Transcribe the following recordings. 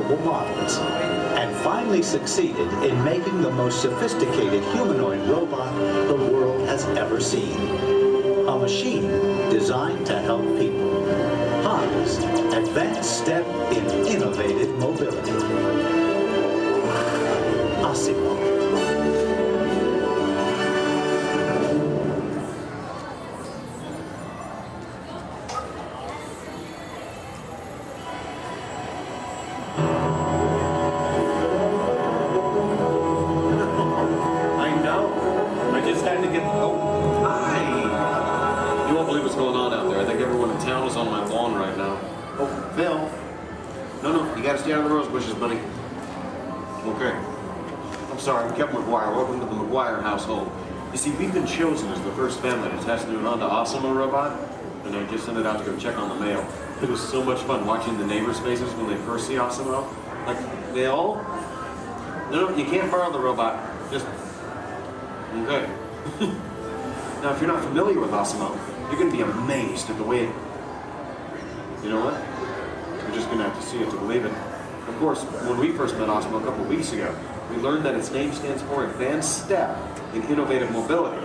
remarkable models, and finally succeeded in making the most sophisticated humanoid robot the world has ever seen. A machine designed to help people. Han's advanced step in innovative mobility. Asimo. Stay out of the rose bushes, buddy. Okay. I'm sorry, I'm Captain McGuire. Welcome to the McGuire household. You see, we've been chosen as the first family to test the Honda Asimo robot, and I just sent it out to go check on the mail. It was so much fun watching the neighbors' faces when they first see Asimo. Like, they all... No, you can't borrow the robot. Just... Okay. Now, if you're not familiar with Asimo, you're going to be amazed at the way it... You know what? You're just going to have to see it to believe it. Of course, when we first met Asimo a couple of weeks ago, we learned that its name stands for Advanced Step in Innovative Mobility.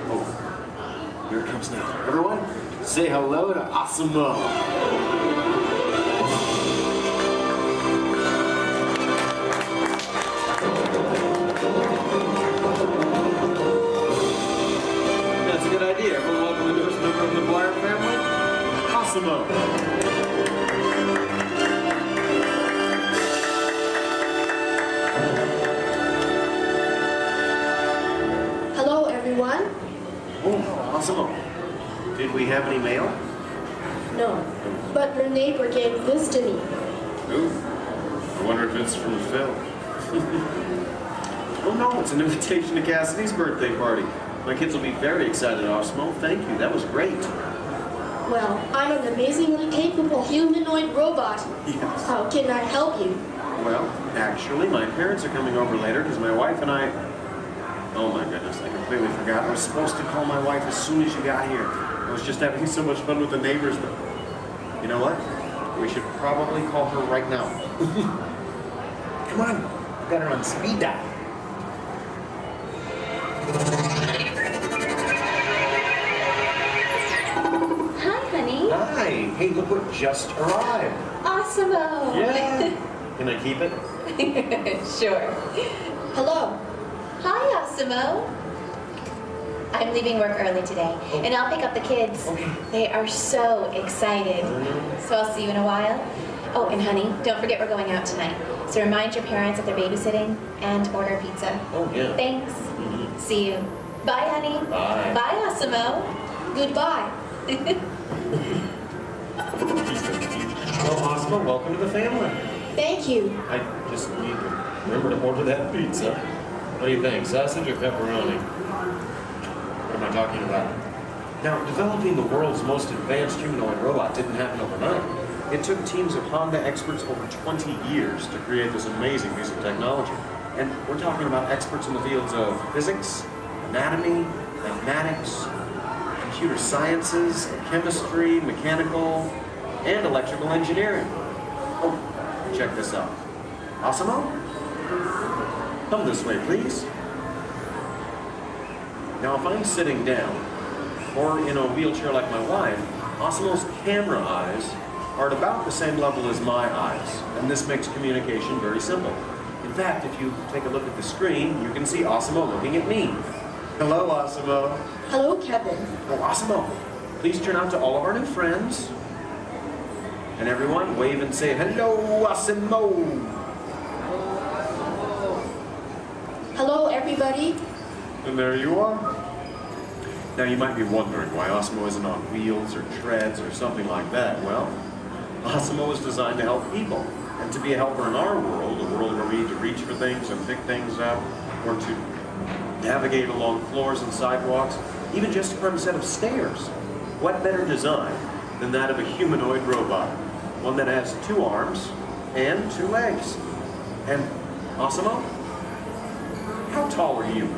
Oh, here it comes now. Everyone, say hello to Asimo. That's a good idea. Everyone welcome the newest member of the McGuire family, Asimo. Oh, Asimo. Did we have any mail? No, but your neighbor gave this to me. Ooh, I wonder if it's from Phil. Oh no, it's an invitation to Cassidy's birthday party. My kids will be very excited, Asimo. Thank you, that was great. Well, I'm an amazingly capable humanoid robot. Yes. How can I help you? Well, actually, my parents are coming over later because my wife and I... Oh my goodness, I completely forgot. I was supposed to call my wife as soon as you got here. I was just having so much fun with the neighbors. But you know what? We should probably call her right now. Come on, I've got her on speed dial. Hi, honey. Hi. Hey, look what just arrived. Asimo. Yeah. Can I keep it? Sure. Hello. Hi, Asimo. I'm leaving work early today, and I'll pick up the kids. Okay. They are so excited. So I'll see you in a while. Oh, and honey, don't forget we're going out tonight. So remind your parents that they're babysitting and order pizza. Oh, yeah. Thanks. See you. Bye, honey. Bye. Bye, Asimo. Goodbye. Well, Asimo, welcome to the family. Thank you. I just need to remember to order that pizza. What do you think, sausage or pepperoni? What am I talking about? Now, developing the world's most advanced humanoid robot didn't happen overnight. It took teams of Honda experts over 20 years to create this amazing piece of technology. And we're talking about experts in the fields of physics, anatomy, mathematics, computer sciences, chemistry, mechanical, and electrical engineering. Oh, check this out. Asimo? Come this way, please. Now, if I'm sitting down, or in a wheelchair like my wife, Asimo's camera eyes are at about the same level as my eyes, and this makes communication very simple. In fact, if you take a look at the screen, you can see Asimo looking at me. Hello, Asimo. Hello, Kevin. Oh, Asimo, please turn out to all of our new friends. And everyone, wave and say, hello, Asimo. Hello, everybody. And there you are. Now, you might be wondering why Asimo isn't on wheels or treads or something like that. Well, Asimo is designed to help people. And to be a helper in our world, a world where we need to reach for things and pick things up, or to navigate along floors and sidewalks, even just to climb a set of stairs. What better design than that of a humanoid robot? One that has 2 arms and 2 legs. And Asimo, how tall are you?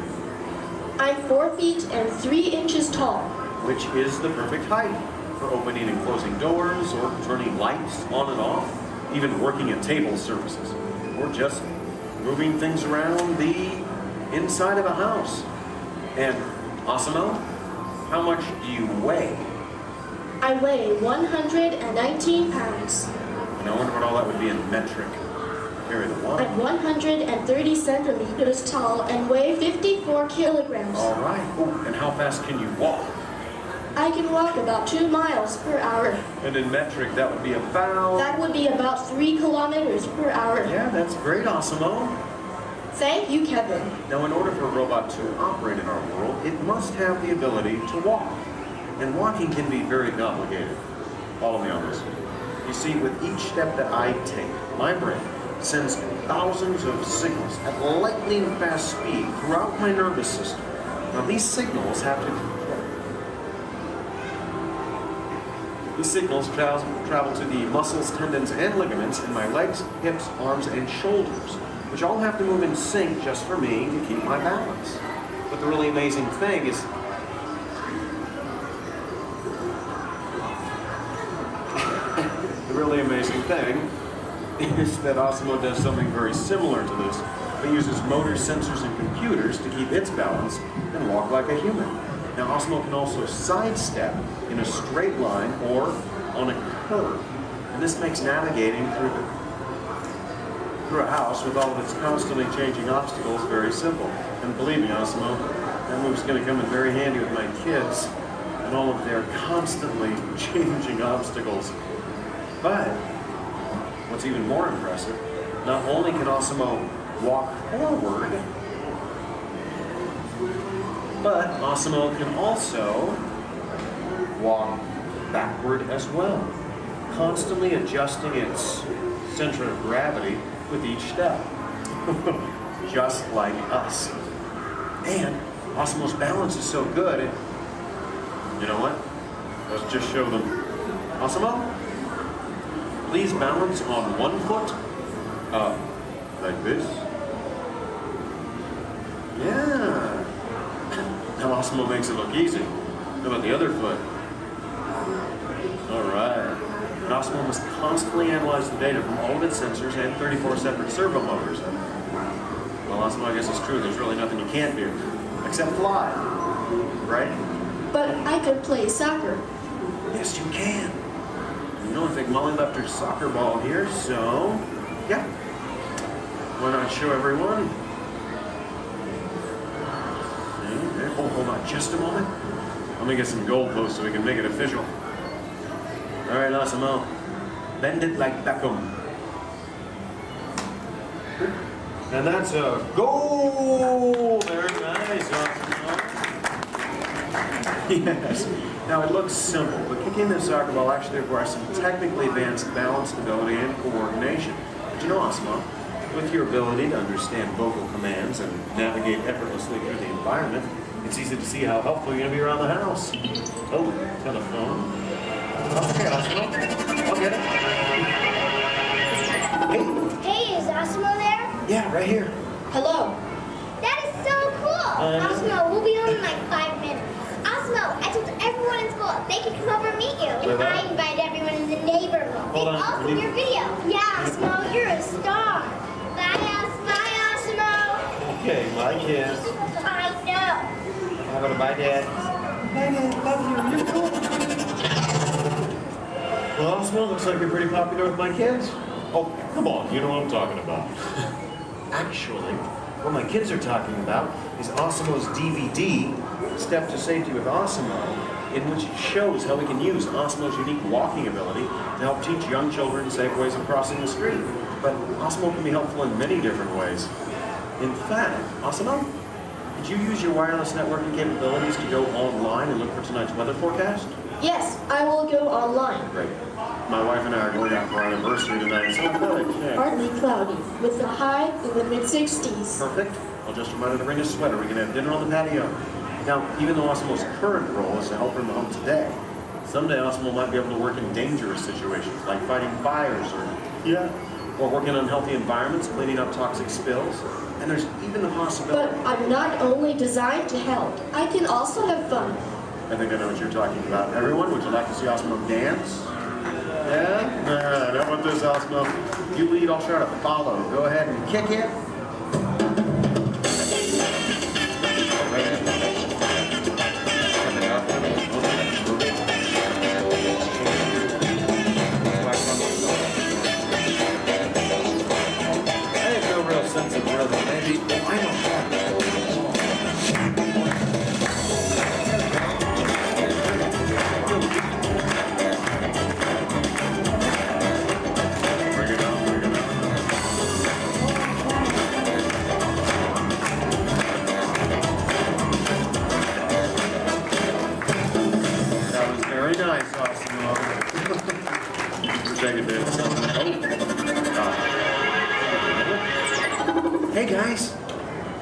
I'm 4 feet and 3 inches tall. Which is the perfect height for opening and closing doors or turning lights on and off, even working at table services, or just moving things around the inside of a house. And Osimo, how much do you weigh? I weigh 119 pounds. And I wonder what all that would be in metric. Carry the one. I'm 130 centimeters tall and weigh 54 kilograms. All right. Oh, and how fast can you walk? I can walk about 2 miles per hour. And in metric, that would be about... That would be about 3 kilometers per hour. Yeah, that's great, Osimo. Thank you, Kevin. Now, in order for a robot to operate in our world, it must have the ability to walk. And walking can be very complicated. Follow me on this. You see, with each step that I take, my brain sends thousands of signals at lightning fast speed throughout my nervous system. Now, these signals travel to the muscles, tendons, and ligaments in my legs, hips, arms, and shoulders, which all have to move in sync just for me to keep my balance. But the really amazing thing is that Osimo does something very similar to this. It uses motors, sensors, and computers to keep its balance and walk like a human. Now, Osimo can also sidestep in a straight line or on a curve. And this makes navigating through a house with all of its constantly changing obstacles very simple. And believe me, Osimo, that move's going to come in very handy with my kids and all of their constantly changing obstacles. But what's even more impressive, not only can Osimo walk forward, but Osimo can also walk backward as well, constantly adjusting its center of gravity with each step, just like us. And Osimo's balance is so good, you know what? Let's just show them. Osimo, please balance on one foot, like this. Yeah. Now Osimo makes it look easy. How about the other foot? All right. And Osimo must constantly analyze the data from all of its sensors and 34 separate servo motors. Well, Osimo, I guess it's true. There's really nothing you can't do, except fly, right? But I could play soccer. Yes, you can. You know, I think Molly left her soccer ball here, so yeah. Why not show everyone? Oh, hold on just a moment. Let me get some goalposts so we can make it official. All right, Osimo. Bend it like Beckham. And that's a goal! Very nice, Osimo. Yes. Now, it looks simple, but kicking the soccer ball actually requires some technically advanced balance, stability, and coordination. But you know, Osimo, with your ability to understand vocal commands and navigate effortlessly through the environment, it's easy to see how helpful you're going to be around the house. Oh, telephone. Okay, Osimo. I'll get it. Hey. Hey, is Osimo there? Yeah, right here. Hello. That is so cool! Osimo, we'll be home in like 5 minutes. Osimo, I told everyone in school they can come over and meet you. And I invited everyone in the neighborhood. Hold on. Also your video. Yeah, Osimo, you're a star. Bye, Osimo. Okay, bye, kids. I know. How about a bye, Dad? Bye, Dad. Love you. You're cool. Well, Osimo, looks like you're pretty popular with my kids. Oh, come on. You know what I'm talking about. Actually, what my kids are talking about is Osimo's DVD, Step to Safety with Osimo, in which it shows how we can use Osimo's unique walking ability to help teach young children safe ways of crossing the street. But Osimo can be helpful in many different ways. In fact, Osimo, did you use your wireless networking capabilities to go online and look for tonight's weather forecast? Yes, I will go online. Great. My wife and I are going out for our anniversary tonight, so I thought I'd check. Partly cloudy, with a high in the mid-60s. Perfect. I'll just remind her to bring a sweater. We can have dinner on the patio. Now, even though Osimo's current role is to help her in the home today, someday Osimo might be able to work in dangerous situations, like fighting fires or working in unhealthy environments, cleaning up toxic spills. And there's even the possibility... But I'm not only designed to help, I can also have fun. I think I know what you're talking about. Everyone, would you like to see Osimo dance? Yeah? All right, how about this, Osmo? You lead, I'll try to follow. Go ahead and kick it. I have no real sense of rhythm. Maybe, I don't have it. Bring it on, bring it on. That was very nice, Osmo. Wish I could dance something. Hey guys.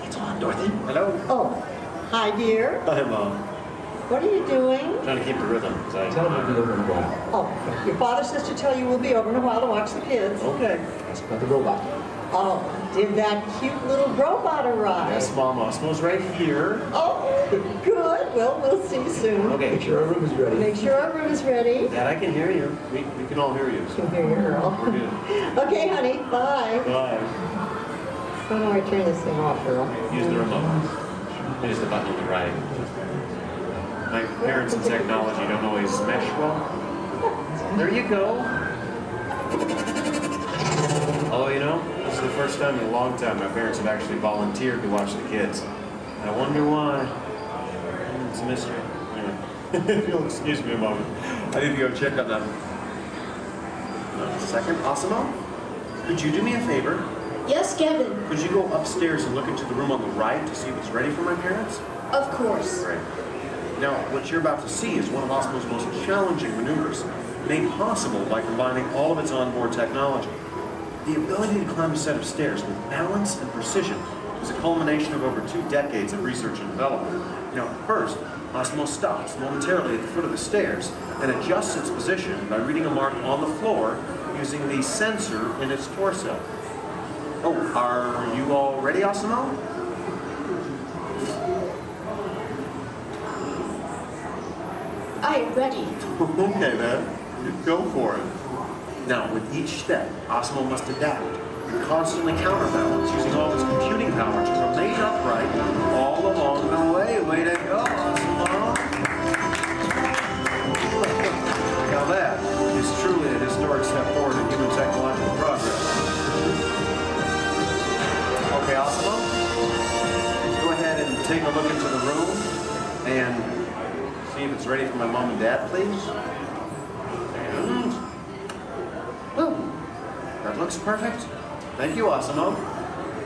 It's on, Dorothy. Hello. Oh, hi dear. Hi, Mom. What are you doing? Trying to keep the rhythm. Tell them to be over in a while. Oh, your father says to tell you we'll be over in a while to watch the kids. Okay. That's about the robot. Oh, did that cute little robot arrive? Yes, Mom. Osmo's right here. Oh, good. Well, we'll see you soon. Okay. Make sure our room is ready. Make sure our room is ready. Dad, I can hear you. We can all hear you. Can hear you, girl. We're good. Okay, honey. Bye. Bye. How do I turn this thing off, girl? Use the remote. It is the button on the right. My parents and technology don't always mesh well. There you go. Oh, you know, this is the first time in a long time my parents have actually volunteered to watch the kids. I wonder why. It's a mystery. Anyway, if you'll excuse me a moment, I need to go check on them. A second, Osmo? Could you do me a favor? Yes, Kevin. Could you go upstairs and look into the room on the right to see if it's ready for my parents? Of course. Great. Now, what you're about to see is one of Osmo's most challenging maneuvers, made possible by combining all of its onboard technology. The ability to climb a set of stairs with balance and precision is a culmination of over 2 decades of research and development. Now, first, Osmo stops momentarily at the foot of the stairs and adjusts its position by reading a mark on the floor using the sensor in its torso. Oh, are you all ready, Osmo? I am ready. Okay then, go for it. Now, with each step, Osmo must adapt and constantly counterbalance using all its computing power to remain upright all along the way. Way to go, Osmo! Now that is truly a historic step forward in human technological progress. Okay, Osmo, go ahead and take a look into the room and see if it's ready for my mom and dad, please. And boom. That looks perfect. Thank you, Osmo.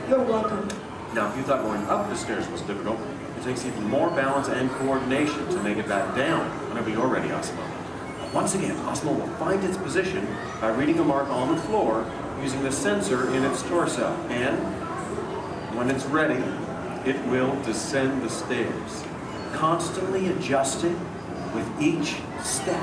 You're welcome. Now, if you thought going up the stairs was difficult, it takes even more balance and coordination to make it back down whenever you're ready, Osmo. Once again, Osmo will find its position by reading a mark on the floor using the sensor in its torso. And when it's ready, it will descend the stairs, constantly adjusting with each step.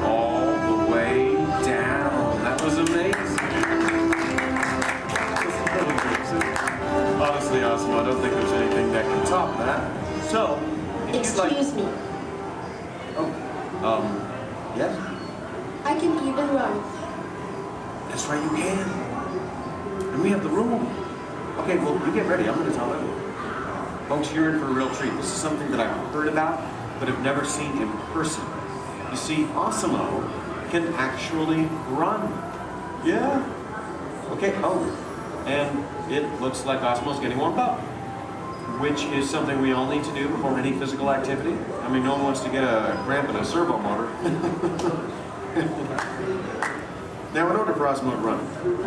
All the way down. That was amazing. Honestly, Osmo, I don't think there's anything that can top that. So, if you'd like... Excuse me. Oh, yes? I can even run. That's right, you can. And we have the room. Okay, well, you get ready. I'm going to tell everyone. Folks, you're in for a real treat. This is something that I've heard about, but have never seen in person. You see, Osmo can actually run. Yeah. Okay, oh, and it looks like Osmo's getting warmed up, which is something we all need to do before any physical activity. I mean, no one wants to get a cramp in a servo motor. Now, in order for Osmo to run,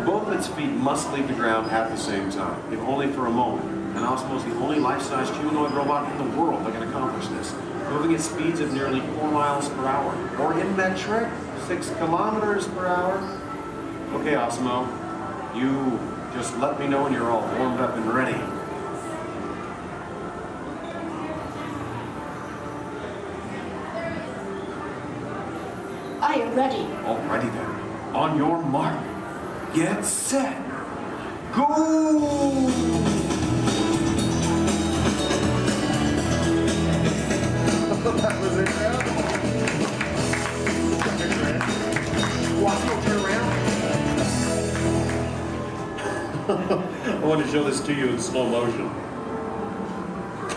both its feet must leave the ground at the same time, if only for a moment. And Osmo is the only life-size humanoid robot in the world that can accomplish this, moving at speeds of nearly 4 miles per hour, or in metric, 6 kilometers per hour. Okay, Osmo, you just let me know when you're all warmed up and ready. I am ready. Alrighty then. On your mark, get set, go! I want to show this to you in slow motion.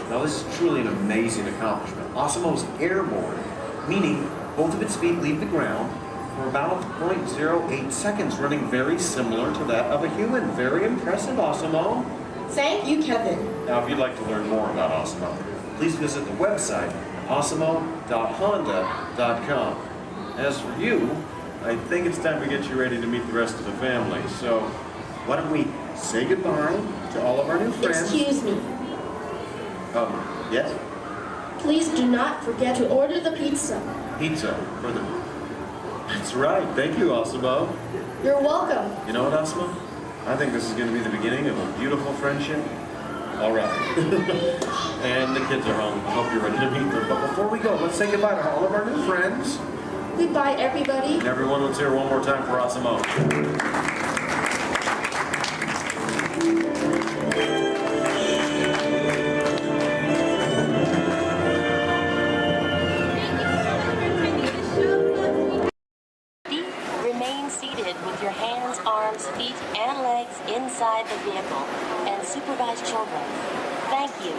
Now this is truly an amazing accomplishment. Osimo's airborne, meaning both of its feet leave the ground for about 0.08 seconds, running very similar to that of a human. Very impressive, Osimo. Thank you, Kevin. Now, if you'd like to learn more about Osimo, please visit the website, osimo.honda.com. As for you, I think it's time to get you ready to meet the rest of the family. So, why don't we say goodbye to all of our new friends? Excuse me. Yes? Please do not forget to order the pizza. Pizza for the... That's right. Thank you, Osimo. You're welcome. You know what, Osimo? I think this is going to be the beginning of a beautiful friendship. All right. And the kids are home. I hope you're ready to meet them. But before we go, let's say goodbye to all of our new friends. Goodbye, everybody. And everyone, let's hear one more time for Osimo. Remain seated with your hands, arms, feet, and legs inside the vehicle and supervise children. Thank you.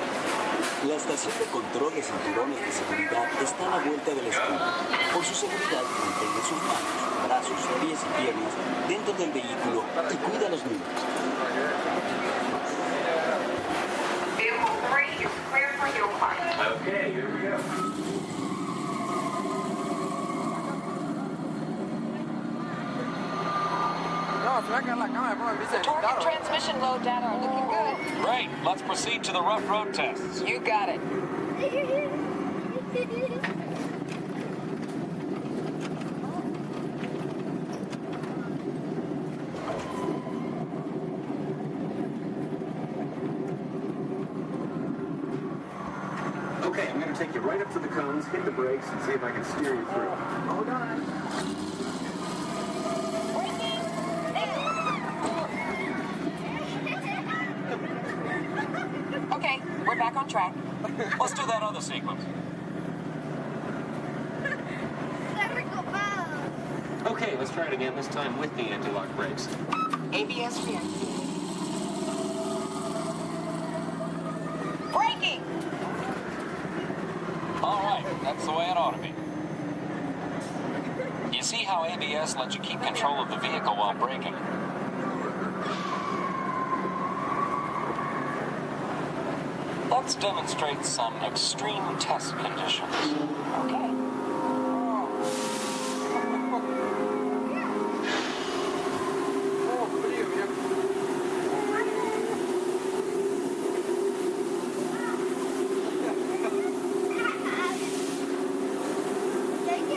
La estación de control de cinturones de seguridad está a la vuelta de la esquina. Por su seguridad, mantenga sus manos, brazos, pies y piernas dentro del vehículo y cuida a los niños. Vehicle 3 is clear for your flight. Okay, here we go. Torque and transmission load data are looking good. Great. Let's proceed to the rough road tests. You got it. Okay, I'm going to take you right up to the cones, hit the brakes, and see if I can steer you through. Hold on. Okay, we're back on track. Let's do that other sequence. Okay, let's try it again, this time with the anti-lock brakes. ABS rear. Braking! All right, that's the way it ought to be. You see how ABS lets you keep control of the vehicle while braking? Let's demonstrate some extreme test conditions. Okay.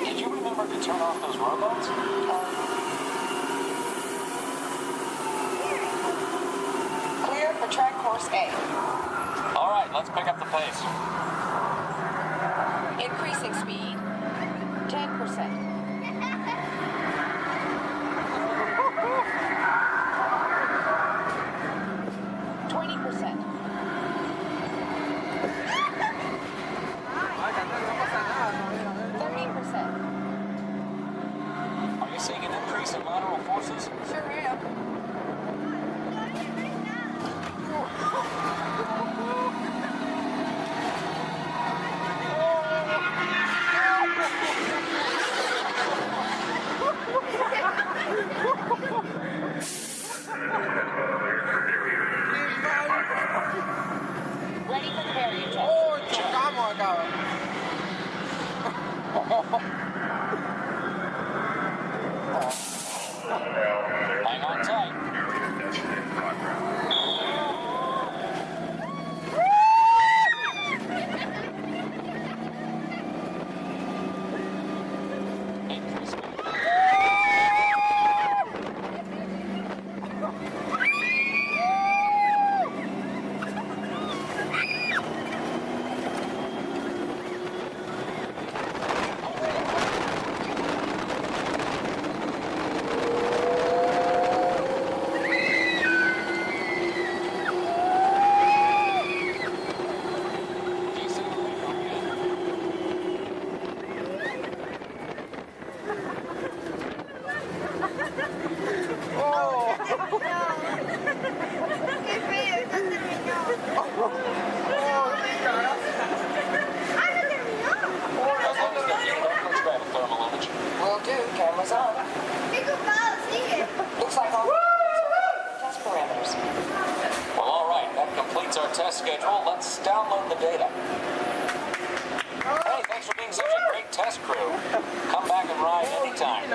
Did you remember to turn off those robots? Clear for track course A. All right, let's pick up the pace. Increasing speed. 10%. 20%. 30%. Are you seeing an increase in lateral forces? Sure am. Ready for the barrier test.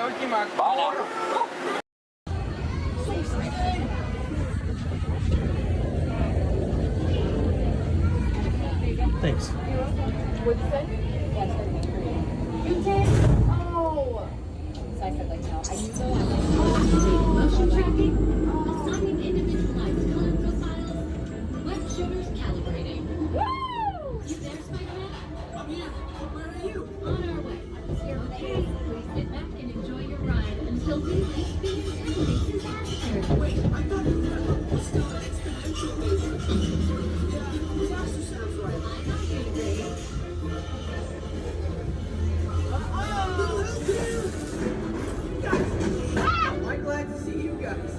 Bye now. Thanks. What'd you say? Yeah, I said you did? Oh. So I said like no. I knew that. Motion tracking, assigning individualized color profiles, web shooters calibrating. Woo! You there, Spider-Man? I'm here. Where are you? On our way. Okay, please sit back and enjoy your ride until we reach the intended disaster. Wait, I thought you were still an exponential major. Yeah, disaster sounds right. I'm not here today. I'm glad to see you guys.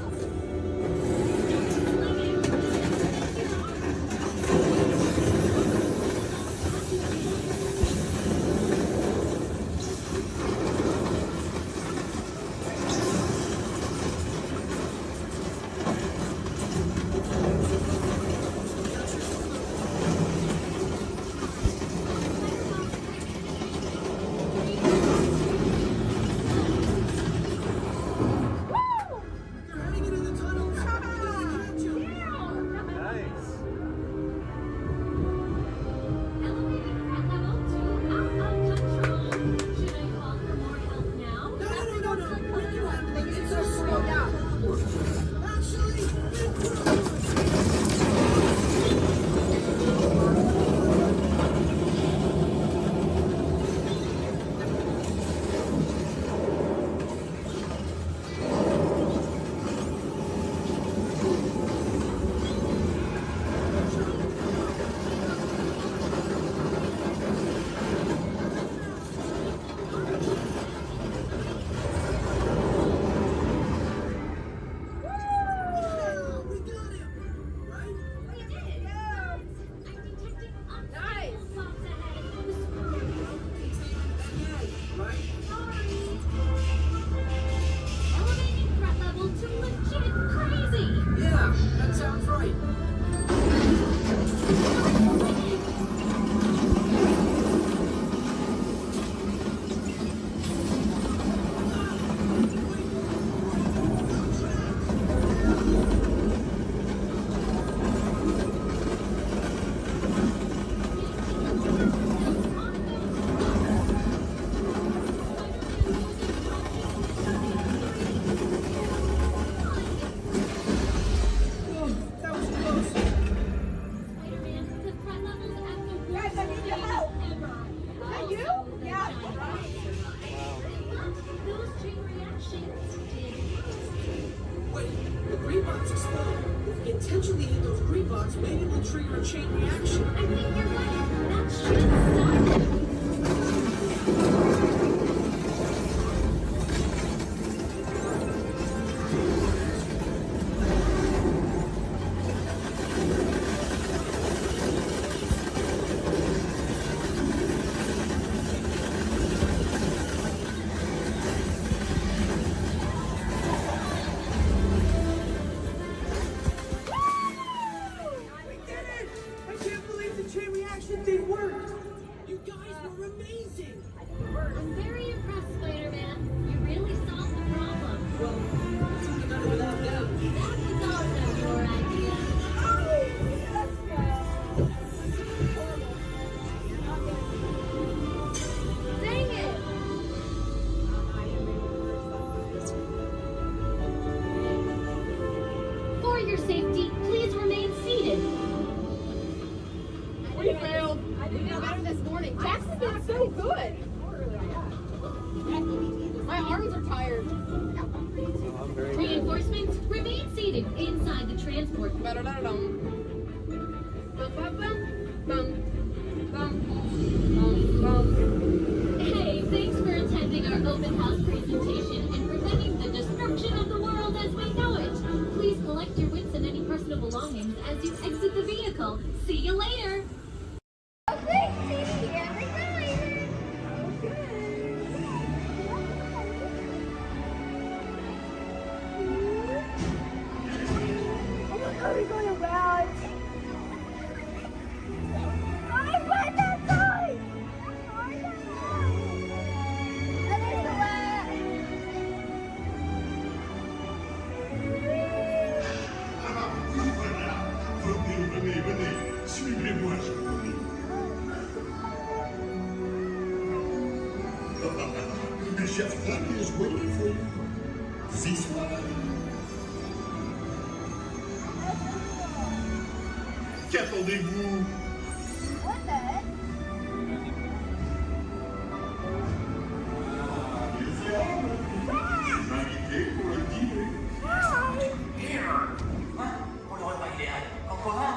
Intentionally hit those green bots, maybe we'll trigger a chain reaction. I think you're right. That should stop it. I'm very impressed, Spider-Man. You really solved the problem. Well, we couldn't have done it without them. That was also your idea. Dang it! For your safety, please remain seated. We failed. I did better this morning. Jackson did so good. My arms are tired. Reinforcements, remain seated inside the transport. Hey, thanks for attending our open house presentation and preventing the destruction of the world as we know it. Please collect your wits and any personal belongings as you exit the vehicle. See you later. Are we going around? I went that side! And there's the way! Chef Happy is waiting for you. This way. Qu'attendez-vous? What the heck? Invité pour le dîner. Pour le repas idéal, en commun?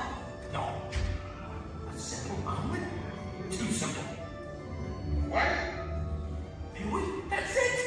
Non. A simple omelet? Too simple. What? Mais oui, that's it!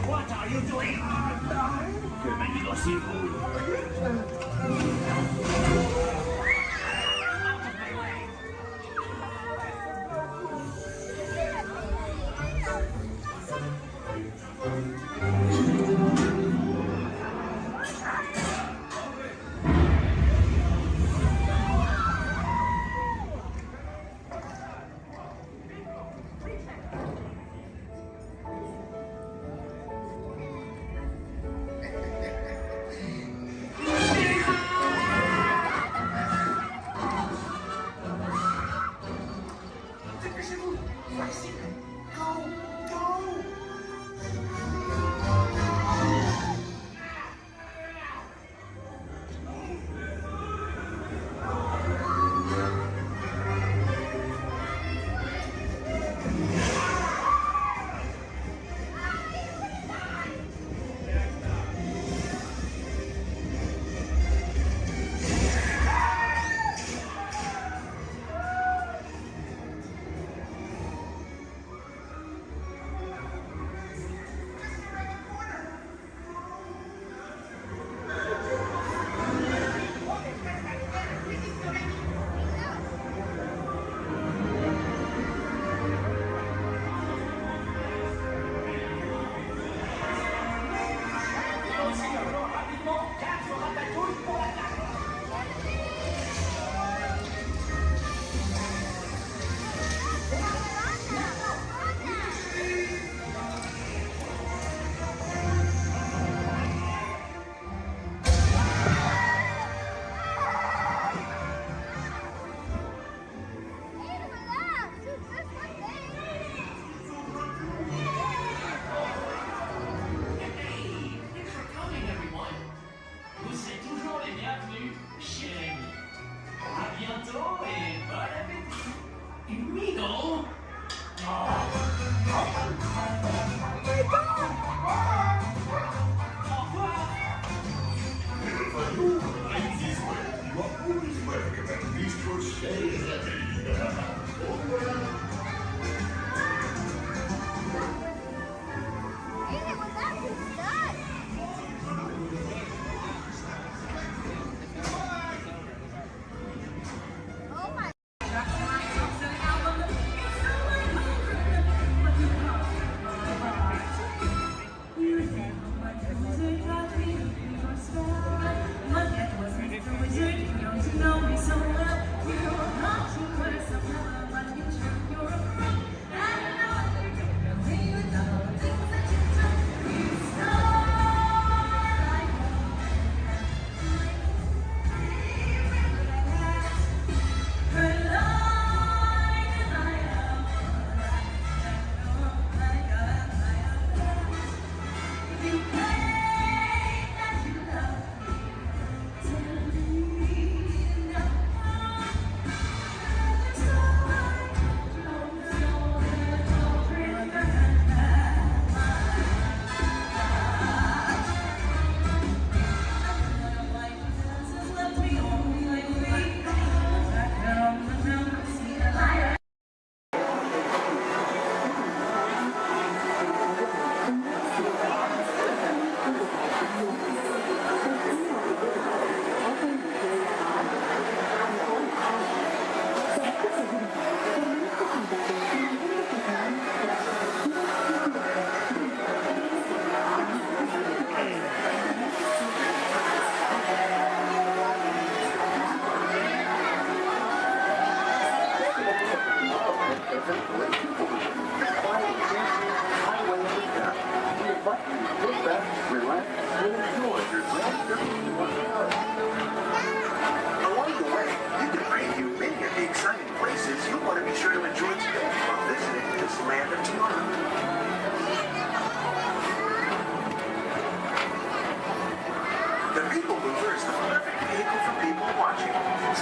What are you doing? Que manigocez-vous?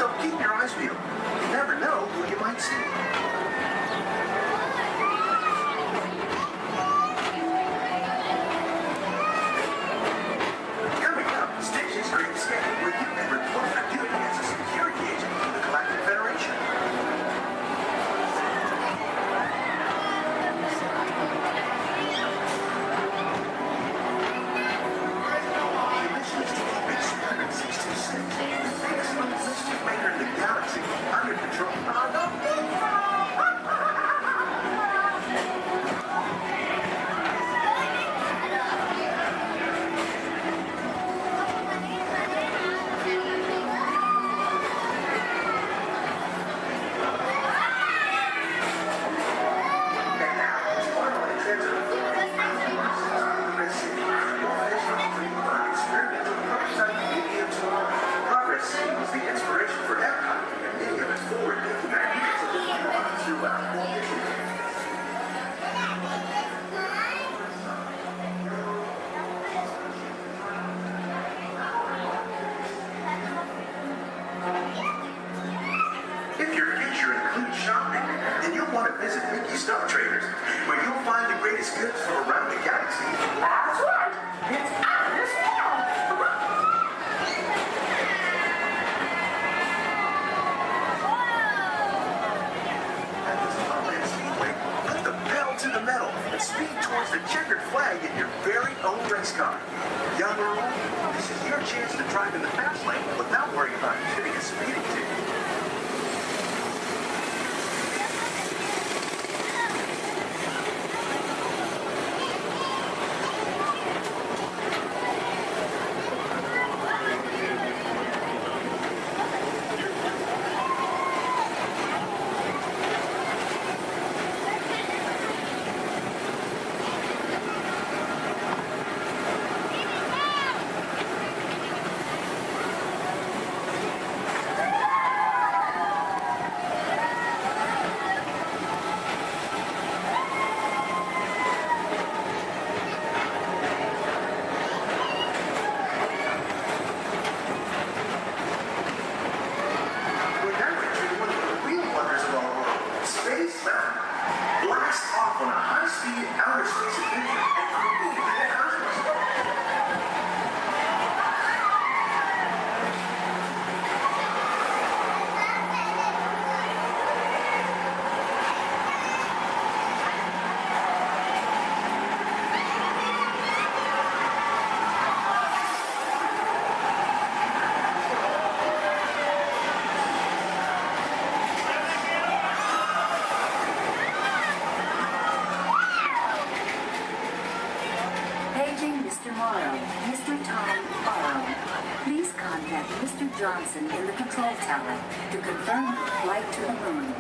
So keep your eyes peeled. You never know who you might see. Coming up, Stitch's Great Escape, where you can report for duty as a security agent for the Galactic Federation. The mission is to keep Experiment 626, the biggest mischief maker in the galaxy, under control. If your future includes shopping, then you'll want to visit Mickey Stuff Traders, where you'll find the greatest goods from around the galaxy. That's right! It's out of this world! At this Disneyland Speedway, put the pedal to the metal and speed towards the checkered flag in your very own race car. Young or old, this is your chance to drive in the fast lane without worrying about getting a speeding ticket. Mr. Johnson in the control tower to confirm flight to the moon.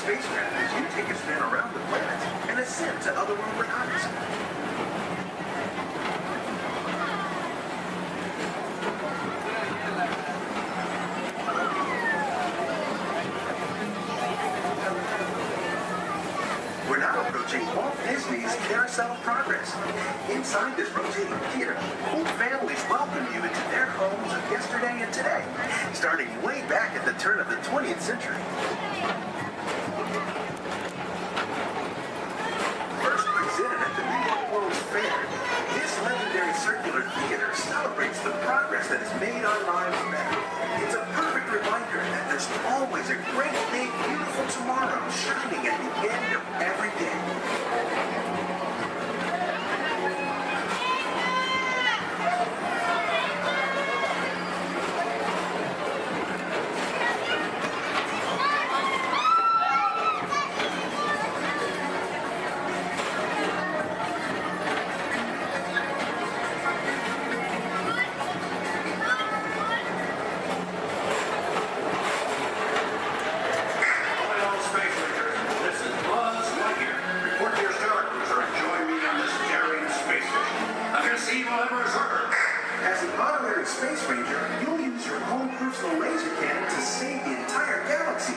spacecraft as you take a spin around the planet and ascend to otherworldly heights. We're now approaching Walt Disney's Carousel of Progress. Inside this rotating theater, whole families welcome you into their homes of yesterday and today, starting way back at the turn of the 20th century. First presented at the New York World's Fair, this legendary circular theater celebrates the progress that has made our lives better. It's a perfect reminder that there's always a great, big, beautiful tomorrow shining at the end of every day. As an honorary space ranger, you'll use your own personal laser cannon to save the entire galaxy.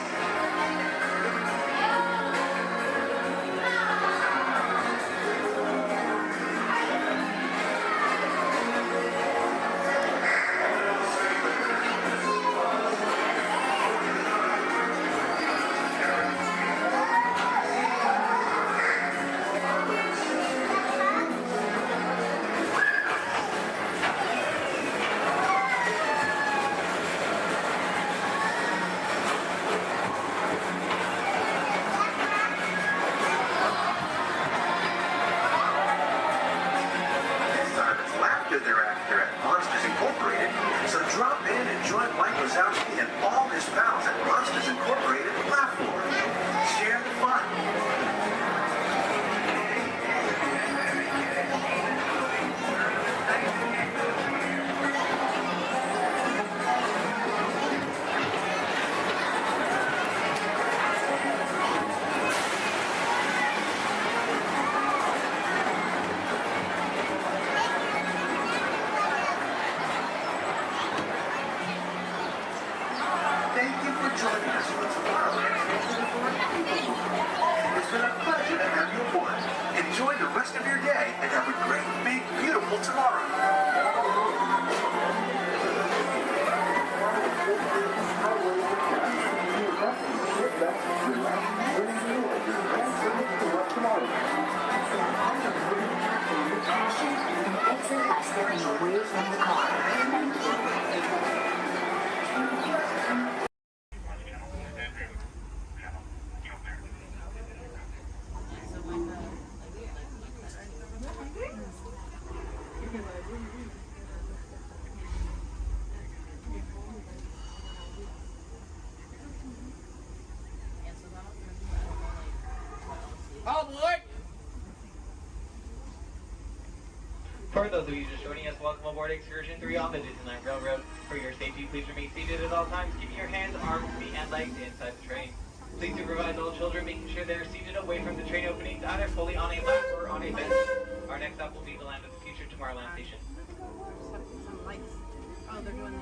Drop in and join Mike Wazowski and all his pals at Monsters Incorporated Laugh Floor. Share the fun. Thank you for joining us for tomorrow. It's been a pleasure to have you aboard. Enjoy the rest of your day and have a great, big, beautiful tomorrow. Exit by stepping away from the car. For those of you just joining us, welcome aboard Excursion 3 on the Disneyland Railroad. For your safety, please remain seated at all times, keeping your hands, arms, feet, and legs inside the train. Please supervise all children, making sure they are seated away from the train openings, either fully on a lap or on a bench. Our next stop will be the Land of the Future, Tomorrowland Station. Oh, they're doing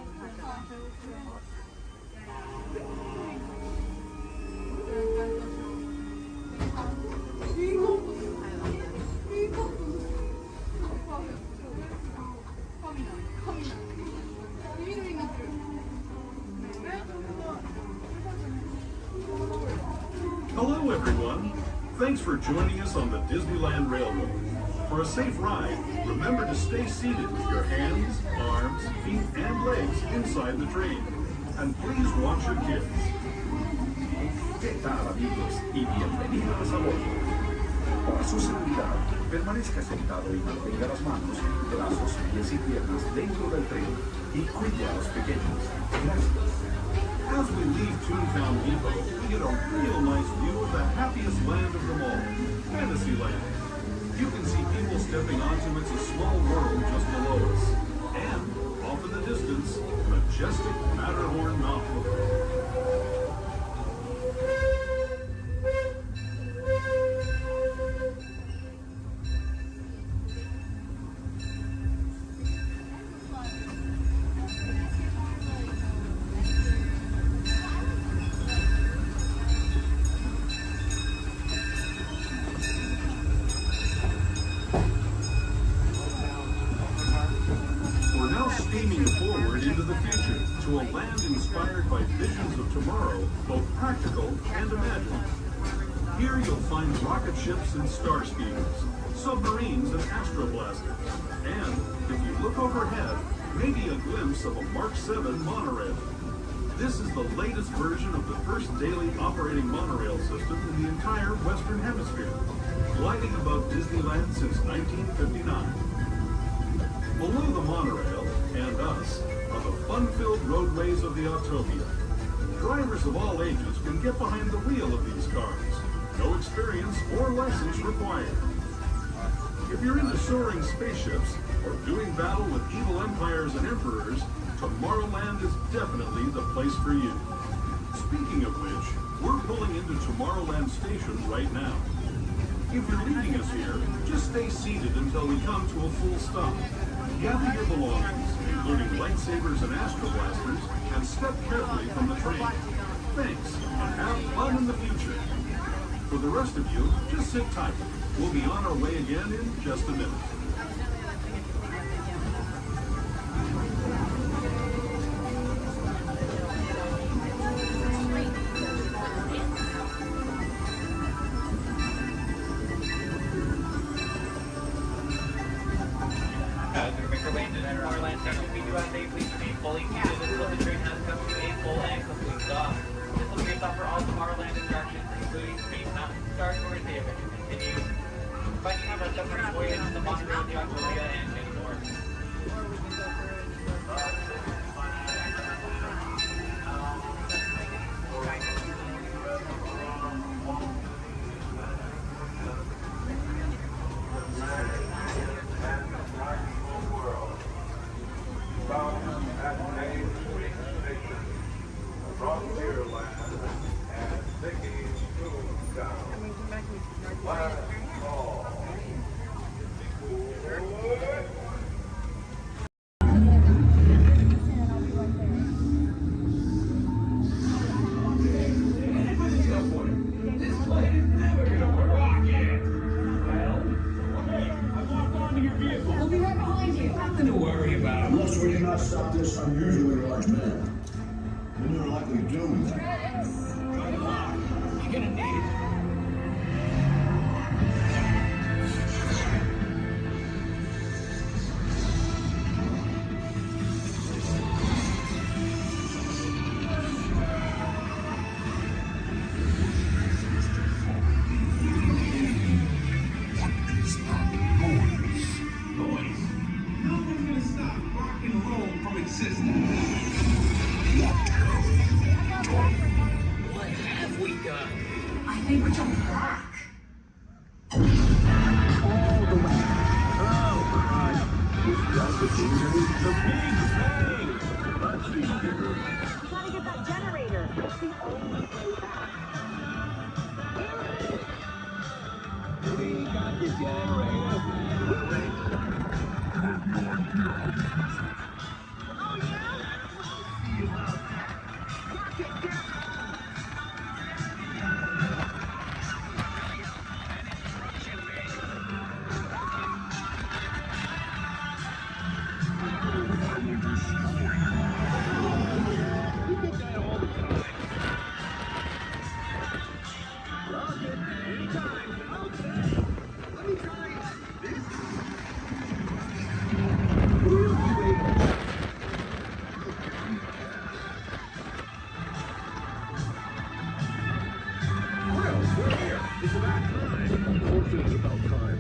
Hello, everyone. Thanks for joining us on the Disneyland Railroad. For a safe ride, remember to stay seated with your hands, arms, feet, and legs inside the train. And please watch your kids. ¿Qué tal, amigos? Y bienvenidos a bordo. Para su seguridad, permanezca sentado y mantenga las manos, brazos, pies y piernas dentro del tren y cuide a los pequeños. Gracias. As we leave Toontown Depot, we get a real nice view of the happiest land of them all, Fantasyland. You can see people stepping onto It's a Small World just below us. And, off in the distance, majestic Matterhorn Mountain. tomorrow, both practical and imagined. Here you'll find rocket ships and star speeders, submarines and astroblasters, and, if you look overhead, maybe a glimpse of a Mark 7 monorail. This is the latest version of the first daily operating monorail system in the entire Western Hemisphere, gliding above Disneyland since 1959. Below the monorail, and us, are the fun-filled roadways of the Autopia. Drivers of all ages can get behind the wheel of these cars. No experience or license required. If you're into soaring spaceships or doing battle with evil empires and emperors, Tomorrowland is definitely the place for you. Speaking of which, we're pulling into Tomorrowland Station right now. If you're leaving us here, just stay seated until we come to a full stop. Gather your belongings, including lightsabers and astroblasters, and step carefully from the train. Thanks, and have fun in the future. For the rest of you, just sit tight. We'll be on our way again in just a minute. As we make our way into Tomorrowland Station, we do ask that you please remain fully seated until the train has come to a full and complete stop. This will be your stop for all Tomorrowland attractions, including Space Mountain, Star Tours, the adventure continues. Finding out our submarine voyage, the monorail, the Autopia, and many more. Nothing to worry about. Unless we cannot stop this unusually large man. Then you're likely doomed. Good luck. You're gonna need it. What have we done? I think we're jumping back. All the way. Oh, God. That's the big bang. Let's see here. We gotta get that generator. It's the only way back. We got the generator. Oh, yeah? See about that. It's about time. Of course it is about time.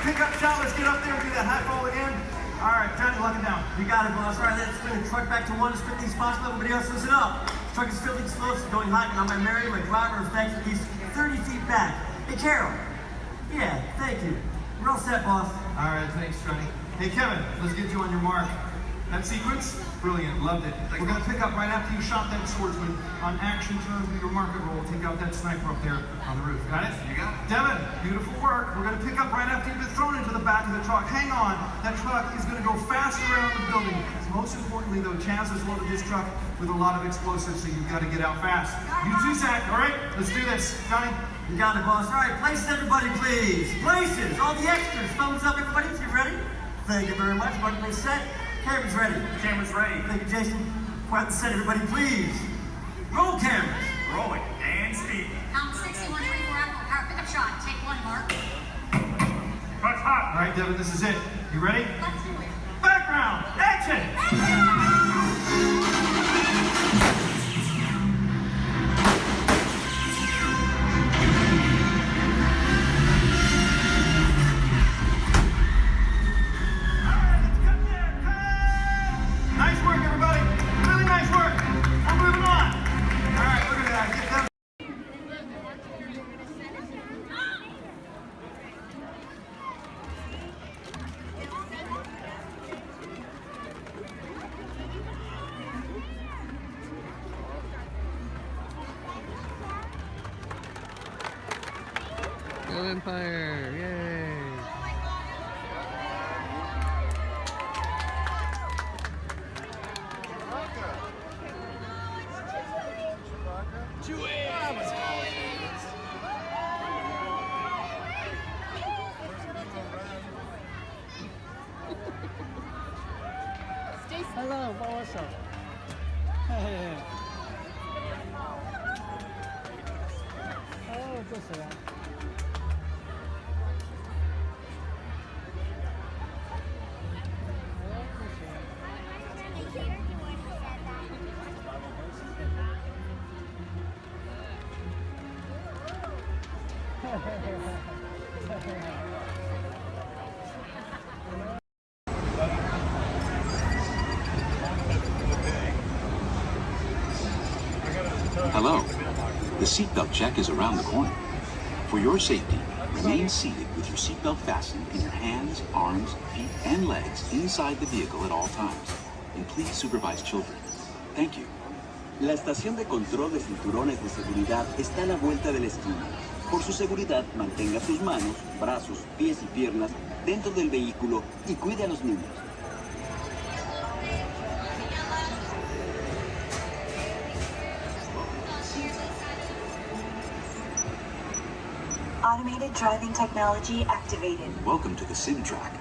pickup shot. Let's get up there and do that high fall again. All right, Johnny, lock it down. You got it, boss. All right, let's bring the truck back to one as quickly as possible. Everybody else, listen up. The truck is filling slopes, going hot, and I'm going to marry my driver is back at least 30 feet back. Hey, Carol. Yeah, thank you. We're all set, boss. All right, thanks, Johnny. Hey, Kevin, let's get you on your mark. That sequence, brilliant, loved it. We're going to pick up right after you shot that swordsman. On action turn with your market roll. Take out that sniper up there on the roof. Got it? You got it. Devin, beautiful work. We're going to pick up right after you've been thrown into the back of the truck. Hang on. That truck is going to go fast around the building. Most importantly, though, Chaz has loaded this truck with a lot of explosives, so you've got to get out fast. You too, Zach. All right, let's do this. Johnny? You got it, boss. All right, places, everybody, please. Places. All the extras. Thumbs up, everybody, if you're ready. Thank you very much. Marketplace set. Camera's ready. Camera's ready. Thank you, Jason. Quiet the set, everybody, please. Roll cameras. Rolling. And speed. Count 6134 Apple Power pickup shot. Take one, Mark. Truck's hot. All right, Devin, this is it. You ready? Let's do it. Background. Action. Nice work, everybody. Really nice work. We're moving on. All right, look at that. Get them. Go Empire! Yay! Hello, what's up? Hey. Oh, just that. Hello. The seatbelt check is around the corner. For your safety, remain seated with your seatbelt fastened and your hands, arms, feet, and legs inside the vehicle at all times. And please supervise children. Thank you. La estación de control de cinturones de seguridad está a la vuelta de la esquina. Por su seguridad, mantenga sus manos, brazos, pies y piernas dentro del vehículo y cuide a los niños. Automated driving technology activated. Welcome to the sim track.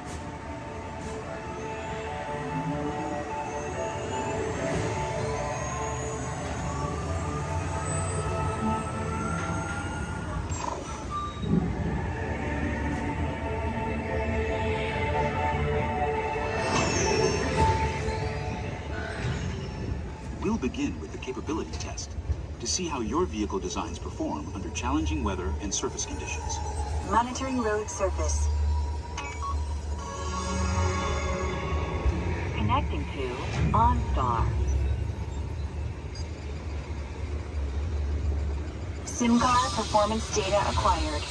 We'll begin with the capability test to see how your vehicle designs perform under challenging weather and surface conditions. Monitoring road surface. Connecting to OnStar. SIMCAR performance data acquired.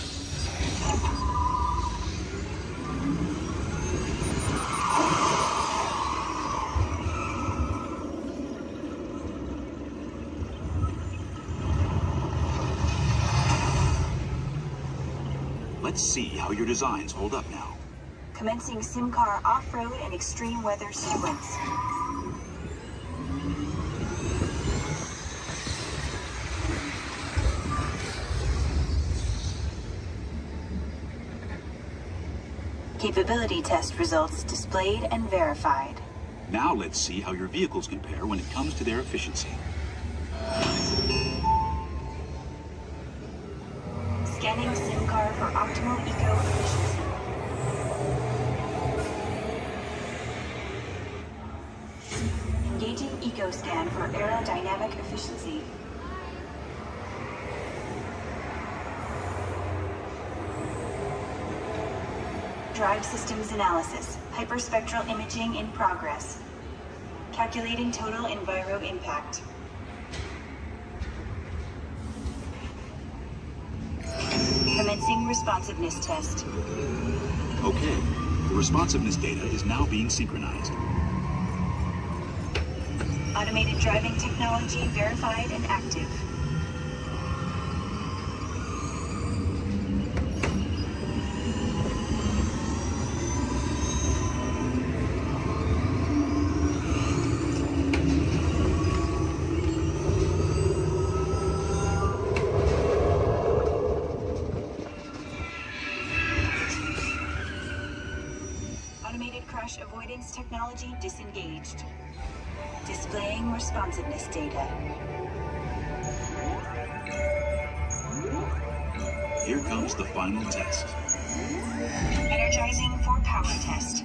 Let's see how your designs hold up now. Commencing SIMCAR off-road and extreme weather sequence. Capability test results displayed and verified. Now let's see how your vehicles compare when it comes to their efficiency. Scanning SIMCAR for optimal eco-efficiency. Engaging EcoScan for aerodynamic efficiency. Drive systems analysis. Hyperspectral imaging in progress. Calculating total enviro impact. Commencing responsiveness test. Okay, the responsiveness data is now being synchronized. Automated driving technology verified and active. Automated crash avoidance technology disengaged. Displaying responsiveness data. Here comes the final test. Energizing for power test.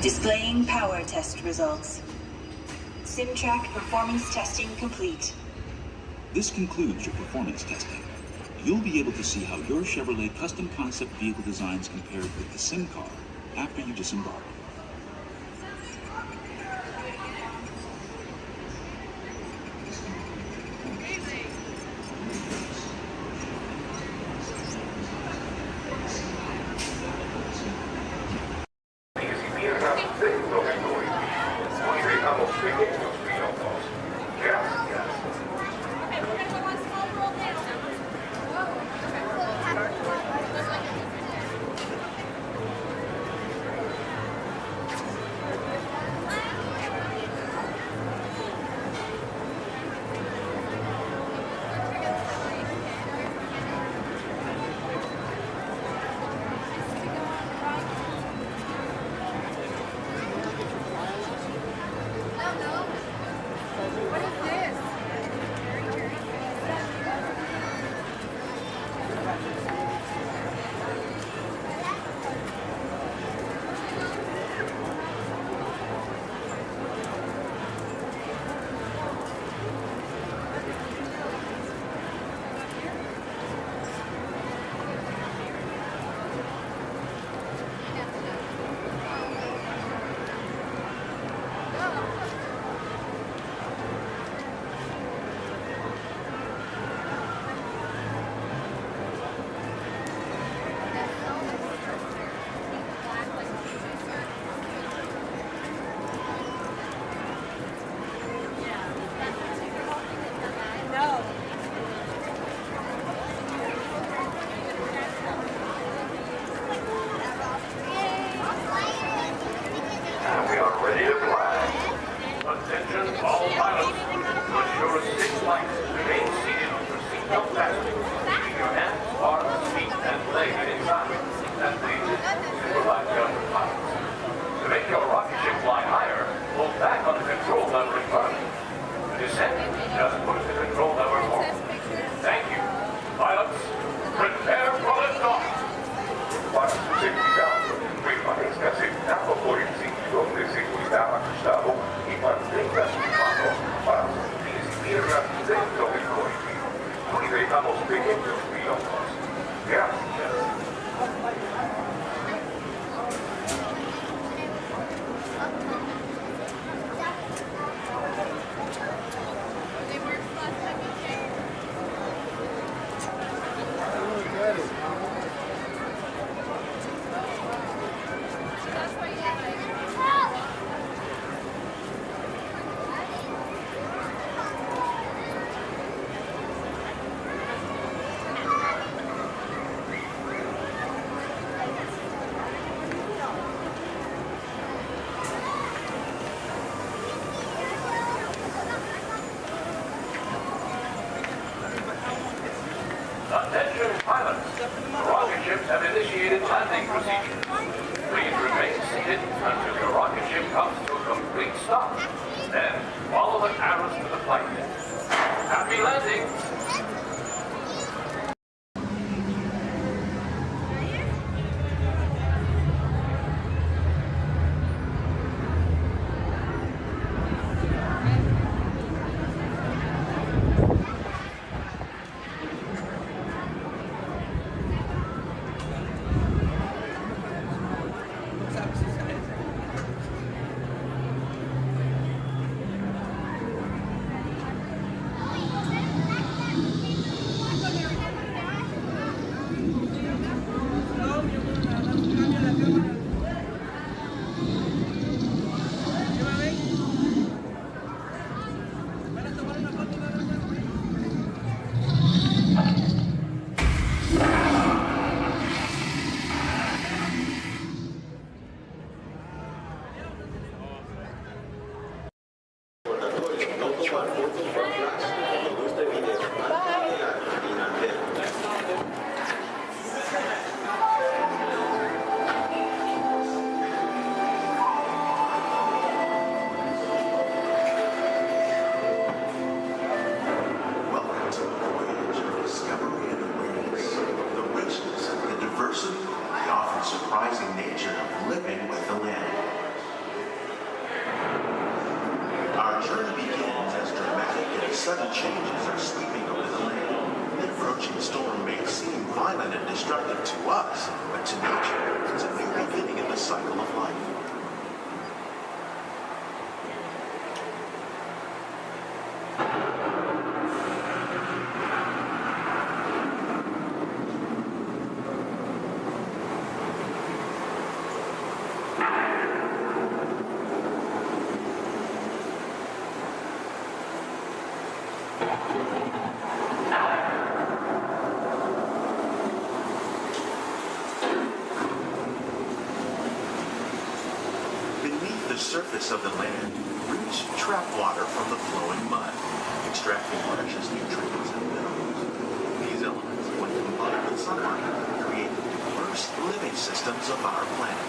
Displaying power test results. SimTrack performance testing complete. This concludes your performance testing. You'll be able to see how your Chevrolet custom concept vehicle designs compared with the sim car after you disembark. pilots. The rocket ships have initiated landing procedures. Please remain seated until your rocket ship comes to a complete stop. Then follow the arrows to the flight deck. Happy landing! Sudden changes are sweeping over the land. The approaching storm may seem violent and destructive to us, but to nature, it's a new beginning in the cycle of life. Beneath the surface of the land, roots trap water from the flowing mud, extracting precious nutrients and minerals. These elements, when combined with sunlight, create the diverse living systems of our planet.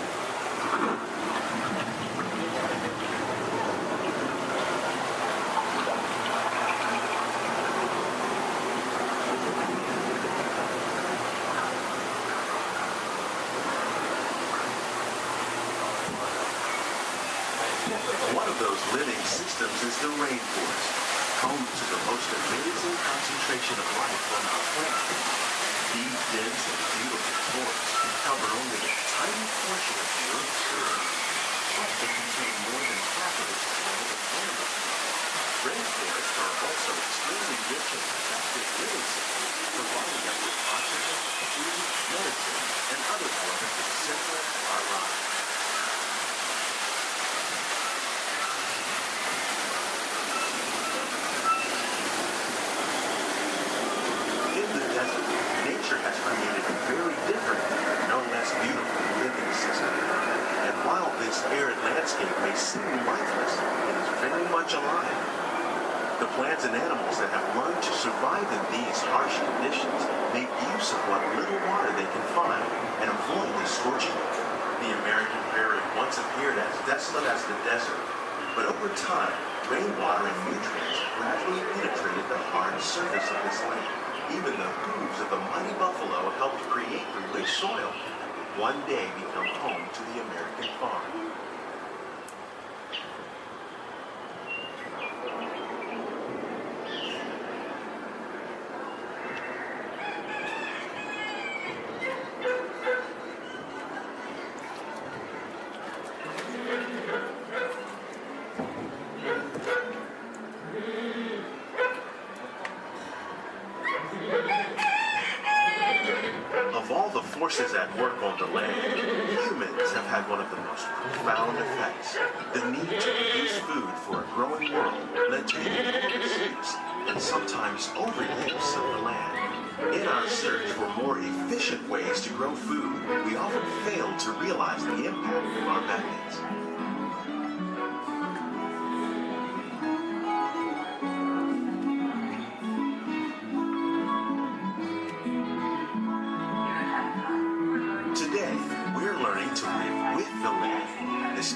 One of those living systems is the rainforest, home to the most amazing concentration of life on our planet. These dense and beautiful forests cover only a tiny portion of the Earth's surface, but they contain more than half of its available animals. Rainforests are also extremely rich in adaptive living systems, providing us with oxygen, food, medicine, and other elements essential to our lives. Nature has created a very different, no less beautiful living system. And while this arid landscape may seem lifeless, it is very much alive. The plants and animals that have learned to survive in these harsh conditions make use of what little water they can find and avoid the scorching. The American prairie once appeared as desolate as the desert, but over time, rainwater and nutrients gradually penetrated the hard surface of this land. Even the hooves of the mighty buffalo helped create the rich soil that would one day become home to the American farm. Of all the forces at work on the land, humans have had one of the most profound effects. The need to produce food for a growing world led to the enormous use and sometimes overuse of the land. In our search for more efficient ways to grow food, we often fail to realize the impact of our methods.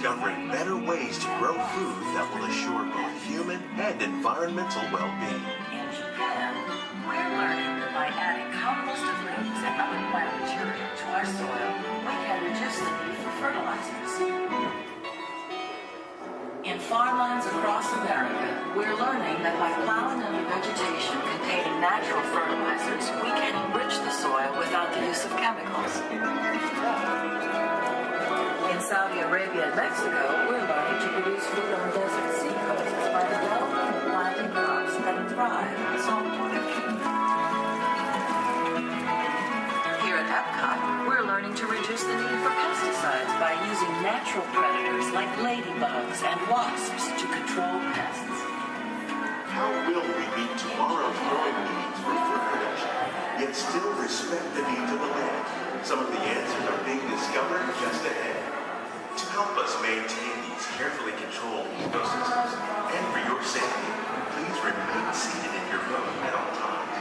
discovering better ways to grow food that will assure both human and environmental well-being. In Japan, we're learning that by adding composted leaves and other plant material to our soil, we can reduce the need for fertilizers. In farmlands across America, we're learning that by plowing under vegetation containing natural fertilizers, we can enrich the soil without the use of chemicals. In Saudi Arabia and Mexico, we're learning to produce food on desert seacoasts by developing and planting crops that thrive on saltwater. Here at Epcot, we're learning to reduce the need for pesticides by using natural predators like ladybugs and wasps to control pests. How will we meet tomorrow's growing needs for food production, yet still respect the needs of the land? Some of the answers are being discovered just ahead. To help us maintain these carefully controlled ecosystems, and for your safety, please remain seated in your boat at all times.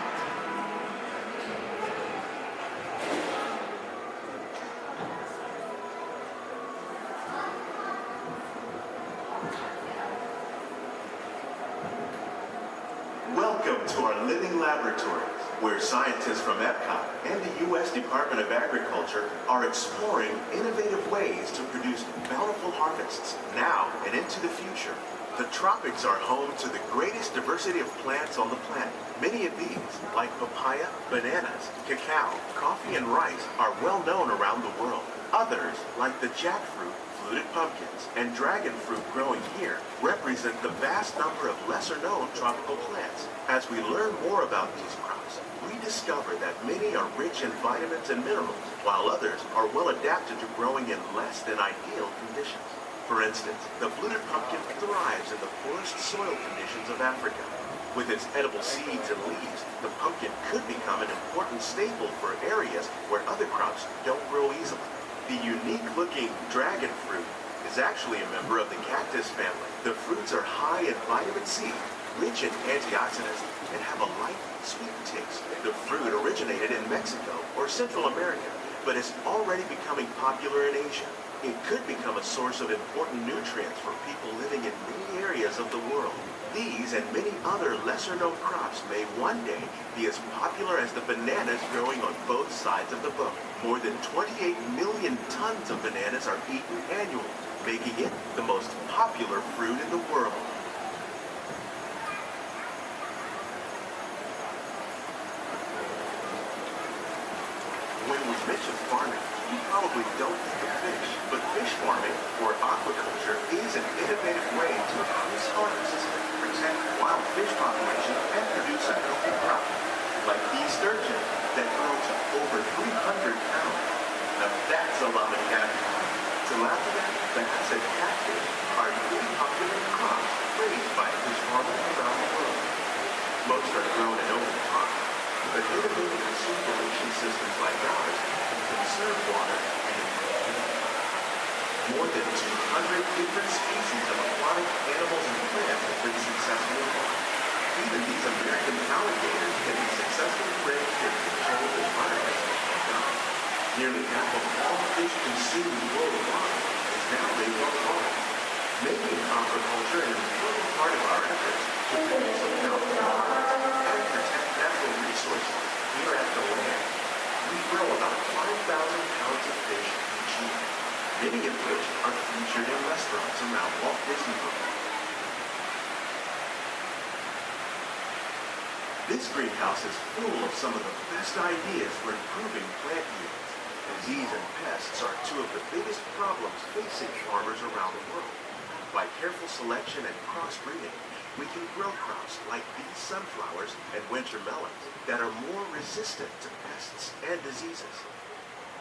Welcome to our living laboratories, where scientists from Epcot and the U.S. Department of Agriculture are exploring innovative ways to produce bountiful harvests now and into the future. The tropics are home to the greatest diversity of plants on the planet. Many of these, like papaya, bananas, cacao, coffee, and rice, are well known around the world. Others, like the jackfruit, fluted pumpkins, and dragon fruit growing here, represent the vast number of lesser-known tropical plants. As we learn more about these crops, we discover that many are rich in vitamins and minerals, while others are well adapted to growing in less than ideal conditions. For instance, the fluted pumpkin thrives in the poorest soil conditions of Africa. With its edible seeds and leaves, the pumpkin could become an important staple for areas where other crops don't grow easily. The unique-looking dragon fruit is actually a member of the cactus family. The fruits are high in vitamin C, rich in antioxidants, and have a light, sweet taste. The fruit originated in Mexico or Central America, but is already becoming popular in Asia. It could become a source of important nutrients for people living in many areas of the world. These and many other lesser-known crops may one day be as popular as the bananas growing on both sides of the boat. More than 28 million tons of bananas are eaten annually, making it the most popular fruit in the world. When we mention farming, you probably don't think of fish, but fish farming, or aquaculture, is an innovative way to increase harvests, protect wild fish populations, and produce a healthy crop, like these sturgeon that grow to over 300 pounds. Now that's a lot of catfish. Tilapia, bass, and catfish are really popular crops raised by fish farmers around the world. Most are grown in open ponds, but innovative recirculation systems like ours can conserve water and improve health. More than 200 different species of aquatic animals and plants have been successfully farmed. Even these American alligators can be successfully raised in controlled environments. Nearly half of all fish consumed worldwide is now raised on farms, making aquaculture an important part of our efforts to produce a bountiful harvest and protect natural resources here at the land. We grow about 5,000 pounds of fish each year, many of which are featured in restaurants around Walt Disney World. This greenhouse is full of some of the best ideas for improving plant yields. Disease and pests are two of the biggest problems facing farmers around the world. By careful selection and crossbreeding, we can grow crops like these sunflowers and winter melons that are more resistant to pests and diseases.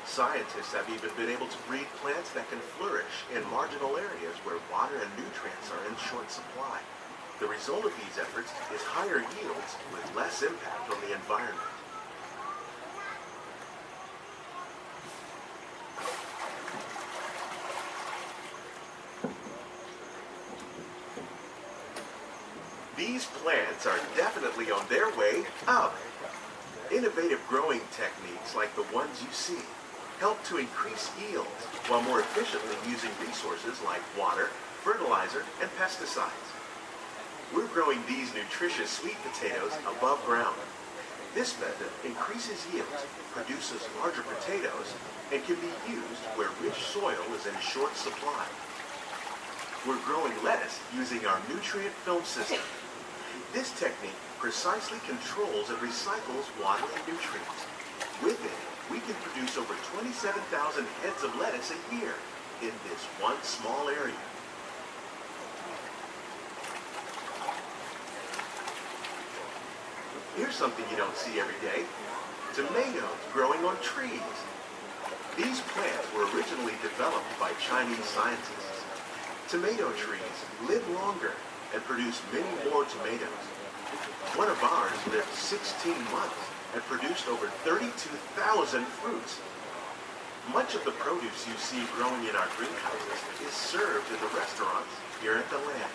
Scientists have even been able to breed plants that can flourish in marginal areas where water and nutrients are in short supply. The result of these efforts is higher yields with less impact on the environment. These plants are definitely on their way up. Innovative growing techniques like the ones you see help to increase yields while more efficiently using resources like water, fertilizer, and pesticides. We're growing these nutritious sweet potatoes above ground. This method increases yields, produces larger potatoes, and can be used where rich soil is in short supply. We're growing lettuce using our nutrient film system. This technique precisely controls and recycles water and nutrients. With it, we can produce over 27,000 heads of lettuce a year in this one small area. Here's something you don't see every day. Tomatoes growing on trees. These plants were originally developed by Chinese scientists. Tomato trees live longer and produce many more tomatoes. One of ours lived 16 months and produced over 32,000 fruits. Much of the produce you see growing in our greenhouses is served in the restaurants here at the land.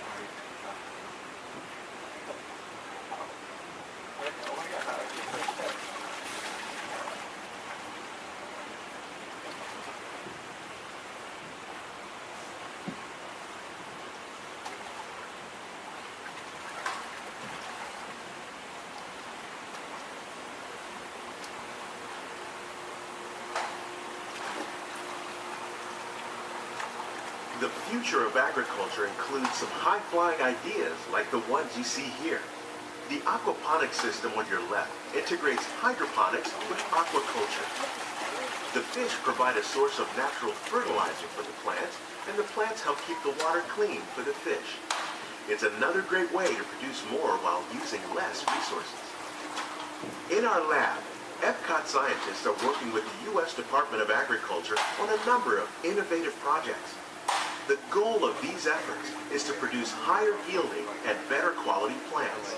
The future of agriculture includes some high-flying ideas like the ones you see here. The aquaponics system on your left integrates hydroponics with aquaculture. The fish provide a source of natural fertilizer for the plants, and the plants help keep the water clean for the fish. It's another great way to produce more while using less resources. In our lab, Epcot scientists are working with the U.S. Department of Agriculture on a number of innovative projects. The goal of these efforts is to produce higher yielding and better quality plants.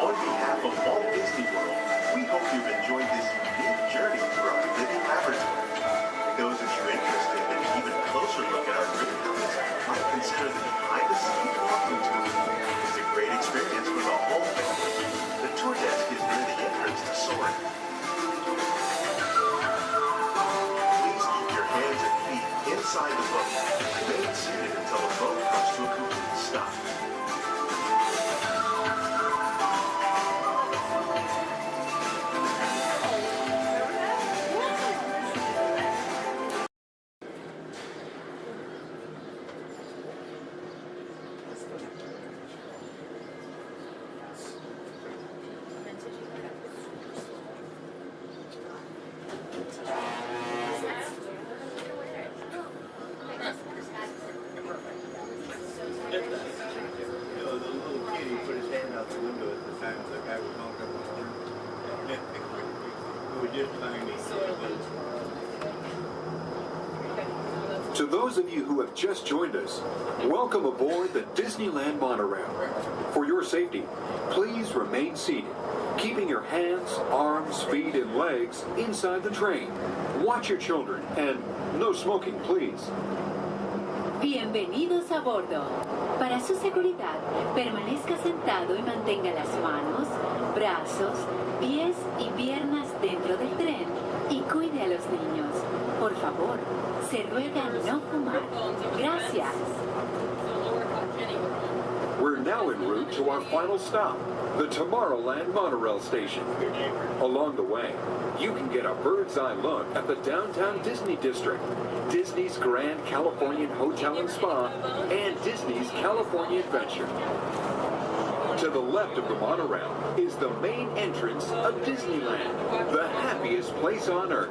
On behalf of Walt Disney World, we hope you've enjoyed this unique journey through our living laboratory. Those of you interested in an even closer look at our greenhouses might consider the behind-the-scenes walking tour. It's a great experience for the whole family. The tour desk is near the entrance to Soaring. Please keep your hands and feet inside the boat. Remain seated until the boat comes to a complete stop. To those of you who have just joined us, welcome aboard the Disneyland monorail. For your safety, please remain seated, keeping your hands, arms, feet, and legs inside the train. Watch your children, and no smoking, please. Bienvenidos a bordo. Para su seguridad, permanezca sentado y mantenga las manos, brazos, pies y piernas dentro del tren y cuide a los niños. Por favor, se ruega no fumar. Gracias. We're now en route to our final stop, the Tomorrowland monorail station. Along the way, you can get a bird's eye look at the downtown Disney district, Disney's Grand Californian Hotel and Spa, and Disney's California Adventure. To the left of the monorail is the main entrance of Disneyland, the happiest place on earth.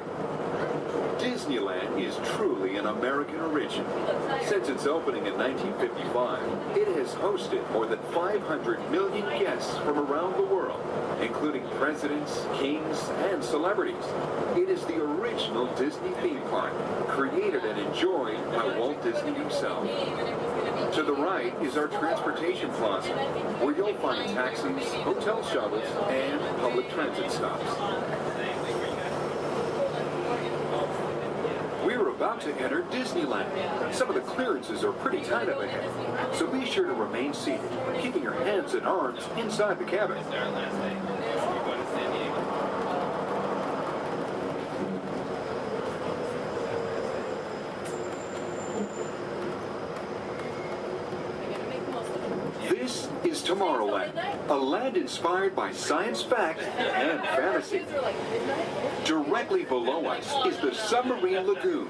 Disneyland is truly an American origin. Since its opening in 1955, it has hosted more than 500 million guests from around the world, including presidents, kings, and celebrities. It is the original Disney theme park, created and enjoyed by Walt Disney himself. To the right is our transportation plaza, where you'll find taxis, hotel shuttles, and public transit stops. We're about to enter Disneyland. Some of the clearances are pretty tight up ahead, so be sure to remain seated, keeping your hands and arms inside the cabin. This is Tomorrowland, a land inspired by science fact and fantasy. Directly below us is the Submarine Lagoon,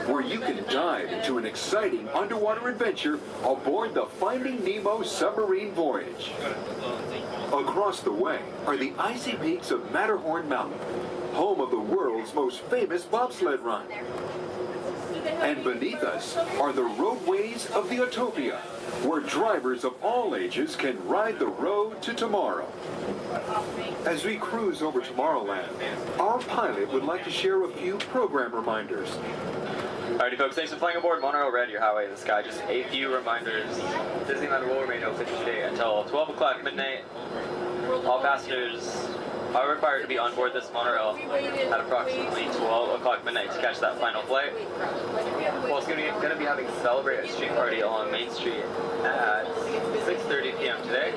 where you can dive into an exciting underwater adventure aboard the Finding Nemo submarine voyage. Across the way are the icy peaks of Matterhorn Mountain, home of the world's most famous bobsled run. And beneath us are the roadways of the Utopia, where drivers of all ages can ride the road to tomorrow. As we cruise over Tomorrowland, our pilot would like to share a few program reminders. Alrighty folks, thanks for flying aboard Monorail Red, your highway in the sky. Just a few reminders. Disneyland will remain open today until 12 o'clock midnight. All passengers are required to be on board this monorail at approximately 12 o'clock midnight to catch that final flight. We're also going to be having Celebrate a Street Party along Main Street at 6:30 p.m. today.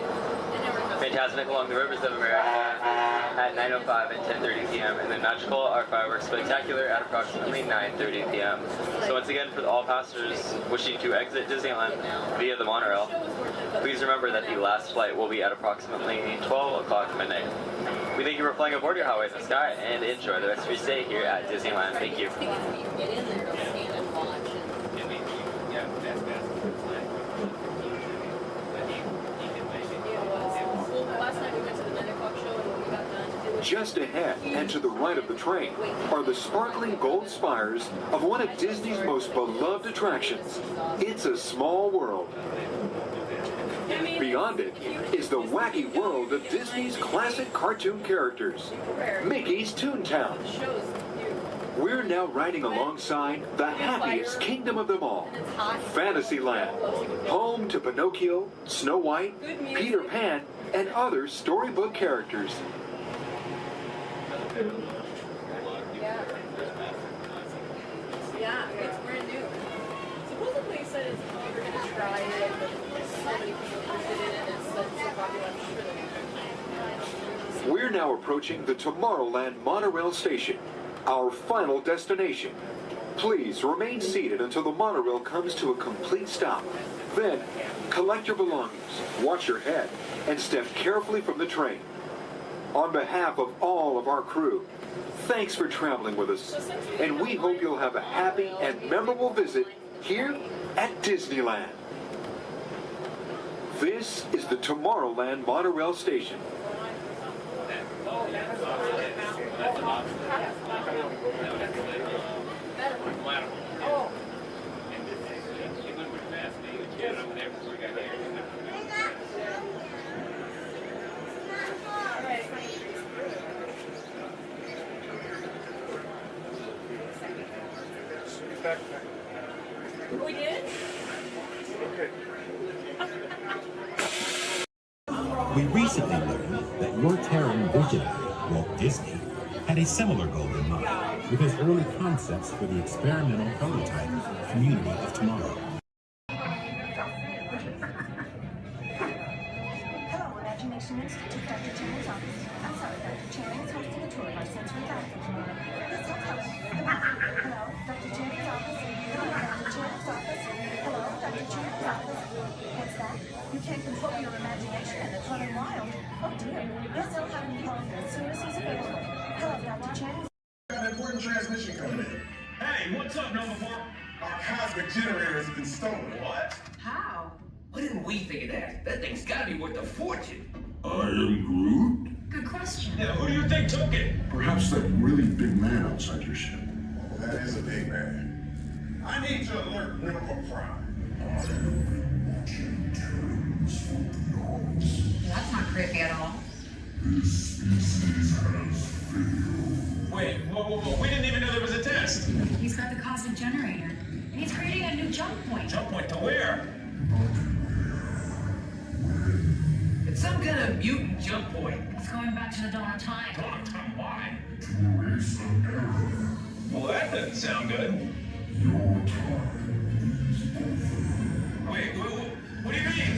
Fantastic along the Rivers of America at 9:05 and 10:30 p.m. And then Magical, our fireworks spectacular, at approximately 9:30 p.m. So once again, for all passengers wishing to exit Disneyland via the monorail, please remember that the last flight will be at approximately 12 o'clock midnight. We thank you for flying aboard your highway in the sky and enjoy the rest of your stay here at Disneyland. Thank you. Just ahead and to the right of the train are the sparkling gold spires of one of Disney's most beloved attractions. It's a Small World. Beyond it is the wacky world of Disney's classic cartoon characters, Mickey's Toontown. We're now riding alongside the happiest kingdom of them all, Fantasyland, home to Pinocchio, Snow White, Peter Pan, and other storybook characters. Yeah, it's brand new. Supposedly it said we're going to try it, but so many people interested in it, and it's so popular, I'm sure. We're now approaching the Tomorrowland monorail station, our final destination. Please remain seated until the monorail comes to a complete stop. Then, collect your belongings, watch your head, and step carefully from the train. On behalf of all of our crew, thanks for traveling with us, and we hope you'll have a happy and memorable visit here at Disneyland. This is the Tomorrowland monorail station. We did? Okay. We recently learned that your Terran visionary, Walt Disney, had a similar goal in mind with his early concepts for the experimental prototype Community of Tomorrow. This will have you home as soon as he's available. Hello, Dr. Chen. Got an important transmission coming in. Hey, what's up, Nova 4? Our cosmic generator has been stolen. What? How? Why didn't we think of that? That thing's gotta be worth a fortune. I am Groot? Good question. Yeah, who do you think took it? Perhaps that really big man outside your ship. Oh, that is a big man. I need to alert Minimal Prime. That's not creepy at all. This species has failed. Wait, whoa, we didn't even know there was a test. He's got the cosmic generator, and he's creating a new jump point. Jump point to where? It's some kind of mutant jump point. It's going back to the dawn of time. Dawn of time, why? To erase an error. Well, that doesn't sound good. Your time is over. Wait, what do you mean?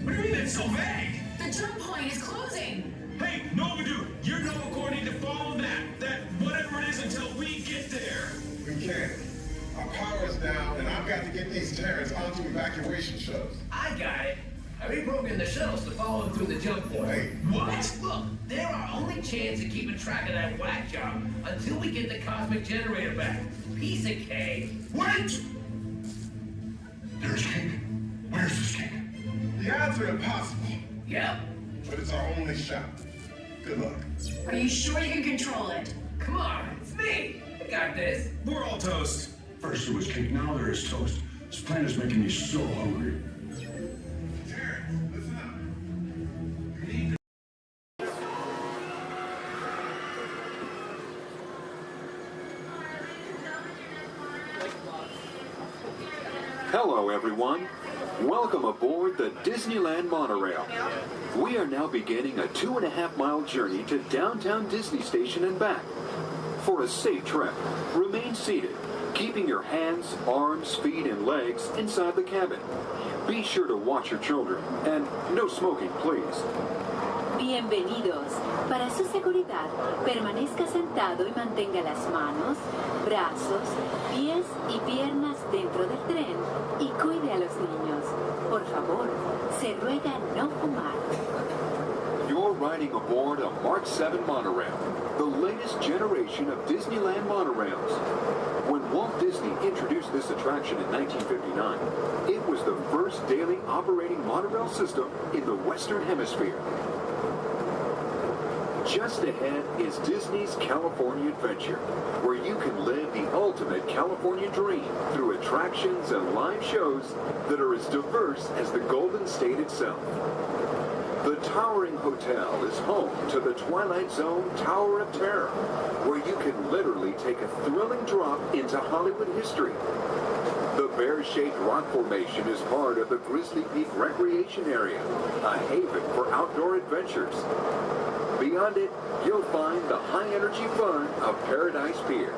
What do you mean it's so vague? The jump point is closing. Hey, Nova Dude, your Nova Corps need to follow that whatever it is until we get there. We can't. Our power's down, and I've got to get these Terrans onto evacuation shuttles. I got it. I reprogrammed the shuttles to follow them through the jump point. Hey. What? Look, they're our only chance of keeping track of that whack job until we get the cosmic generator back. Piece of cake. Wait! There's cake. Where's this cake? The odds are impossible. Yep. But it's our only shot. Good luck. Are you sure you can control it? Come on, it's me. I got this. We're all toast. First there was cake, now there is toast. This plan is making me so hungry. Listen up. You need to... Hello, everyone. Welcome aboard the Disneyland monorail. We are now beginning a 2.5-mile journey to downtown Disney Station and back. For a safe trip, remain seated, keeping your hands, arms, feet, and legs inside the cabin. Be sure to watch your children, and no smoking, please. Bienvenidos. Para su seguridad, permanezca sentado y mantenga las manos, brazos, pies y piernas dentro del tren y cuide a los niños. Por favor, se ruega no fumar. You're riding aboard a Mark 7 monorail, the latest generation of Disneyland monorails. When Walt Disney introduced this attraction in 1959, it was the first daily operating monorail system in the Western Hemisphere. Just ahead is Disney's California Adventure, where you can live the ultimate California dream through attractions and live shows that are as diverse as the Golden State itself. The towering hotel is home to the Twilight Zone Tower of Terror, where you can literally take a thrilling drop into Hollywood history. The bear-shaped rock formation is part of the Grizzly Peak Recreation Area, a haven for outdoor adventures. Beyond it, you'll find the high-energy fun of Paradise Pier.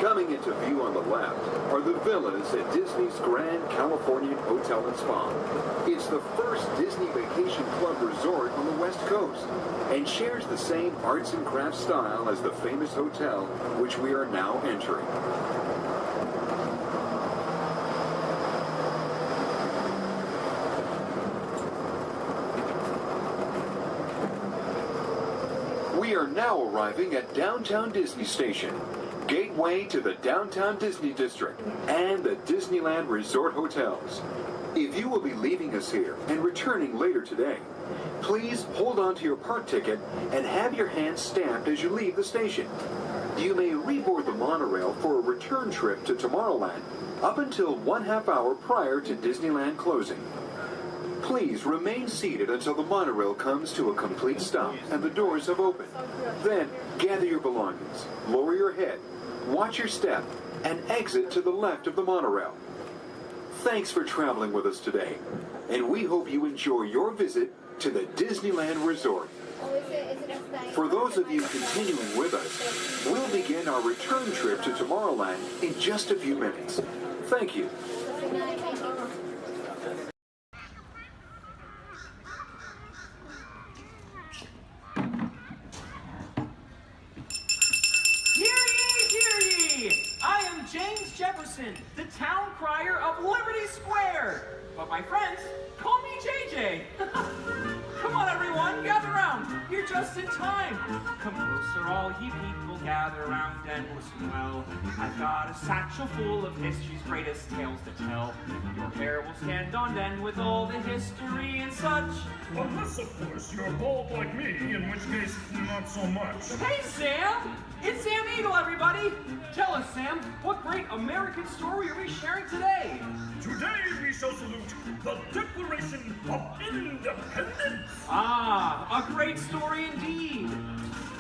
Coming into view on the left are the villas at Disney's Grand Californian Hotel and Spa. It's the first Disney Vacation Club resort on the West Coast and shares the same arts and crafts style as the famous hotel which we are now entering. We are now arriving at Downtown Disney Station, gateway to the Downtown Disney District and the Disneyland Resort Hotels. If you will be leaving us here and returning later today, please hold on to your park ticket and have your hands stamped as you leave the station. You may reboard the monorail for a return trip to Tomorrowland up until 1/2 hour prior to Disneyland closing. Please remain seated until the monorail comes to a complete stop and the doors have opened. Then, gather your belongings, lower your head, watch your step, and exit to the left of the monorail. Thanks for traveling with us today, and we hope you enjoy your visit to the Disneyland Resort. For those of you continuing with us, we'll begin our return trip to Tomorrowland in just a few minutes. Thank you. James Jefferson, the town crier of Liberty Square. But my friends, call me JJ. Come on, everyone, gather you're just in time. Come closer, all ye people, gather round and listen well. I've got a satchel full of history's greatest tales to tell. Your hair will stand on end with all the history and such. Unless, of course, you're bald like me, in which case, not so much. Hey, Sam! It's Sam Eagle, everybody! Tell us, Sam, what great American story are we sharing today? Today we shall salute the Declaration of Independence. Ah, a great story indeed.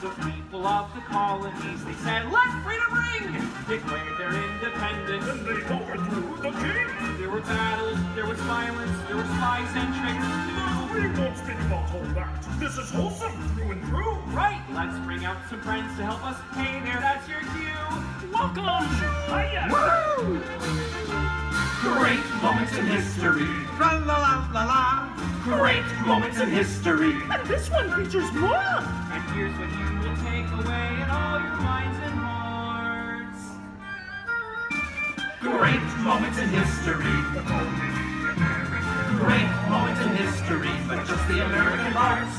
The people of the colonies, they said, let freedom ring! Declared their independence. And they overthrew the king. There were battles, there was violence, there were spies and tricks too. We won't speak about all that. This is wholesome through and through. Right, let's bring out some friends to help us. Hey there, that's your cue. Welcome! Hiya! Woo! Great moments in history. La la la la la. Great moments in history. And this one features more. And here's what you will take away in all your minds and hearts. Great moments in history. Great moments in history, but just the American parts.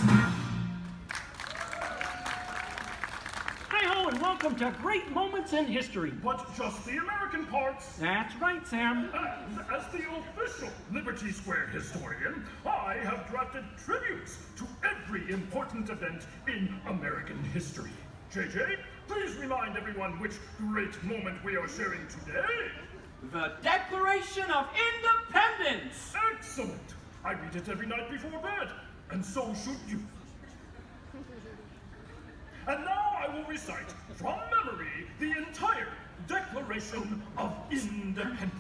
Hi-ho, and welcome to Great Moments in History. But just the American parts. That's right, Sam. And as the official Liberty Square historian, I have drafted tributes to every important event in American history. JJ, please remind everyone which great moment we are sharing today. The Declaration of Independence! Excellent! I read it every night before bed, and so should you. And now I will recite from memory the entire Declaration of Independence.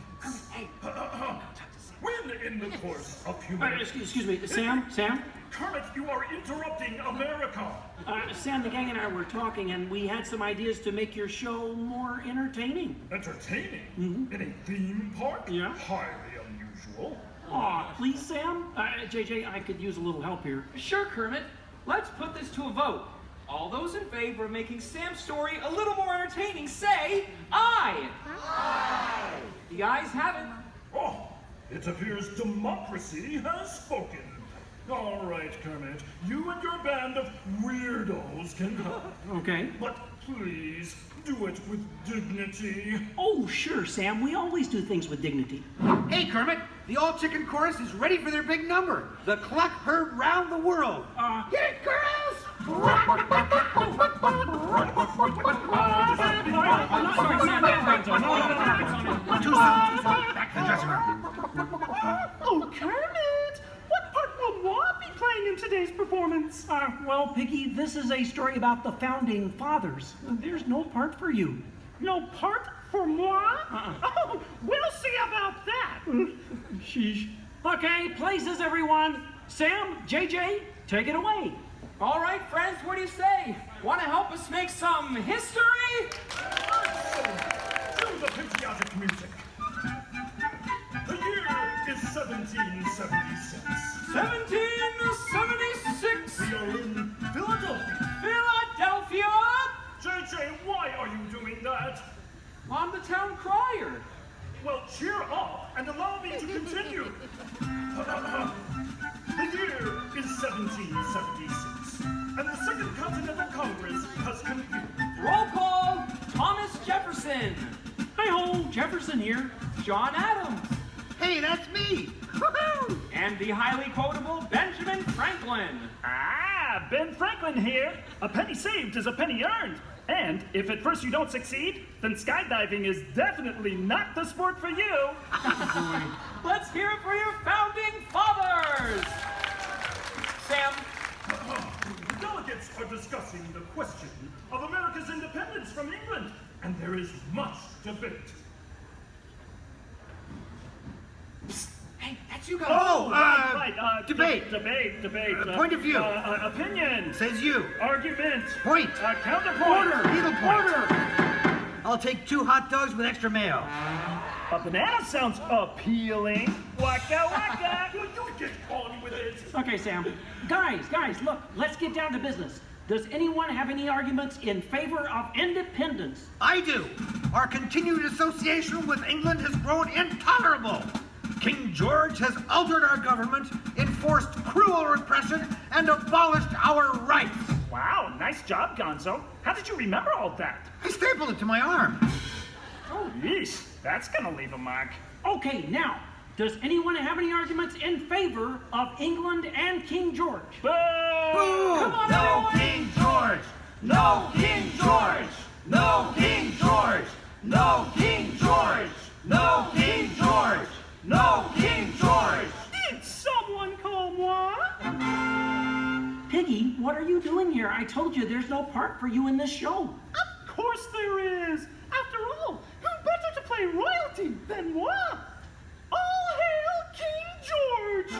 When in the course of human... Excuse me, Sam? Kermit, you are interrupting America. Sam, the gang and I were talking, and we had some ideas to make your show more entertaining. Entertaining? Mm-hmm. In a theme park? Yeah. Highly unusual. Aw, please, Sam? JJ, I could use a little help here. Sure, Kermit. Let's put this to a vote. All those in favor of making Sam's story a little more entertaining, say aye. Aye. The ayes have it. Oh, it appears democracy has spoken. All right, Kermit, you and your band of weirdos can help. Okay. But please, do it with dignity. Oh, sure, Sam. We always do things with dignity. Hey, Kermit, the all-chicken chorus is ready for their big number. The cluck heard round the world. Hit it, girls! Back to the dressing room. Oh, Kermit! What part will Walt be playing in today's performance? Well, Piggy, this is a story about the founding fathers. There's no part for you. No part for moi? Oh, we'll see about that. Sheesh. Okay, places, everyone. Sam, JJ, take it away. All right, friends, what do you say? Want to help us make some history? To the patriotic music. The year is 1776. 1776. We are in Philadelphia. Philadelphia? JJ, why are you doing that? I'm the town crier. Well, cheer up and allow me to continue. The year is 1776, and the Second Continental Congress has convened. Roll call, Thomas Jefferson. Hi-ho, Jefferson here. John Adams. Hey, that's me. Woohoo! And the highly quotable Benjamin Franklin. Ah, Ben Franklin here. A penny saved is a penny earned. And if at first you don't succeed, then skydiving is definitely not the sport for you. Let's hear it for your founding fathers. Sam. The delegates are discussing the question of America's independence from England, and there is much debate. Psst. Hey, that's you guys. Oh, Right, debate. Debate. Point of view. Opinion. Says you. Argument. Point. Counterpoint. Order. Needle point. I'll take 2 hot dogs with extra mayo. A banana sounds appealing. Waka waka. You get on with it. Okay, Sam. Guys, look, let's get down to business. Does anyone have any arguments in favor of independence? I do. Our continued association with England has grown intolerable. King George has altered our government, enforced cruel repression, and abolished our rights. Nice job, Gonzo. How did you remember all that? I stapled it to my arm. Oh, yeesh. That's gonna leave a mark. Okay, now, does anyone have any arguments in favor of England and King George? Boo! Come on, No everyone! King George! No King George! No King George! No King George! No King George! No King George! Did someone call moi? Piggy, what are you doing here? I told you there's no part for you in this show. Of course there is. After all, who better to play royalty than moi? All hail King George!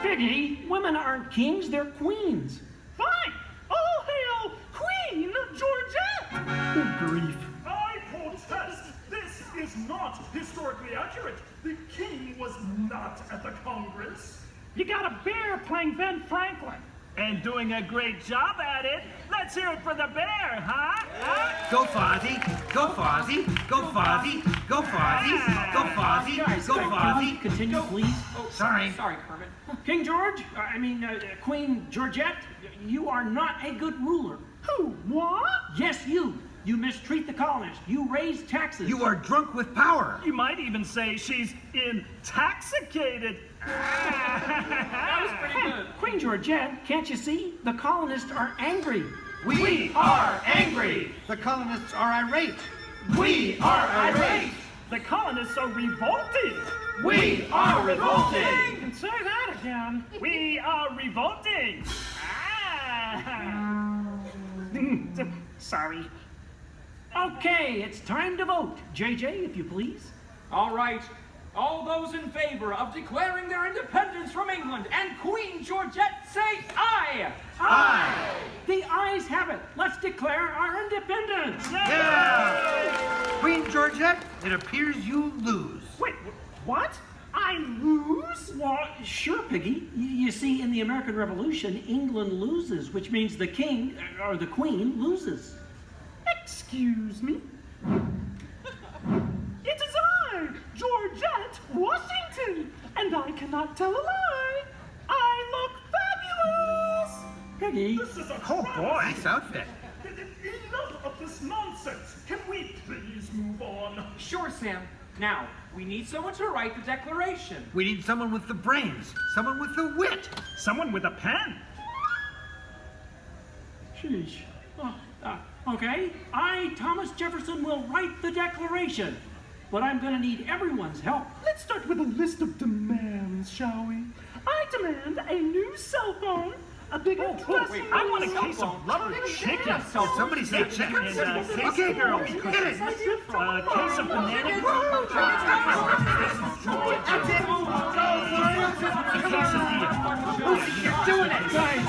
Piggy, women aren't kings, they're queens. Fine. All hail Queen Georgette! Good grief. I protest! This is not historically accurate. The king was not at the Congress. You got a bear playing Ben Franklin. And doing a great job at it. Let's hear it for the bear, huh? Go Fozzie! Go Fozzie! Go Fozzie! Go Fozzie! Go Fozzie! Go Fozzie! Continue, please. Oh, sorry. Sorry, Kermit. King George, Queen Georgette, you are not a good ruler. Who? What? Yes, you. You mistreat the colonists. You raise taxes. You are drunk with power. You might even say she's intoxicated. That was pretty good. Queen Georgette, can't you see? The colonists are angry. We are angry. The colonists are irate. We are irate. The colonists are revolting. We are revolting. And say that again. We are revolting. Sorry. Okay, it's time to vote. JJ, if you please. All right. All those in favor of declaring their independence from England and Queen Georgette say aye! Aye! The ayes have it. Let's declare our independence. Yeah! Queen Georgette, it appears you lose. Wait, what? I lose? Well, sure, Piggy. You see, in the American Revolution, England loses, which means the king, or the queen, loses. Excuse me? It is I, Georgette Washington, and I cannot tell a lie. I look fabulous! Piggy. This is a Oh boy, nice outfit. Enough of this nonsense. Can we please move on? Sure, Sam. Now, we need someone to write the declaration. We need someone with the brains, someone with the wit, someone with a pen. Sheesh. Okay, I, Thomas Jefferson, will write the declaration. But I'm going to need everyone's help. Let's start with a list of demands, shall we? I demand a new cell phone, a bigger dressing room. I want a case of rubber chicken. Somebody said chicken. Okay, girls, get it. A case of banana. You're doing it, guys.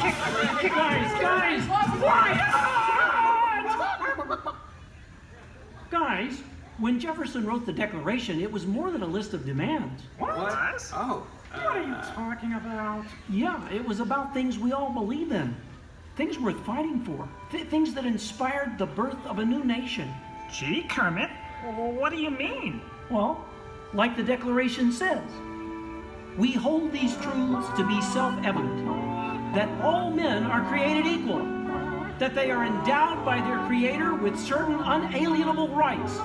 Guys, when Jefferson wrote the Declaration, it was more than a list of demands. What? Oh. What are you talking about? Yeah, it was about things we all believe in. Things worth fighting for. Things that inspired the birth of a new nation. Gee, Kermit, what do you mean? Well, like the Declaration says, we hold these truths to be self-evident, that all men are created equal, that they are endowed by their Creator with certain unalienable rights,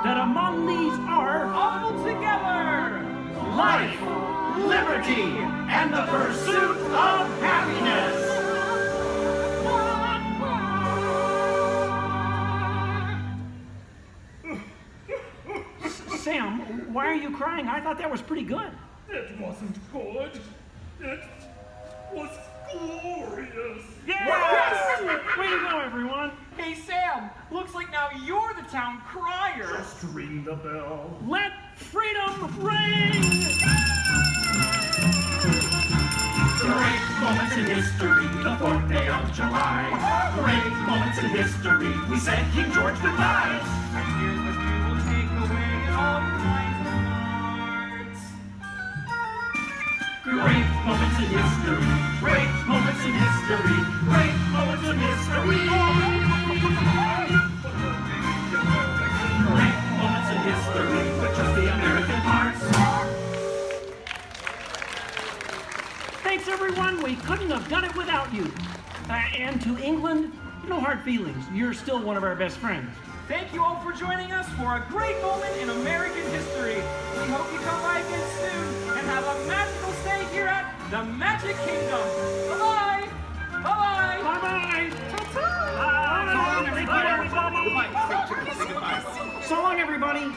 that among these are all together life, liberty, and the pursuit of happiness. Sam, why are you crying? I thought that was pretty good. It wasn't good. It was glorious. Yes! Way to go, everyone. Hey, Sam, looks like now you're the town crier. Just ring the bell. Let freedom ring! Great moments in history, the 4th day of July. Great moments in history, we said King George goodbye. And here's what we will take away in all your minds and hearts. Great moments in history, great moments in history, great moments in history. Great moments in history, with just the American parts. Thanks, everyone. We couldn't have done it without you. And to England no hard feelings. You're still one of our best friends. Thank you all for joining us for a great moment in American history. We hope you come by again soon and have a magical stay here at the Magic Kingdom. Bye-bye. Bye-bye. Bye-bye. Bye-bye. So long, everybody.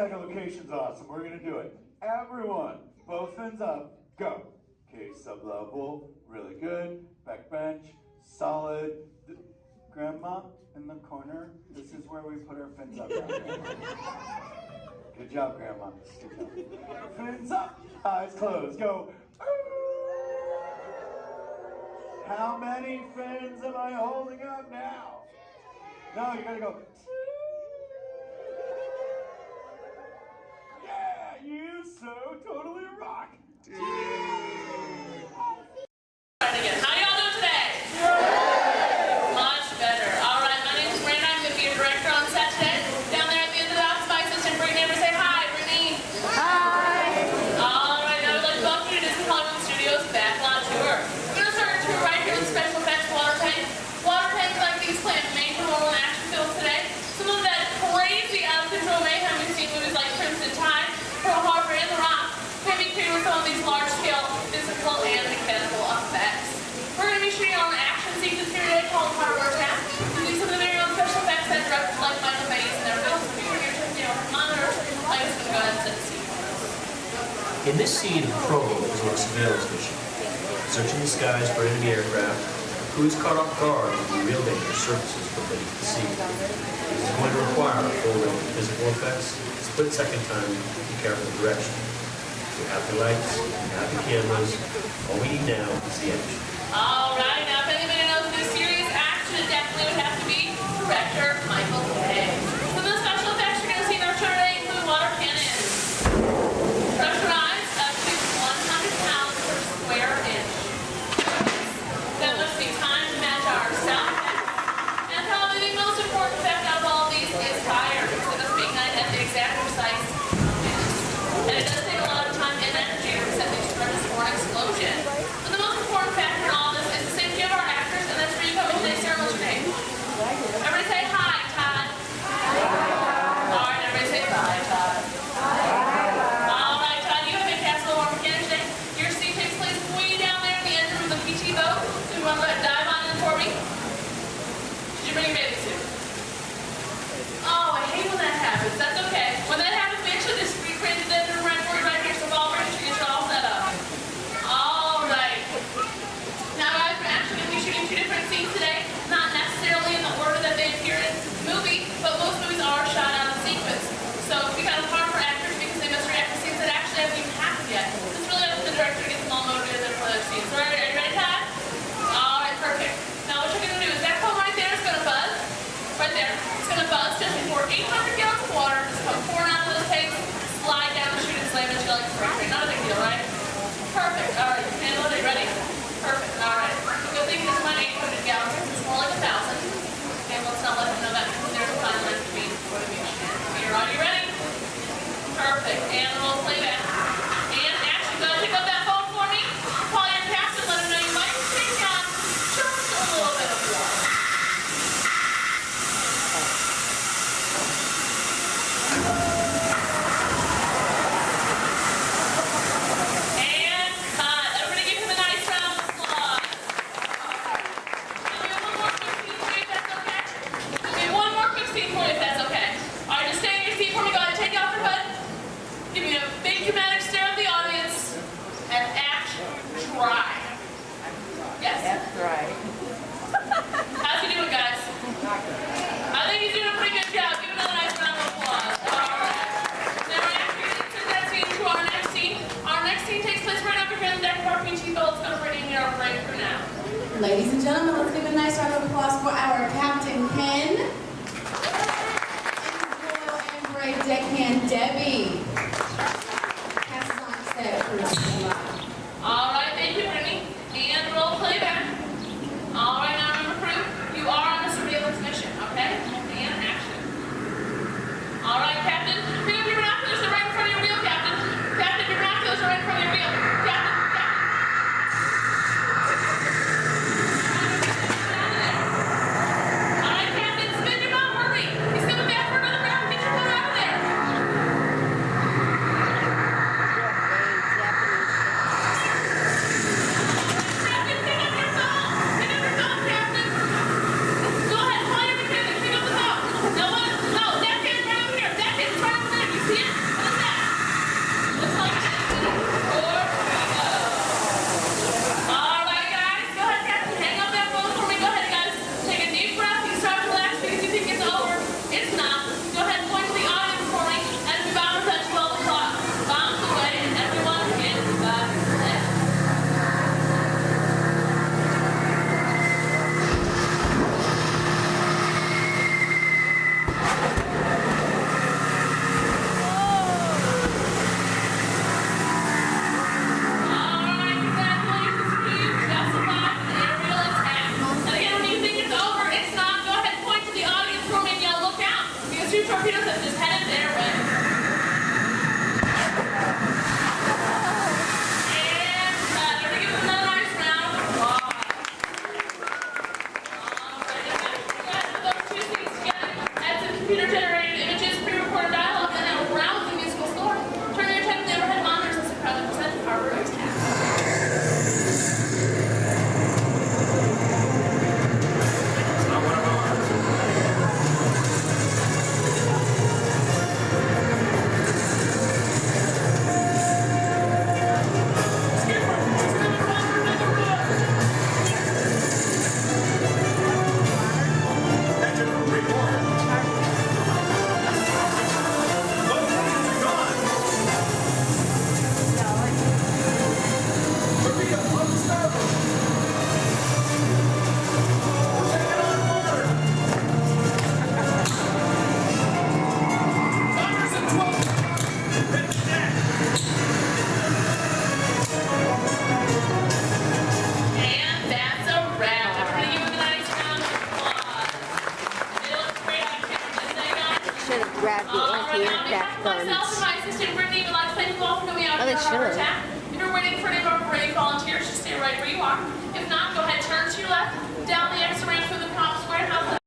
Location's awesome. We're gonna do it. Everyone, both fins up, go. Okay, sub-level, really good. Back bench, solid. Grandma in the corner. This is where we put our fins up. Good job, Grandma. Good job. Fins up, eyes closed, go. How many fins am I holding up now? No, you gotta go. You so totally rock. How y'all doing today? Much better. All right, my name is Brandon. I'm going to be your director on set today. Down there at the end of the box, my assistant, bring neighbor, say hi. Brittany. Hi. All right, now we'd like to welcome you to Disney Hollywood Studios Backlot Tour. We're going to start our tour right here with special effects water tank. Water tanks like these play a major role in action films today. Some of that crazy out-of-control mayhem we've seen movies like Crimson Tide, Pearl Harbor, and The Rock can be created with some of these large-scale physical and mechanical effects. We're going to be shooting on an action sequence here today called Hardware Attack, using some of the very own special effects that directors like Michael Bay use in their films. So we're here to monitors. I'm just going to go ahead and set the scene. In this scene, Prolo is on a surveillance mission, searching the skies for enemy aircraft, who is caught off guard with the real dangerous surfaces beneath the sea. This is going to require a full range of physical effects, split-second time, and careful direction. We have the lights, we have the cameras. All we need now is the action. All right, now if anybody knows this serious action, it definitely would have to be director Michael Bay. Some of the special effects you're going to see in our show today include water cannons, pressurized up to 100 pounds per square inch. Then must be time to match our sound effects. And probably the most important effect out of all of these is fire. So this being night at the exact precise. And it does take a lot of time and energy to set these furnace for an explosion. But the most important factor in all this is the safety of our actors, and that's where you come in today's ceremony today. Everybody say hi, Todd. All right, everybody say bye, Todd. All right, Todd, you have been cast a little more mechanic today. Your scene takes place way down there in the engine room of the PT boat. So you want to go ahead and dive on in for me? Did you bring your bathing suit? Oh, I hate when that happens. That's okay. When that happens, we actually just recreated the engine room right for you right here. So ball bridge to get you all set up. All right. Now, guys, we're actually going to be shooting two different scenes today. Not necessarily in the order that they appear in the movie, but most movies are shot out of sequence. So we got a hard for actors because they must react to scenes that actually haven't even happened yet. It's really up to the director to get them all motivated for those scenes. So, are you ready, Todd? hear our brave crew now. Ladies and gentlemen, let's give a nice round of applause for our Captain Ken and brave deckhand Debbie. Passes on to set for All right, thank you, Brittany. And roll playback. All right, now remember, crew, you are on a surveillance mission, okay? And action. All right, Captain, pick up your binoculars. They're right in front of your wheel, Captain. Captain, your binoculars are right in front of your wheel. Captain. Computer-generated images, pre-recorded dialogue, and a rousing musical score. Turn your attention to the overhead monitors as we proudly present our Rose Tab. Grab the anti-aircraft guns. Myself and my assistant Brittany would like to thank you all for coming out Oh, they for our should. attack. If you're waiting for any of our brave volunteers, just stay right where you are. If not, go ahead, turn to your left, down the exit ramp through the Cops Warehouse.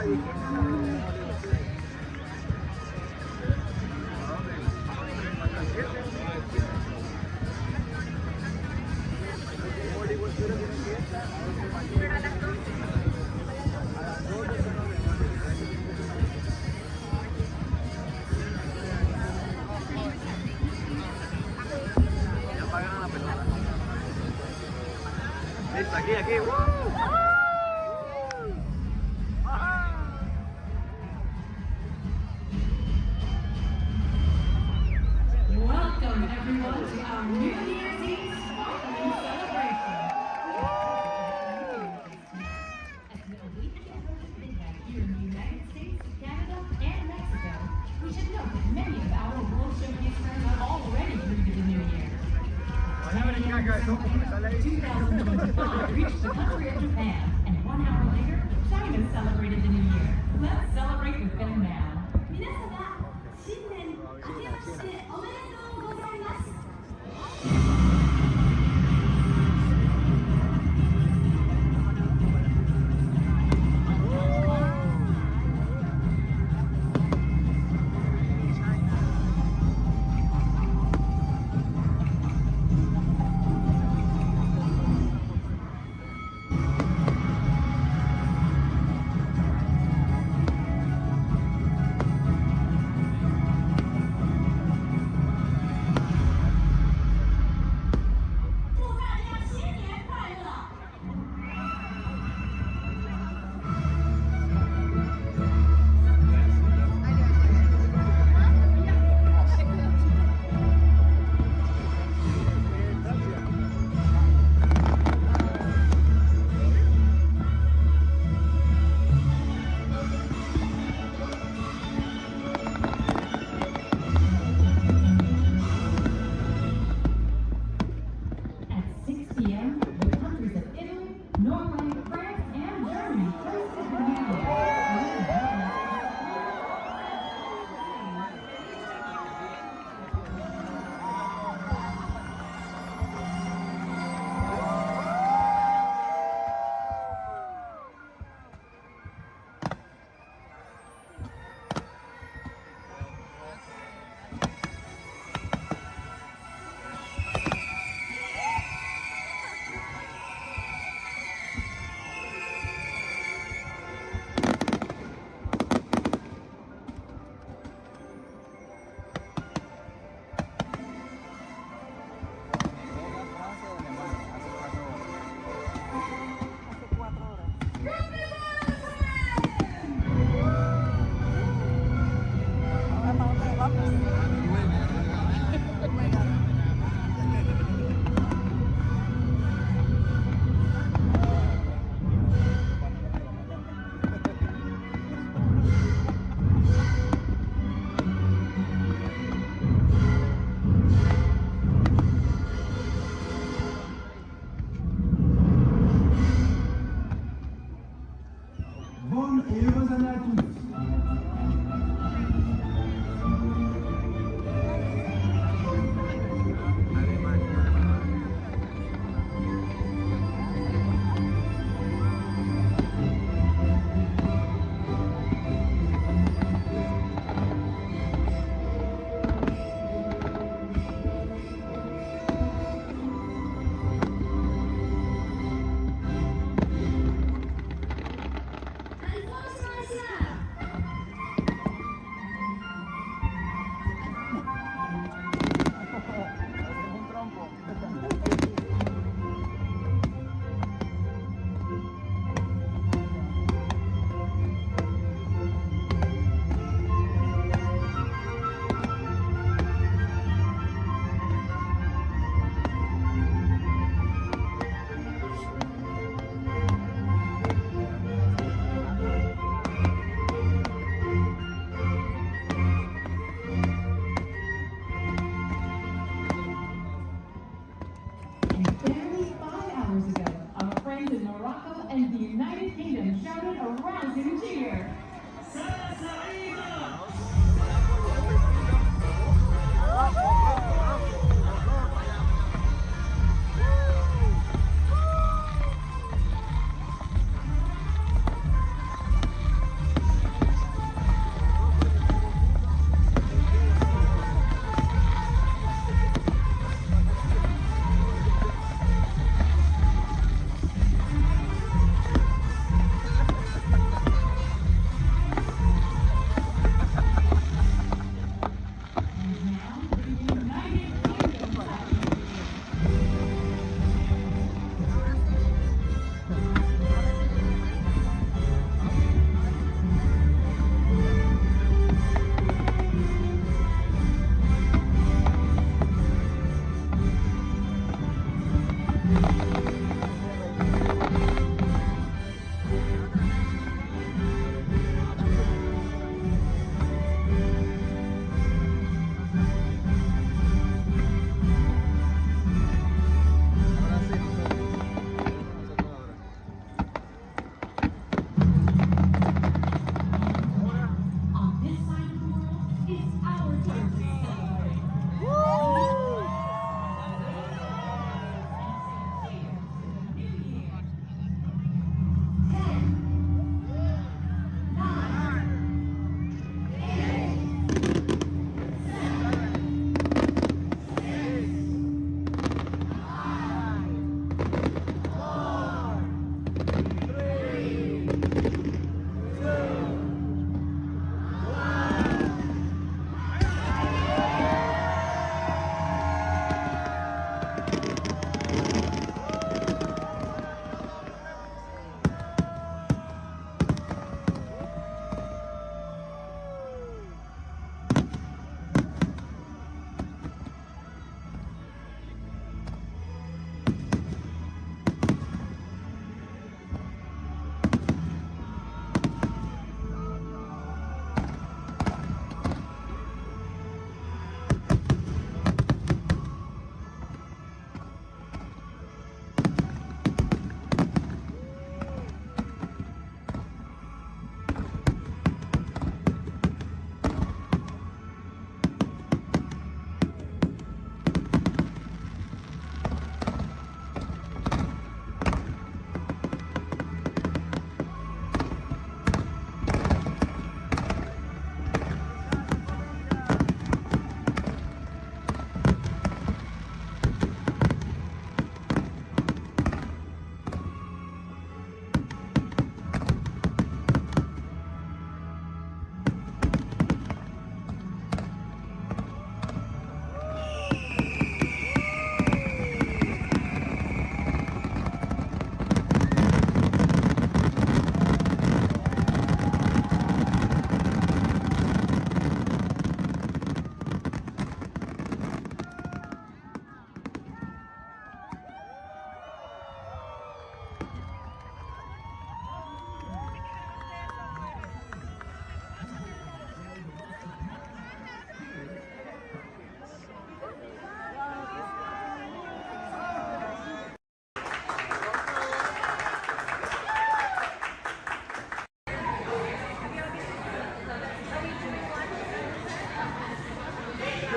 Listo, aquí. Welcome everyone to our New Year's Eve sparkling celebration. As we await the approach of midnight here in the United States, Canada, and Mexico, we should note that many of our World Showcase friends have already greeted the New Year. 2025 reached the country of Japan, and 1 hour later, China celebrated the New Year. Let's celebrate with them now. 皆様、新年明けましておめでとうございます。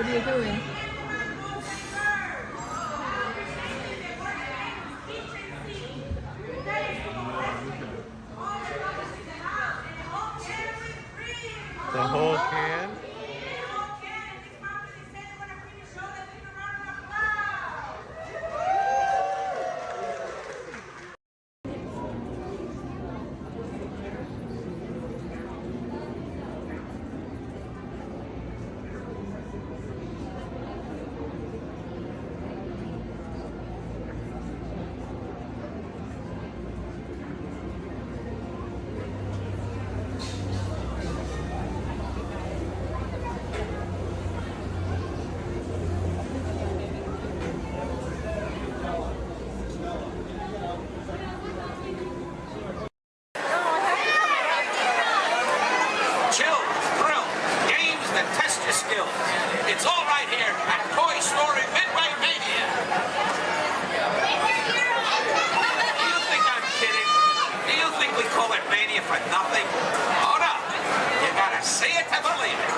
dia gawin. The whole can? Chill, thrill, games that test your skills. It's all right here at Toy Story Midway Mania. Do you think I'm kidding? Do you think we call it Mania for nothing? Oh no, you gotta see it to believe it.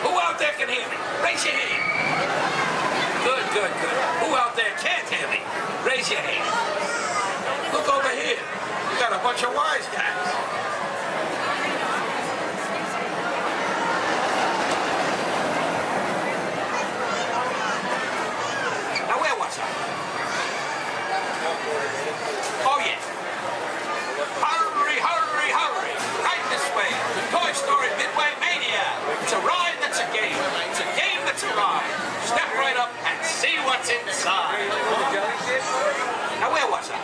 Who out there can hear me? Raise your hand. Good, good, good. Who out there can't hear me? Raise your hand. Look over here. You got a bunch of wisecracks. Now where was I? Oh yeah. Hurry, hurry, hurry. Right this way. Toy Story Midway Mania. It's a ride that's a game. It's a game that's a ride. Step right up and see what's inside. Now where was I?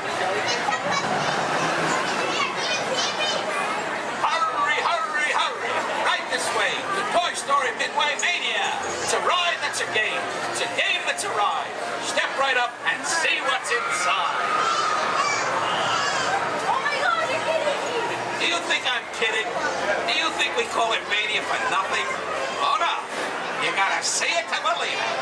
Hurry, hurry, hurry. Right this way to Toy Story Midway Mania. It's a ride that's a game. It's a game that's a ride. Step right up and see what's inside. Oh my God, you're kidding me! Do you think I'm kidding? Do you think we call it Mania for nothing? Oh no. You gotta see it to believe it.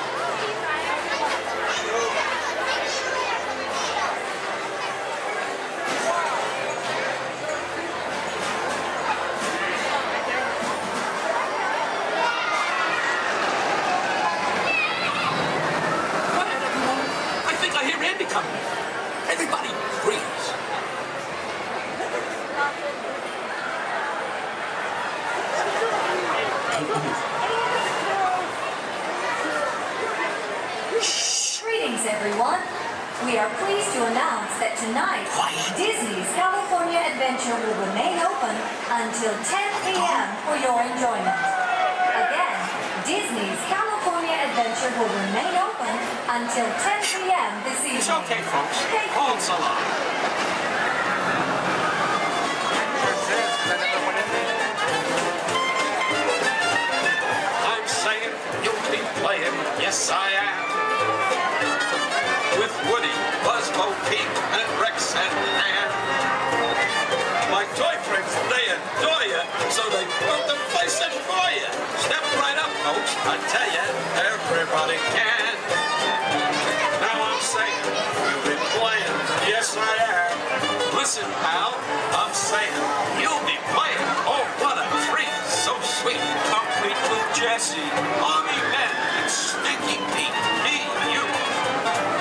Quiet, everyone. I think I hear Andy coming. Everybody, freeze. Greetings, everyone. We are pleased to announce that tonight, Disney's California Adventure will remain open until 10 p.m. for your enjoyment. Again, Disney's California Adventure will remain open until 10 p.m. this evening. It's okay, folks. Hold so long. I'm saying you'll be playing, yes I am. With Woody, Buzz, Bo Peep, and Rex and Ann. My toy friends, they adore you, so they built the place in for you. Step right up, folks. I tell you, everybody can. Now I'm saying, you'll be playing, yes I am. Listen, pal, I'm saying, you'll be playing. Oh, what a treat, so sweet. Complete with Jesse, Mommy Ben, and Stinky Pete, me, you.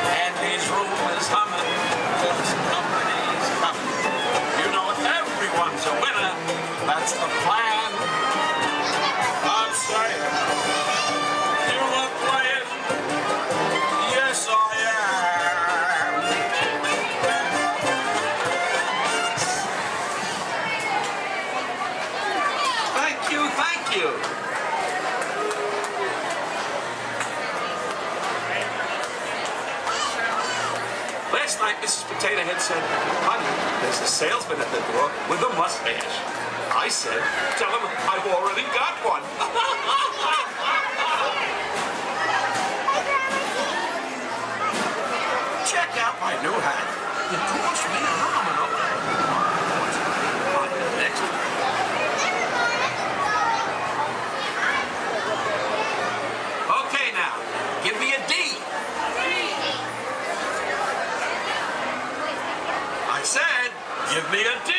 And these rumors humming, cause company's coming. You know everyone's a winner, that's the plan. I'm saying, you are playing, yes I am. Thank you, thank you. Last night, Mrs. Potato Head said, honey, there's a salesman at the door with a mustache. I said, tell him I've already got one. Check out my new hat. It cost me an arm and a leg. On the next one. Okay now, give me a D. I said, give me a D.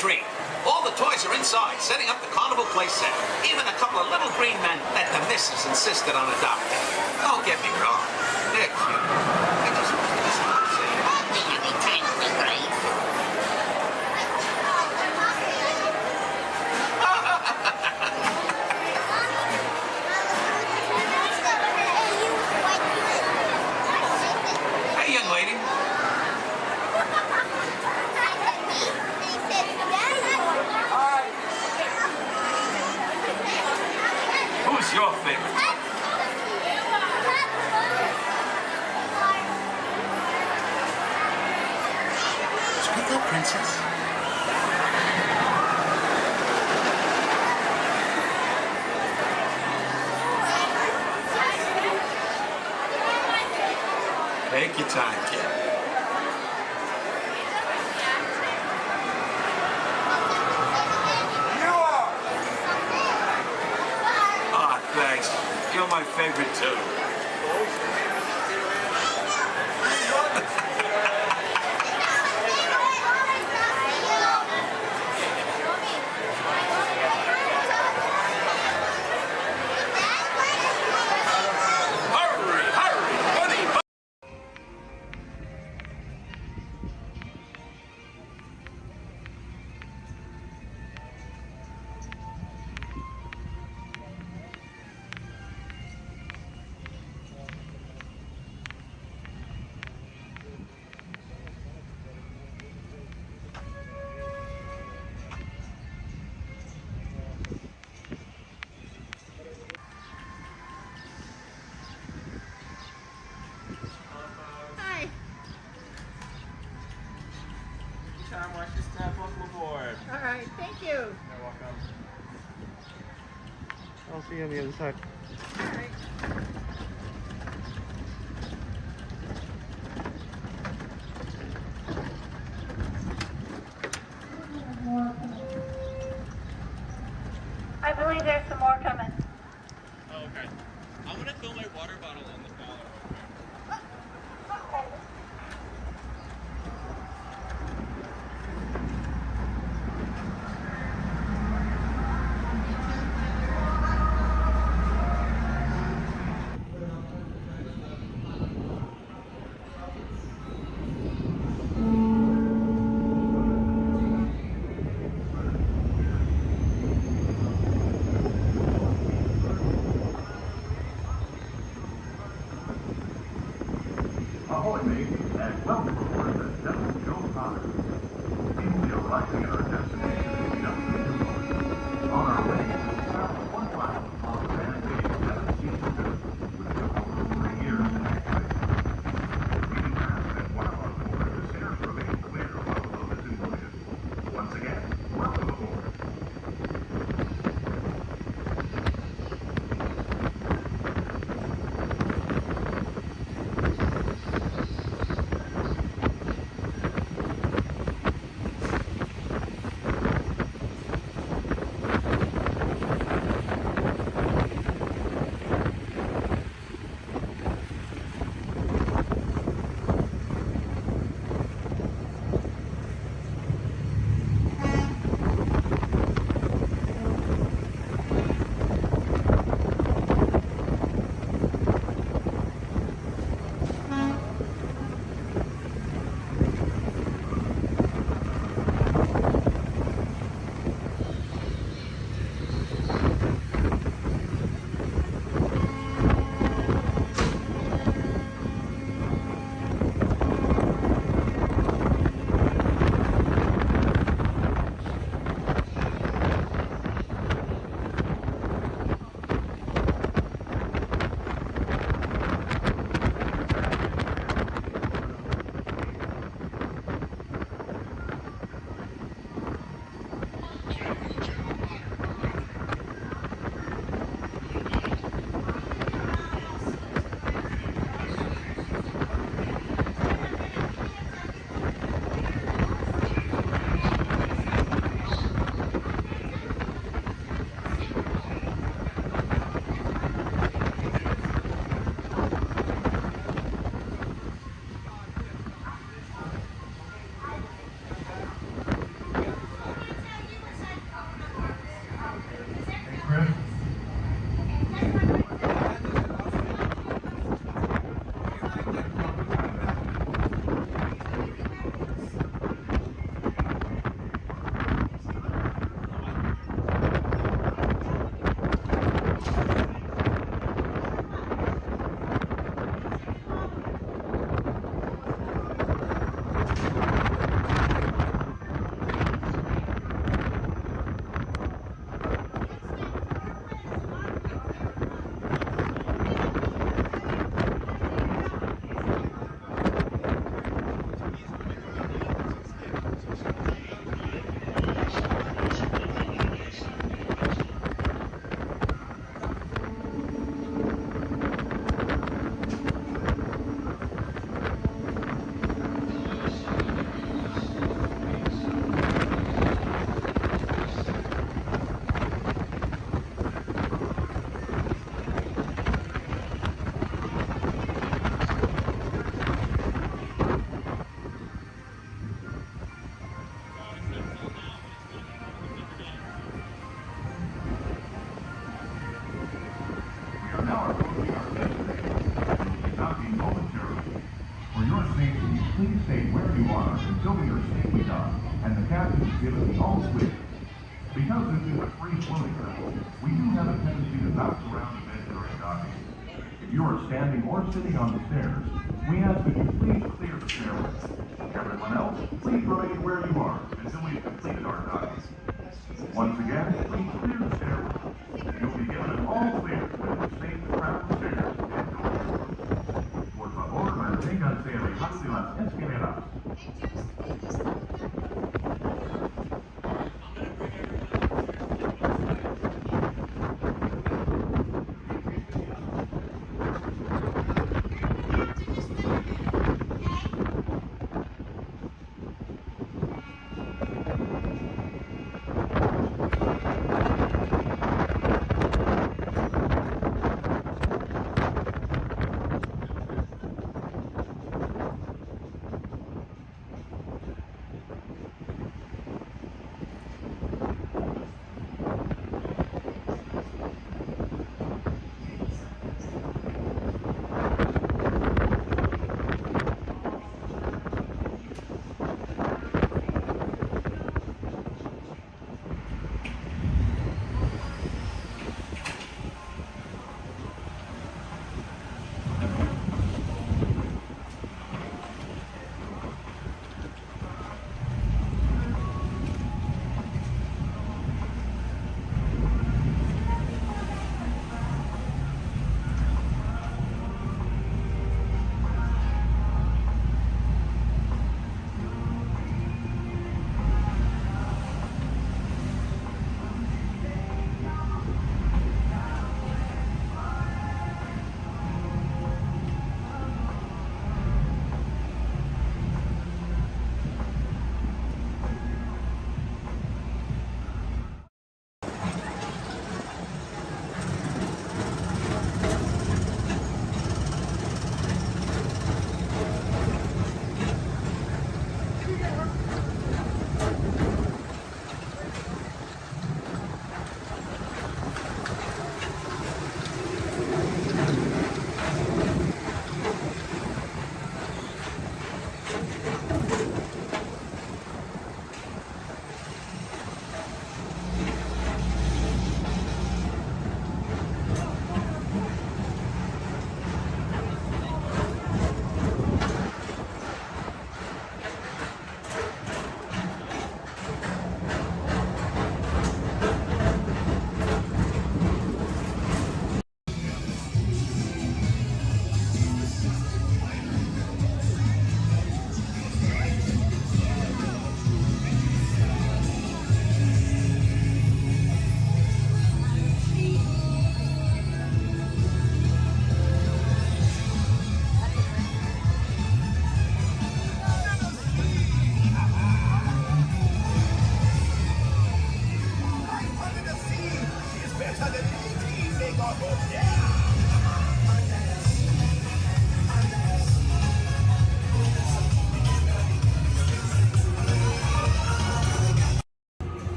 treat. All the toys are inside, setting up the carnival playset. Even a couple of little green men that the missus insisted on adopting. Don't get me wrong, they're cute. I just want to say, anytime we breathe. Hey, young lady. Who's your favorite? Speak up, princess. Take your time, kid. Thanks. You're my favorite too. Anytime, watch your step, welcome aboard. All right, thank you. You're welcome. I'll see you on the other side. All right. I believe there's some more coming. Oh, okay. I'm gonna fill my water bottle in the bottle. Ahoy, mate, and welcome aboard the Devil Joe Potter. We will be arriving at our destination in just a few moments. On our way, we'll travel 1 mile on the Van Bay 17 which took over 3 years to activate. We determined that one of our board stairs remain clear while the load is in motion. Once again, welcome aboard. so we are safely docked, and the captain has given the all clear. Because this is a free floating vessel, we do have a tendency to bounce around a bit during docking. If you are standing or sitting on the stairs, we ask that you please clear the stairway. Everyone else, please remain where you are until we've completed our docking. Once again, please clear the stairway. You'll be given an all clear when we state the crown stairs and doors. Por favor, manténganse alejados de las escaleras.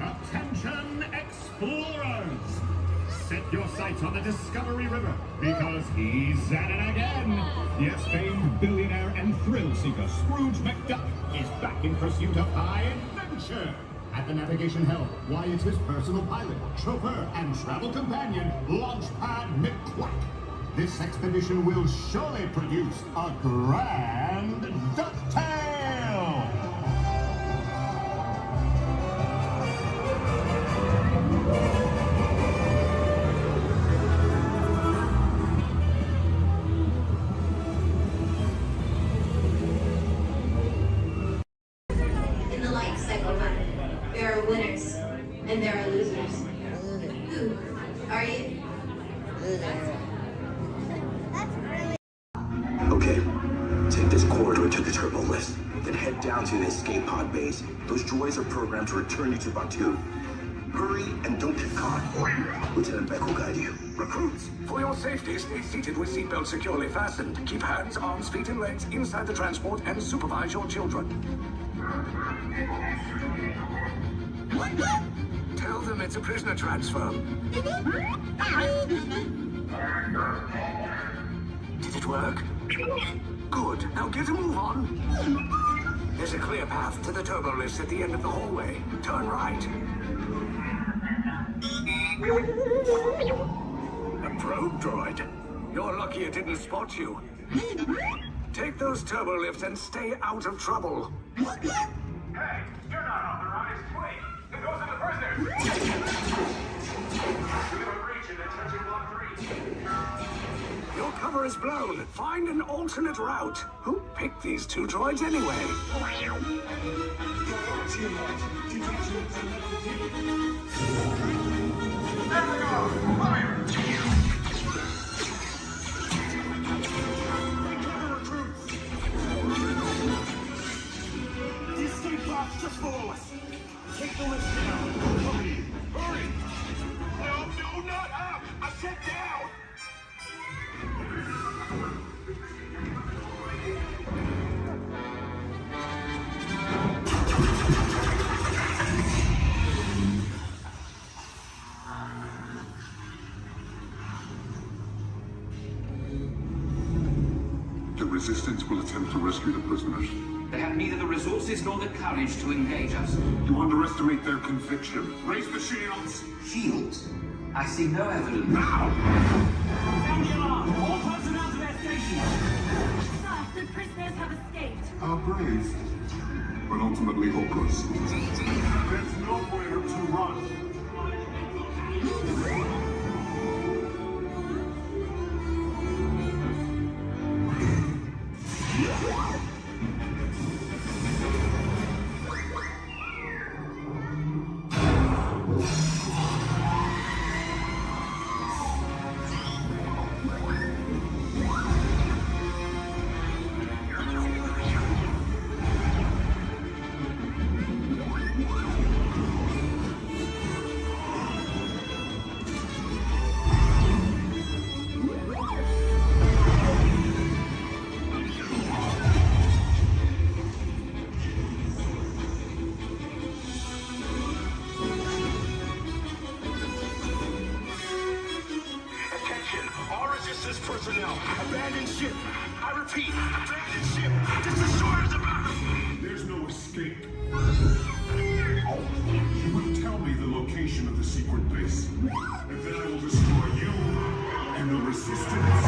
Attention explorers! Set your sights on the Discovery River, because he's at it again! Yes, famed billionaire and thrill seeker Scrooge McDuck is back in pursuit of high adventure! At the navigation helm, why, it's his personal pilot, chauffeur, and travel companion, Launchpad McQuack. This expedition will surely produce a grand ducktail! In the life cycle hunt, there are winners and there are losers. Who are you? Okay, take this corridor to the turbo lift, then head down to the escape pod base. Those droids are programmed to return you to Batu. Hurry and don't get caught. Lieutenant Beck will guide you. Recruits, for your safety, stay seated with seatbelts securely fastened. Keep hands, arms, feet, and legs inside the transport and supervise your children. Tell them it's a prisoner transfer. Did it work? Good. Now get a move on. There's a clear path to the turbo lifts at the end of the hallway. Turn right. A probe droid. You're lucky it didn't spot you. Take those turbo lifts and stay out of trouble. Hey, you're not authorized. Wait, it goes to the prisoners. We have a breach in detention block 3. Your cover is blown. Find an alternate route. Who picked these two droids anyway? The escape box just below us. Take the lift down. Hurry! Hurry! No, not up! I said down! The Resistance will attempt to rescue the prisoners. They have neither the resources nor the courage to engage us. You underestimate their conviction. Raise the shields! Shields? I see no evidence. Now! Sound the alarm! All personnel to their stations! Sir, the prisoners have escaped. How brave, but ultimately hopeless. There's nowhere to run. Personnel, abandon ship. I repeat, abandon ship. This is short as about. There's no escape. You will tell me the location of the secret base, and then I will destroy you and the Resistance.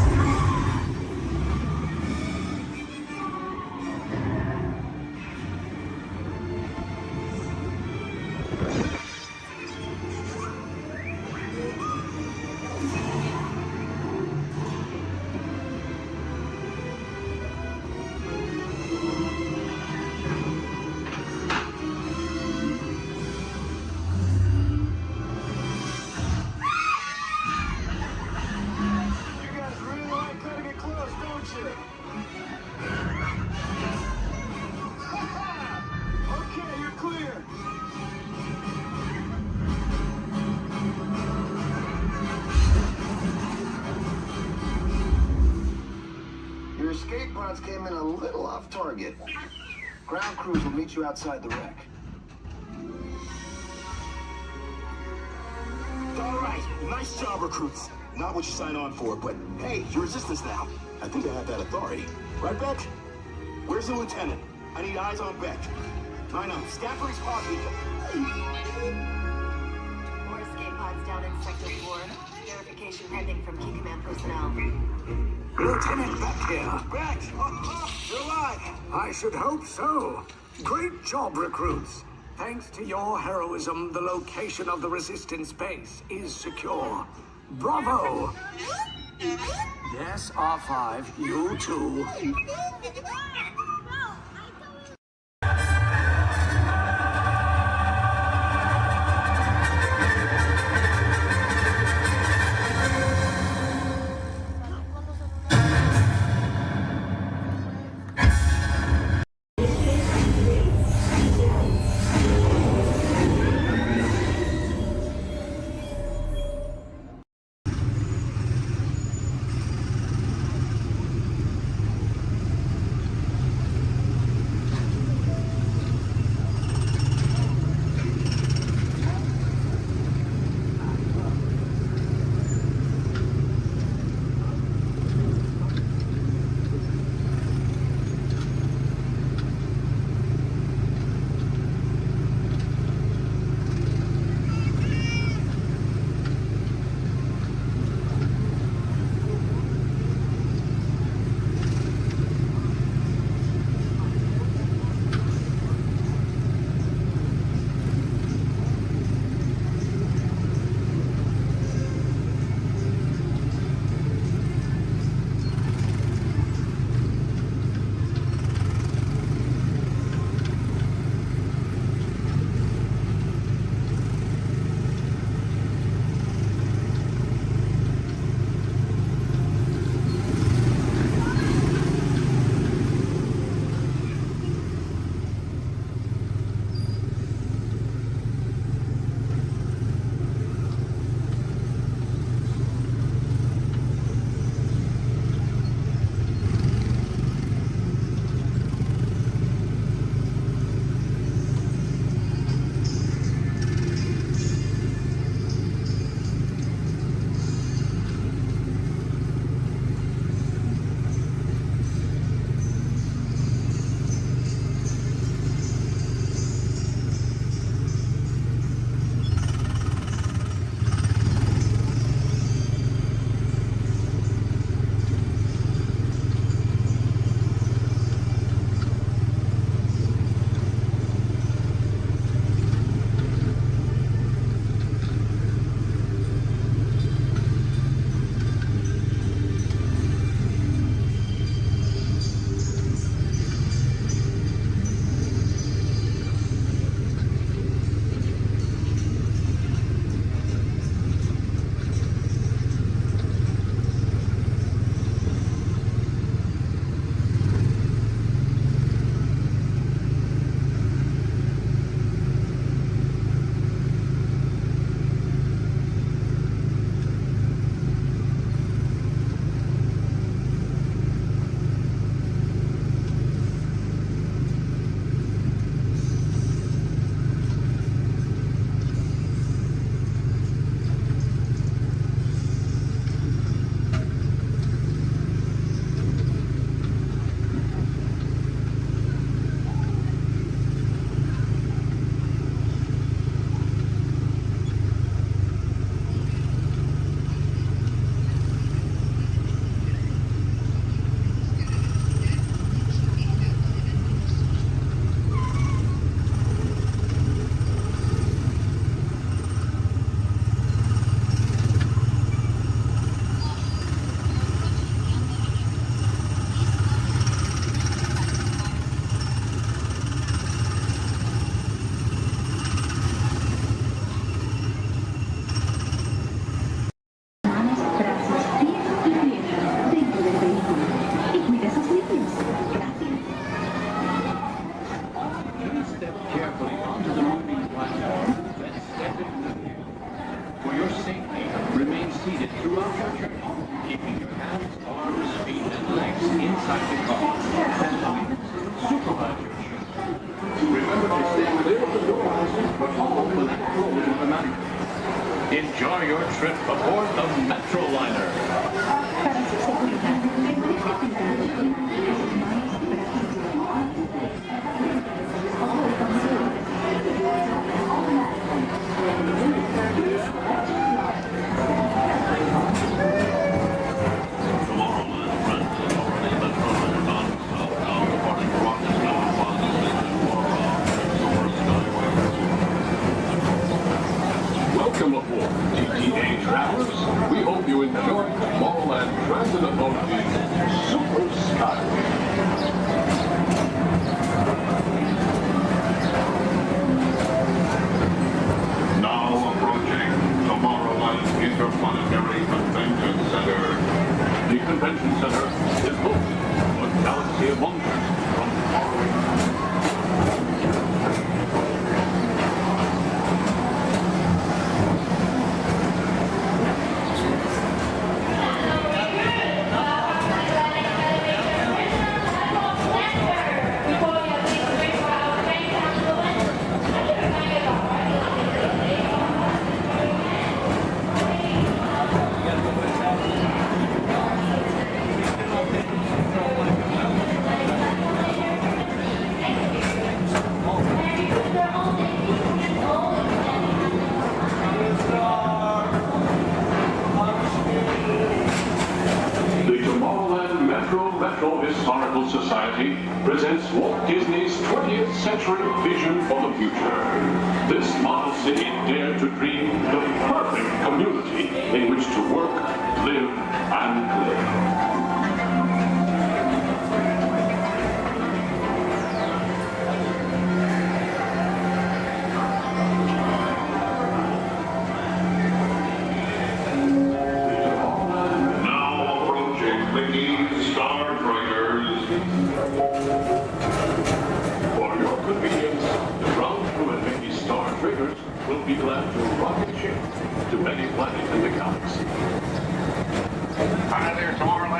Escape pods came in a little off target. Ground crews will meet you outside the wreck. All right, nice job, recruits. Not what you signed on for, but hey, you're Resistance now. I think I have that authority. Right, Beck? Where's the lieutenant? I need eyes on Beck. I know, Scaffold's pod beacon. More escape pods down in Sector 4. Verification pending from Key Command personnel. Lieutenant Beck here. Beck! You're alive! I should hope so. Great job, recruits. Thanks to your heroism, the location of the Resistance base is secure. Bravo! Yes, R5, you too. Enjoy your trip aboard the Metroliner. Welcome aboard, TTA travelers. We hope you enjoy Tomorrowland Transit Authority's Super Skyway. Now approaching Tomorrowland Interplanetary Convention Center. The convention center is home to a galaxy of wonders from tomorrow. Metro Historical Society presents Walt Disney's 20th century vision for the future. This model city dared to dream the perfect community in which to work, live, and play. For your convenience, the ground crew and Mickey Star Triggers will be glad to rocket ship to any planet in the galaxy. Hi there, tomorrow.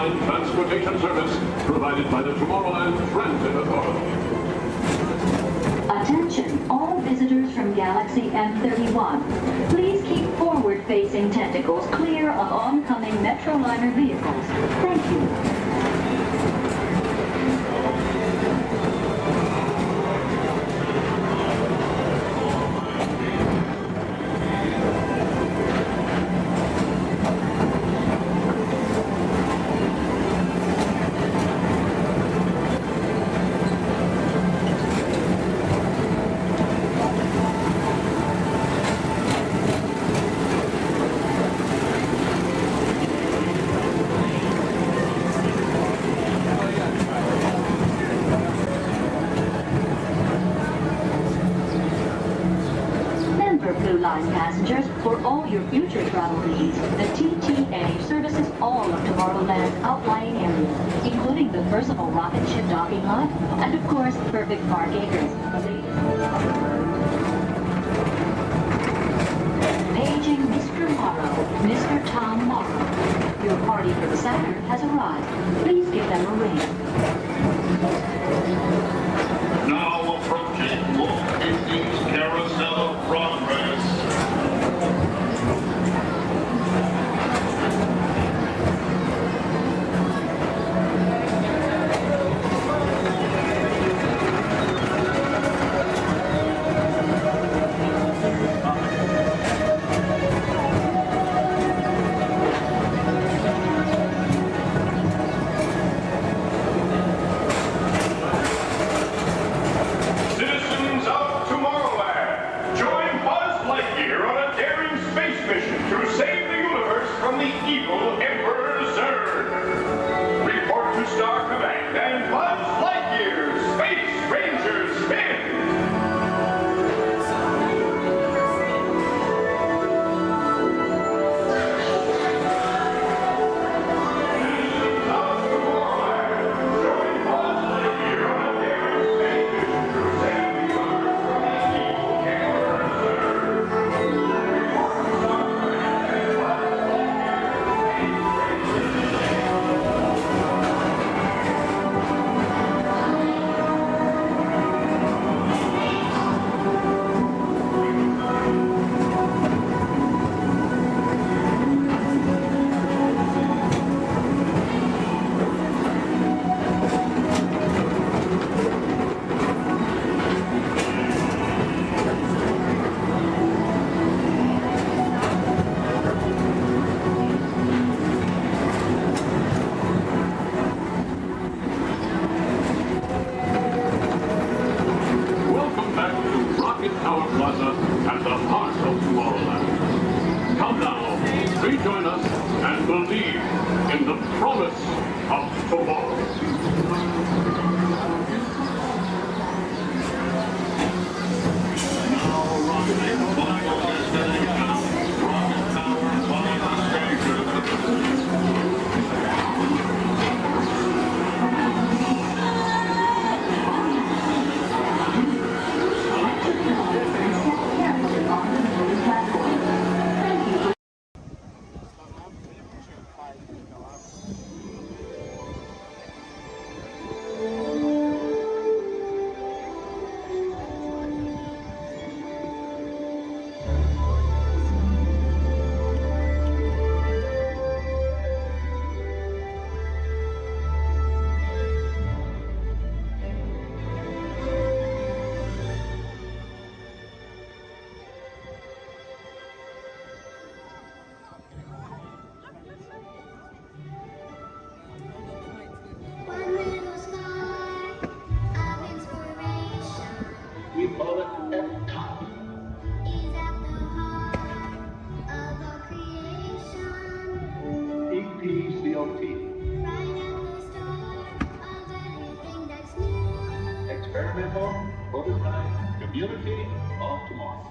line transportation service provided by the Tomorrowland Transit Authority. Attention, all visitors from Galaxy M31. Please keep forward-facing tentacles clear of oncoming Metroliner vehicles. Thank you. Blue Line passengers, for all your future travel needs, the TTA services all of Tomorrowland's outlying areas, including the personal rocket ship docking lot, and of course, perfect park acres. Paging Mr. Morrow, Mr. Tom Morrow. Your party for the Saturn has arrived. Please give them a ring. Now approaching Walt Disney's Carousel of Progress. Citizens of Tomorrowland, join Buzz Lightyear on a daring space mission to save the universe from the evil Emperor Zurg. Report to Star Command and Buzz Lightyear, Space Ranger Spin! Welcome back to Rocket Tower Plaza at the heart of Tomorrowland. Come now, rejoin us and believe in the promise of tomorrow. We call it F-Top. EPCOT. Experimental, prototype, community of tomorrow.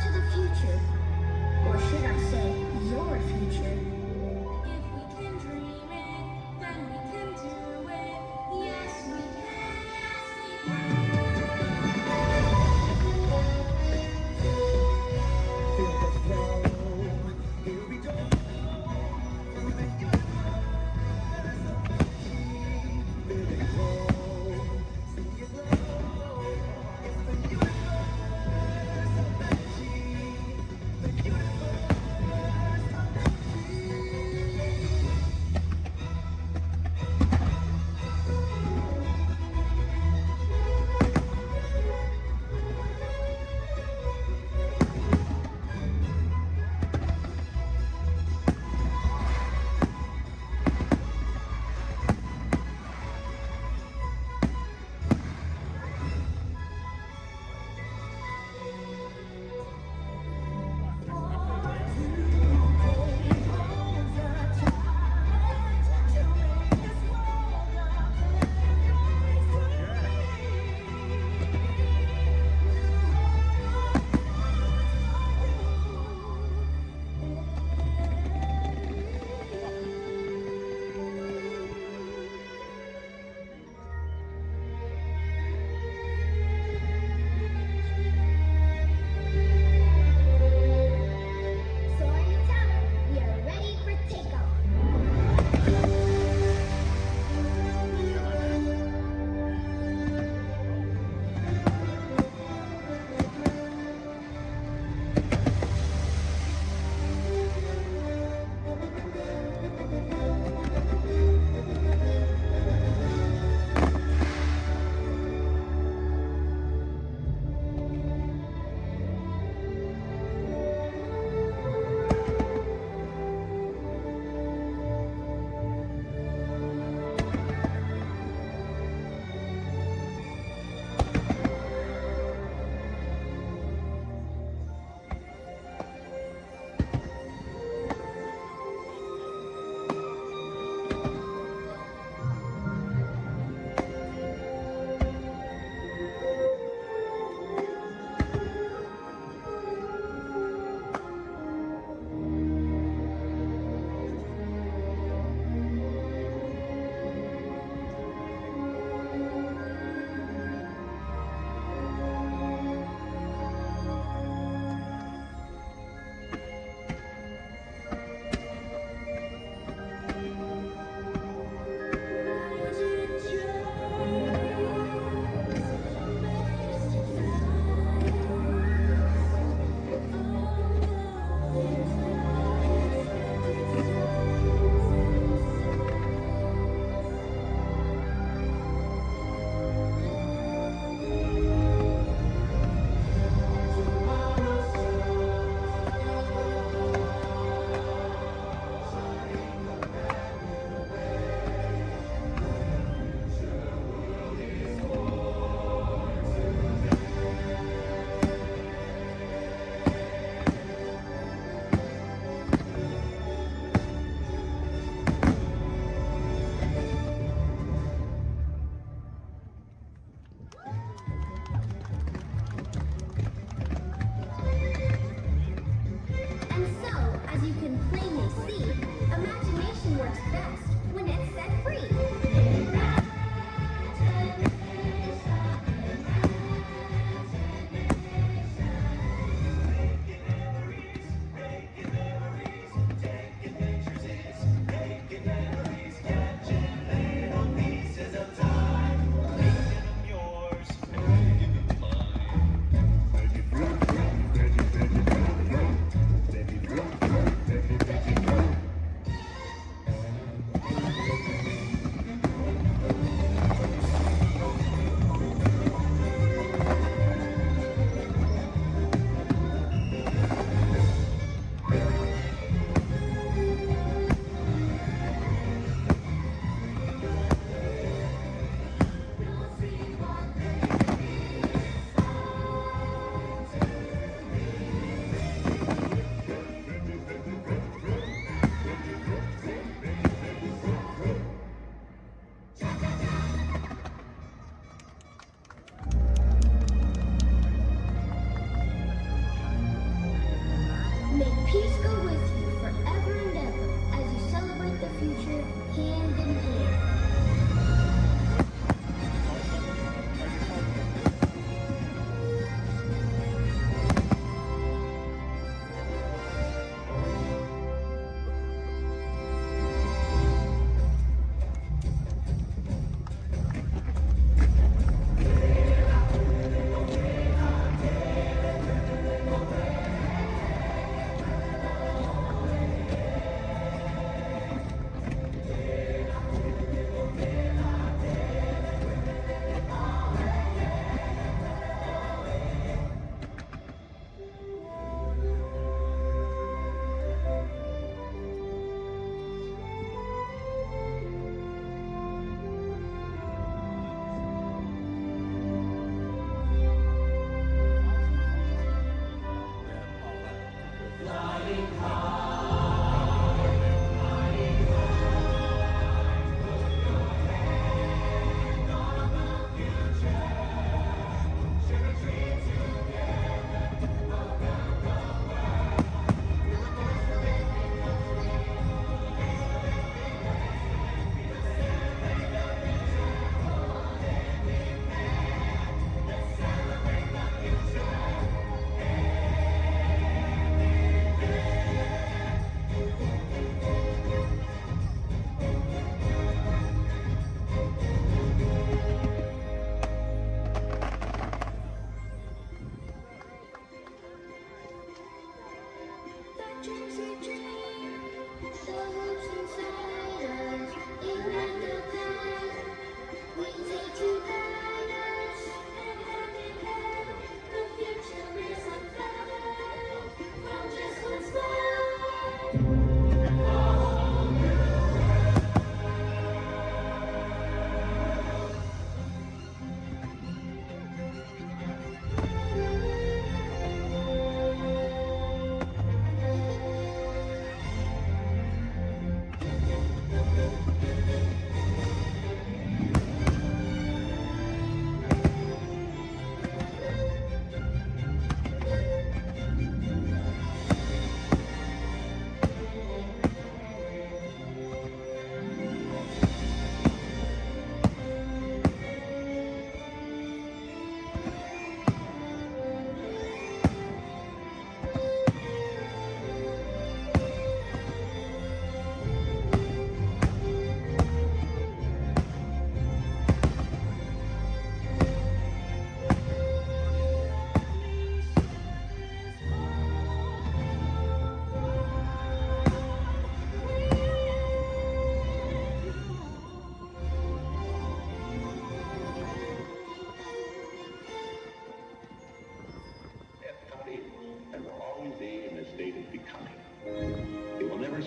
to the future. Or should I say, your future? If we can dream it, then we can do it. Yes, we can. Feel the flow. Here we go. Through the universe of energy. Feel it grow. See it grow. It's the universe of energy. The universe of energy.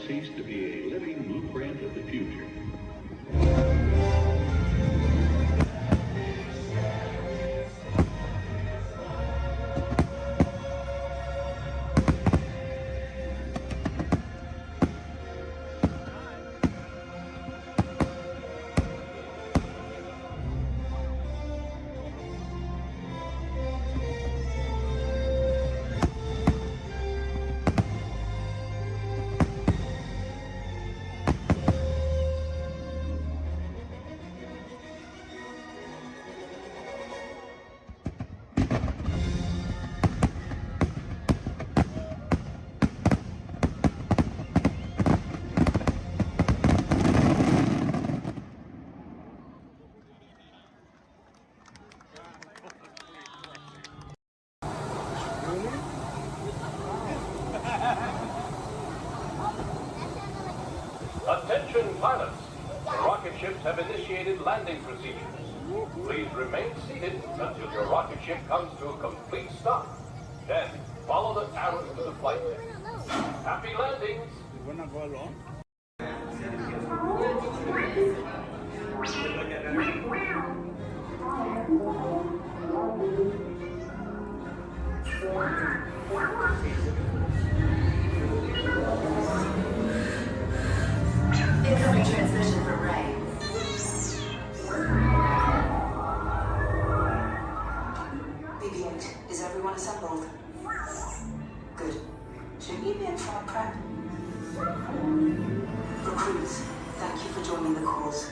cease to be a living blueprint of the future. Attention pilots, the rocket ships have initiated landing procedures. Please remain seated until your rocket ship comes to a complete stop. Then follow the arrows to the flight deck. Happy landings! You wanna go along? Incoming transmission from Ray. BB-8, is everyone assembled? Good. Shouldn't you be in flight prep? Recruits, thank you for joining the cause.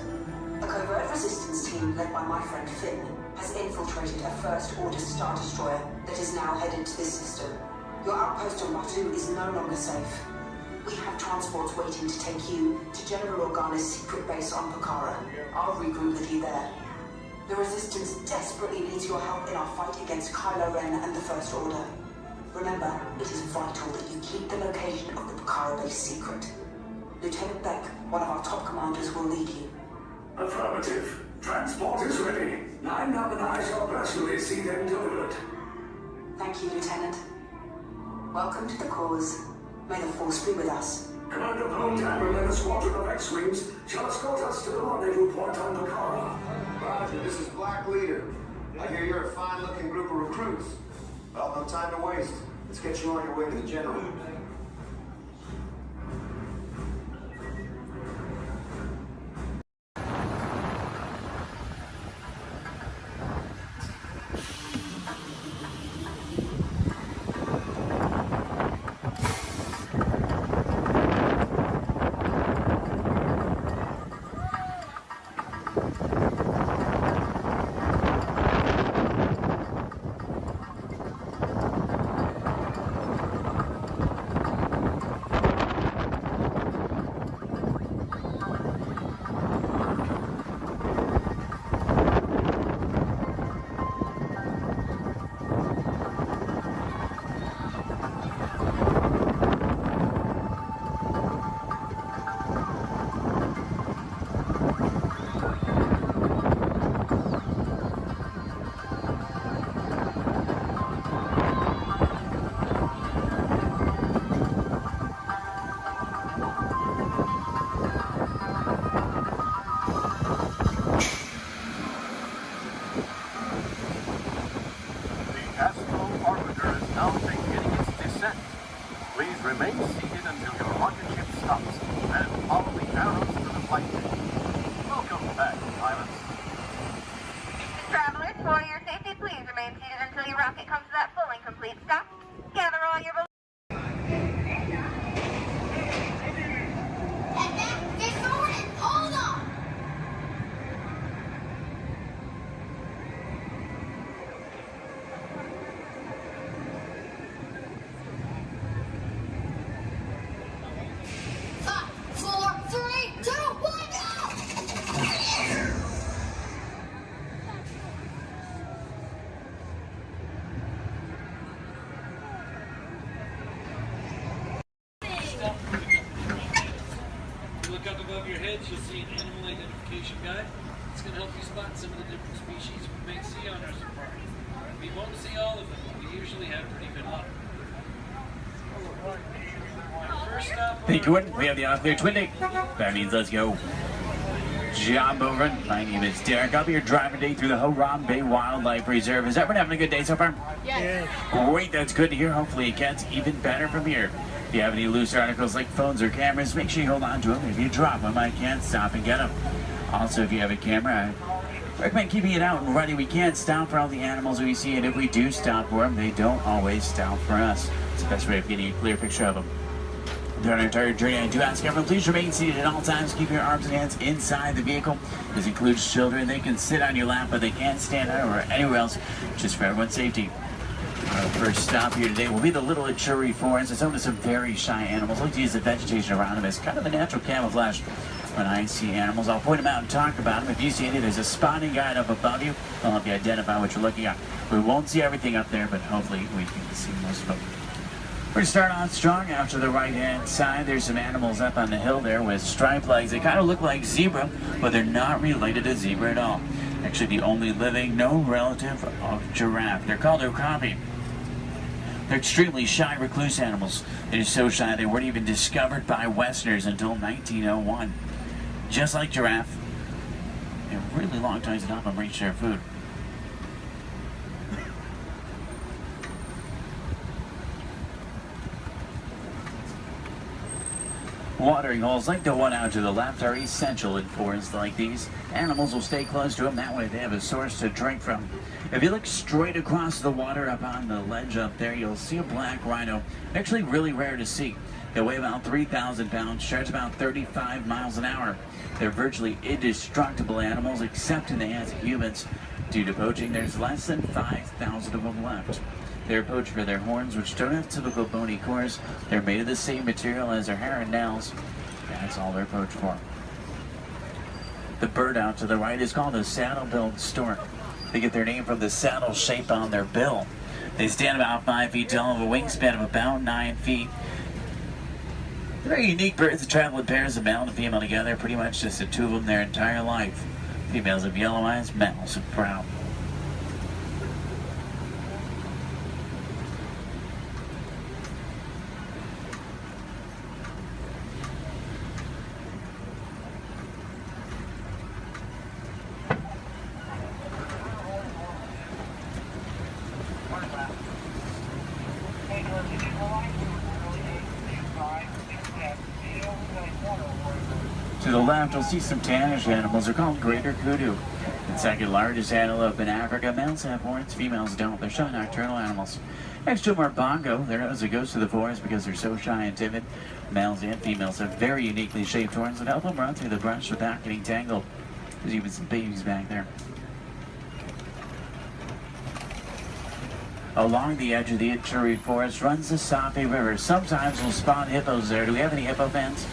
A covert resistance team led by my friend Finn has infiltrated a First-Order Star Destroyer that is now headed to this system. Your outpost on Batu is no longer safe. We have transports waiting to take you to General Organa's secret base on Pokhara. I'll regroup with you there. The Resistance desperately needs your help in our fight against Kylo Ren and the First Order. Remember, it is vital that you keep the location of the Pokhara base secret. Lieutenant Beck, one of our top commanders, will lead you. Affirmative. Transport is ready. Line up and I shall personally see them delivered. Thank you, Lieutenant. Welcome to the cause. May the Force be with us. Commander Poldan and a squadron of X-Wings shall escort us to the rendezvous point on Pokhara. Roger, this is Black Leader. I hear you're a fine-looking group of recruits. Well, no time to waste. Let's get you on your way to the General. please remain seated until your rocket ship stops, and follow the arrows to the flight deck. Welcome back, pilots. Travelers, for your safety, please remain seated until your rocket comes to that full and complete stop. Gather all your belongings. Hold on! Look up above your heads, you'll see an animal identification guide. It's going to help you spot some of the different species we may see on our safari. We won't see all of them, but we usually have pretty good luck. First stop. Thank you, we have the off-clear twin deck. That means let's go. Job over. My name is Derek. I'll be your driver today through the Harambe Wildlife Reserve. Is everyone having a good day so far? Yes. Great, that's good to hear. Hopefully it gets even better from here. If you have any loose articles like phones or cameras, make sure you hold on to them. If you drop them, I can't stop and get them. Also, if you have a camera, I recommend keeping it out and ready. We can't stop for all the animals we see, and if we do stop for them, they don't always stop for us. It's the best way of getting a clear picture of them. During our entire journey, I do ask everyone, please remain seated at all times. Keep your arms and hands inside the vehicle. This includes children. They can sit on your lap, but they can't stand out or anywhere else, just for everyone's safety. Our first stop here today will be the Little Ituri Forest. It's home to some very shy animals. I like to use the vegetation around them as kind of a natural camouflage. When I see animals, I'll point them out and talk about them. If you see any, there's a spotting guide up above you. I'll help you identify what you're looking at. We won't see everything up there, but hopefully we can see most of them. We're going to start on strong. Out to the right-hand side, there's some animals up on the hill there with striped legs. They kind of look like zebra, but they're not related to zebra at all. Actually, the only living, no relative of giraffe. They're called okapi. They're extremely shy, recluse animals. They're so shy they weren't even discovered by Westerners until 1901. Just like giraffe, they have really long tongues to help them reach their food. Watering holes like the one out to the left are essential in forests like these. Animals will stay close to them, that way they have a source to drink from. If you look straight across the water up on the ledge up there, you'll see a black rhino. Actually really rare to see. They weigh about 3,000 pounds, charge about 35 miles an hour. They're virtually indestructible animals except in the hands of humans. Due to poaching, there's less than 5,000 of them left. They're poached for their horns, which don't have typical bony cores. They're made of the same material as their hair and nails. That's all they're poached for. The bird out to the right is called a saddle-billed stork. They get their name from the saddle shape on their bill. They stand about 5 feet tall, have a wingspan of about 9 feet. They're very unique birds that travel in pairs of male and female together, pretty much just the two of them their entire life. Females have yellow eyes, males have brown. To the left, you'll see some tannish animals. They're called greater kudu. The second largest antelope in Africa. Males have horns, females don't. They're shy nocturnal animals. Next to them are bongo. They're known as the ghosts of the forest because they're so shy and timid. Males and females have very uniquely shaped horns that help them run through the brush without getting tangled. There's even some babies back there. Along the edge of the Ituri Forest runs the Safi River. Sometimes we'll spot hippos there. Do we have any hippo fans?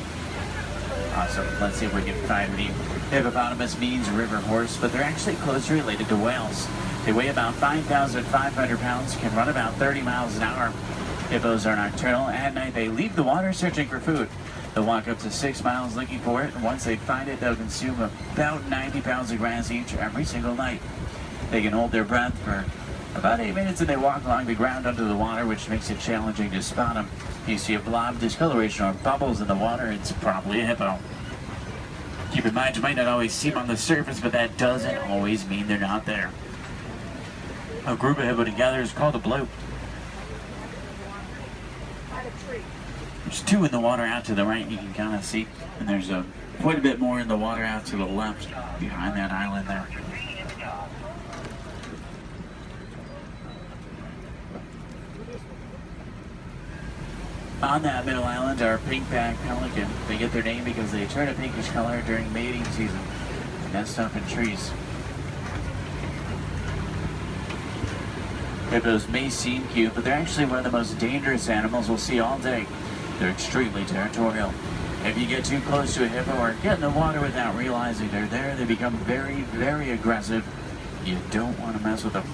Awesome. Let's see if we can find any. Hippopotamus means river horse, but they're actually closely related to whales. They weigh about 5,500 pounds, can run about 30 miles an hour. Hippos are nocturnal. At night, they leave the water searching for food. They'll walk up to 6 miles looking for it, and once they find it, they'll consume about 90 pounds of grass each every single night. They can hold their breath for about 8 minutes, and they walk along the ground under the water, which makes it challenging to spot them. You see a blob discoloration or bubbles in the water, it's probably a hippo. Keep in mind, you might not always see them on the surface, but that doesn't always mean they're not there. A group of hippo together is called a bloat. There's two in the water out to the right, you can kind of see, and there's quite a bit more in the water out to the left behind that island there. On that middle island are pink-backed pelican. They get their name because they turn a pinkish color during mating season. They nest up in trees. Hippos may seem cute, but they're actually one of the most dangerous animals we'll see all day. They're extremely territorial. If you get too close to a hippo or get in the water without realizing they're there, they become very, very aggressive. You don't want to mess with them.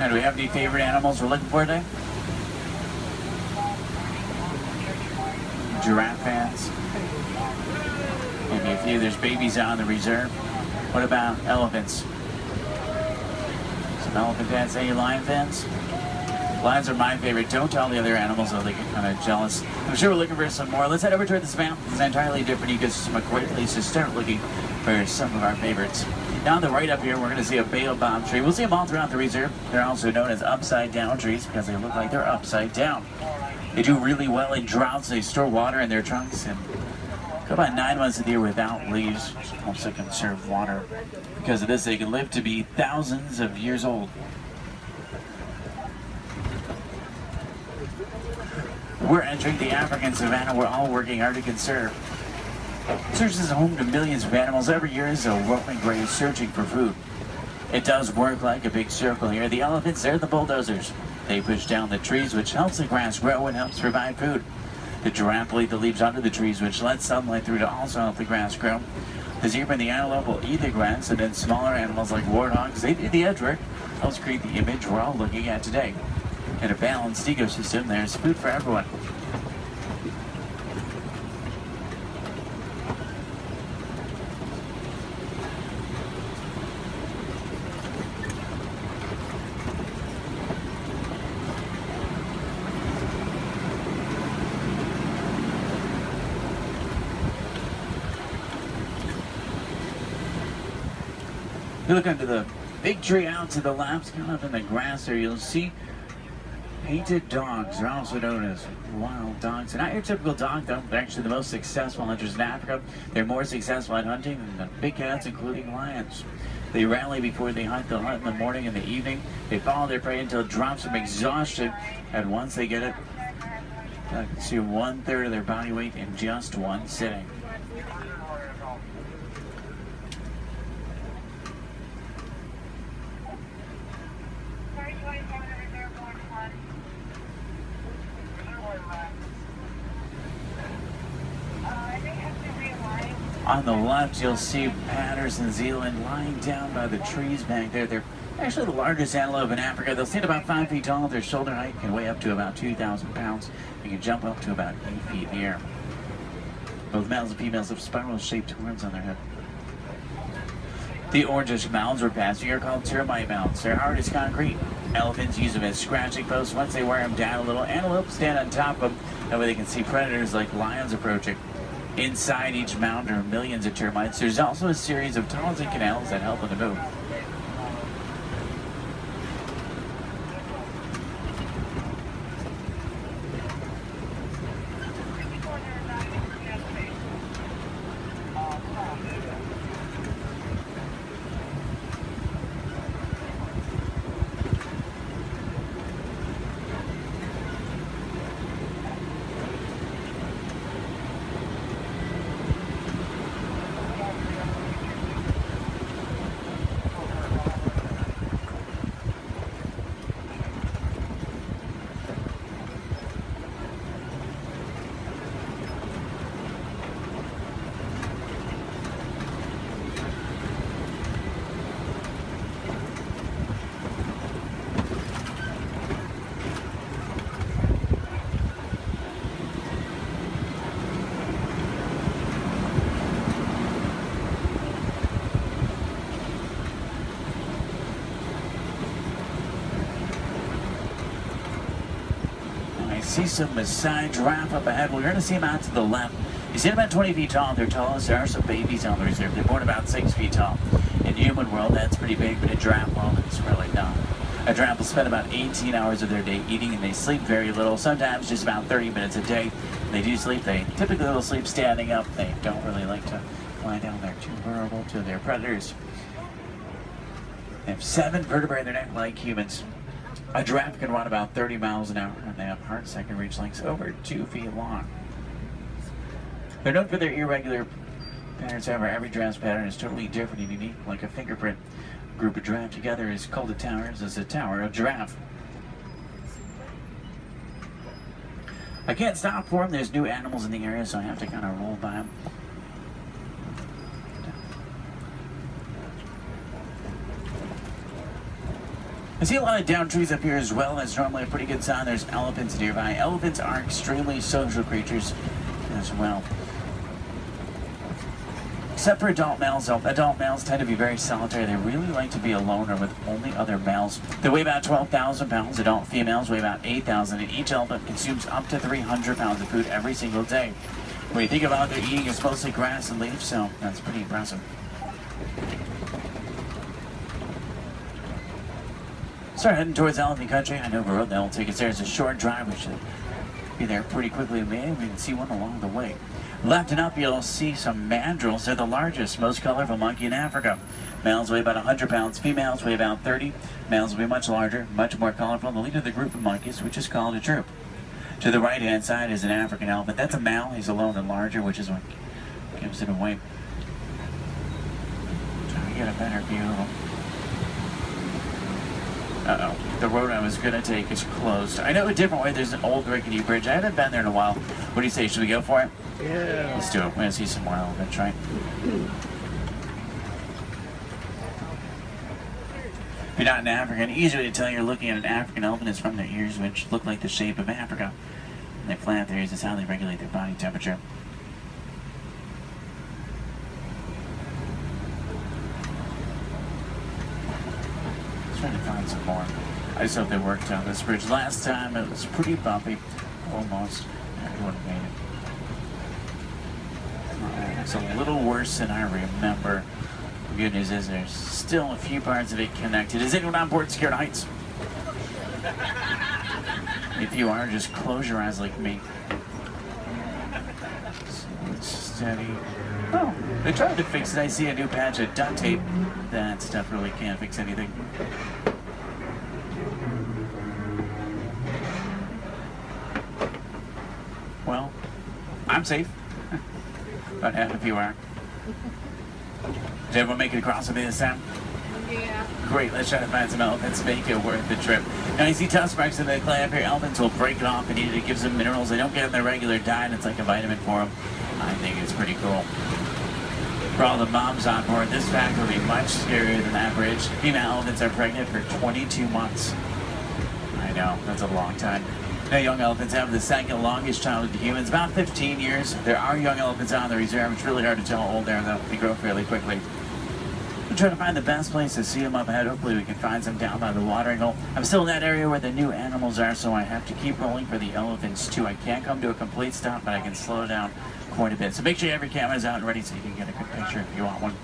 Do we have any favorite animals we're looking for today? Giraffe fans. Maybe a few. There's babies out in the reserve. What about elephants? Some elephant fans. Any lion fans? Lions are my favorite. Don't tell the other animals, though they get kind of jealous. I'm sure we're looking for some more. Let's head over toward this map. It's an entirely different ecosystem. A great place to start looking for some of our favorites. Now on the right up here, we're going to see a baobab tree. We'll see them all throughout the reserve. They're also known as upside-down trees because they look like they're upside down. They do really well in droughts. They store water in their trunks and go about 9 months of the year without leaves, which helps to conserve water. Because of this, they can live to be thousands of years old. We're entering the African savanna we're all working hard to conserve. Serves as a home to millions of animals every year as a roaming grave searching for food. It does work like a big circle here. The elephants, they're the bulldozers. They push down the trees, which helps the grass grow and helps provide food. The giraffe will eat the leaves under the trees, which lets sunlight through to also help the grass grow. The zebra and the antelope will eat the grass, and then smaller animals like warthogs, they do the edge work. Helps create the image we're all looking at today. In a balanced ecosystem, there's food for everyone. You look under the big tree out to the left, kind of in the grass there, you'll see painted dogs. They're also known as wild dogs. They're not your typical dog, though. They're actually the most successful hunters in Africa. They're more successful at hunting than the big cats, including lions. They rally before they hunt. They'll hunt in the morning and the evening. They follow their prey until it drops them exhausted. And once they get it, they'll consume 1/3 of their body weight in just one sitting. On the left, you'll see Patterson Zealand lying down by the trees back there. They're actually the largest antelope in Africa. They'll stand about 5 feet tall. Their shoulder height can weigh up to about 2,000 pounds. They can jump up to about 8 feet in the air. Both males and females have spiral-shaped horns on their head. The orangish mounds we're passing are called termite mounds. They're hard as concrete. Elephants use them as scratching posts. Once they wear them down a little, antelopes stand on top of them. That way they can see predators like lions approaching. Inside each mound are millions of termites. There's also a series of tunnels and canals that help in the move. see some Maasai giraffe up ahead. We're going to see them out to the left. You see them about 20 feet tall. They're tallest. There are some babies on the reserve. They're born about 6 feet tall. In human world, that's pretty big, but in giraffe world, it's really not. A giraffe will spend about 18 hours of their day eating, and they sleep very little, sometimes just about 30 minutes a day. They do sleep. They typically will sleep standing up. They don't really like to lie down. They're too vulnerable to their predators. They have 7 vertebrae in their neck like humans. A giraffe can run about 30 miles an hour, and they have hearts that can reach lengths over 2 feet long. They're known for their irregular patterns. However, every giraffe's pattern is totally different and unique, like a fingerprint. A group of giraffe together is called a tower. This is a tower of giraffe. I can't stop for them. There's new animals in the area, so I have to kind of roll by them. I see a lot of downed trees up here as well. That's normally a pretty good sign. There's elephants nearby. Elephants are extremely social creatures as well. Except for adult males, though. Adult males tend to be very solitary. They really like to be alone or with only other males. They weigh about 12,000 pounds. Adult females weigh about 8,000, and each elephant consumes up to 300 pounds of food every single day. When you think about their eating, it's mostly grass and leaves, so that's pretty impressive. Start heading towards elephant country. I know the road that will take us there. It's a short drive. We should be there pretty quickly. Maybe we can see one along the way. Left and up, you'll see some mandrills. They're the largest, most colorful monkey in Africa. Males weigh about 100 pounds. Females weigh about 30. Males will be much larger, much more colorful. The leader of the group of monkeys, which is called a troop. To the right-hand side is an African elephant. That's a male. He's alone and larger, which is what gives it away. Trying to get a better view of him. Uh-oh. The road I was going to take is closed. I know a different way. There's an old rickety bridge. I haven't been there in a while. What do you say? Should we go for it? Yeah. Let's do it. We're going to see some more elephants, right? If you're not an African, easy to tell you're looking at an African elephant is from their ears, which look like the shape of Africa. And they flap their ears. That's how they regulate their body temperature. Trying to find some more. I just hope they worked on this bridge. Last time it was pretty bumpy. Almost. Everyone made it. It's a little worse than I remember. The good news is there's still a few parts of it connected. Is anyone on board Scared Heights? If you are, just close your eyes like me. Steady. Oh, they tried to fix it. I see a new patch of duct tape. That stuff really can't fix anything. Well, I'm safe. About half of you are. Did everyone make it across with me this time? Yeah. Great, let's try to find some elephants, make it worth the trip. Now you see tusk marks in the clay up here. Elephants will break it off and eat it. It gives them minerals they don't get in their regular diet. It's like a vitamin for them. I think it's pretty cool. For all the moms on board, this fact will be much scarier than that bridge. Female elephants are pregnant for 22 months. I know, that's a long time. Now, young elephants have the second longest childhood to humans, about 15 years. There are young elephants on the reserve. It's really hard to tell how old they are, though. They grow fairly quickly. We're trying to find the best place to see them up ahead. Hopefully we can find some down by the watering hole. I'm still in that area where the new animals are, so I have to keep rolling for the elephants, too. I can't come to a complete stop, but I can slow down quite a bit. So make sure every camera's out and ready so you can get a good picture if you want one.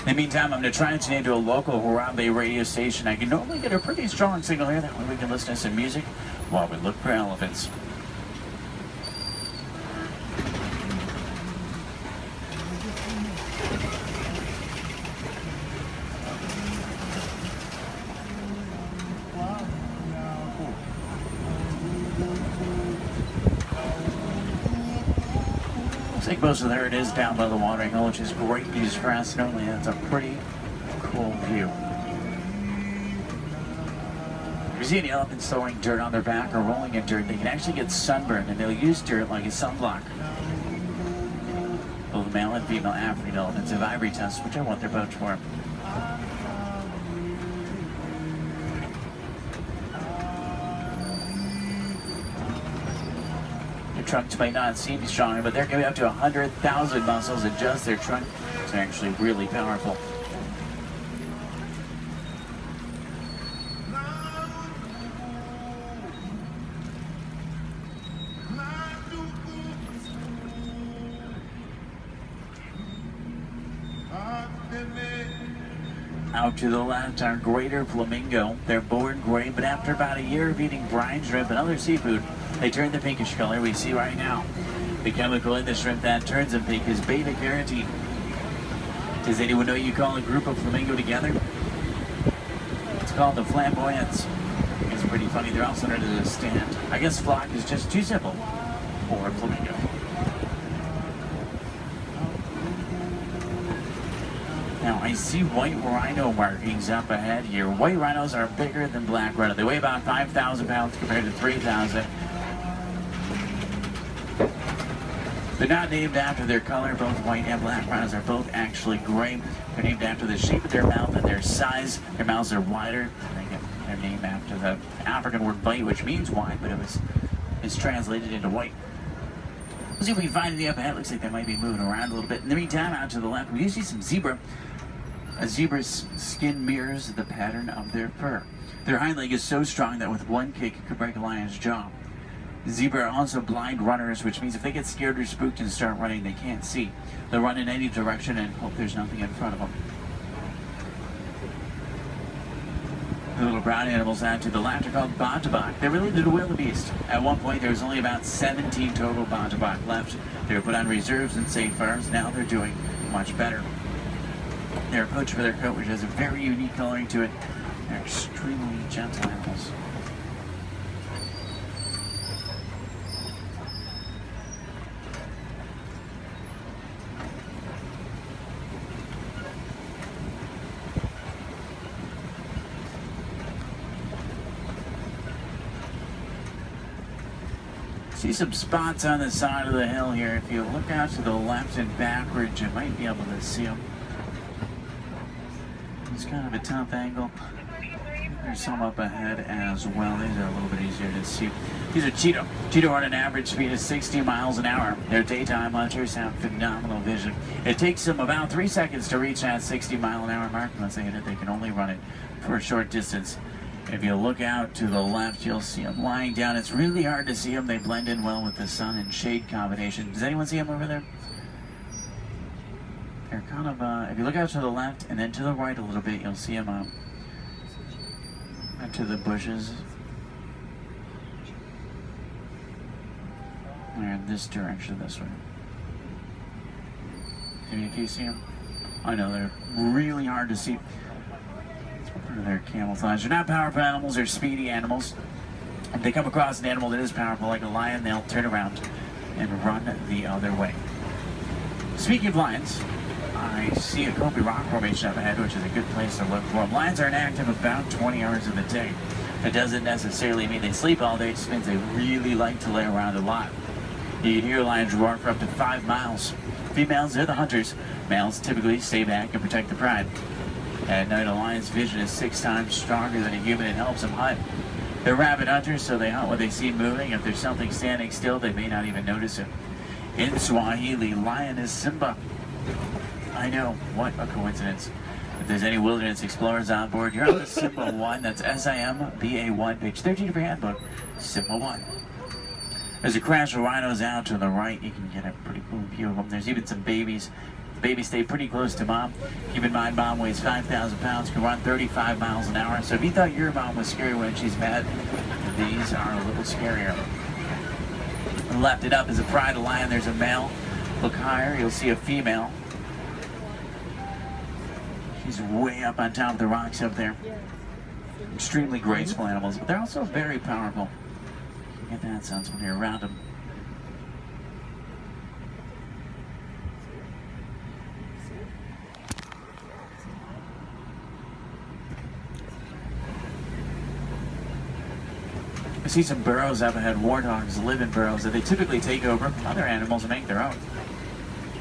In the meantime, I'm going to try and tune into a local Harambe radio station. I can normally get a pretty strong signal here. That way we can listen to some music while we look for elephants. I think most of there it is down by the watering hole, which is great news for us. Normally that's a pretty cool view. If you see any elephants throwing dirt on their back or rolling in dirt, they can actually get sunburned, and they'll use dirt like a sunblock. Both male and female African elephants have ivory tusks, which I want their pouch for. Trunks might not seem stronger, but they're going to be up to 100,000 muscles in just their trunk. It's actually really powerful. Out to the left are greater flamingo. They're born gray, but after about a year of eating brine shrimp and other seafood, they turn the pinkish color we see right now. The chemical in the shrimp that turns them pink is beta-carotene. Does anyone know you call a group of flamingo together? It's called the flamboyants. It's pretty funny. They're also known as a stand. I guess flock is just too simple for flamingo. Now, I see white rhino markings up ahead here. White rhinos are bigger than black rhino. They weigh about 5,000 pounds compared to 3,000. They're not named after their color. Both white and black rhinos are both actually gray. They're named after the shape of their mouth and their size. Their mouths are wider. They get their name after the African word bite, which means wide, but it's translated into white. Let's see if we can find any up ahead. Looks like they might be moving around a little bit. In the meantime, out to the left, we do see some zebra. A zebra's skin mirrors the pattern of their fur. Their hind leg is so strong that with one kick it could break a lion's jaw. Zebra are also blind runners, which means if they get scared or spooked and start running, they can't see. They'll run in any direction and hope there's nothing in front of them. The little brown animals out to the left are called bontebok. They're related to wildebeest. At one point, there was only about 17 total bontebok left. They were put on reserves and safe farms. Now they're doing much better. They're poached for their coat, which has a very unique coloring to it. They're extremely gentle animals. See some spots on the side of the hill here. If you look out to the left and backwards, you might be able to see them. It's kind of a tough angle. There's some up ahead as well. These are a little bit easier to see. These are cheetah. Cheetah run an average speed of 60 miles an hour. They're daytime hunters, have phenomenal vision. It takes them about 3 seconds to reach that 60-mile-an-hour mark. Once they hit it, they can only run it for a short distance. If you look out to the left, you'll see them lying down. It's really hard to see them. They blend in well with the sun and shade combination. Does anyone see them over there? They're kind of, if you look out to the left and then to the right a little bit, you'll see them to the bushes. They're in this direction, this way. Can you see them? I know, they're really hard to see. They're camouflage. They're not powerful animals, they're speedy animals. If they come across an animal that is powerful, like a lion, they'll turn around and run the other way. Speaking of lions, I see a Kobe rock formation up ahead, which is a good place to look for them. Lions are inactive about 20 hours of the day. It doesn't necessarily mean they sleep all day, it just means they really like to lay around a lot. You can hear lions roar for up to 5 miles. Females, they're the hunters. Males typically stay back and protect the pride. At night, a lion's vision is 6 times stronger than a human and helps them hunt. They're rabid hunters, so they hunt what they see moving. If there's something standing still, they may not even notice it. In Swahili, lion is Simba. I know, what a coincidence. If there's any wilderness explorers on board, you're on the Simba 1. That's SIMBA1, page 13 of your handbook, Simba 1. There's a crash of rhinos out to the right. You can get a pretty cool view of them. There's even some babies. Babies stay pretty close to mom. Keep in mind, mom weighs 5,000 pounds, can run 35 miles an hour. So if you thought your mom was scary when she's mad, these are a little scarier. Left it up is a pride of lion. There's a male. Look higher, you'll see a female. She's way up on top of the rocks up there. Extremely graceful animals, but they're also very powerful. You get that sense when you're around them. I see some burrows up ahead. Warthogs live in burrows that they typically take over other animals and make their own.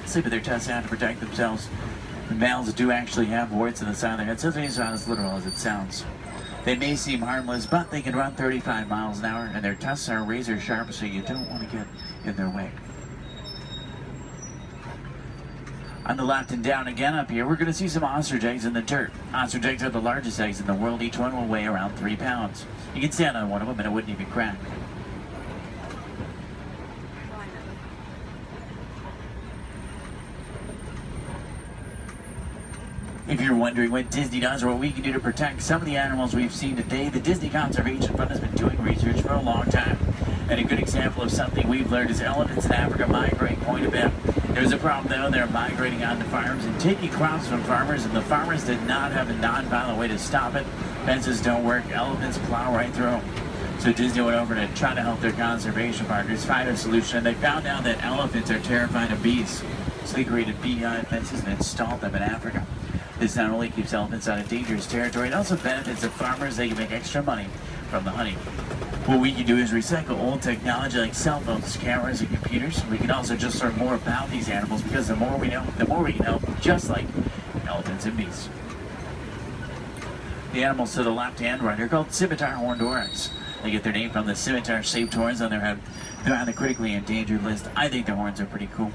Sleep with their tusks out to protect themselves. The males do actually have warts on the side of their head, so it's not as literal as it sounds. They may seem harmless, but they can run 35 miles an hour, and their tusks are razor sharp, so you don't want to get in their way. On the left and down again up here, we're going to see some ostrich eggs in the dirt. Ostrich eggs are the largest eggs in the world. Each one will weigh around 3 pounds. You can stand on one of them and it wouldn't even crack. If you're wondering what Disney does or what we can do to protect some of the animals we've seen today, the Disney Conservation Fund has been doing research for a long time. And a good example of something we've learned is elephants in Africa migrate quite a bit. There's a problem though, they're migrating onto farms and taking crops from farmers, and the farmers did not have a non-violent way to stop it. Fences don't work, elephants plow right through them. So Disney went over to try to help their conservation partners find a solution, and they found out that elephants are terrified of bees. So they created bee-guide fences and installed them in Africa. This not only keeps elephants out of dangerous territory, it also benefits the farmers. They can make extra money from the honey. What we can do is recycle old technology like cell phones, cameras, and computers. We can also just learn more about these animals, because the more we know, the more we can help, just like elephants and bees. The animals to the left-hand right are called scimitar horned oryx. They get their name from the scimitar-shaped horns on their head. They're on the critically endangered list. I think their horns are pretty cool.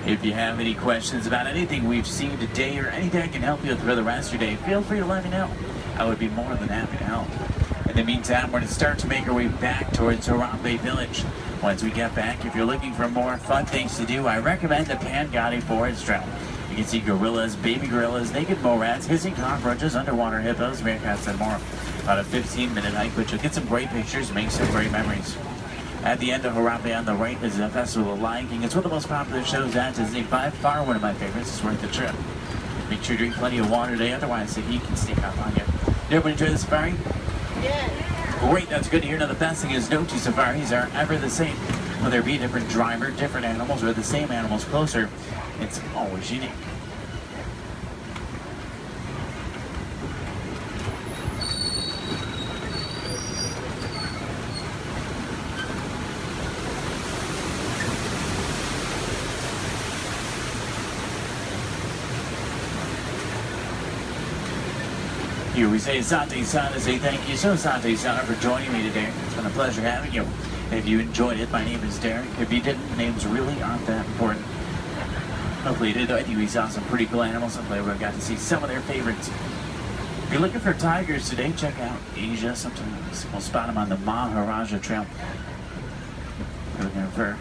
If you have any questions about anything we've seen today or anything I can help you with for the rest of your day, feel free to let me know. I would be more than happy to help. In the meantime, we're going to start to make our way back towards Harambe Village. Once we get back, if you're looking for more fun things to do, I recommend the Pangati Forest Trail. You can see gorillas, baby gorillas, naked mole rats, hissing cockroaches, underwater hippos, meerkats, and more. About a 15-minute hike, but you'll get some great pictures and make some great memories. At the end of Harambe on the right is the Festival of Lion King. It's one of the most popular shows at Disney. By far one of my favorites. It's worth the trip. Make sure you drink plenty of water today, otherwise the heat can sneak up on you. Did everybody enjoy the safari? Yeah. Great, that's good to hear. Now the best thing is no two safaris are ever the same. Whether there be a different driver, different animals, or the same animals closer, it's always unique. Here we say Sante Sana, say thank you so Sante Sana for joining me today. It's been a pleasure having you. If you enjoyed it, my name is Derek. If you didn't, names really aren't that important. Hopefully you did. I think we saw some pretty cool animals. Hopefully we got to see some of their favorites. If you're looking for tigers today, check out Asia. Sometimes we'll spot them on the Maharaja Trail. If you're looking for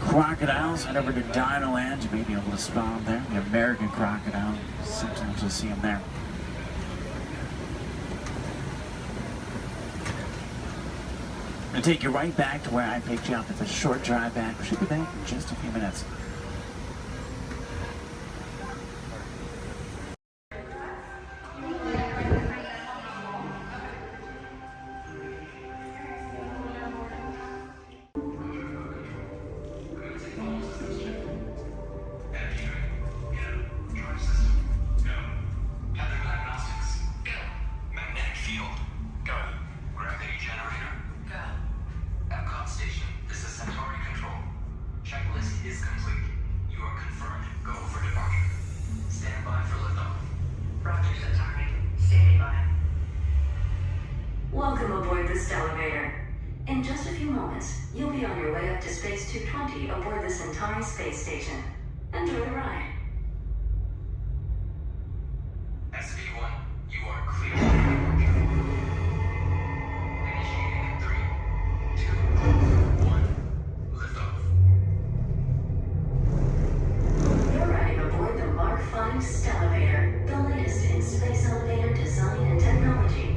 crocodiles, head over to Dinoland. You may be able to spot them there. The American crocodile. Sometimes you'll see them there. I'm going to take you right back to where I picked you up. It's a short drive back. We should be back in just a few minutes. Welcome aboard this elevator. In just a few moments, you'll be on your way up to Space 220 aboard the Centauri space station. Enjoy the ride. SV1, you are clear. Initiating in 3, 2, 1, liftoff. You're riding aboard the Mark V Stellarator, the latest in space elevator design and technology.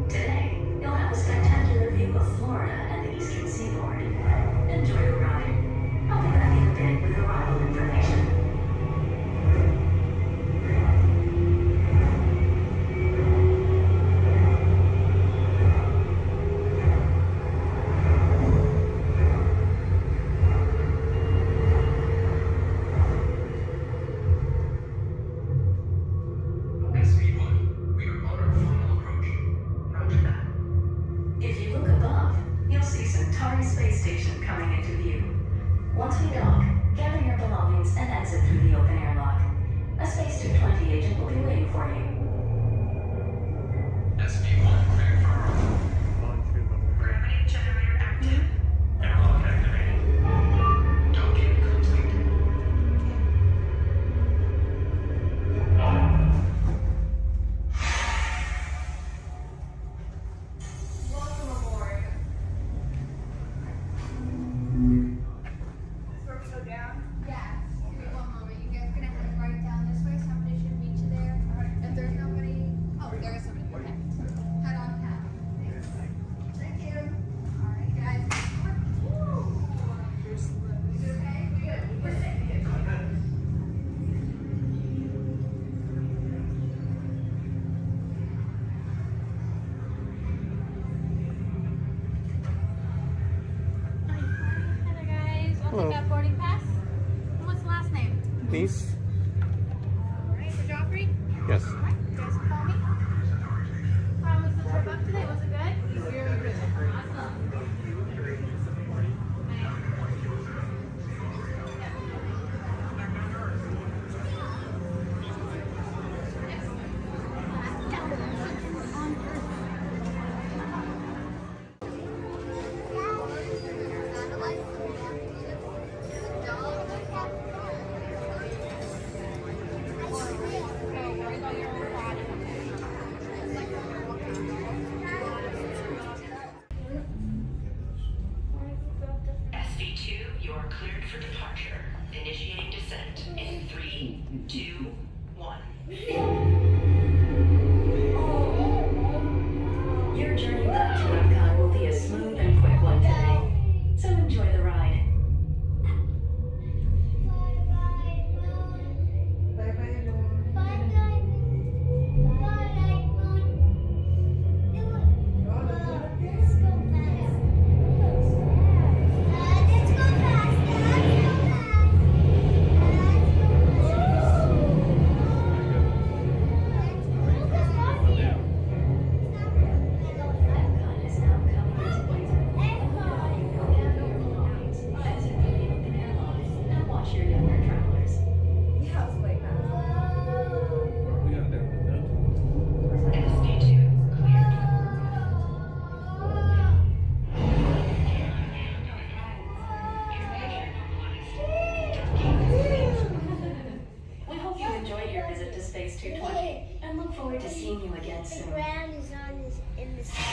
Today, you'll have a spectacular view of Florida and the eastern seaboard. Enjoy the ride. I'll be back in a bit with arrival information. SV1, we are on our final approach. Roger that. If you look above, you'll see Centauri space station coming into view. Once we dock, gather your belongings and exit through the open airlock. A Space 220 agent will be waiting for you. SV1, clear for arrival. Gravity generator active. Airlock activated. Docking complete. Welcome aboard. Is this where we go down? Yeah. Yes. You guys can call me. How was the trip up today? Was it good? Very good. Awesome. SV2, you're cleared for departure. Initiating descent in 3, 2, 1. Your journey back to Epcot will be a smooth and quick one today, so enjoy the ride. Watch your younger travelers. Yeah, it's way SD2 cleared. We hope you enjoyed your visit to Space 220 and look forward to seeing you again soon. The ground is in the sky.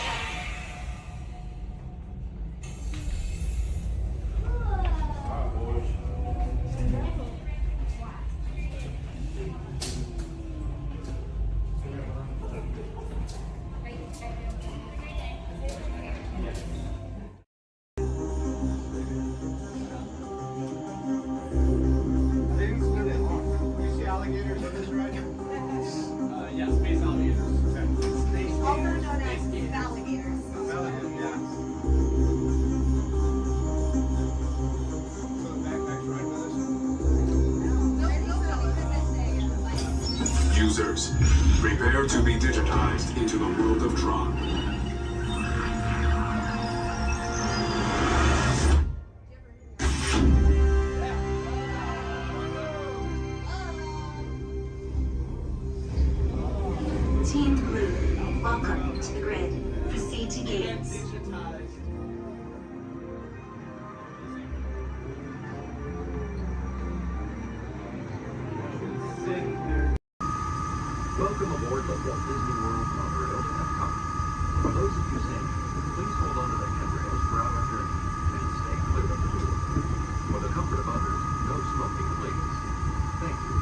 You see alligators on this ride? Yeah, space alligators. Also known as alligators. Users, prepare to be digitized into the world of Tron. Team Blue, welcome to the grid. Proceed to gates. Welcome aboard the Walt Disney World monorail to Epcot. For those of you safe, please hold on to the handrails throughout our journey and stay clear of the door. For the comfort of others, no smoking, please. Thank you.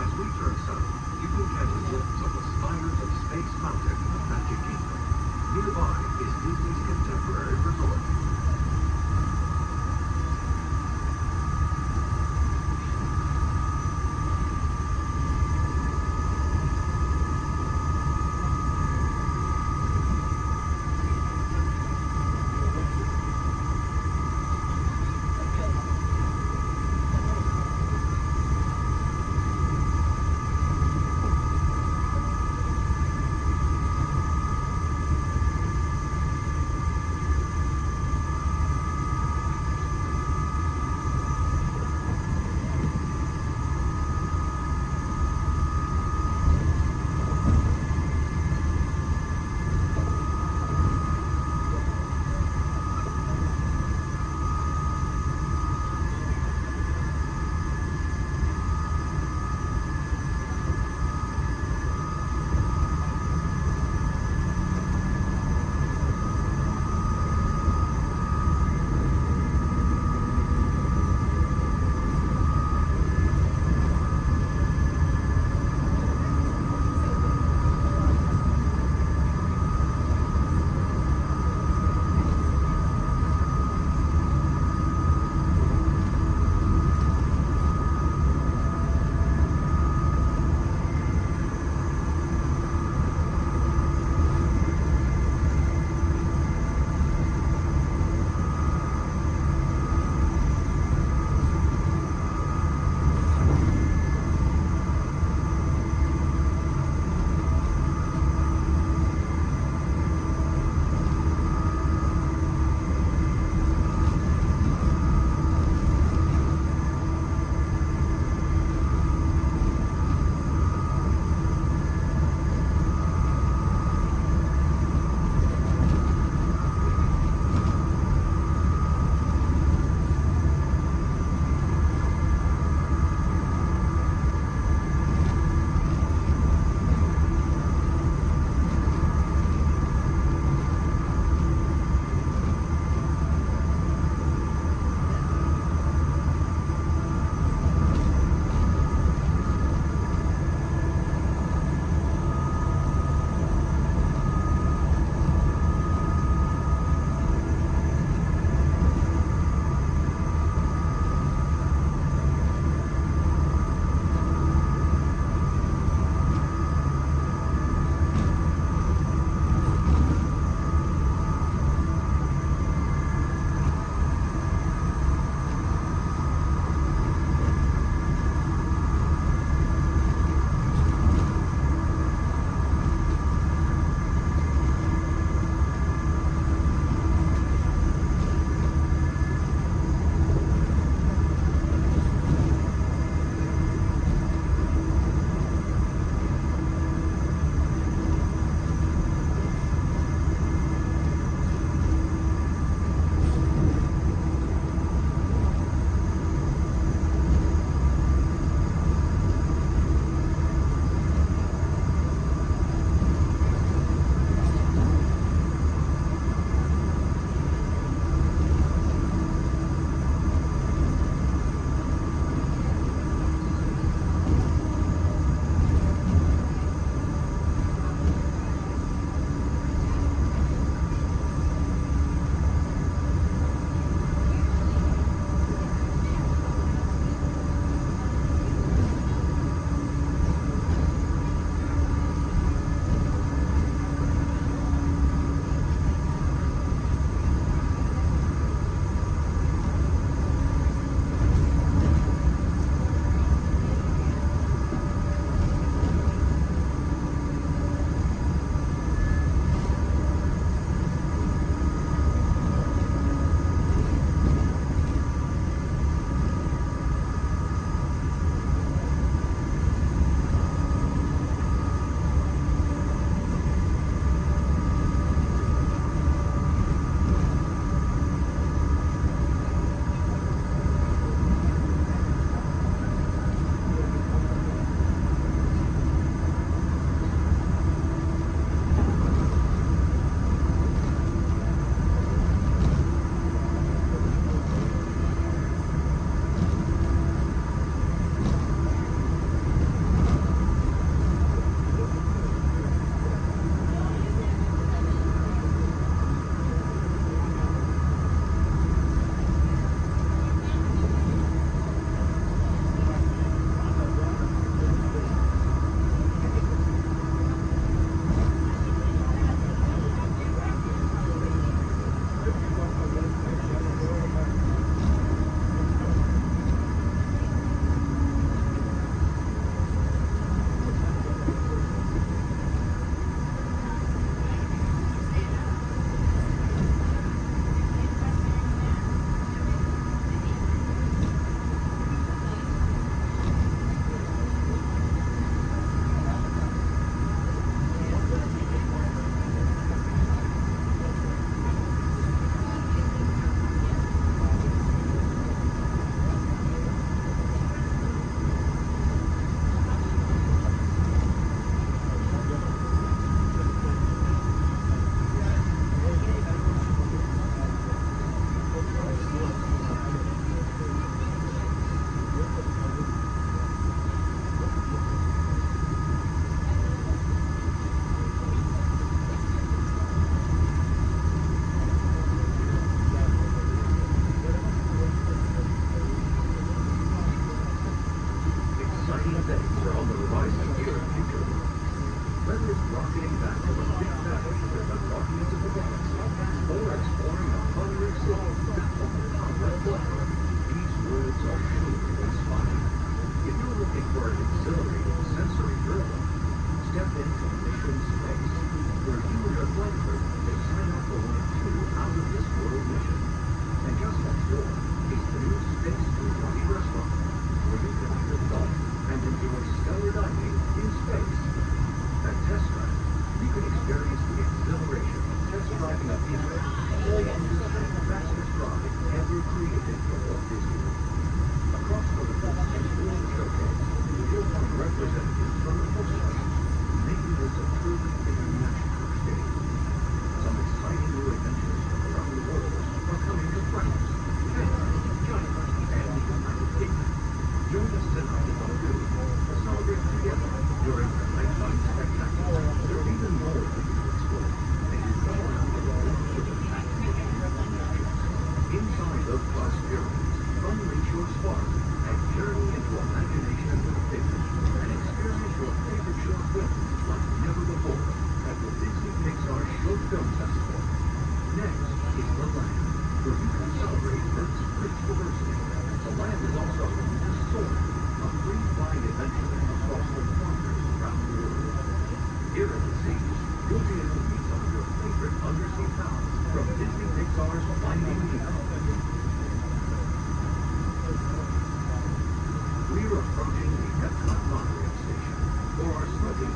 As we turn south, you can catch a glimpse of the spires of Space Mountain in the Magic Kingdom. Nearby is Disney's contemporary resort.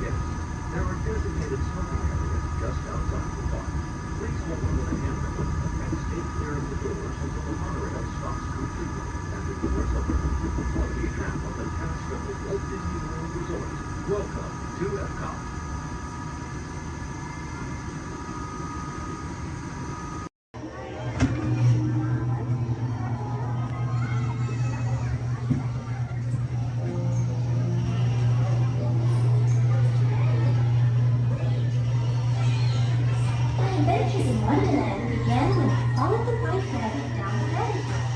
guests, there are designated smoking areas just outside the park. Please hold onto the handrail and stay clear of the doors until the monorail stops completely and the doors open. On behalf of the cast of the Walt Disney World Resort, welcome to Epcot. My adventures in Wonderland began when I followed the white rabbit down the rabbit hole.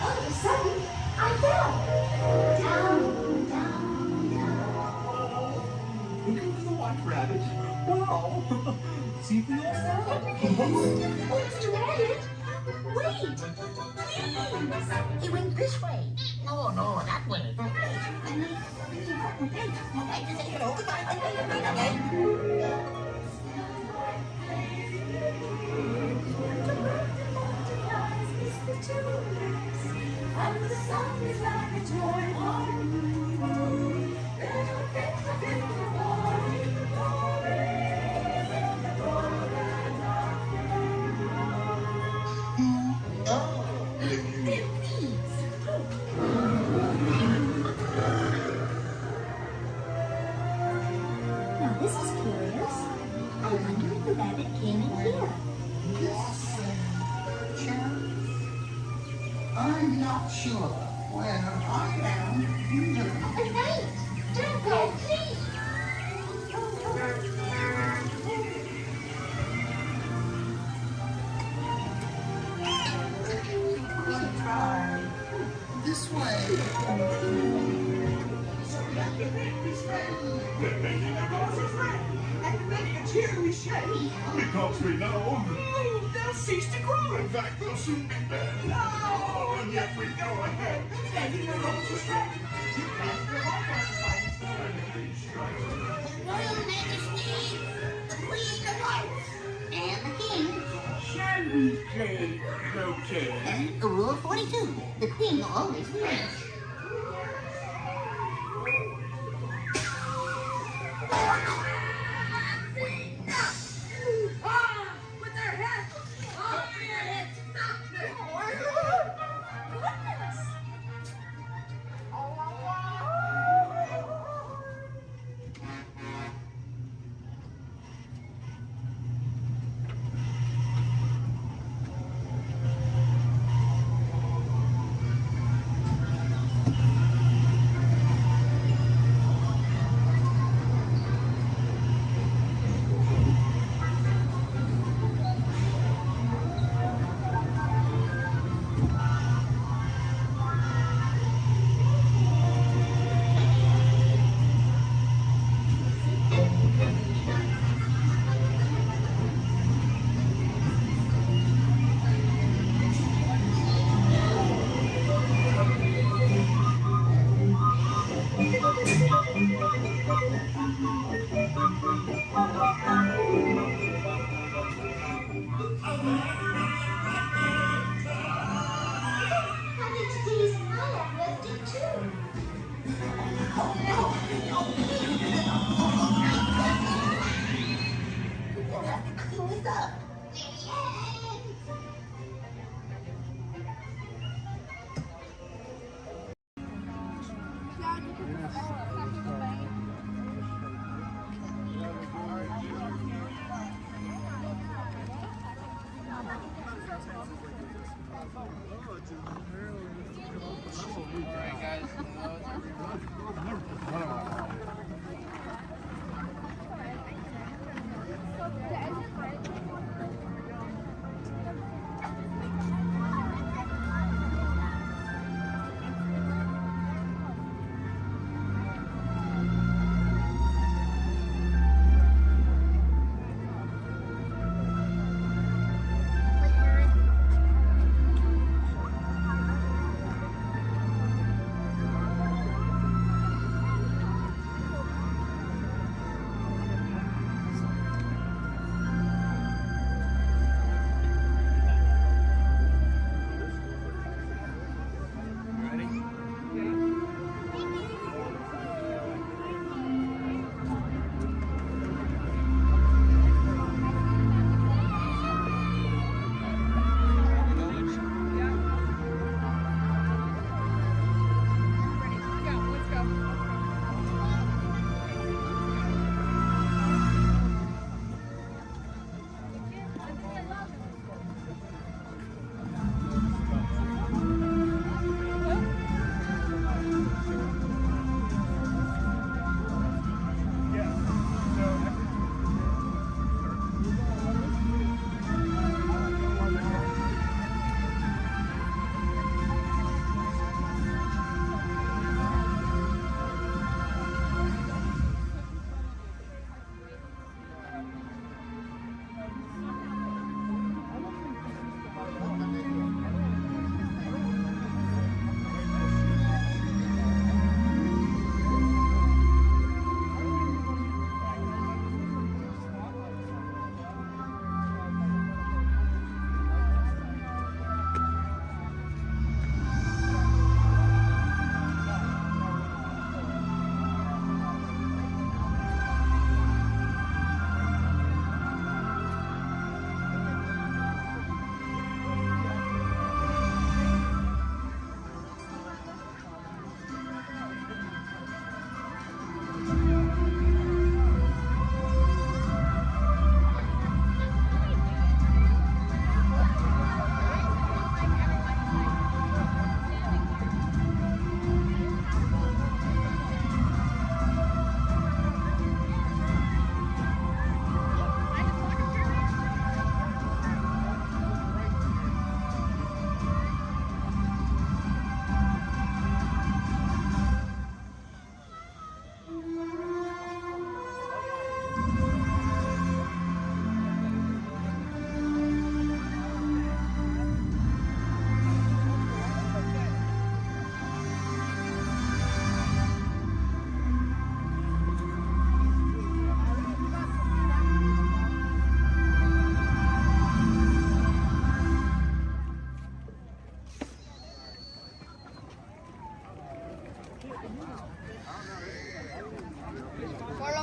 All of a sudden, I fell. Down, down, down. Looking for the white rabbit? Wow! See for yourself. Oh, Mr. Rabbit, wait! Please! He went this way. No, that way. Okay, just say hello. Goodbye. And the sun is like a toy on Now this is curious. I wonder if the rabbit came in here. Yes, I'm not sure. Where I am, you do. Wait! Don't go, please! Good try. This way. They're making a And making a cheery shake. because we know. They'll cease to grow. In fact, they'll soon be dead. No, and yet we go ahead, begging the road to stray. You can't give up on science. Royal Majesty, the Queen of Hearts, and the King. Shall we play croquet? Rule 42, the Queen always wins. With their heads! Off their heads!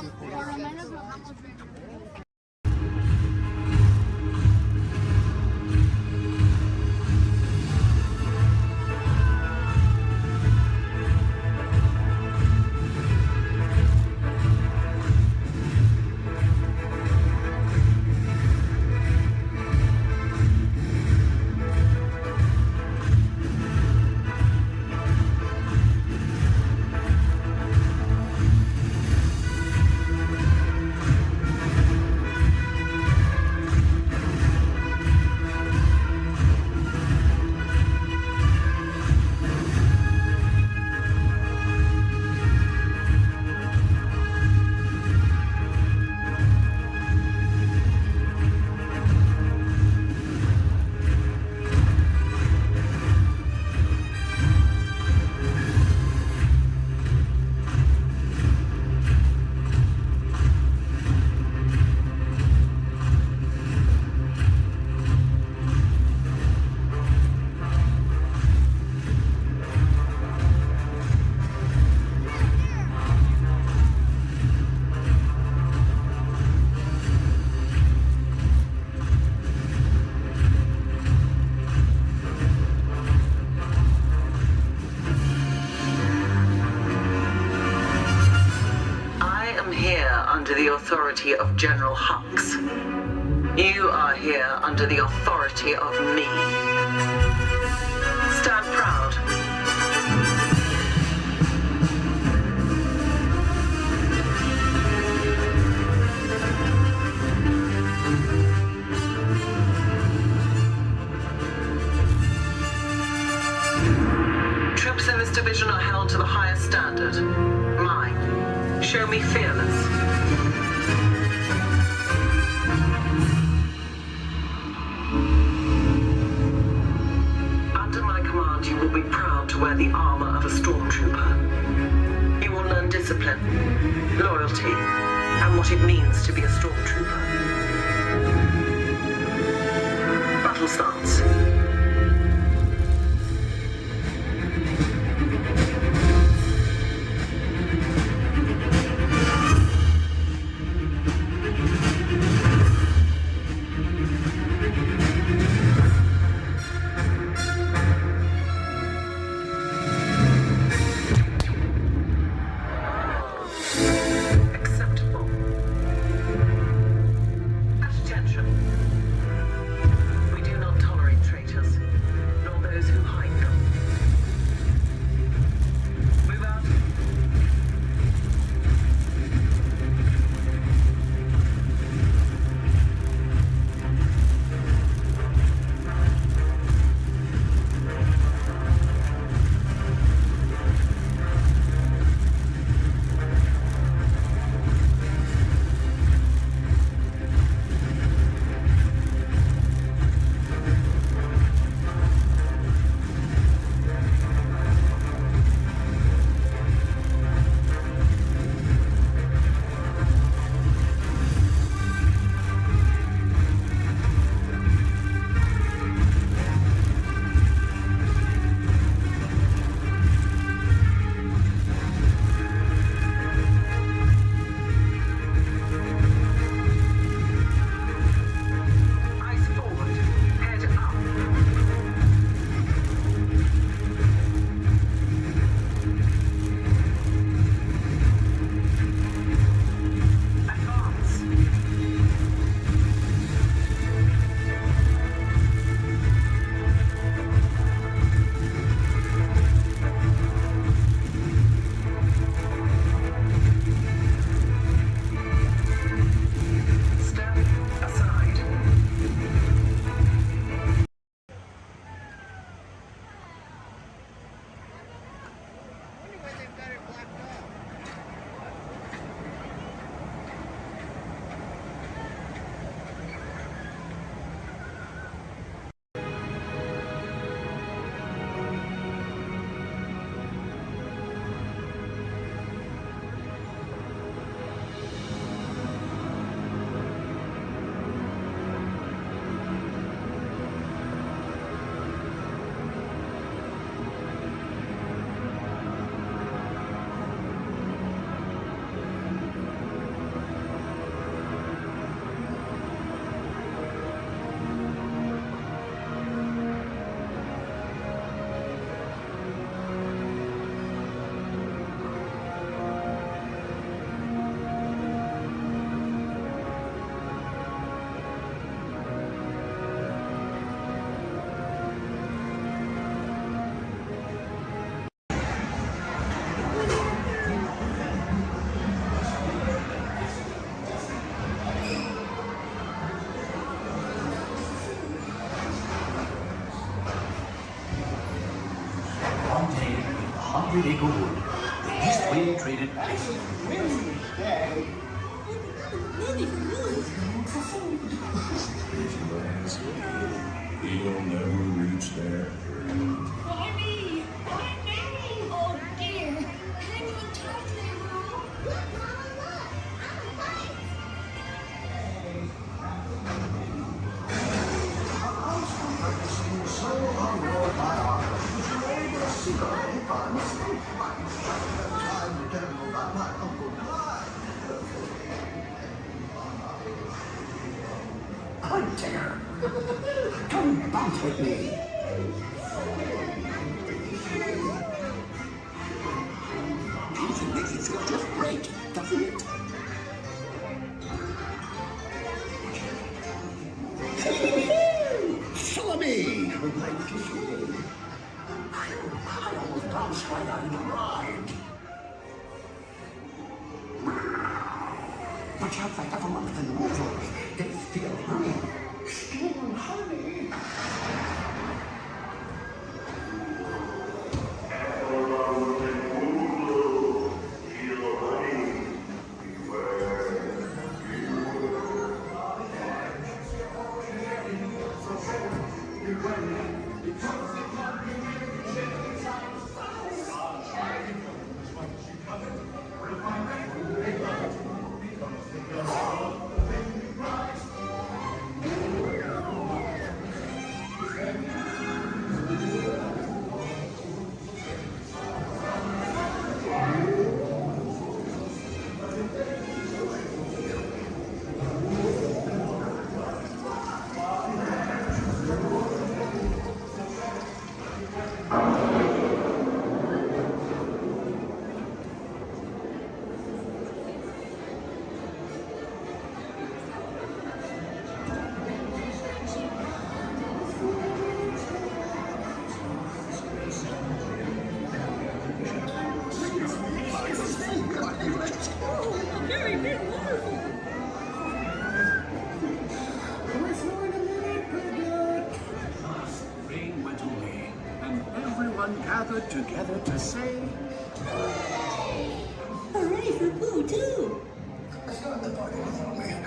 Por lo menos lo vamos a ver. Under the authority of General Hux. You are here under the authority of me. Stand proud. Troops in this division are held to the highest standard. Mine. Show me fearless. Under my command, you will be proud to wear the armor of a stormtrooper. You will learn discipline, loyalty, and what it means to be a stormtrooper. Battle stance. We do not tolerate traitors. San Diego Wood, the Eastway Traded Place. If you ask me, he'll never reach there. Why me? Why me? Oh dear. Can you touch me, Mom? Look, Mama, look. I'm a fight. So unrolled by our secret funds. Time to tell you about my Uncle Clyde. Hunter, come bounce with me. Dancing makes you feel just great, doesn't it? Follow me. Like to see. I almost bounced right out of the ride. Watch out for everyone in the water. They steal honey. Steal honey. Rain went away, and everyone gathered together to say, Hooray for Pooh, too. Start the party, little man.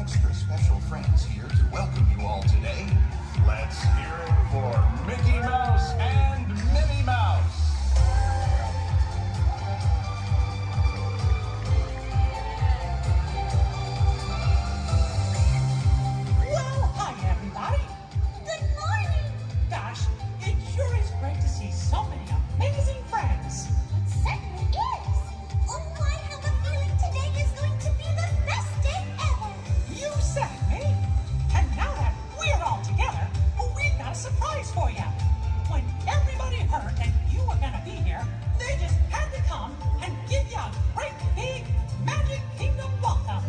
extra special friends here to welcome you all today. Let's hear it for Mickey Mouse and Minnie Mouse. Well, hi everybody. Good morning. Gosh, it sure is great to see so many amazing friends. It certainly is. Oh, I have a feeling today is going to be the best day ever. You said it, Minnie. And now that we're all together, we've got a surprise for you. When everybody heard that you were going to be here, they just had to come and give you a great big Magic Kingdom welcome.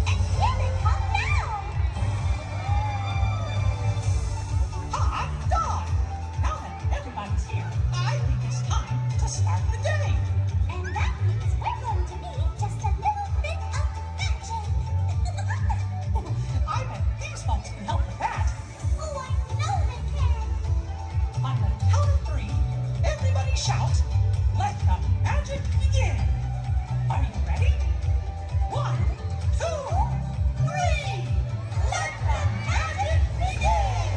And here they come now. Hot dog! Now that everybody's here, I think it's time to start the day. And that means we're going to need just a little bit of magic. I bet these folks can help with that. Oh, I know they can. On the count of 3, everybody shout, let the magic begin. Are you ready? 1, 2, 3. Let the magic begin.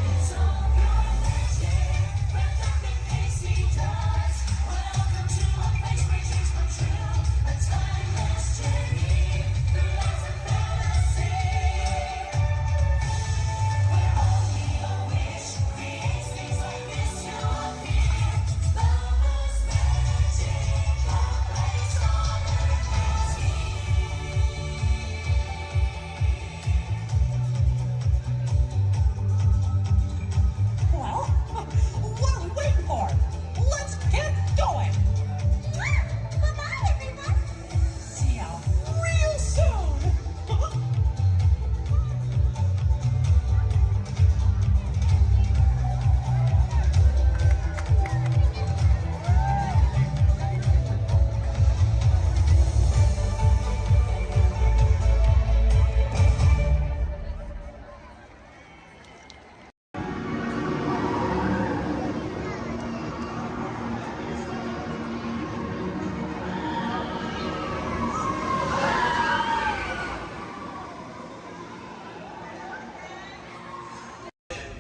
Welcome to a place where dreams come true. A timeless journey through lights of fantasy. Where only a wish creates things like this to appear. Love's magic, a place on earth is Well, what are we waiting for? Let's get going. Bye-bye, everyone. See ya real soon.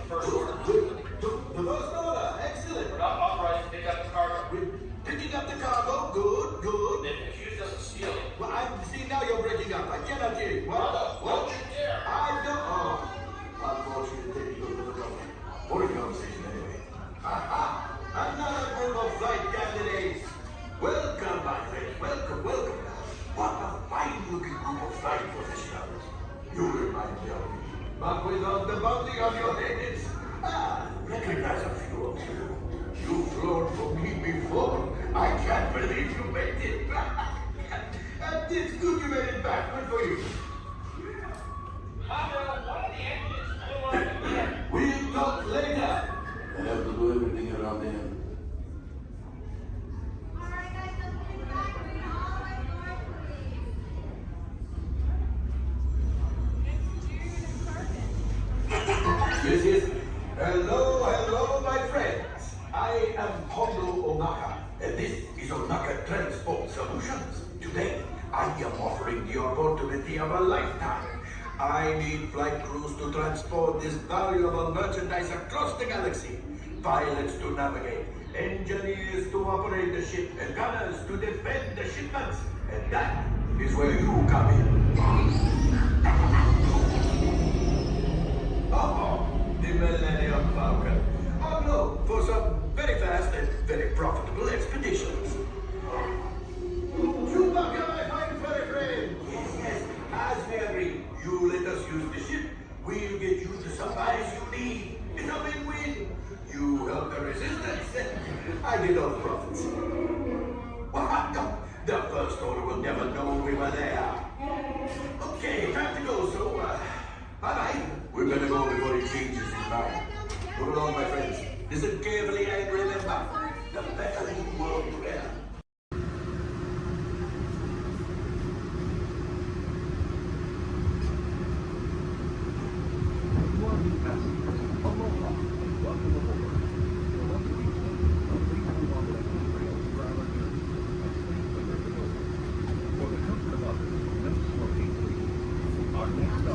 First order. The first order. Excellent. We're not authorized to pick up the cargo. We're picking up the cargo. Good, good. Then accuse us of stealing. Well, see, now you're breaking up. I cannot hear you. What? Don't you dare. I don't. Oh. Unfortunately, you don't know. Boring conversation anyway. Aha! Another group of flight candidates. Welcome, my friend. Welcome, welcome. What a fine-looking group of flight professionals. You remind me of me. But without the bounty on your heads. Recognize a few of you. You've flown for me before. I can't believe you made it back. And it's good you made it back. Good for you. We'll talk later. I have to do everything around him. Yes, yes. Hello, hello, my friends. I am Hondo Onaka, and this is Onaka Transport Solutions. Today, I am offering the opportunity of a lifetime. I need flight crews to transport this valuable merchandise across the galaxy. Pilots to navigate, engineers to operate the ship, and gunners to defend the shipments. And that is where you come in. Oh, the Millennium Falcon. Oh no, for some very fast and very profitable expeditions. Chewbacca, my fine furry friend. Yes, yes, as we agreed, you let us use the ship. We'll get you the supplies you need. It's a win-win. You help the resistance. I get all the profits. What? No, the First Order will never know we were there. Okay, time to go, so, bye-bye. We're gonna go before he changes his mind. Hold on, my friends. Listen carefully and remember, the better you world you are. Our next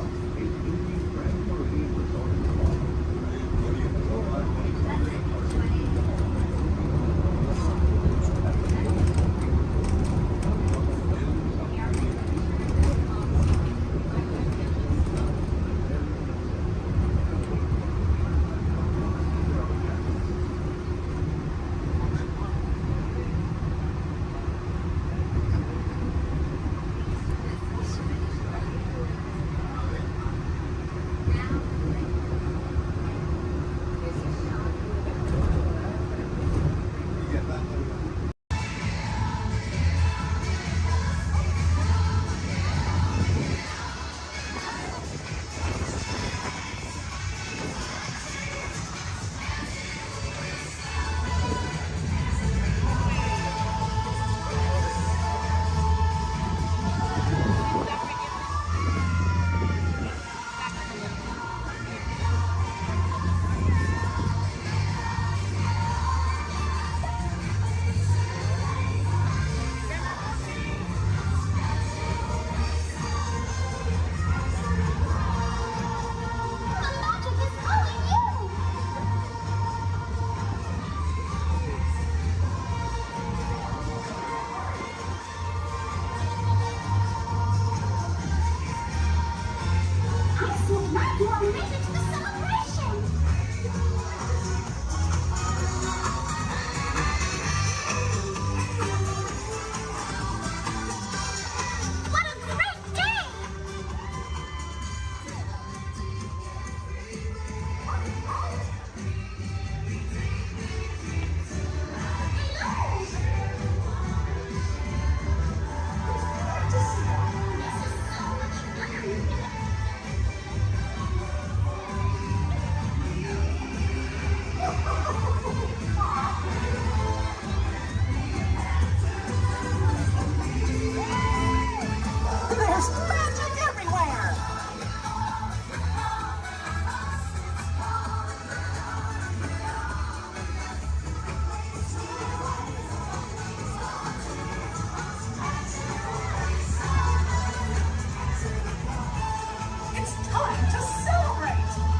It's time to celebrate!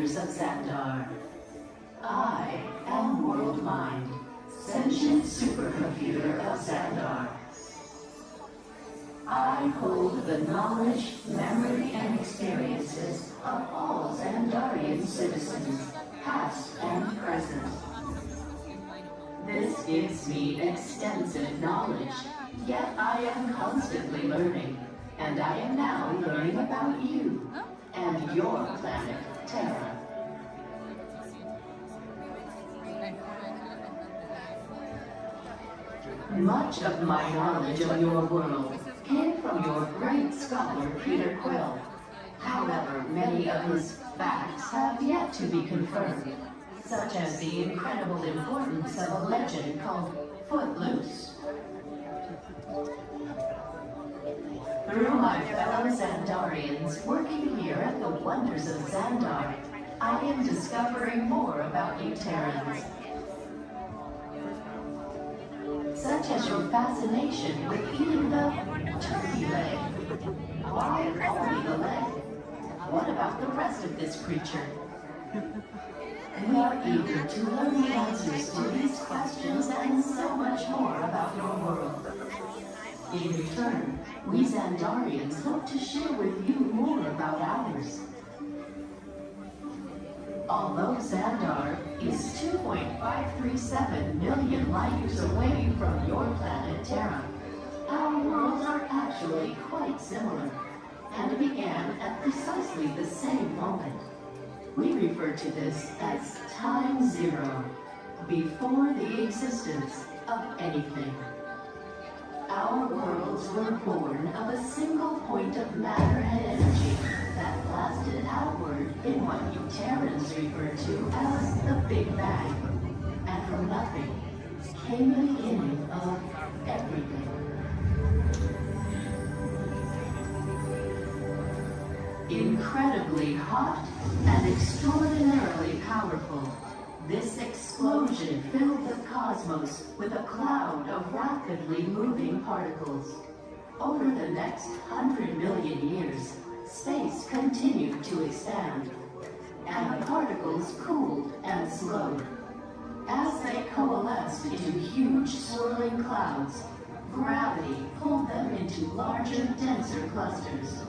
wonders of Xandar. I am World Mind, sentient supercomputer of Xandar. I hold the knowledge, memory, and experiences of all Xandarian citizens, past and present. This gives me extensive knowledge, yet I am constantly learning, and I am now learning about you and your planet, Terra. Much of my knowledge of your world came from your great scholar, Peter Quill. However, many of his facts have yet to be confirmed, such as the incredible importance of a legend called Footloose. Through my fellow Xandarians working here at the Wonders of Xandar, I am discovering more about you Terrans. Such as your fascination with eating the turkey leg. Why only the leg? What about the rest of this creature? We are eager to learn the answers to these questions and so much more about your world. In return, we Xandarians hope to share with you more about ours. Although Xandar is 2.537 million light years away from your planet Terra, our worlds are actually quite similar and began at precisely the same moment. We refer to this as time zero, before the existence of anything. Our worlds were born of a single point of matter and energy that blasted outward in what you Terrans refer to as the Big Bang. And from nothing came the beginning of everything. Incredibly hot and extraordinarily powerful, this explosion filled the cosmos with a cloud of rapidly moving particles. Over the next 100 million years, space continued to expand, and the particles cooled and slowed. As they coalesced into huge swirling clouds, gravity pulled them into larger, denser clusters.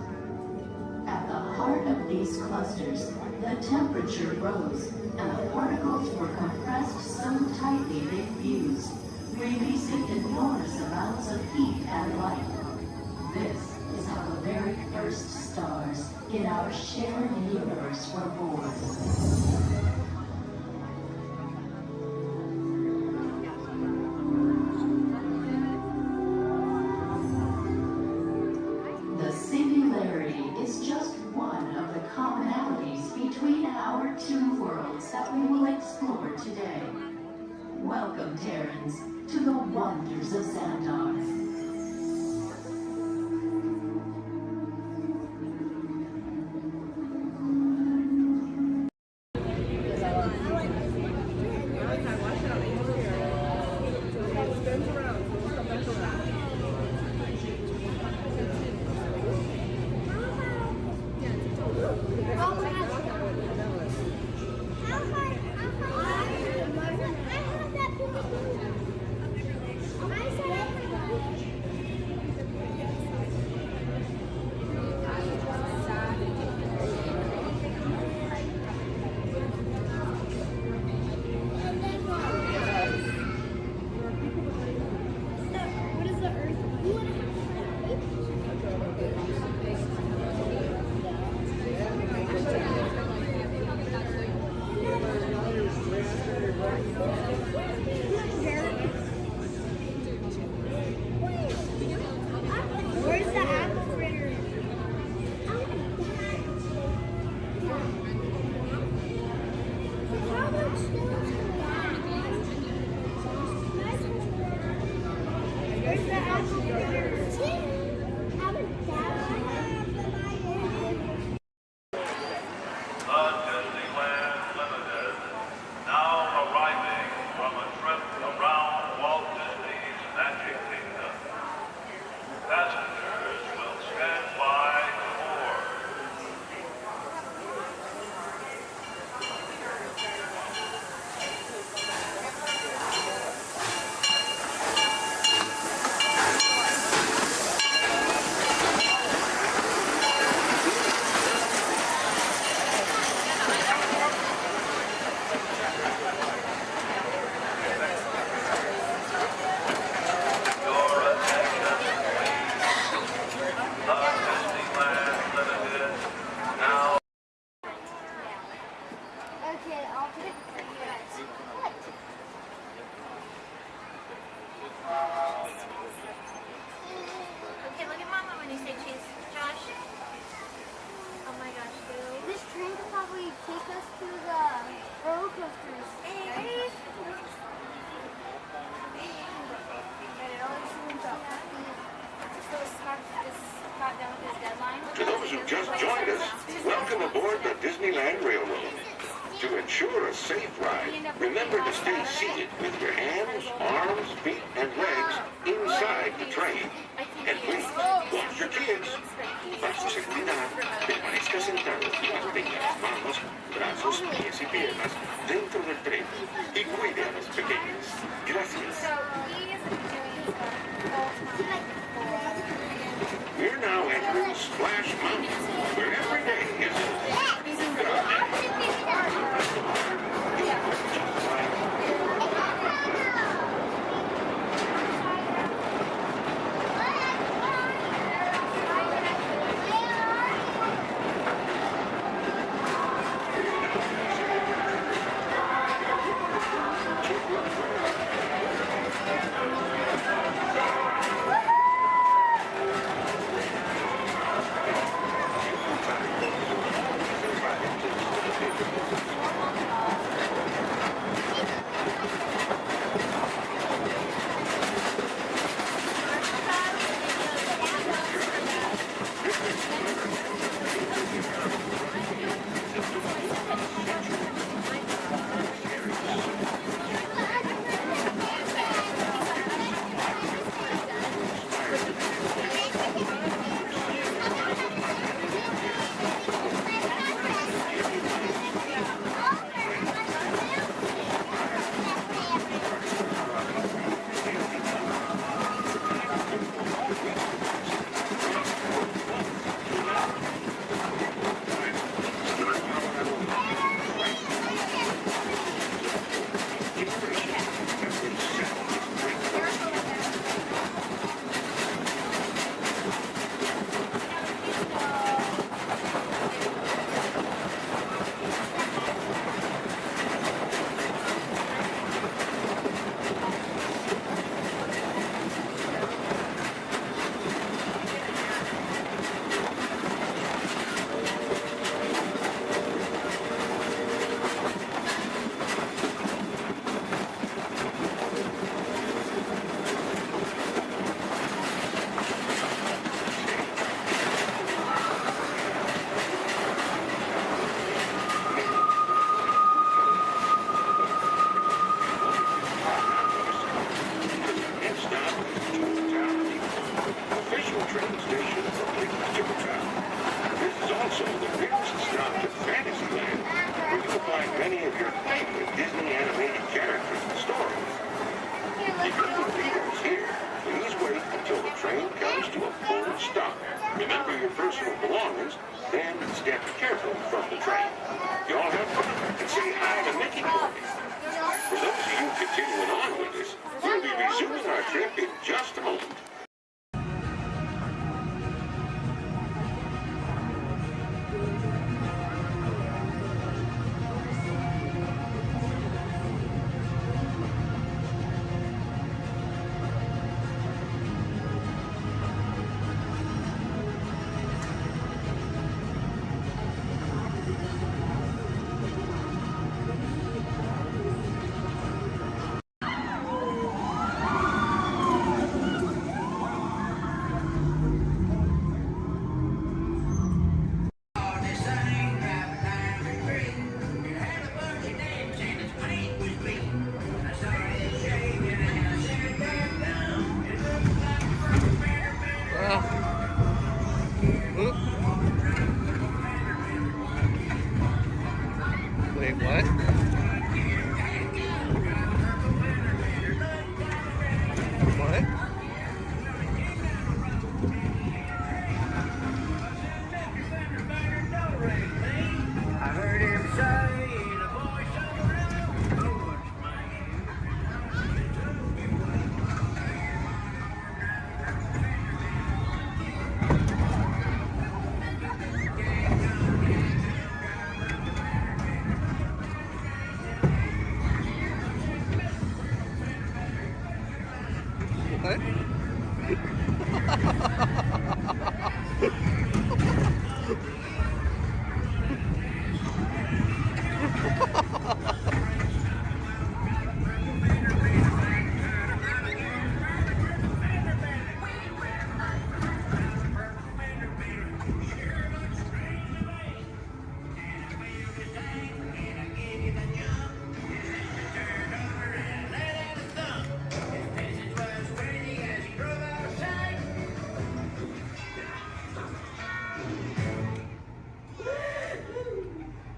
At the heart of these clusters, the temperature rose, and the particles were compressed so tightly they fused, releasing enormous amounts of heat and light. This is how the very first stars in our shared universe were born. The singularity is just one of the commonalities between our two worlds that we will explore today. Welcome, Terrans, to the Wonders of Xandar. Disneyland Limited, now arriving from a trip around Walt Disney's Magic Kingdom. Passengers will stand by to board. Okay, I'll put it for you guys. What? Okay, look at Mama when you say cheese. Josh. Oh my gosh, Bill. This train could probably take us to the roller coasters. Hey, To those who just joined us, welcome aboard the Disneyland Railroad. To ensure a safe ride, remember to stay seated with your hands, arms, feet, and legs inside the train. And please, watch your kids. Para su seguridad, permanezca sentado y mantenga las manos, brazos, pies y piernas dentro del tren y cuide a los pequeños. Gracias. We're now entering Splash Mountain, where every day is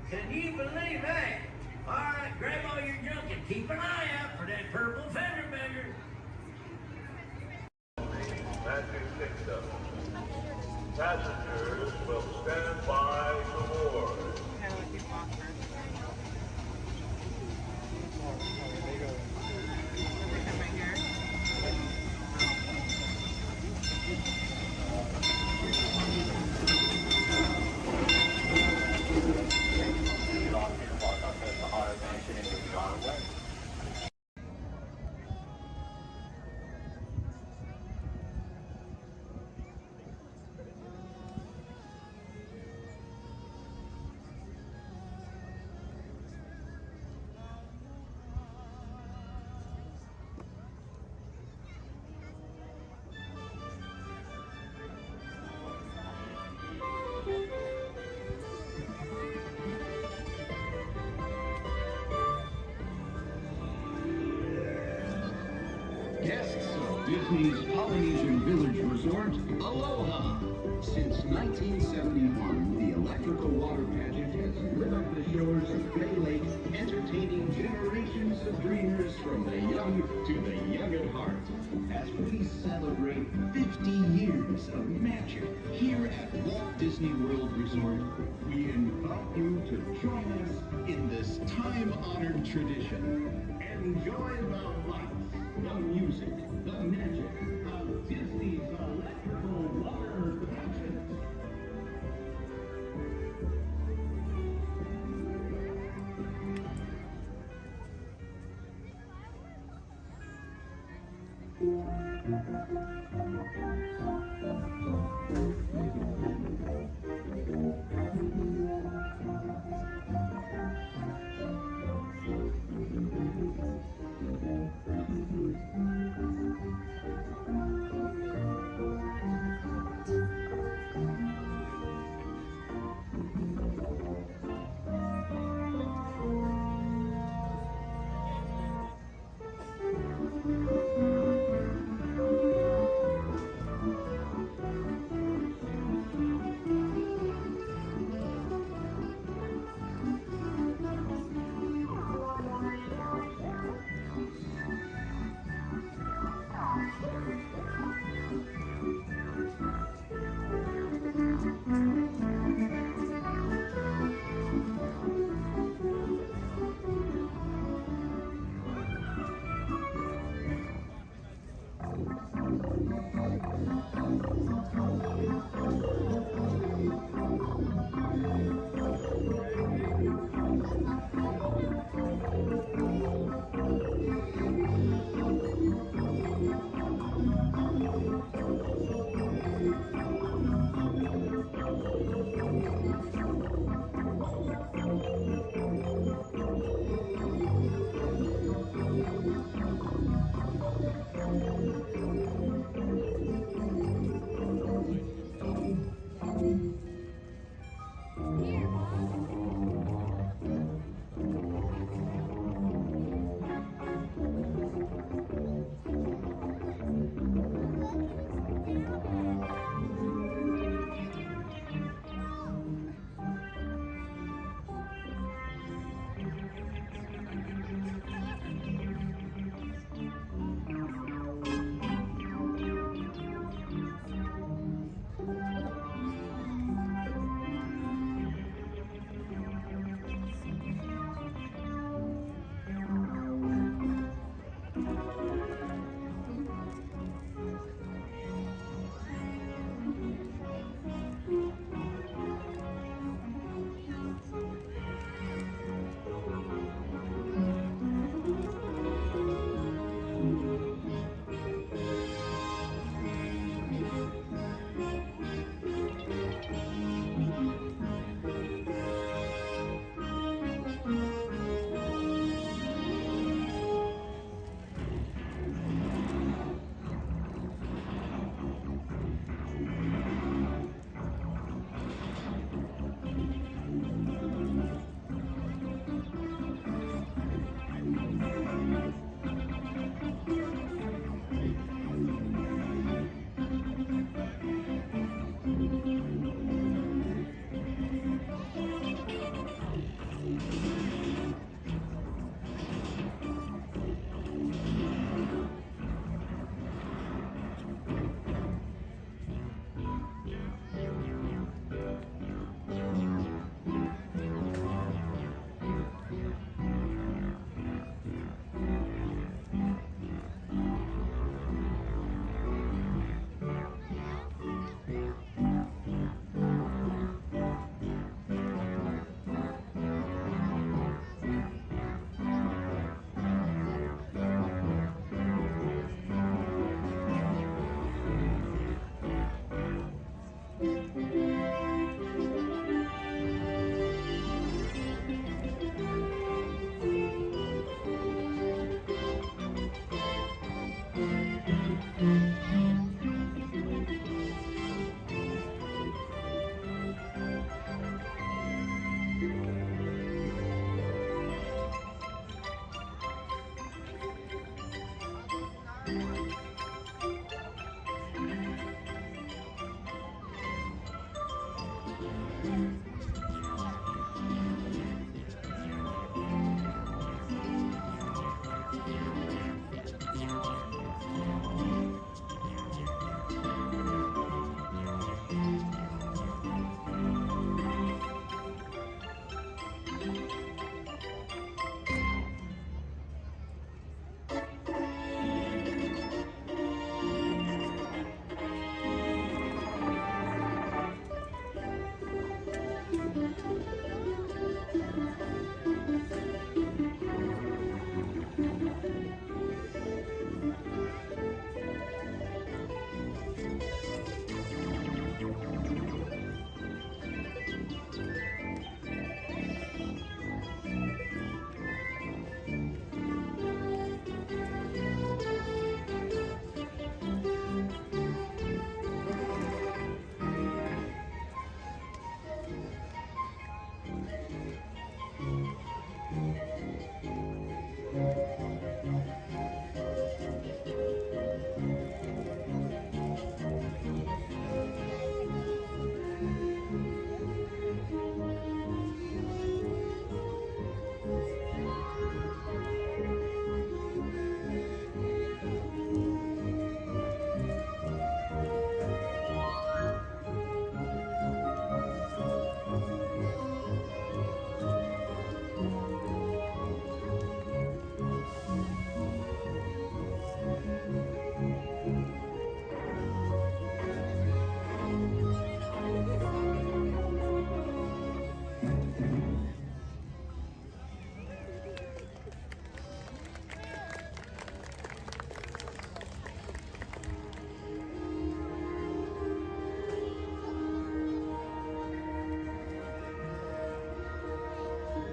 Can you believe that? All right, grab all your junk and keep an eye out for that purple fender bender. Matthew Kingdom. Passengers will stand by to board. Guests of Disney's Polynesian Village Resort, aloha! Since 1971, the electrical water pageant has lit up the shores of Bay Lake, entertaining generations of dreamers from the young to the young at heart. As we celebrate 50 years of magic here at Walt Disney World Resort, we invite you to join us in this time-honored tradition. Enjoy the lights, the music, the magic of Disney's electrical water pageant.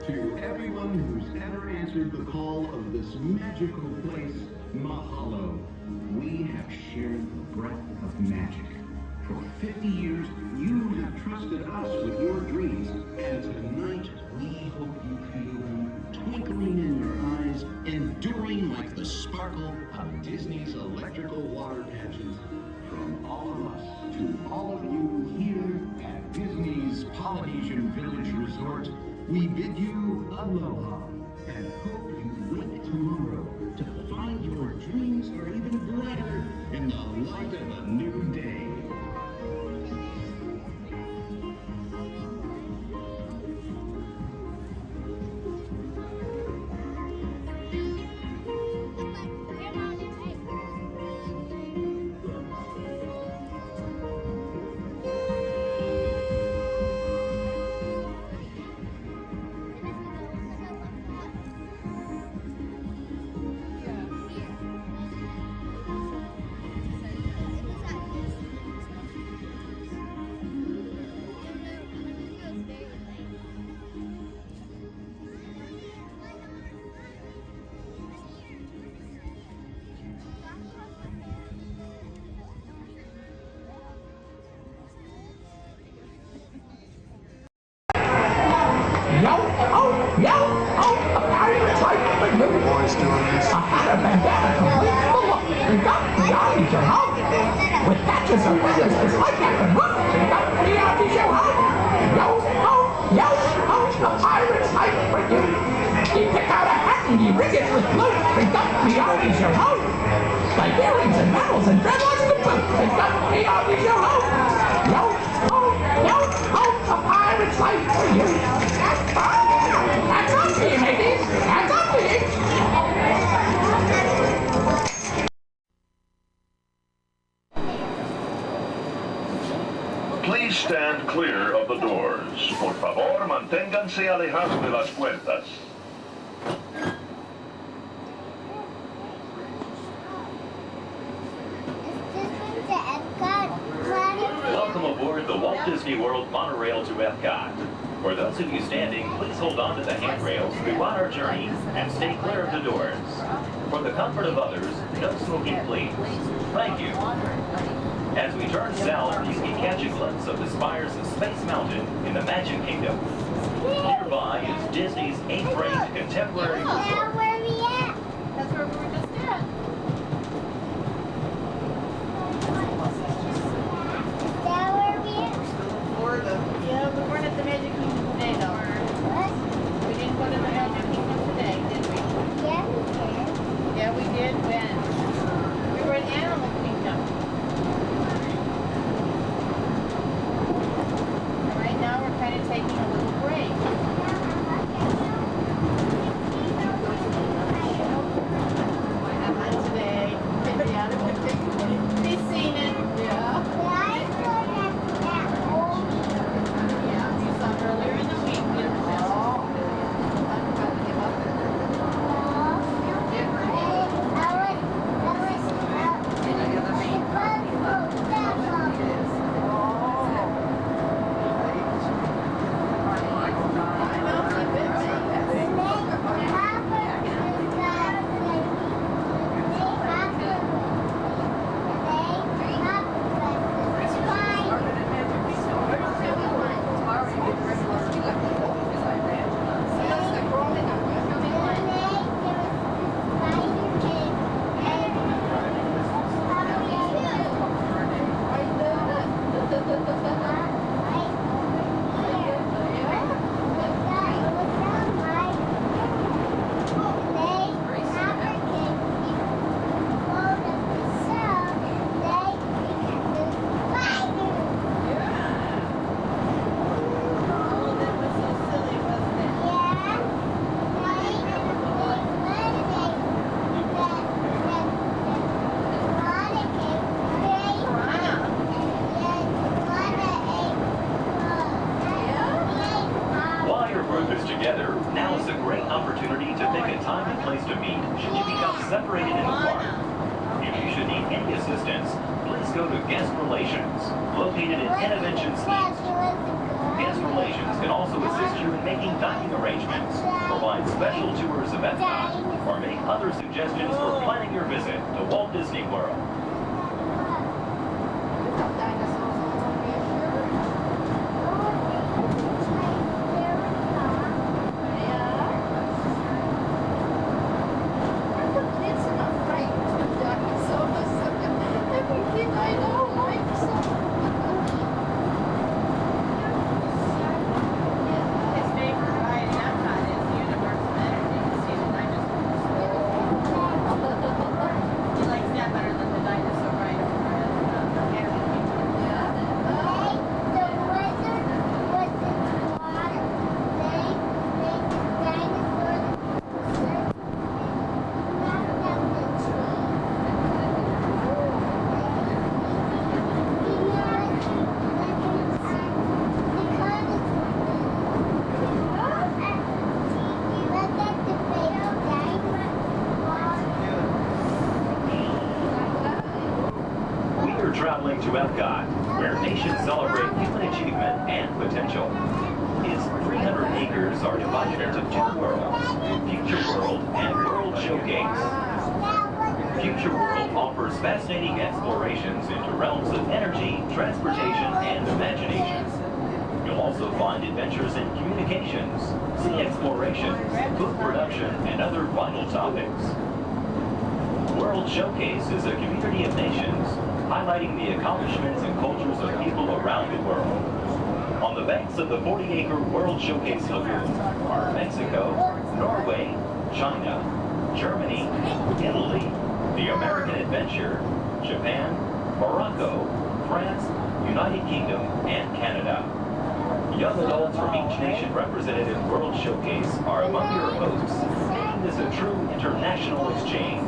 To everyone who's ever answered the call of this magical place, mahalo. We have shared the breath of magic. For 50 years, you have trusted us with your dreams, and tonight we hope you feel them twinkling in your eyes, enduring like the sparkle of Disney's electrical water pageant. From all of us to all of you here at Disney's Polynesian Village Resort, we bid you aloha and hope you wake tomorrow to find your dreams are even brighter in the light of a new day. With patches of feathers, it's like I can run. A pirate's life for you. You pick out a hat and you rig it with blue. Beyond your home. Like earrings and medals and dreadlocks to boot. Beyond your home. A pirate's life for you. That's up to you, ladies. That's up to you. Please stand clear of the doors. Por favor, manténganse alejados de las puertas. Welcome aboard the Walt Disney World monorail to Epcot. For those of you standing, please hold on to the handrails throughout our journey and stay clear of the doors. For the comfort of others, no smoking, please. Thank you. As we turn south, you can catch a glimpse of the spires of Space Mountain in the Magic Kingdom. Nearby is Disney's 8th-ranked contemporary resort. Where are we at? That's where we were just at. Yeah, we weren't at the Magic Kingdom today, though. What? We didn't go to the Magic Kingdom today, did we? Yeah, we did. Yeah, we did. When? We were at Animal Kingdom. And right now we're kind of taking a little break. time and place to meet should you become separated in the park. If you should need any assistance, please go to Guest Relations, located in Interventions East. Guest Relations can also assist you in making dining arrangements, provide special tours of Epcot, or make other suggestions for planning your visit to Walt Disney World. Traveling to Epcot, where nations celebrate human achievement and potential. Its 300 acres are divided into two worlds, Future World and World Showcase. Future World offers fascinating explorations into realms of energy, transportation, and imagination. You'll also find adventures in communications, sea exploration, food production, and other vital topics. World Showcase is a community of nations, highlighting the accomplishments and cultures of people around the world. On the banks of the 40-acre World Showcase Lagoon are Mexico, Norway, China, Germany, Italy, the American Adventure, Japan, Morocco, France, United Kingdom, and Canada. Young adults from each nation represented in World Showcase are among your hosts, making this a true international exchange.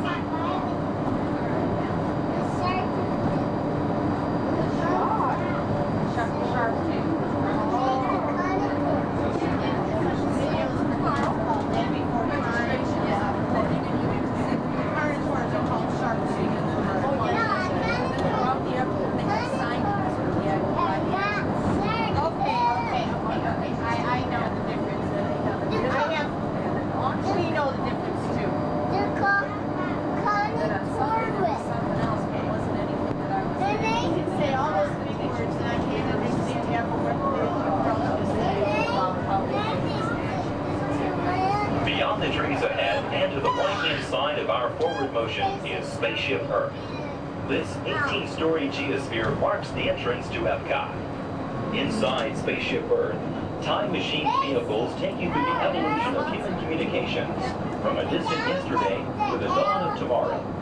Beyond the trees ahead and to the right-hand side of our forward motion is Spaceship Earth. This 18-story geosphere marks the entrance to Epcot. Inside Spaceship Earth, time machine vehicles take you through the evolution of human communications, from a distant yesterday to the dawn of tomorrow.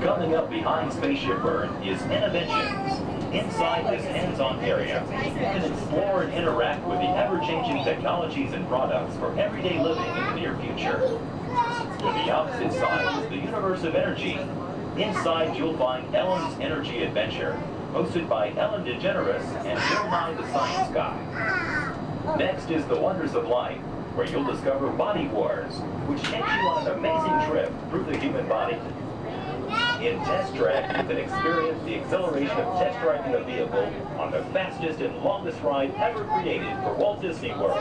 Coming up behind Spaceship Earth is Interventions. Inside this hands-on area, you can explore and interact with the ever-changing technologies and products for everyday living in the near future. To the opposite side is the universe of energy. Inside, you'll find Ellen's Energy Adventure, hosted by Ellen DeGeneres and Bill Nye the Science Guy. Next is The Wonders of Life, where you'll discover Body Wars, which takes you on an amazing trip through the human body. In Test Track, you can experience the exhilaration of test driving a vehicle on the fastest and longest ride ever created for Walt Disney World.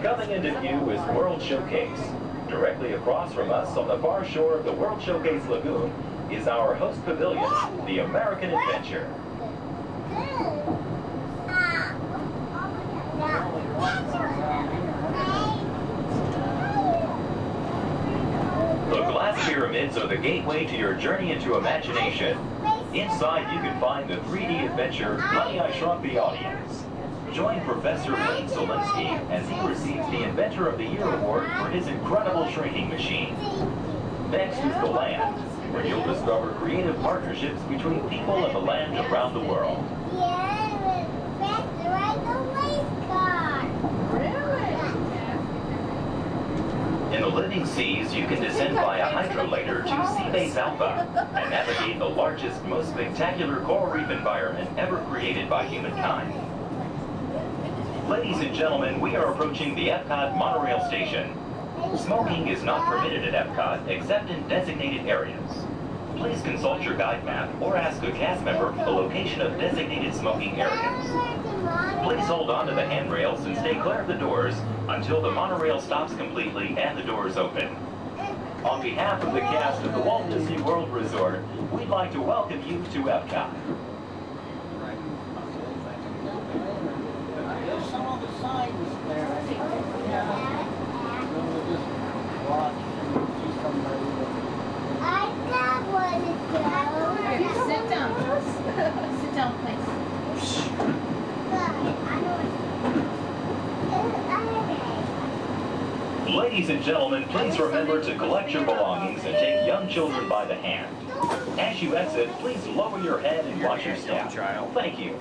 Coming into view is World Showcase. Directly across from us on the far shore of the World Showcase Lagoon is our host pavilion, the American Adventure. The glass pyramids are the gateway to your journey into imagination. Inside, you can find the 3D adventure, Honey, I Shrunk the Audience. Join Professor Wayne Zielinski as he receives the Inventor of the Year award for his incredible shrinking machine. Next is the land, where you'll discover creative partnerships between people and the land around the world. In the living seas, you can descend via hydrolator to Seabase Alpha and navigate the largest, most spectacular coral reef environment ever created by humankind. Ladies and gentlemen, we are approaching the Epcot monorail station. Smoking is not permitted at Epcot except in designated areas. Please consult your guide map or ask a cast member the location of designated smoking areas. Please hold on to the handrails and stay clear of the doors until the monorail stops completely and the doors open. On behalf of the cast of the Walt Disney World Resort, we'd like to welcome you to Epcot. There's some of the signs there. We'll just watch and see somebody. I got one to go. Sit down. Sit down, please. Ladies and gentlemen, please remember to collect your belongings and take young children by the hand. As you exit, please lower your head and watch your step. Thank you.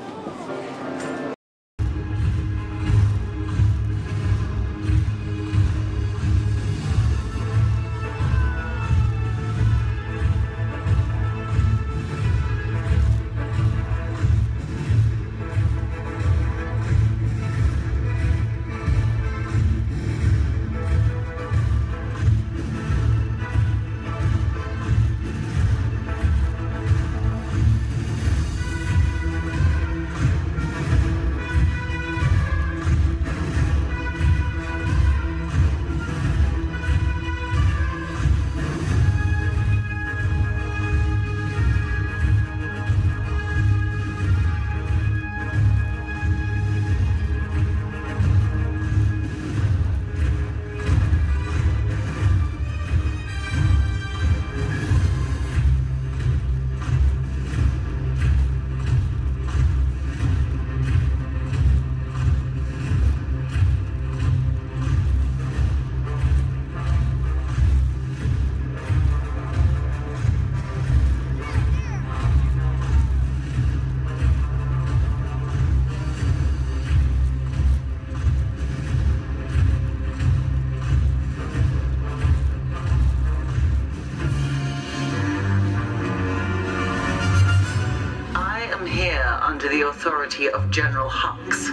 Under the authority of General Hux.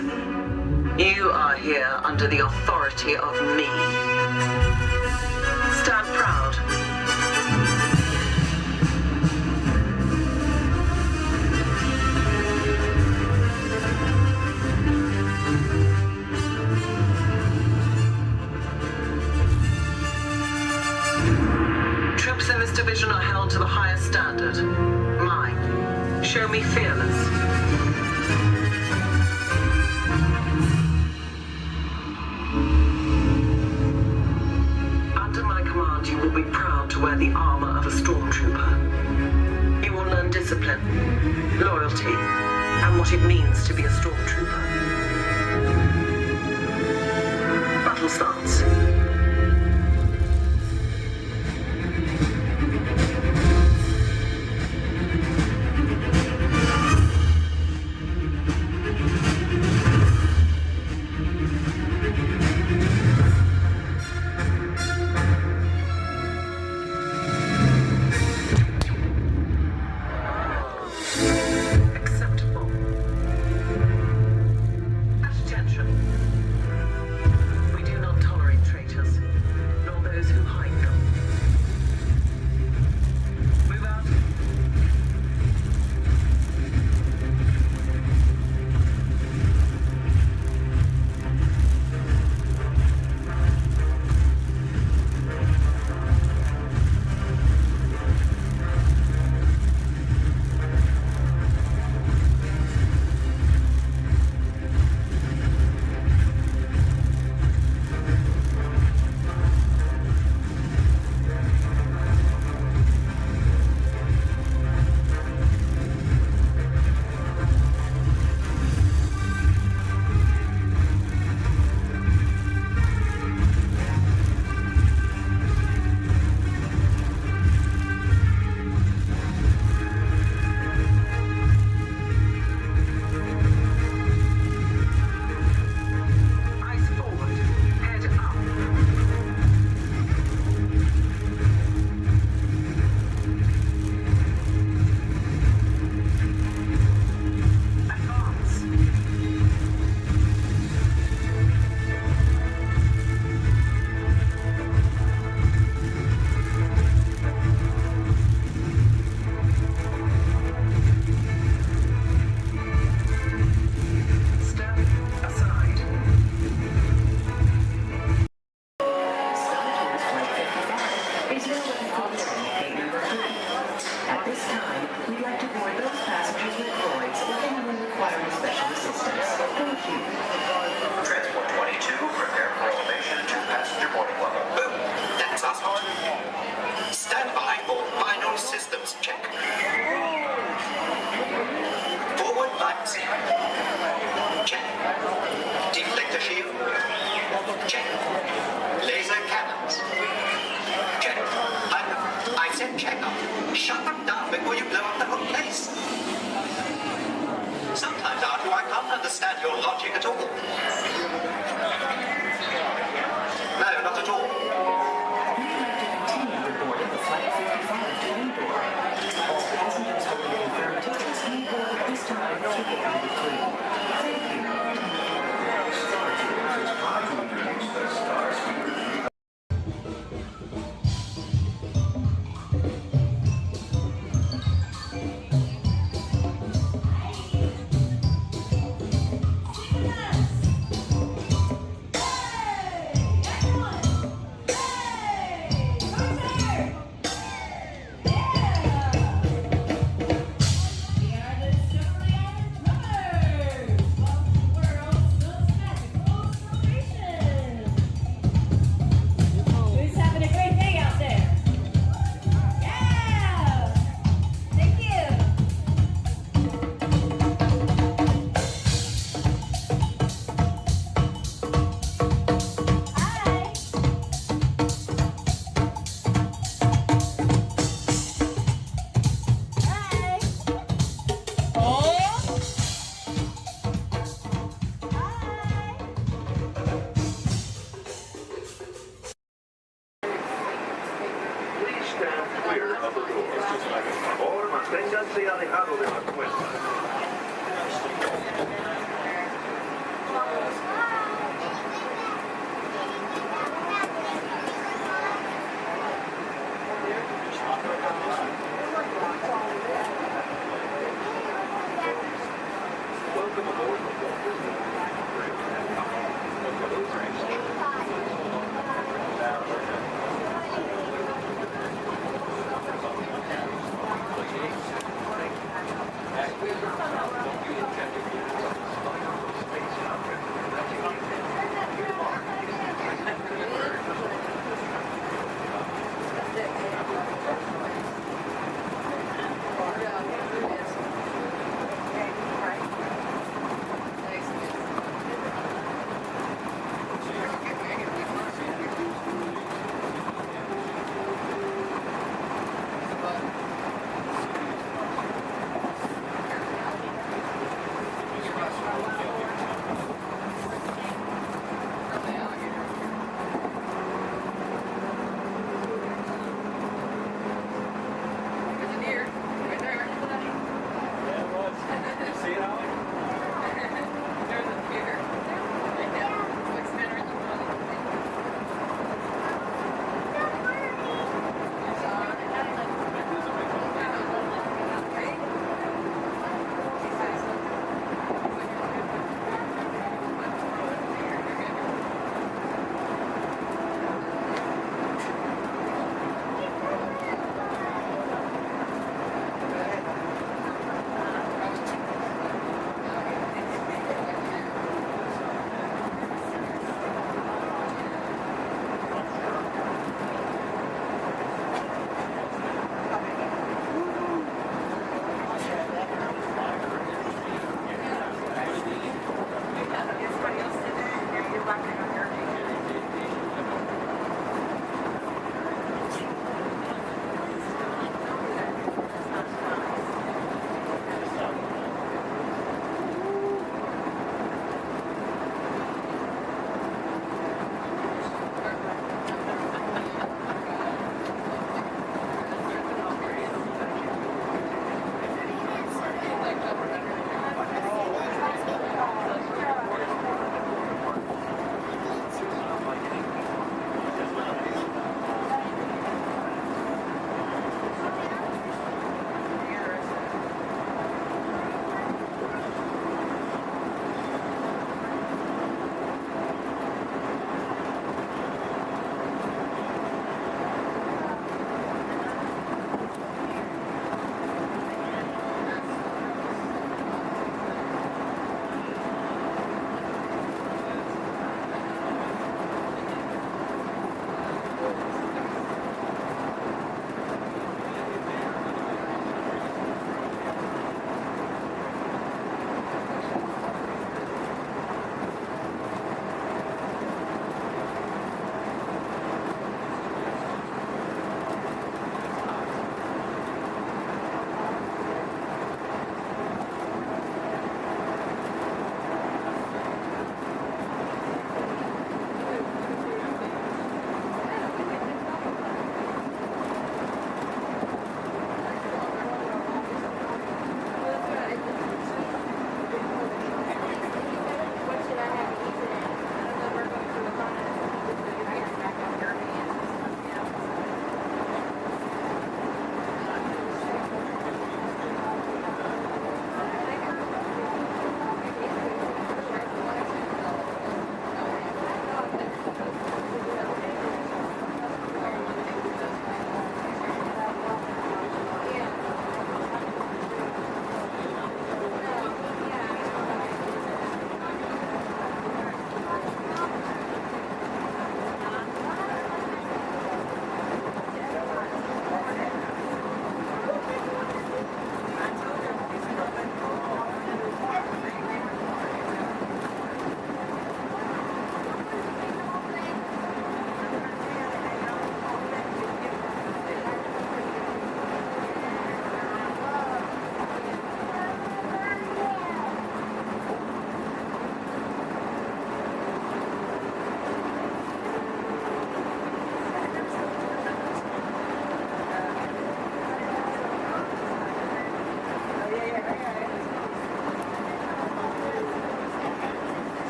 You are here under the authority of me. Stand proud. Troops in this division are held to the highest standard. Mine. Show me fearless. Under my command, you will be proud to wear the armor of a stormtrooper. You will learn discipline, loyalty, and what it means to be a stormtrooper. Battle starts. Shut them down before you blow up the whole place. Sometimes, Arthur, I can't understand your logic at all. No, not at all. We would like to continue the board of the Flight 55 train door. All passengers holding confirmed tickets may board at this time ticket number 3. Thank you. Star Tours is proud to introduce the Star Speeder. Who's having a great day out there? Yeah! Thank you! Hi! Hi! Oh! Please stand clear of the door. Or manténganse alejado de las puertas. Welcome aboard the Walt Disney World.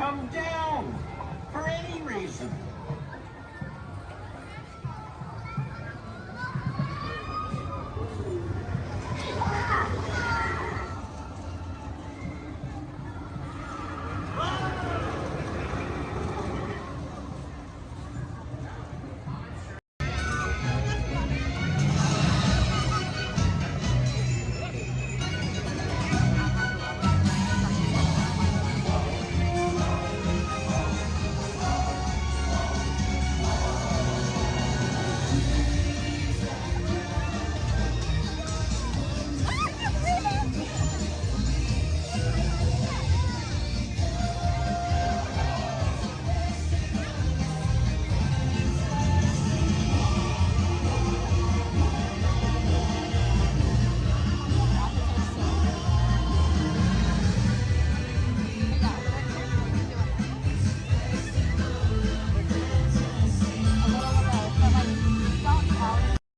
come down for any reason.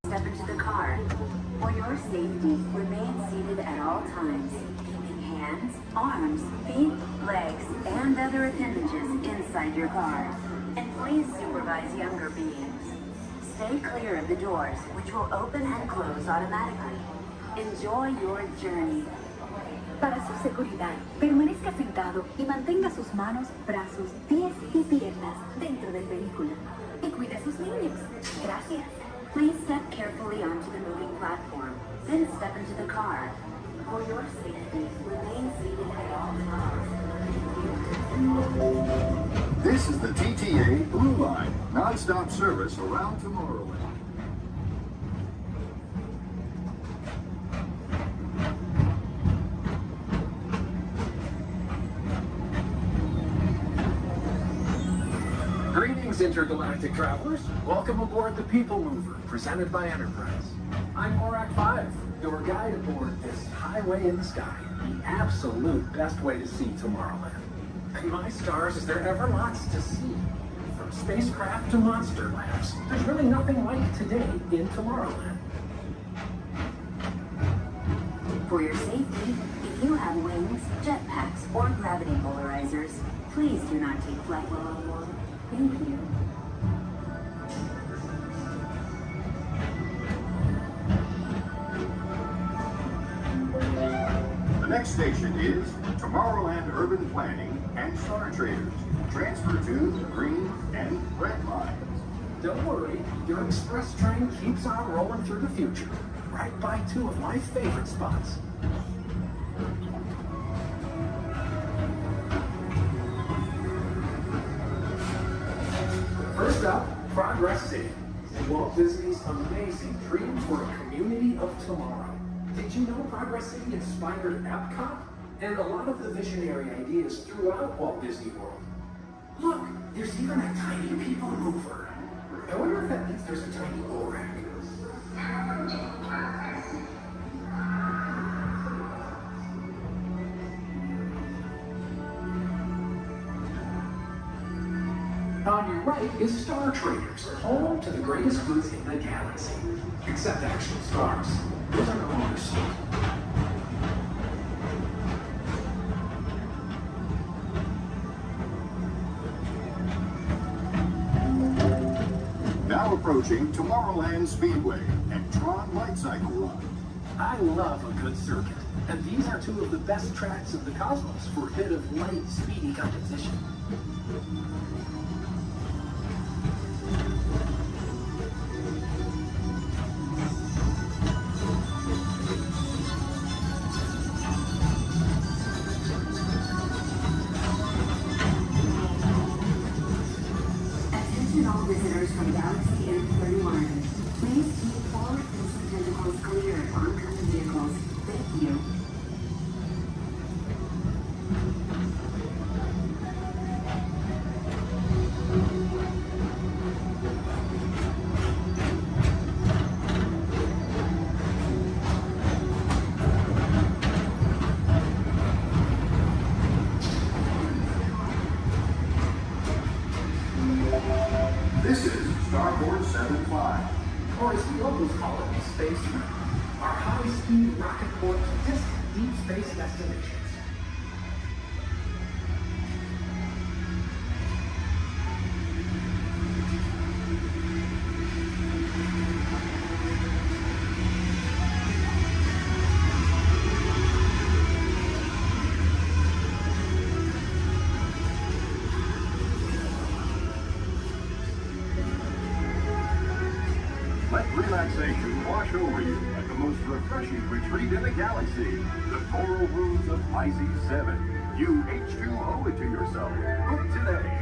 Step into the car. For your safety, remain seated at all times, keeping hands, arms, feet, legs, and other appendages inside your car. And please supervise younger beings. Stay clear of the doors, which will open and close automatically. Enjoy your journey. Para su seguridad, permanezca sentado y mantenga sus manos, brazos, pies y piernas dentro del vehículo. Y cuide a sus niños. Gracias. Please step carefully onto the moving platform, then step into the car. For your safety, remain seated at all times. This is the TTA Blue Line, non-stop service around Tomorrowland. Greetings, intergalactic travelers. Welcome aboard the People Mover, presented by Enterprise. I'm Morak 5, your guide aboard this highway in the sky, the absolute best way to see Tomorrowland. And my stars, is there ever lots to see? From spacecraft to monster labs, there's really nothing like today in Tomorrowland. For your safety, if you have wings, jetpacks, or gravity polarizers, please do not take flight while on board. Thank you. The next station is Tomorrowland Urban Planning and Star Traders. Transfer to the green and red lines. Don't worry, your express train keeps on rolling through the future, right by two of my favorite spots. First up, Progress City, Walt Disney's amazing dream for a community of tomorrow. Did you know Progress City inspired Epcot and a lot of the visionary ideas throughout Walt Disney World? Look, there's even a tiny people mover. I wonder if that means there's a tiny ORAC. On your right is Star Traders, home to the greatest goods in the galaxy. Except actual stars. Those are no longer sold. Now approaching Tomorrowland Speedway and Tron Light Cycle Run. I love a good circuit, and these are two of the best tracks of the cosmos for a bit of light, speedy competition. Attention all visitors from Galaxy M31. Please keep forward-facing tentacles clear of oncoming vehicles. Thank you. This is Starboard 75. Or as we always call it, Space Mountain, our high-speed rocket port to distant deep space destinations. refreshing retreat in the galaxy. The coral rooms of Pisces 7. You H2O it to yourself. Book today.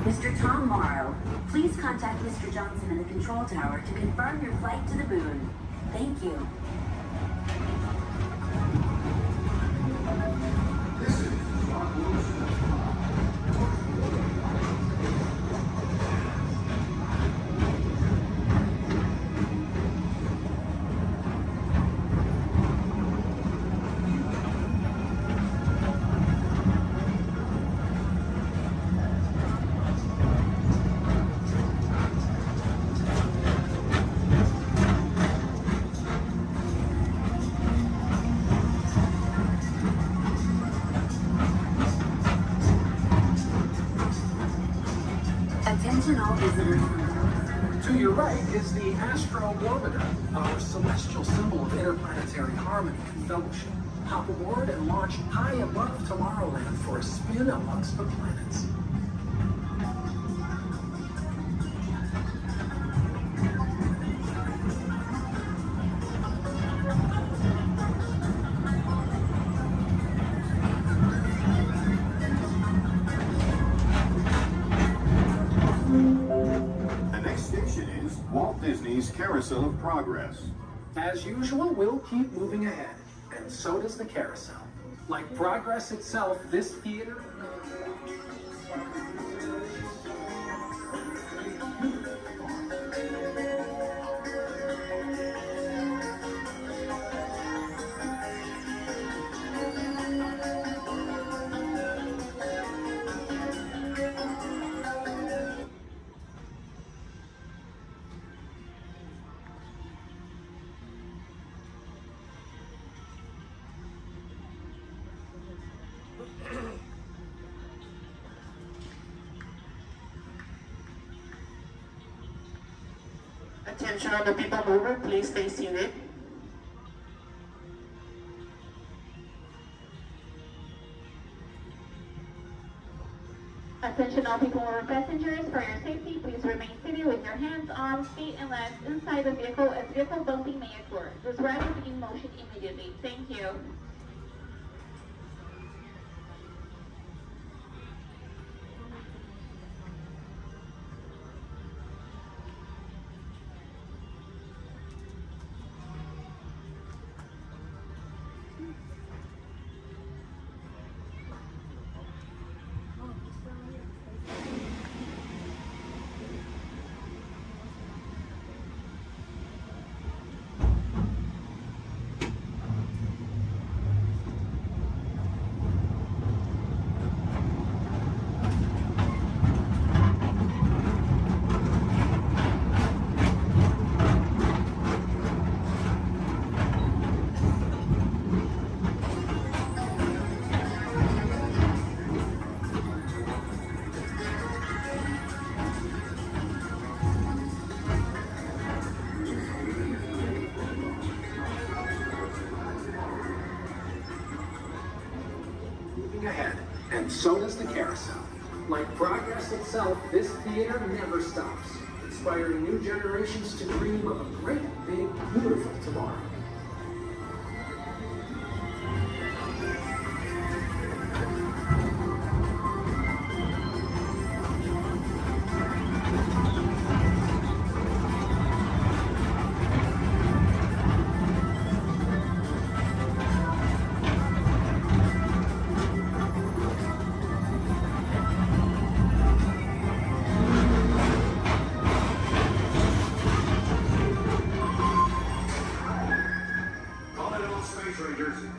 Mr. Tom Morrow, please contact Mr. Johnson in the control tower to confirm your flight to the moon. Thank you. Attention all visitors. To your right is the Astro-Orbiter, our celestial symbol of interplanetary harmony and fellowship. Hop aboard and launch high above Tomorrowland for a spin amongst the planets. Walt Disney's Carousel of Progress. As usual, we'll keep moving ahead, and so does the carousel. Like progress itself, this theater... Attention on the people mover, please stay seated. Attention all people mover passengers, for your safety, please remain seated with your hands, arms, feet, and legs inside the vehicle as vehicle bumping may occur. This ride will begin motion immediately. Thank you. Ahead, and so does the carousel. Like progress itself, this theater never stops, inspiring new generations to dream of a great, big, beautiful tomorrow.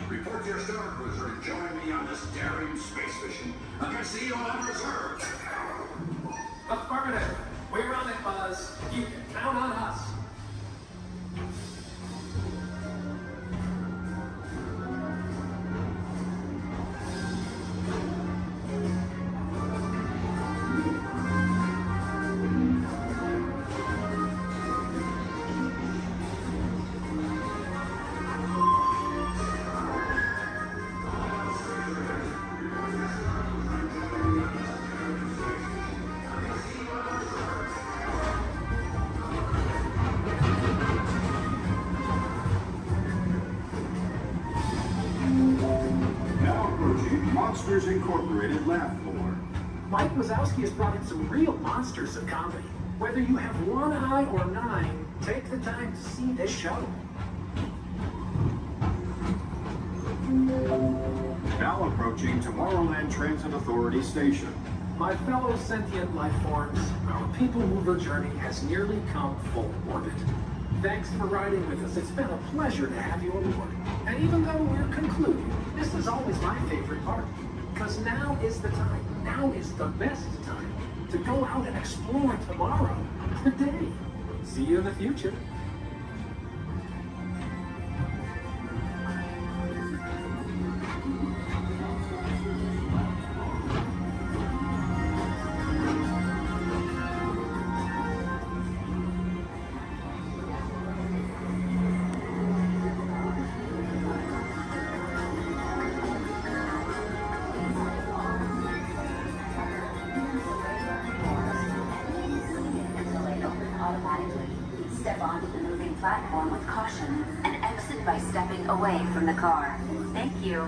Report to your Star Cruiser and join me on this daring space mission against the evil unreserved. Affirmative. We're on it, Buzz. You can count on us. Monsters Incorporated laugh floor. Mike Wazowski has brought in some real monsters of comedy. Whether you have one eye or nine, take the time to see this show. Now approaching Tomorrowland Transit Authority Station. My fellow sentient life forms, our people mover journey has nearly come full orbit. Thanks for riding with us. It's been a pleasure to have you aboard. And even though we're concluding, this is always my favorite part. Because now is the time, now is the best time to go out and explore tomorrow, today. See you in the future. Step onto the moving platform with caution and exit by stepping away from the car. Thank you.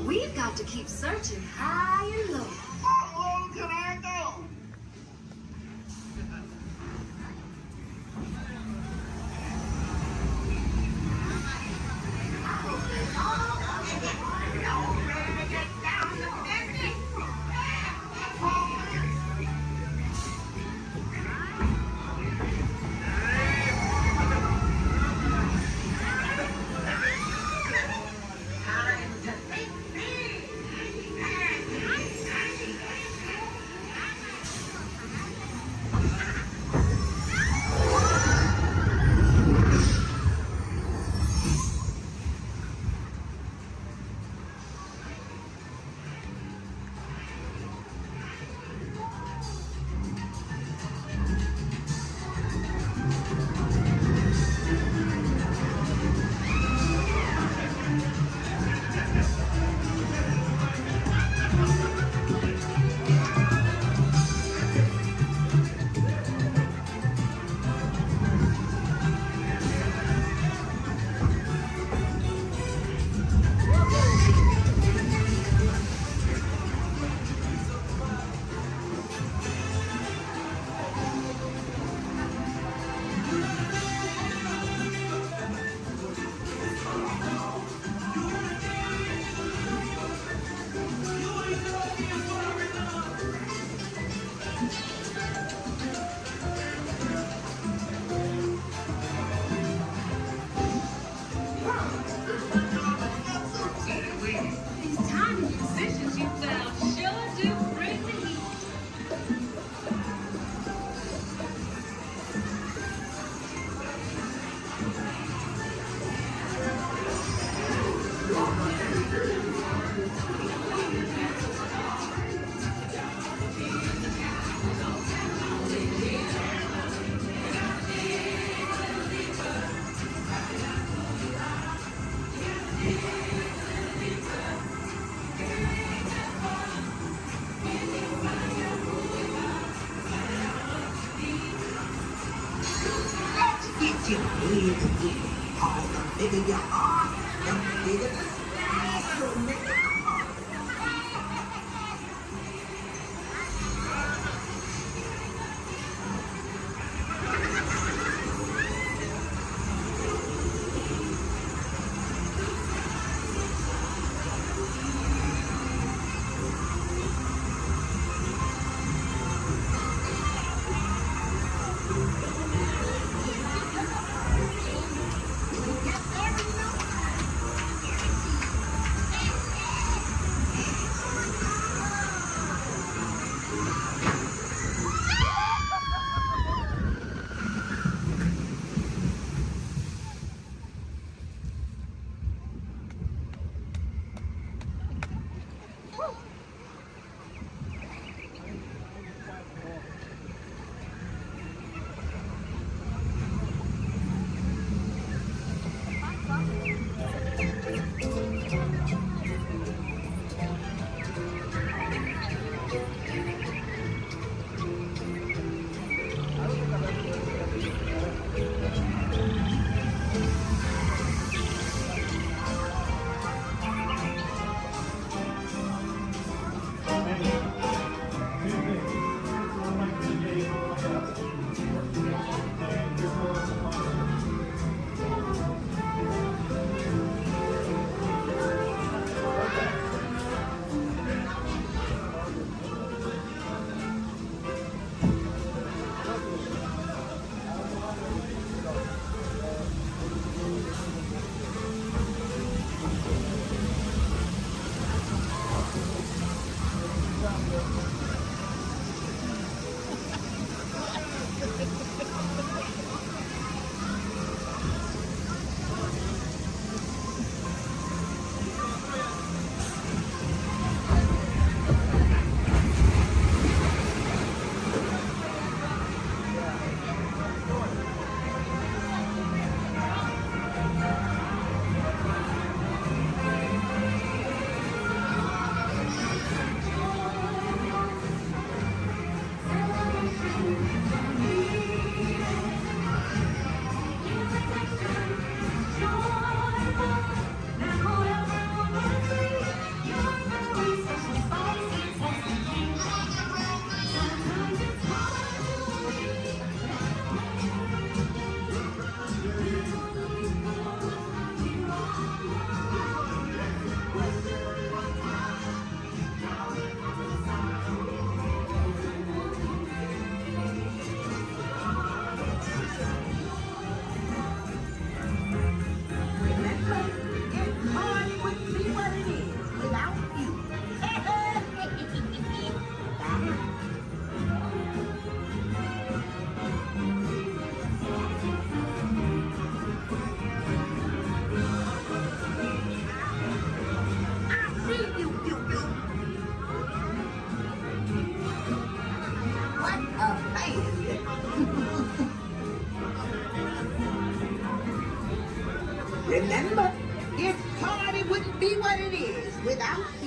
We've got to keep searching high and low. How low can I go? These tiny musicians you found sure do bring the heat. Get your hands in. All the bigger you are, the bigger the splash will make.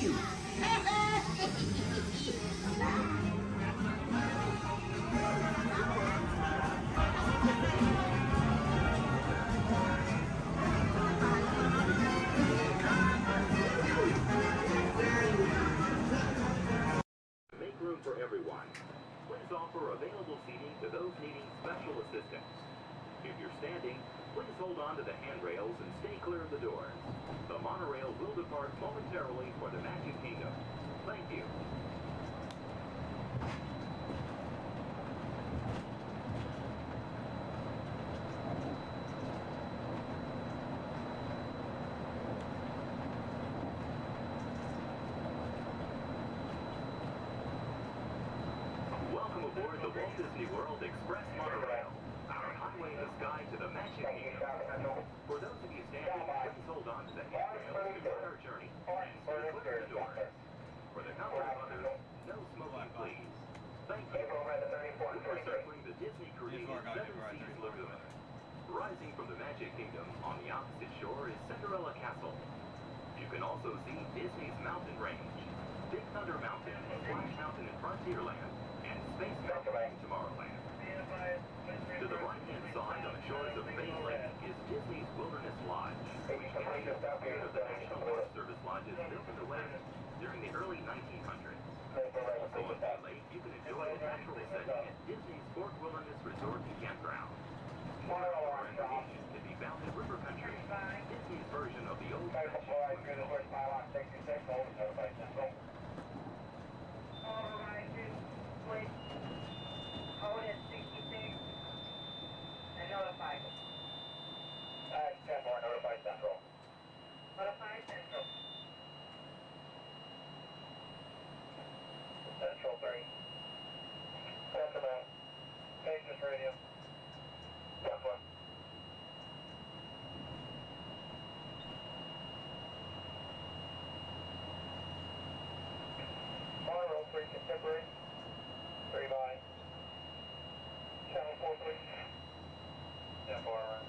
you. Make room for everyone. Please offer available seating to those needing special assistance. If you're standing, please hold on to the handrails and stay clear of the doors. The monorail will depart momentarily for the Magic Kingdom. Thank you. Welcome aboard the Walt Disney World Express Monorail, our highway in the sky to the Magic Kingdom. For those of you standing, please hold on to the handrails to start our journey and stay clear of the doors. For the comfort of others, no smoking, please. Thank you. We're circling the Disney-created Seven Seas Lagoon. Rising from the Magic Kingdom on the opposite shore is Cinderella Castle. You can also see Disney's Mountain Range, Big Thunder Mountain, Splash Mountain in Frontierland, and Space Mountain in Tomorrowland. To the right-hand side on the shores of Bay Lake is Disney's Wilderness Lodge, which captures the spirit of the National Park Service lodges built in the West during the early 1900s. Also on Bay Lake, you can enjoy a natural setting at Disney's Fort Wilderness Resort and Campground. More outdoor entertainment can be found in River Country, Disney's version of the old-fashioned swimming pool. Hold at 66 and notify. 10-4, notify Central. Notify Central. Central 3. Central man. Pages radio. 10-4. Monorail 3 contemporary. 3 by. Channel 4, please. 10-4, right.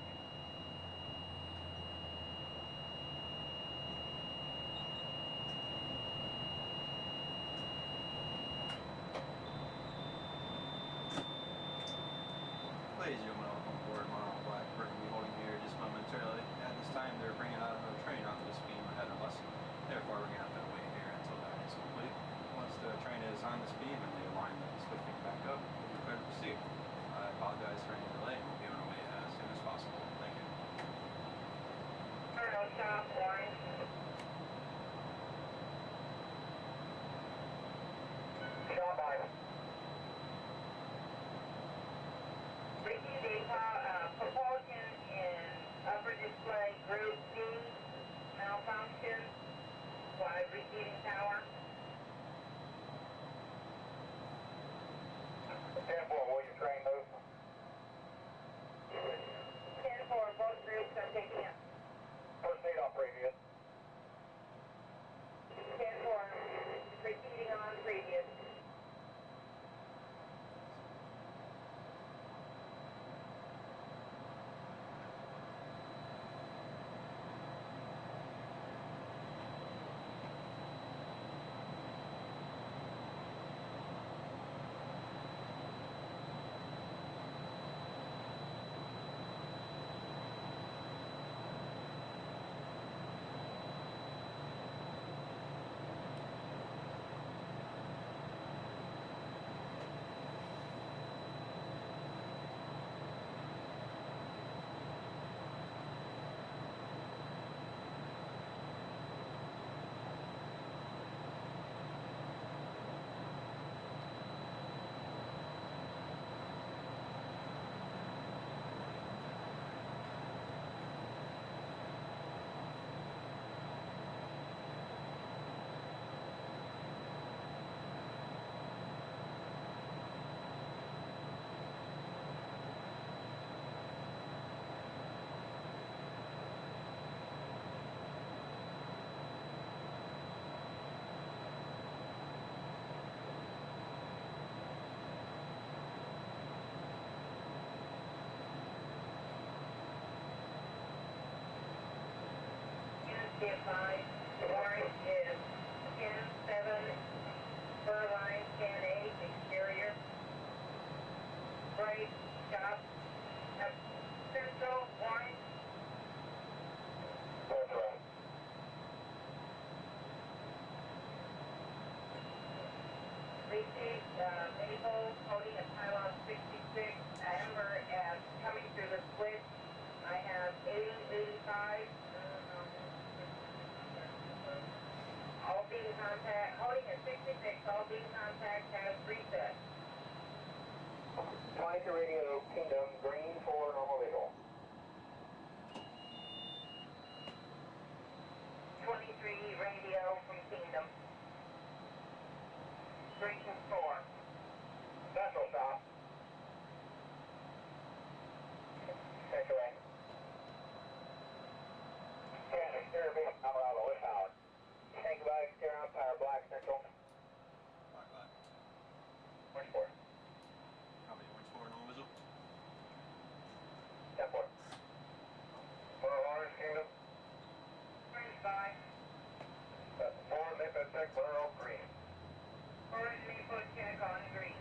Ladies and gentlemen, welcome aboard Monorail Black. We're going to be holding here just momentarily. At this time, they're bringing out another train onto this beam ahead of us. Therefore, we're going to have to wait here until that is complete. Once the train is on this beam and they line the swiftwing back up, we'll be prepared to proceed. I apologize for any delay and we'll be on our way as soon as possible. Thank you. Turn stop, orange. Stop by. Ricky, propulsion in upper display group D, malfunction, by receiving tower. 10-4, will your train move? 10-4, both groups are picking up. Proceed on previous. 10-4, proceeding on previous. Be advised, orange is in Maple holding a pylon 66, Amber as coming through the switch. I have 8085. All beam contact, holding at 66, all beam contact has reset. 22 radio Kingdom, green for normal visual. 23 radio from Kingdom. Green 4. Vessel stop. Take away. Yeah, exterior beam, Colorado, with power. Take about exterior on power, black central. Black. Orange 4. Copy, orange 4, normal visual. 10 4. For Orange Kingdom. Orange 5. 4, Maple 6, Monroe, green. Orange Maple Kennecott green.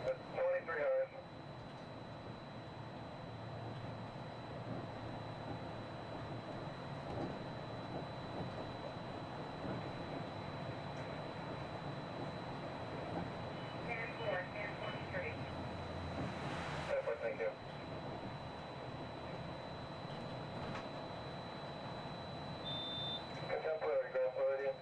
That's 23 hours. Thank you. Contemporary, Grand Floridian.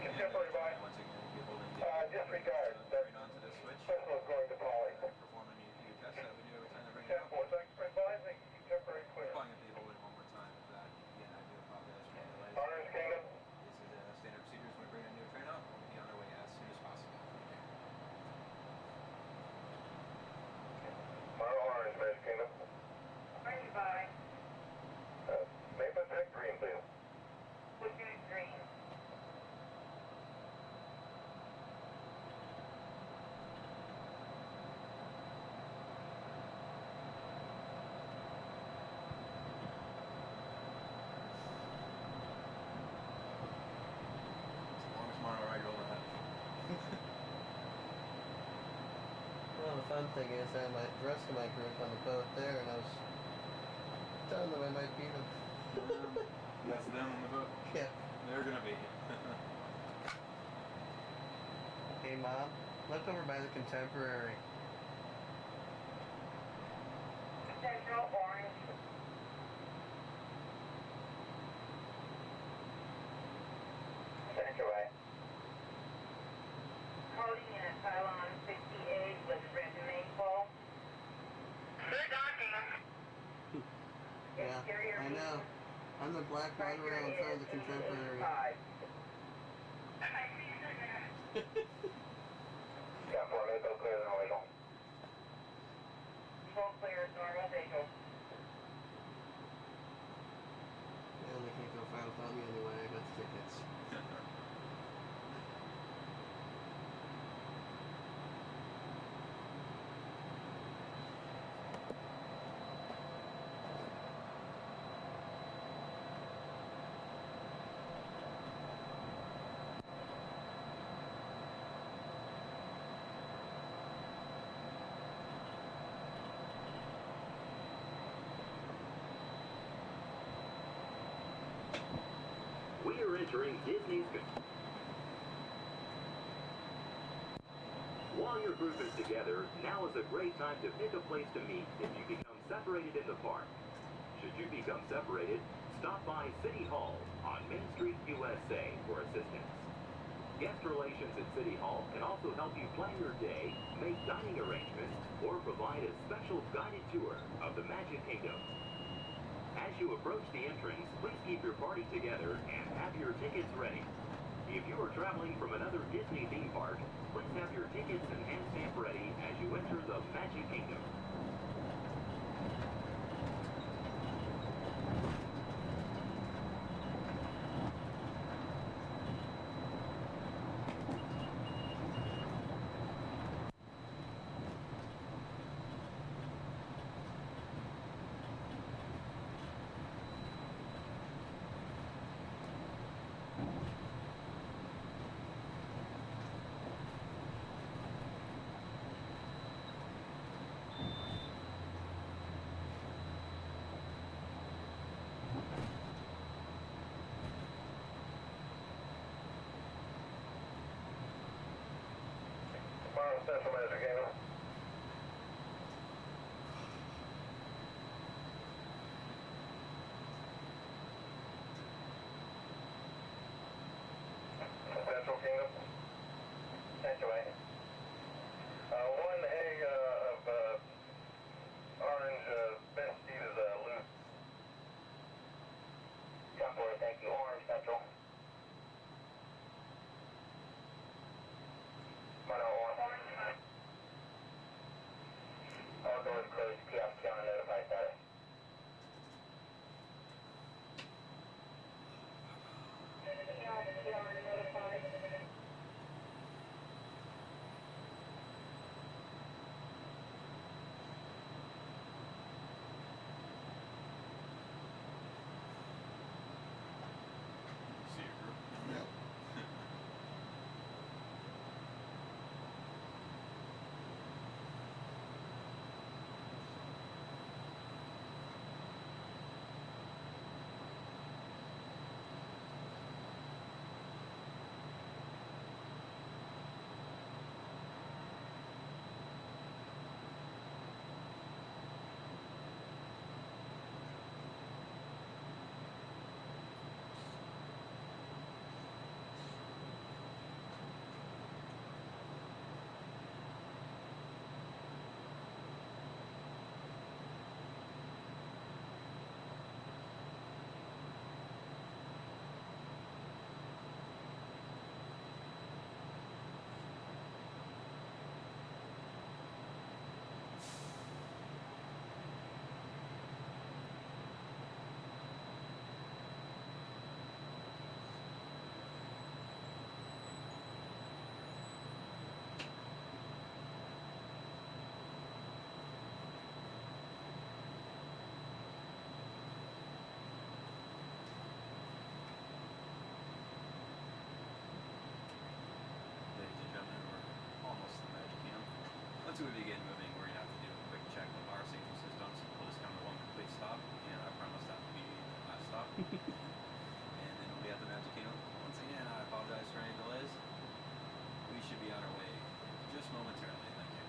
Contemporary by. Once again, you're holding Disregard. right onto the switch. Vessel is going to Polly. Performing the few tests that we do every time they bring it 10 up. 4, thanks for advising. Contemporary clear. Calling it the holding one more time for that. Again, I do apologize for the delays. Orange Kingdom. This is standard procedures when we bring a new train out. We'll be on our way as soon as possible. Orange, Space Kingdom. Orange 5. Maple 6, green, please. Pushing green. Well, the fun thing is I had the rest of my group on the boat there, and I was telling them I might beat them. That's them on the boat? Yeah. They're gonna beat you. Hey, Mom, look over by the Contemporary. Central orange. Thank you, right. Holding in a pylon 58 with red maple. Good docking. Yeah, I know. I'm the black monorail in front of the Contemporary. Yeah, for Maple clear, normal visual. Full clear, normal visual. Yeah, they can't go far without me anyway. I got the tickets. We are entering Disney's... While your group is together, now is a great time to pick a place to meet if you become separated in the park. Should you become separated, stop by City Hall on Main Street, USA for assistance. Guest relations at City Hall can also help you plan your day, make dining arrangements, or provide a special guided tour of the Magic Kingdom. As you approach the entrance, please keep your party together and have your tickets ready. If you are traveling from another Disney theme park, please have your tickets and hand stamp ready as you enter the Magic Kingdom. Central Magic Kingdom. Central Kingdom. Sanctuary. One egg of orange Ben Steve is loose. Copy, thank you. Orange Central. Orange. All doors closed. Kiosk on notify status. Kiosk on notify. See your group? Yep. Ladies and gentlemen, we're almost to the Magic Kingdom. Once we begin moving, we're going to have to do a quick check of our safety systems. We'll just come to one complete stop, and I promise that will be the last stop. And then we'll be at the Magic Kingdom. Once again, I apologize for any delays. We should be on our way just momentarily. Thank you.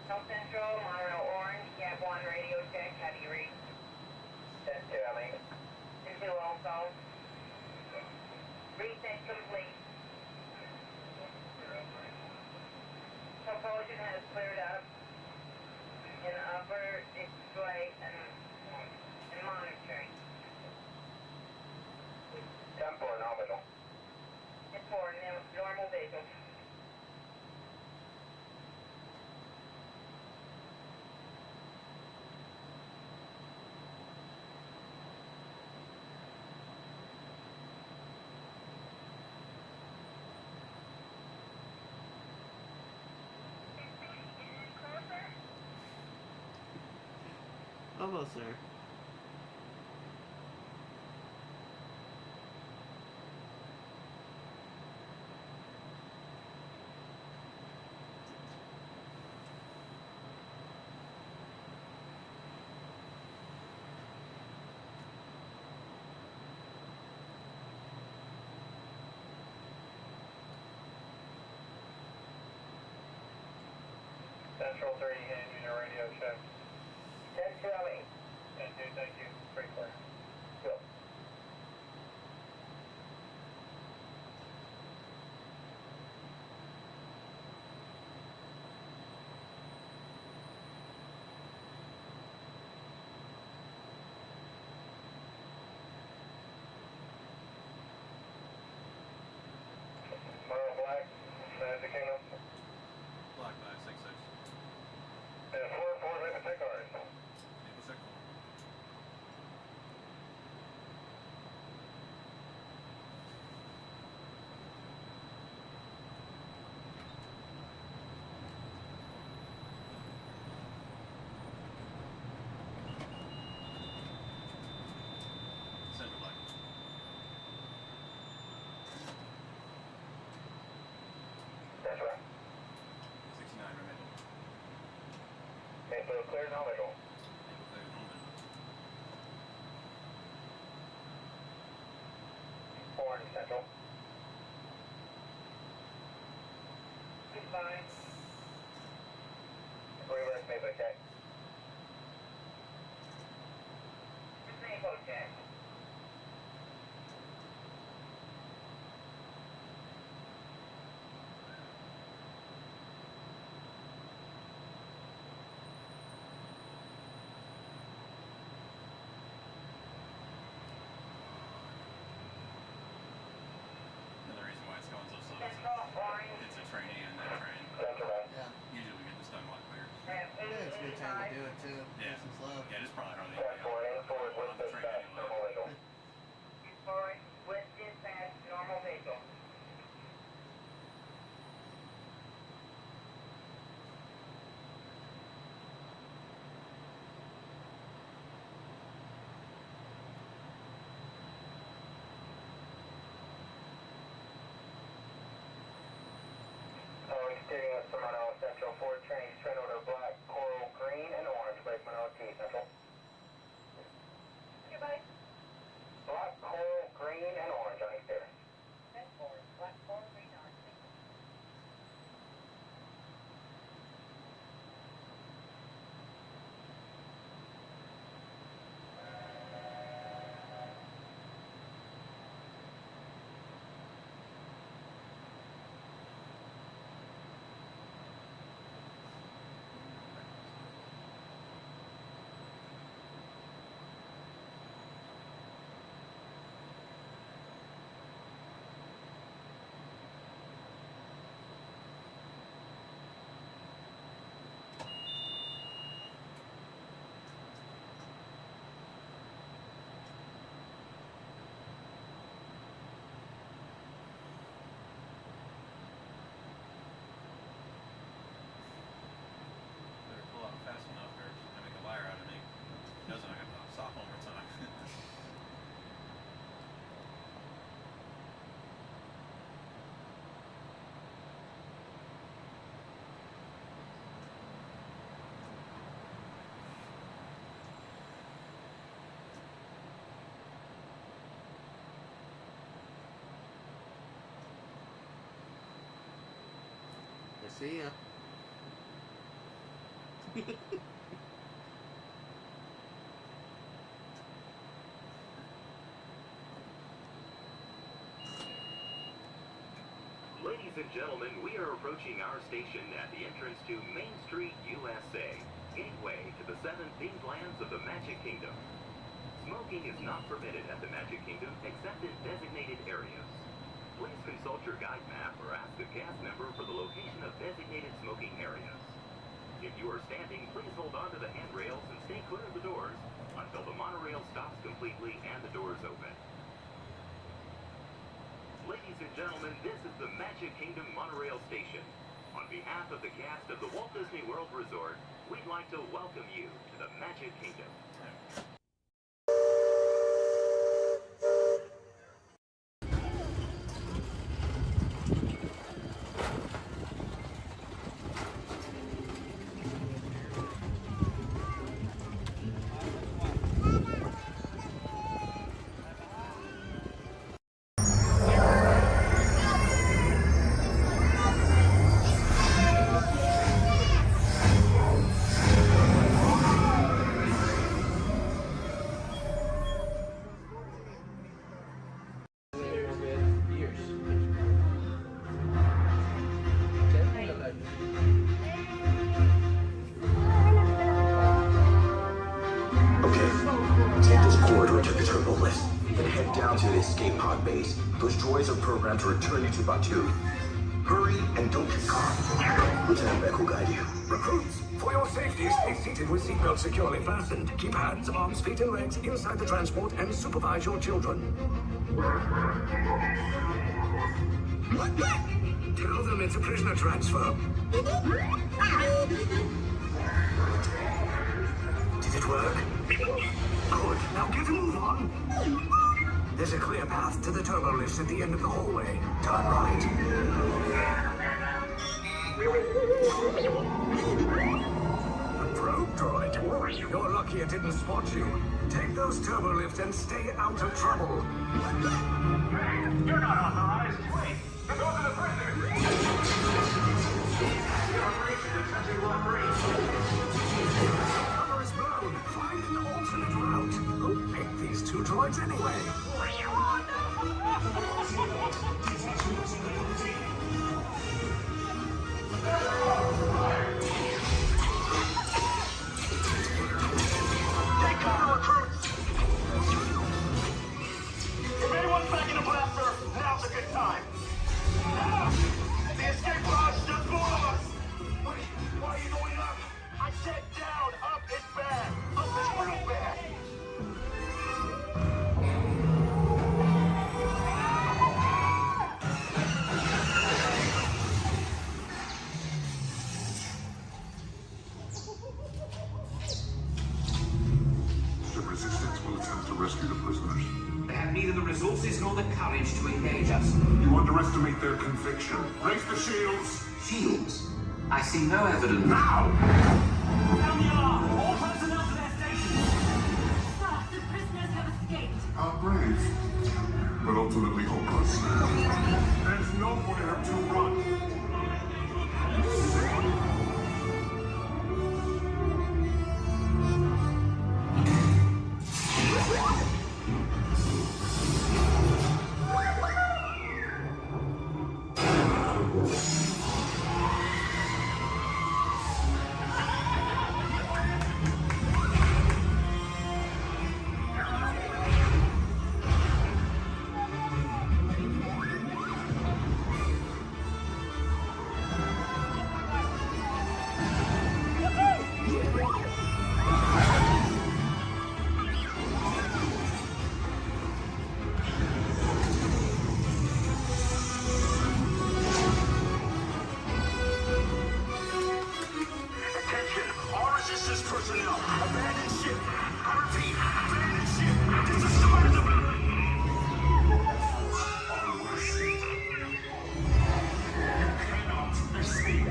South Central, Monorail Orange, Cab 1 radio check, how do you read? 10-2, Emily. 2 also. Reset complete. Propulsion has cleared up in upper display and monitoring. 10-4, nominal. And for normal visual. Almost there. Central 3, hand unit radio check. 10-2, Emily. 10-2, thank you. Pretty clear. Go. Monorail Black, Magic Kingdom. Block 566. And 4-4, make a check ours. Maple Circle. Central, clear nominal. Orange Central. Fine. Reverse Maple check. Maple check. Another reason why it's going so slow is it's a training and that train. Yeah. Usually we get this done a lot quicker. Yeah, it's a good time to do it too. Yeah. Nice and slow. Yeah, it's probably hardly on the train anyway. Forward, with dispatch, normal vehicle. Exterior Monroe Central, 4 trains, train order black, coral, green, and orange, Lake Monroe T Central. Goodbye. Black, coral, green, and orange on exterior. Black, coral, green, orange. Better pull out fast enough or she's gonna make a liar out of me. She doesn't, I got to stop one more time. I see ya. Ladies and gentlemen, we are approaching our station at the entrance to Main Street, USA, gateway to the 7 themed lands of the Magic Kingdom. Smoking is not permitted at the Magic Kingdom except in designated areas. Please consult your guide map or ask a cast member for the location of designated smoking areas. If you are standing, please hold on to the handrails and stay clear of the doors until the monorail stops completely and the doors open. Ladies and gentlemen, this is the Magic Kingdom Monorail Station. On behalf of the cast of the Walt Disney World Resort, we'd like to welcome you to the Magic Kingdom. Those droids are programmed to return you to Batu. Hurry and don't get caught. Lieutenant Beck will guide you. Recruits, for your safety, stay seated with seatbelts securely fastened. Keep hands, arms, feet, and legs inside the transport and supervise your children. Tell them it's a prisoner transfer. Did it work? Good. Now get a move on. There's a clear path to the turbo lifts at the end of the hallway. Turn right. probe droid. You're lucky it didn't spot you. Take those turbo lifts and stay out of trouble. Hey, you're not authorized. Wait, those are the prisoners. Your operation is touching block range. Cover is blown. Find an alternate route. Who picked these two droids anyway? Take cover, recruits! If anyone's backing a blaster, now's a good time. The escape pod's just below us! Why are you going up? I said down! Up is bad! Up is real bad! The resistance will attempt to rescue the prisoners. They have neither the resources nor the courage to engage us. You underestimate their conviction. Raise the shields! Shields? I see no evidence. Now! Sound the alarm! All personnel to their stations! Sir, the prisoners have escaped. How brave, but ultimately hopeless. There's nowhere to run. Attention, all resistance personnel. Abandon ship. I repeat, abandon ship. Destroy the building. Our mercy. You cannot escape.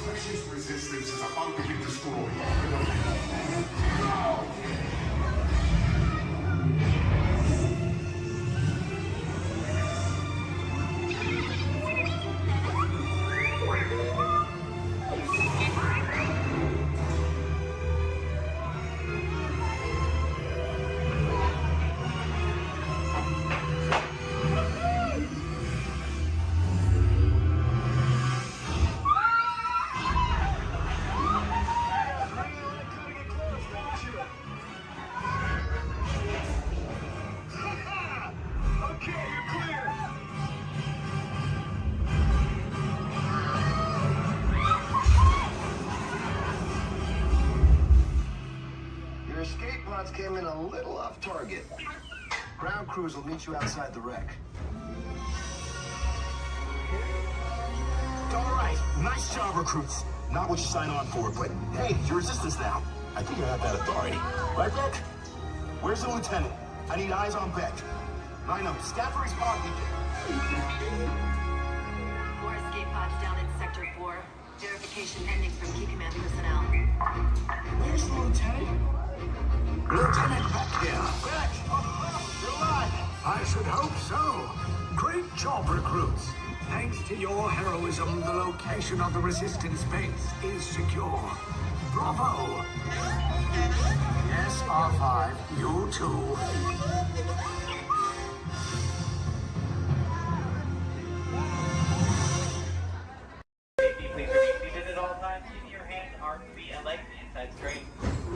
Precious resistance is about to be destroyed. Now! Okay, you're clear. Your escape pods came in a little off target. Ground crews will meet you outside the wreck. All right, nice job, recruits. Not what you signed on for, but hey, you're resistance now. I think you have that authority. Right, Beck? Where's the lieutenant? I need eyes on Beck. Line up, Stafford's pocket. More escape pods down in Sector 4. Verification pending from Key Command personnel. Where's the lieutenant? Lieutenant Beck here. Beck! You're alive! I should hope so. Great job, recruits. Thanks to your heroism, the location of the resistance base is secure. Bravo! Yes, R5, you too. Safety, please remain seated at all times, keeping your hands, arms, feet, and legs inside the train.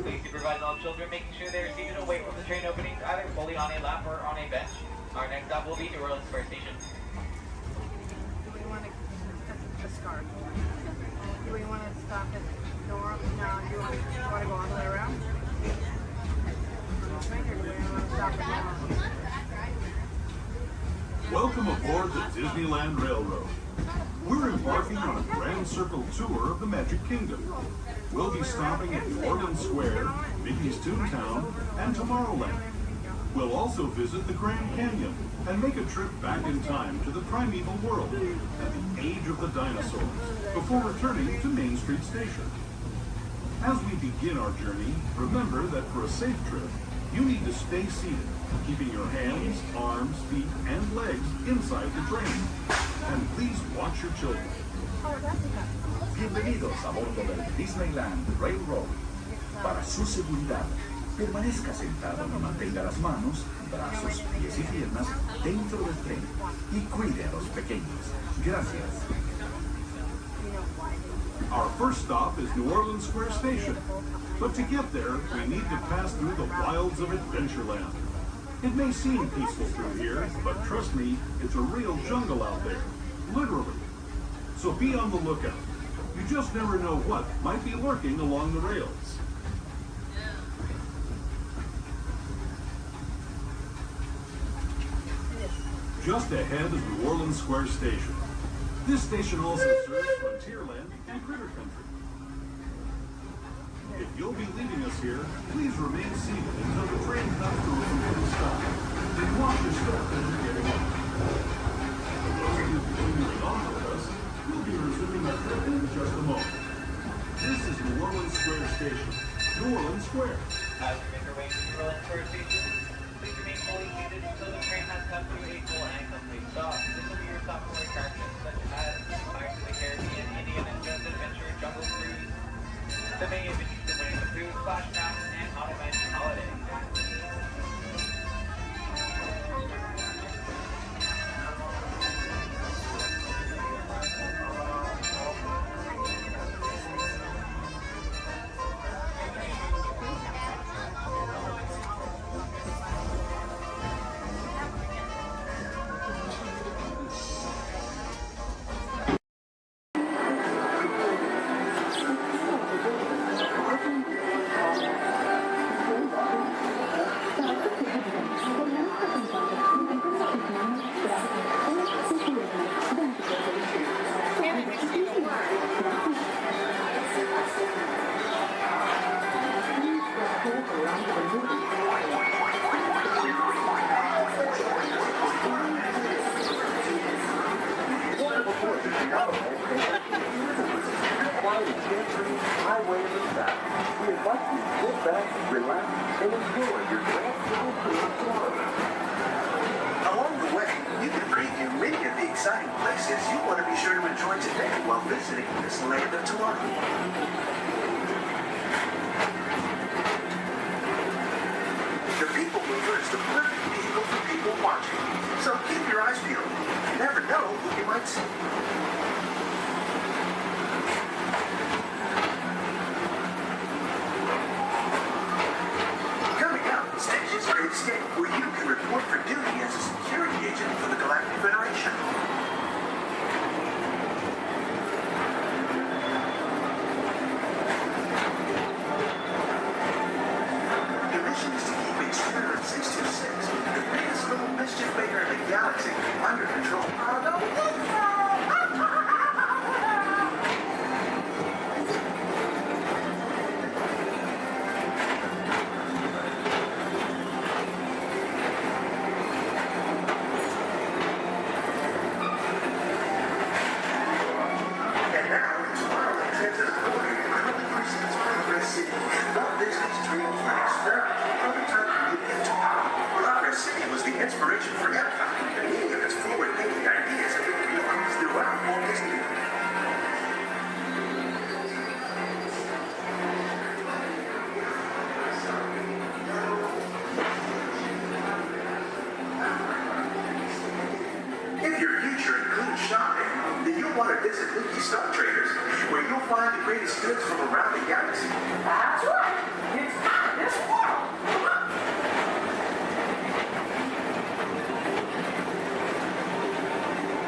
Please supervise all children, making sure they are seated away from the train openings, either fully on a lap or on a bench. Our next stop will be New Orleans Square Station. Do we want to discard? Do we want to stop at Nora? No, do you want to go all the way around? Or do we want to stop at Nora? Welcome aboard the Disneyland Railroad. We're embarking on a grand circle tour of the Magic Kingdom. We'll be stopping at New Orleans Square, Mickey's Toontown, and Tomorrowland. We'll also visit the Grand Canyon and make a trip back in time to the primeval world at the age of the dinosaurs before returning to Main Street Station. As we begin our journey, remember that for a safe trip, you need to stay seated, keeping your hands, arms, feet, and legs inside the train. And please watch your children. Bienvenidos a bordo del Disneyland Railroad. Para su seguridad, permanezca sentado y mantenga las manos, brazos, pies y piernas dentro del tren y cuide a los pequeños. Gracias. Our first stop is New Orleans Square Station. But to get there, we need to pass through the wilds of Adventureland. It may seem peaceful through here, but trust me, it's a real jungle out there. Literally. So be on the lookout. You just never know what might be lurking along the rails. Just ahead is New Orleans Square Station. This station also serves Frontierland and Critter Country. If you'll be leaving us here, please remain seated until the train comes to a complete stop. Then watch your step as you're getting off. For those of you continuing on with us, we'll be resuming our trip in just a moment. This is New Orleans Square Station. New Orleans Square. As we make our way to New Orleans Square Station, please remain fully seated until the train has come to a full and complete stop. This will be your stop for attractions such as Pirates of the Caribbean, Indiana Jones Adventure, Jungle Cruise, the many adventures of Winnie the Pooh, Splash Mountain, and Haunted Mansion Holiday. Along the way, you can preview many of the exciting places you want to be sure to enjoy today while visiting this land of tomorrow. The People Mover is the perfect vehicle for people watching, so keep your eyes peeled. You never know who you might see. Coming up, Station's Great Escape, where you can report for duty as a security agent for the Galactic Federation. The mission is to keep Experiment 626, the biggest little mischief maker in the galaxy, under control. And now, Tomorrowland Transit Authority currently presents Progress City, Walt Disney's dream for an experimental prototype movie into power. Progress City was the inspiration for Epcot, and many of its forward-thinking ideas have been realized throughout Walt Disney. If your future includes shopping, then you'll want to visit Mickey Star Traders, where you'll find the greatest goods from around the galaxy. That's right. It's this world.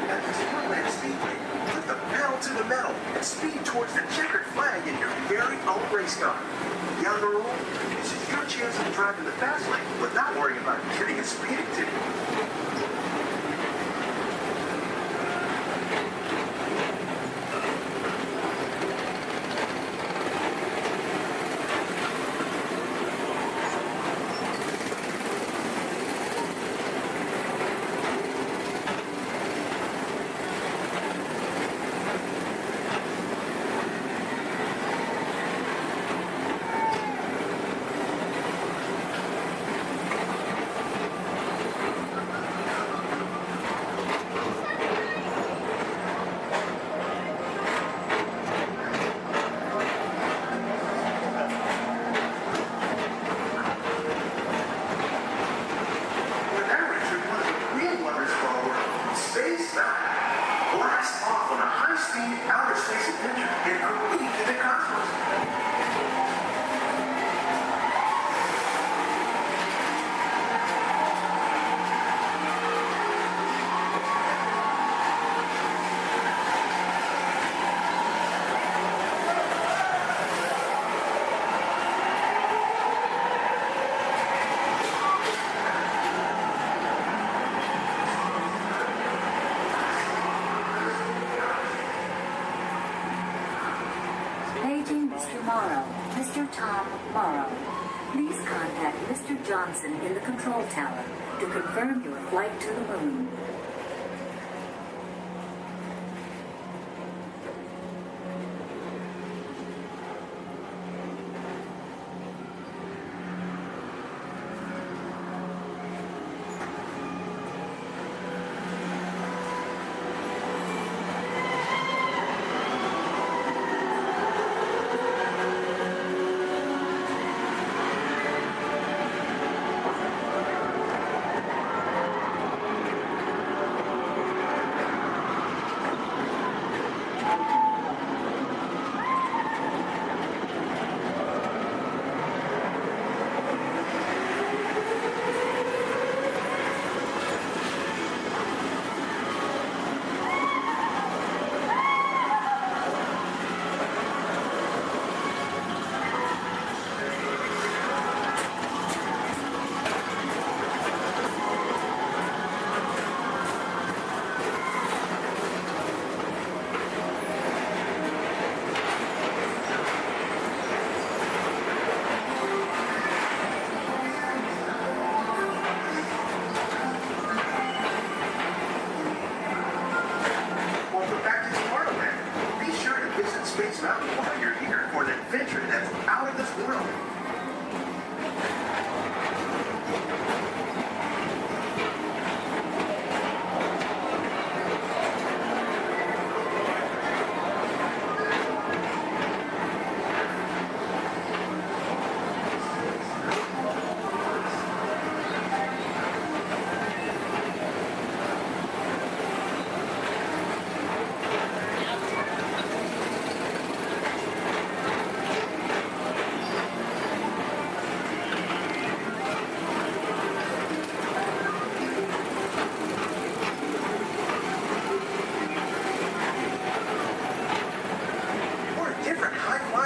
At the Disneyland Speedway, put the pedal to the metal and speed towards the checkered flag in your very own race car. Young or old, this is your chance to drive in the fast lane without worrying about getting a speeding ticket. See outer space adventure in a week in the cosmos. Paging Mr. Morrow, Mr. Tom Morrow. Please contact Mr. Johnson in the control tower to confirm your flight to the moon. Space Mountain while you're here for an adventure that's out of this world.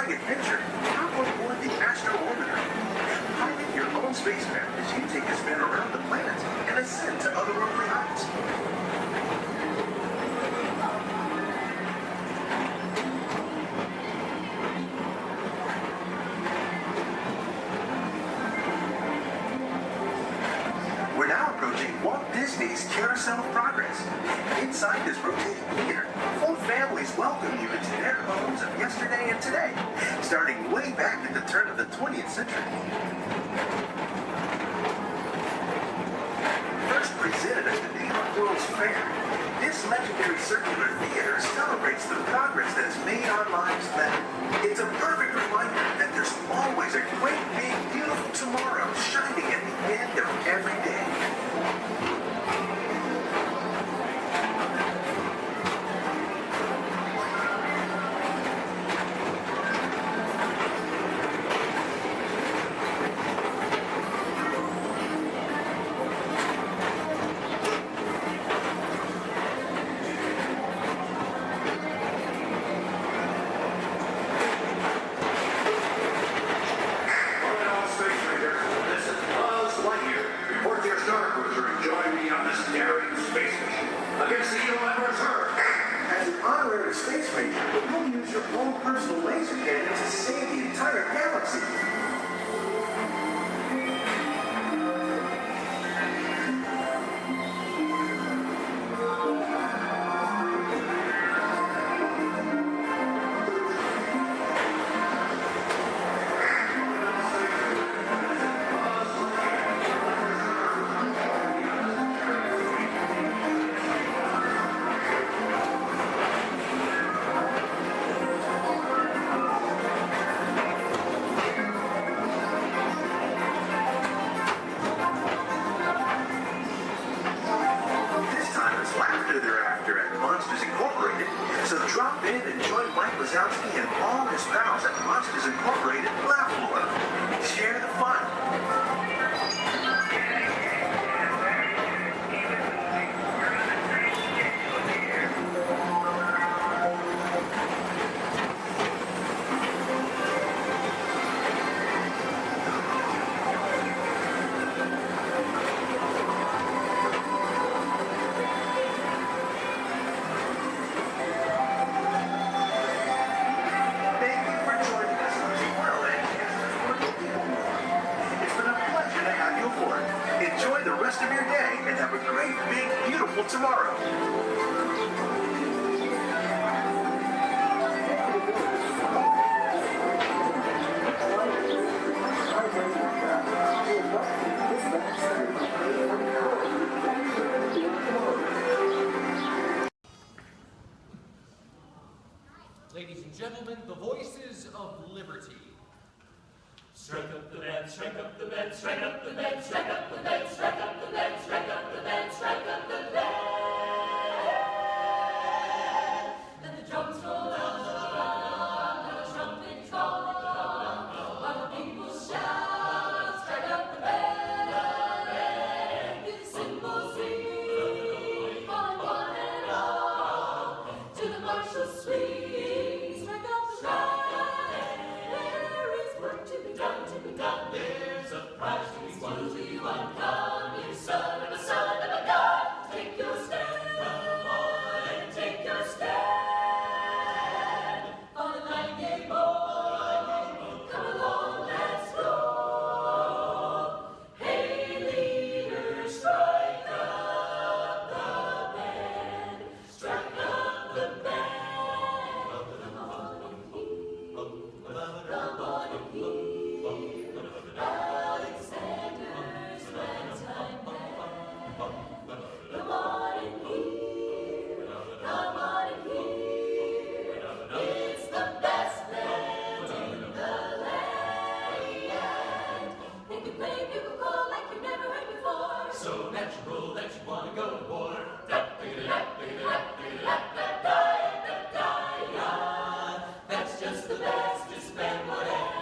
Adventure, hop on board the Astro Orbiter. Pilot your own spacecraft as you take a spin around the planet and ascend to otherworldly heights. We're now approaching Walt Disney's Carousel of Progress. Inside this rotating theater, full families welcome you into their homes of yesterday and today, starting way back at the turn of the 20th century. First presented at the New York World's Fair, this legendary circular theater celebrates the progress that is made on lives better. It's a perfect reminder that there's always a great, big, beautiful tomorrow shining at the end of every day. Space Ranger, you'll use your own personal laser cannon to save the entire galaxy. So drop in and join Mike Wazowski and all his pals at Monsters Incorporated Laugh Floor. Share the fun. Thank you for joining us as well at It's been a pleasure to have you aboard. Enjoy the rest of your day and have a great, big, beautiful tomorrow. Ladies and gentlemen, the voices of liberty. Strike up the band, strike up the band, strike up the band, strike up the band, strike up the band, strike up the band, strike up the band. Let the drums roll on, let the trumpet call, while the people shout, strike up the band. Hear the cymbals ring, calling one and all to the martial swing. There's a prize to be won. Come, you son of a god. Take your stand. Come on and take your stand. On the night boy. Come along, let's go. Hey, leader, strike up the band. Strike up the band. Come on and hear. Come on and hear. Alexander's ragtime band. Come on and hear, come on and hear. It's the best band in the land. They can play bugle call like you've never heard before. So natural that you wanna go to war. That's just the bestest band, whatever.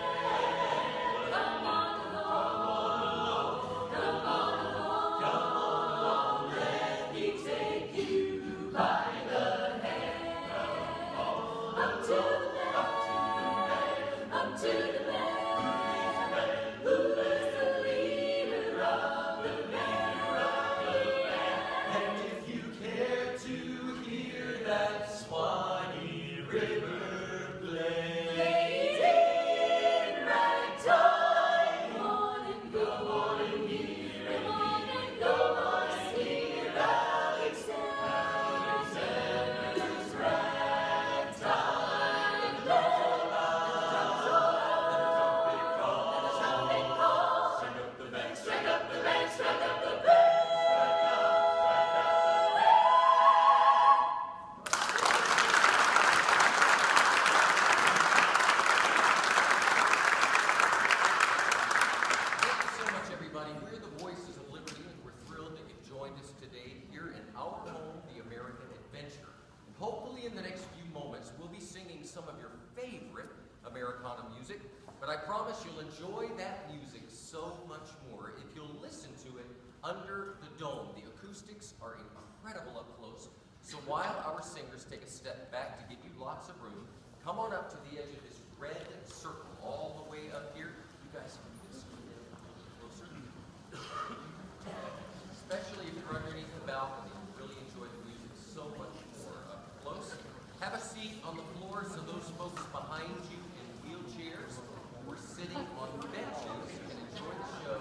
But I promise you'll enjoy that music so much more if you'll listen to it under the dome. The acoustics are incredible up close. So while our singers take a step back to give you lots of room, come on up to the edge of this red circle all the way up here. You guys can just get a little closer. Especially if you're underneath the balcony, you'll really enjoy the music so much more up close. Have a seat on the floor so those folks behind you in wheelchairs or sitting on benches can enjoy the show.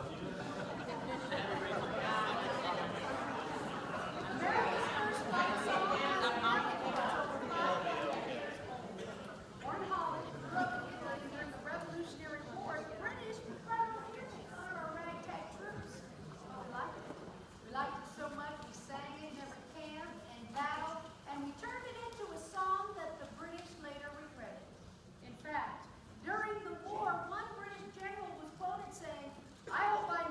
During the war, one British general was quoted saying, "I hope I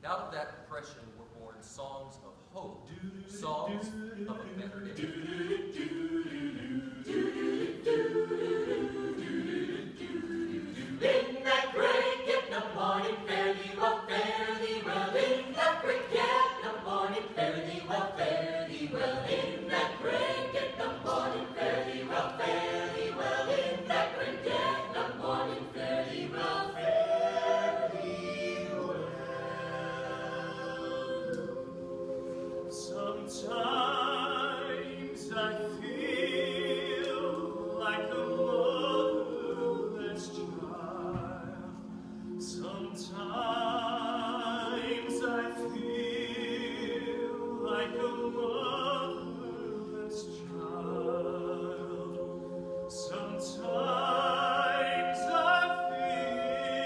And out of that depression were born songs of hope, songs of a better day. In that great get no morning, fare thee well, fare thee well. In that great get no morning, fare thee well, fare thee well. In that great get no morning, fare thee well, fare thee well. In that great get no morning, fare thee well, fare thee well. Sometimes I feel like a motherless child. Sometimes I feel like a motherless child. Sometimes I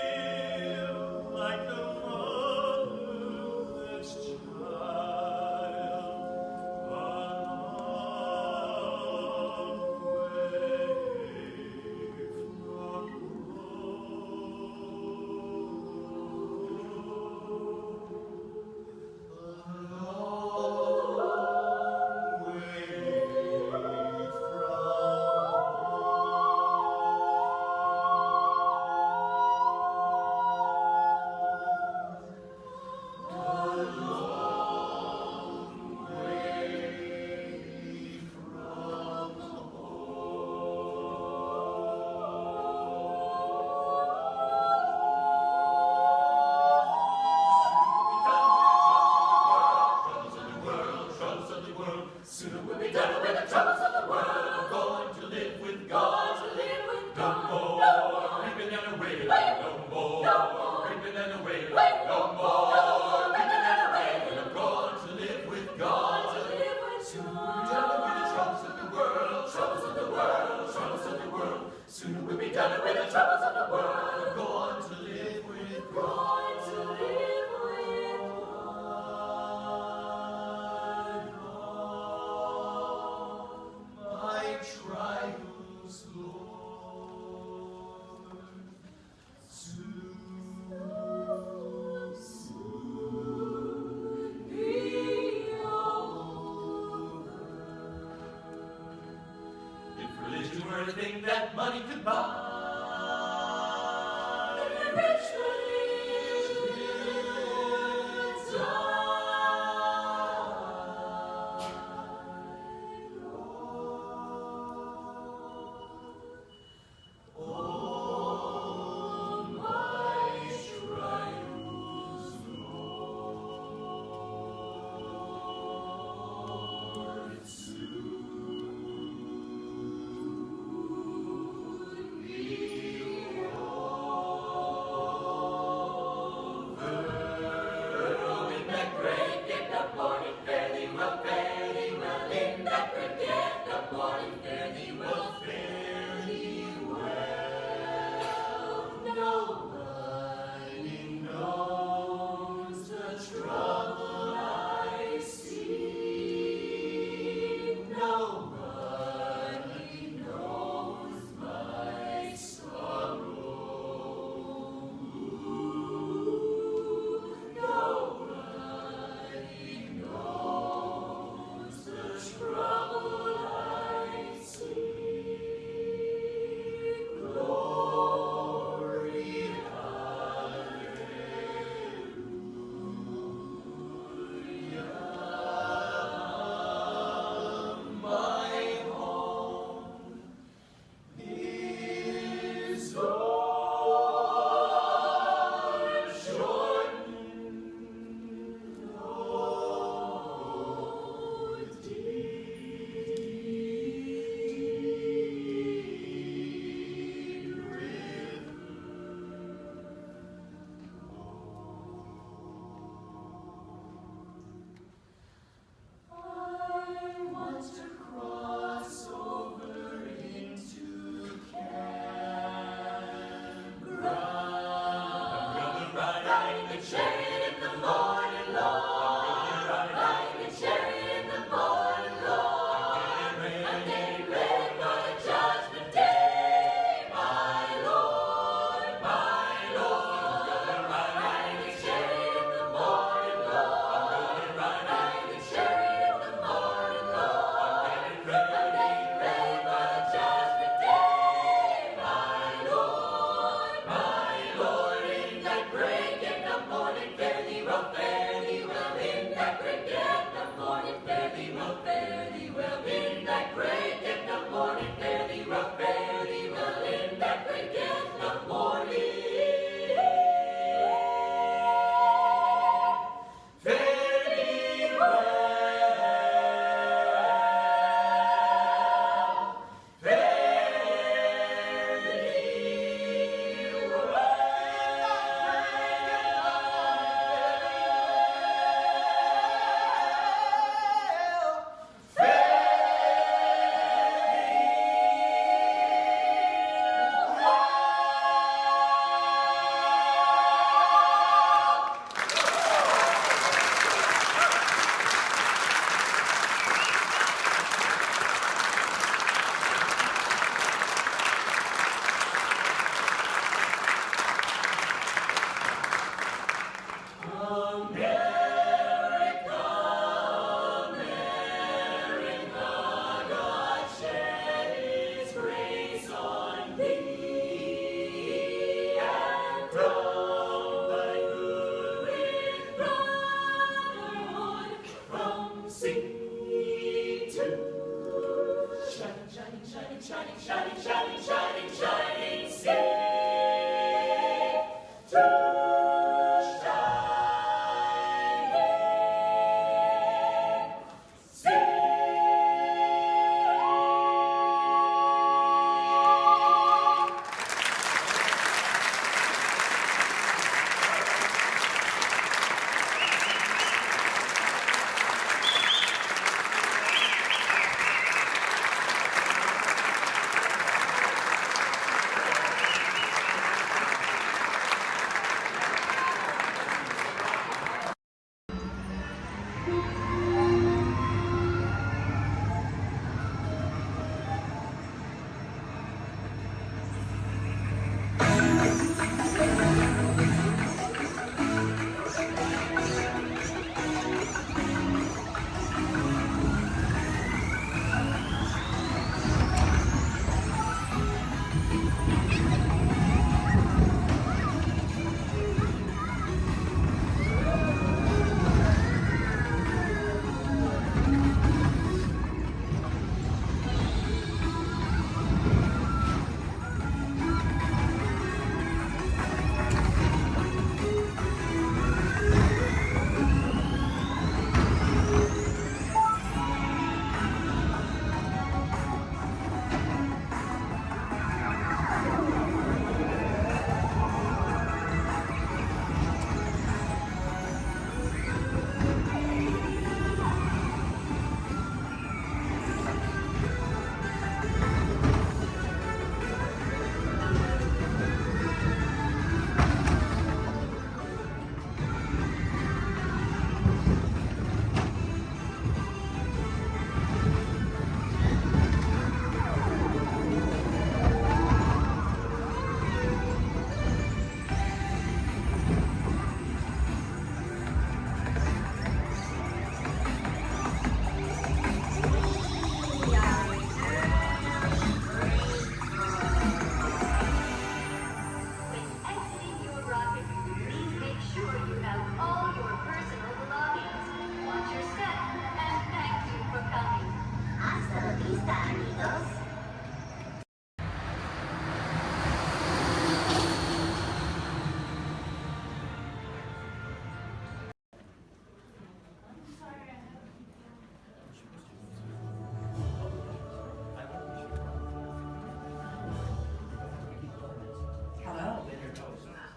feel like a motherless child. A long way from home. Soon we'll be done with the troubles of the world. Going to live with God. No more reaping and a wailing. No more reaping and a wailing. No more reaping and a wailing. I'm going to live with God. Soon we'll be done with the troubles of the world. Troubles of the world. Troubles of the world. Soon we'll be done with the troubles of the world. I'm going to live with God. My trials, Lord, soon be over. If religion were a thing that money could buy, rich lives be shining, shining, shining, shining, shining sea. To shining sea.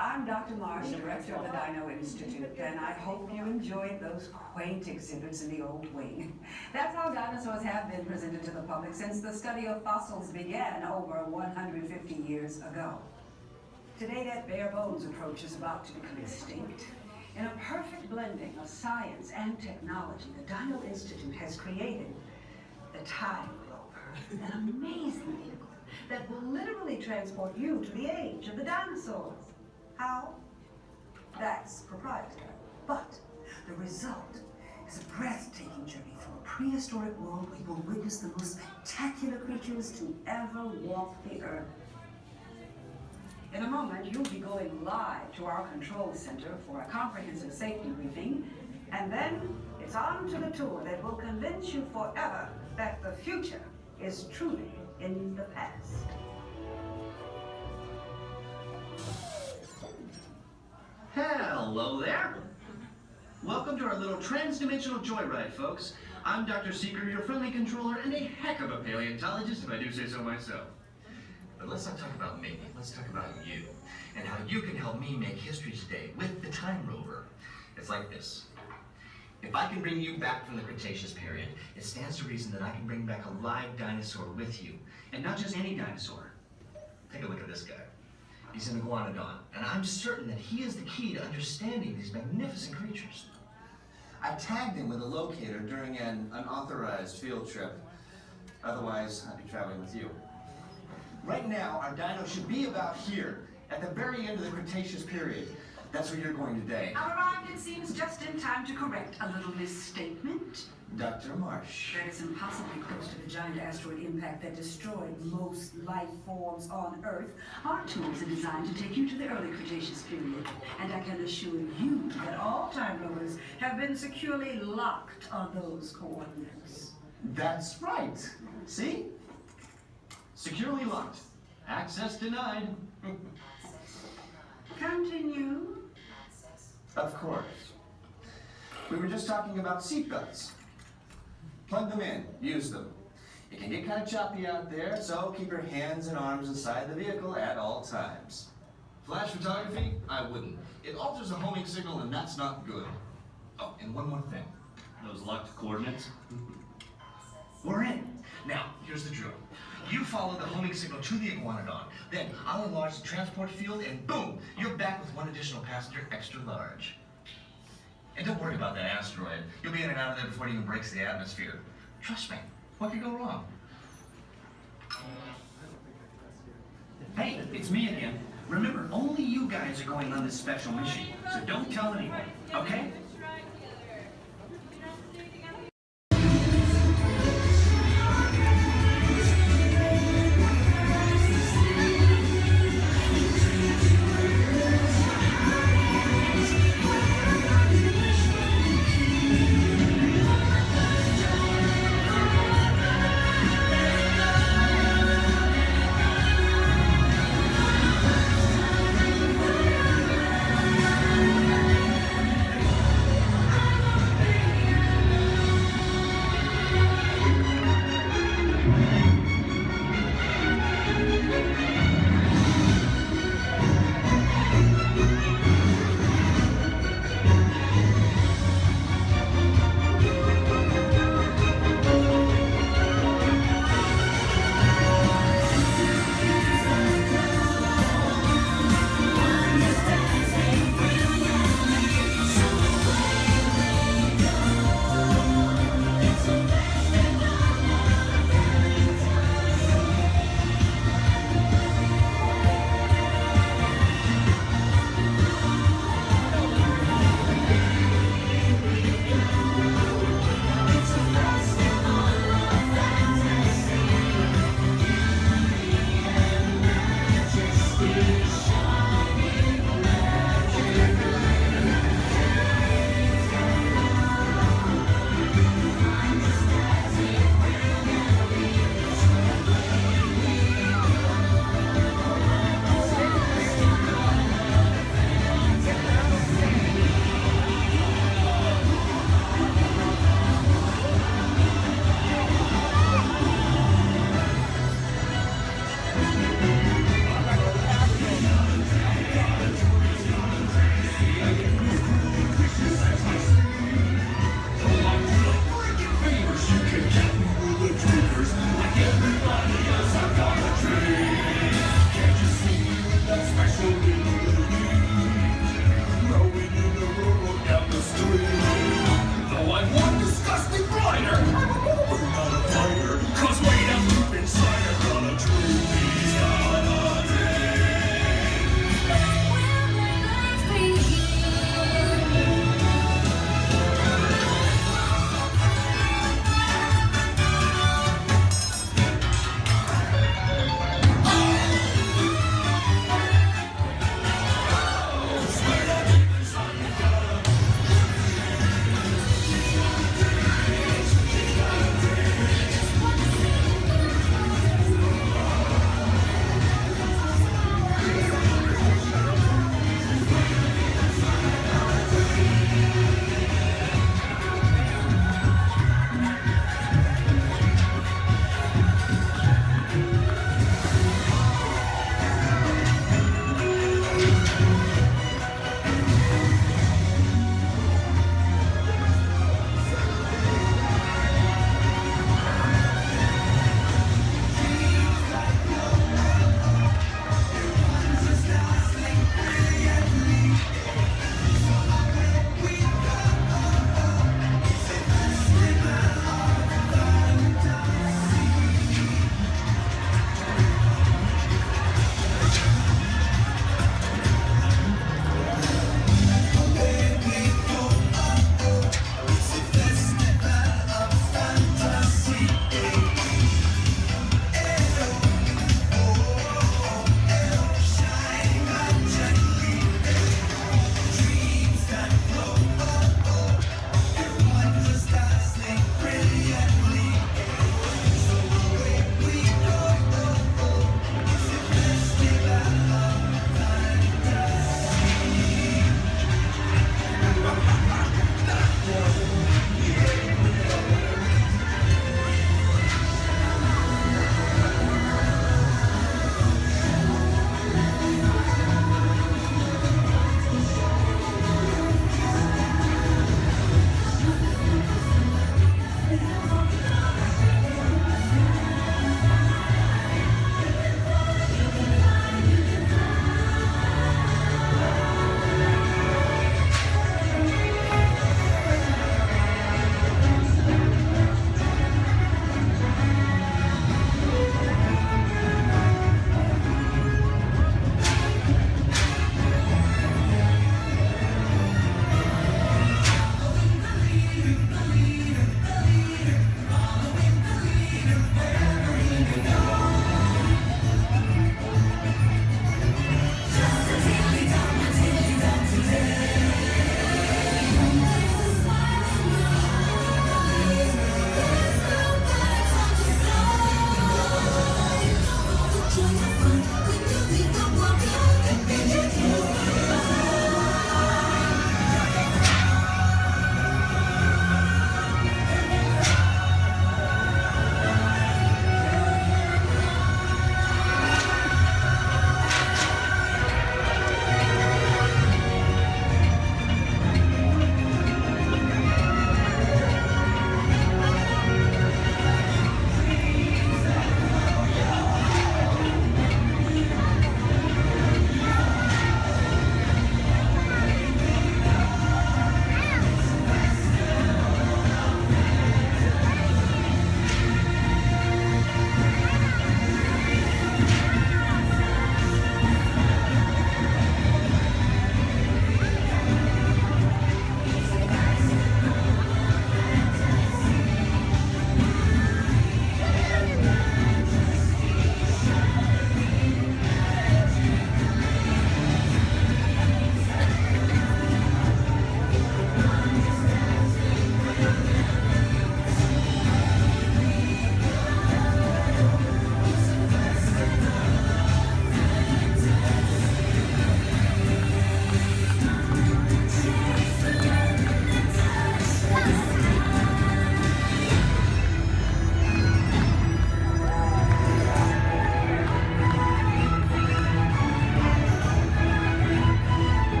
I'm Dr. Marsh, director of the Dino Institute, and I hope you enjoyed those quaint exhibits in the old wing. That's how dinosaurs have been presented to the public since the study of fossils began over 150 years ago. Today, that bare bones approach is about to become extinct. In a perfect blending of science and technology, the Dino Institute has created the Time Rover, an amazing vehicle that will literally transport you to the age of the dinosaurs. How? That's proprietary. But the result is a breathtaking journey through a prehistoric world where you will witness the most spectacular creatures to ever walk the earth. In a moment, you'll be going live to our control center for a comprehensive safety briefing, and then it's on to the tour that will convince you forever that the future is truly in the past. Hello there. Welcome to our little trans-dimensional joyride, folks. I'm Dr. Seeker, your friendly controller, and a heck of a paleontologist, if I do say so myself. But let's not talk about me. Let's talk about you, and how you can help me make history today with the Time Rover. It's like this. If I can bring you back from the Cretaceous period, it stands to reason that I can bring back a live dinosaur with you. And not just any dinosaur. Take a look at this guy. He's an iguanodon, and I'm certain that he is the key to understanding these magnificent creatures. I tagged him with a locator during an unauthorized field trip. Otherwise, I'd be traveling with you. Right now, our dino should be about here, at the very end of the Cretaceous period. That's where you're going today. Arrived, it seems, just in time to correct a little misstatement. Dr. Marsh. That is impossibly close to the giant asteroid impact that destroyed most life forms on Earth. Our tools are designed to take you to the early Cretaceous period. And I can assure you that all Time Rovers have been securely locked on those coordinates. That's right. See? Securely locked. Access denied. Continue. Of course. We were just talking about seatbelts. Plug them in, use them. It can get kind of choppy out there, so keep your hands and arms inside the vehicle at all times. Flash photography? I wouldn't. It alters the homing signal, and that's not good. Oh, and one more thing. Those locked coordinates? We're in. Now, here's the drill. You follow the homing signal to the Iguanodon. Then I'll enlarge the transport field, and boom, you're back with one additional passenger, extra large. And don't worry about that asteroid. You'll be in and out of there before it even breaks the atmosphere. Trust me, what could go wrong? Hey, it's me again. Remember, only you guys are going on this special mission, so don't tell anyone, okay?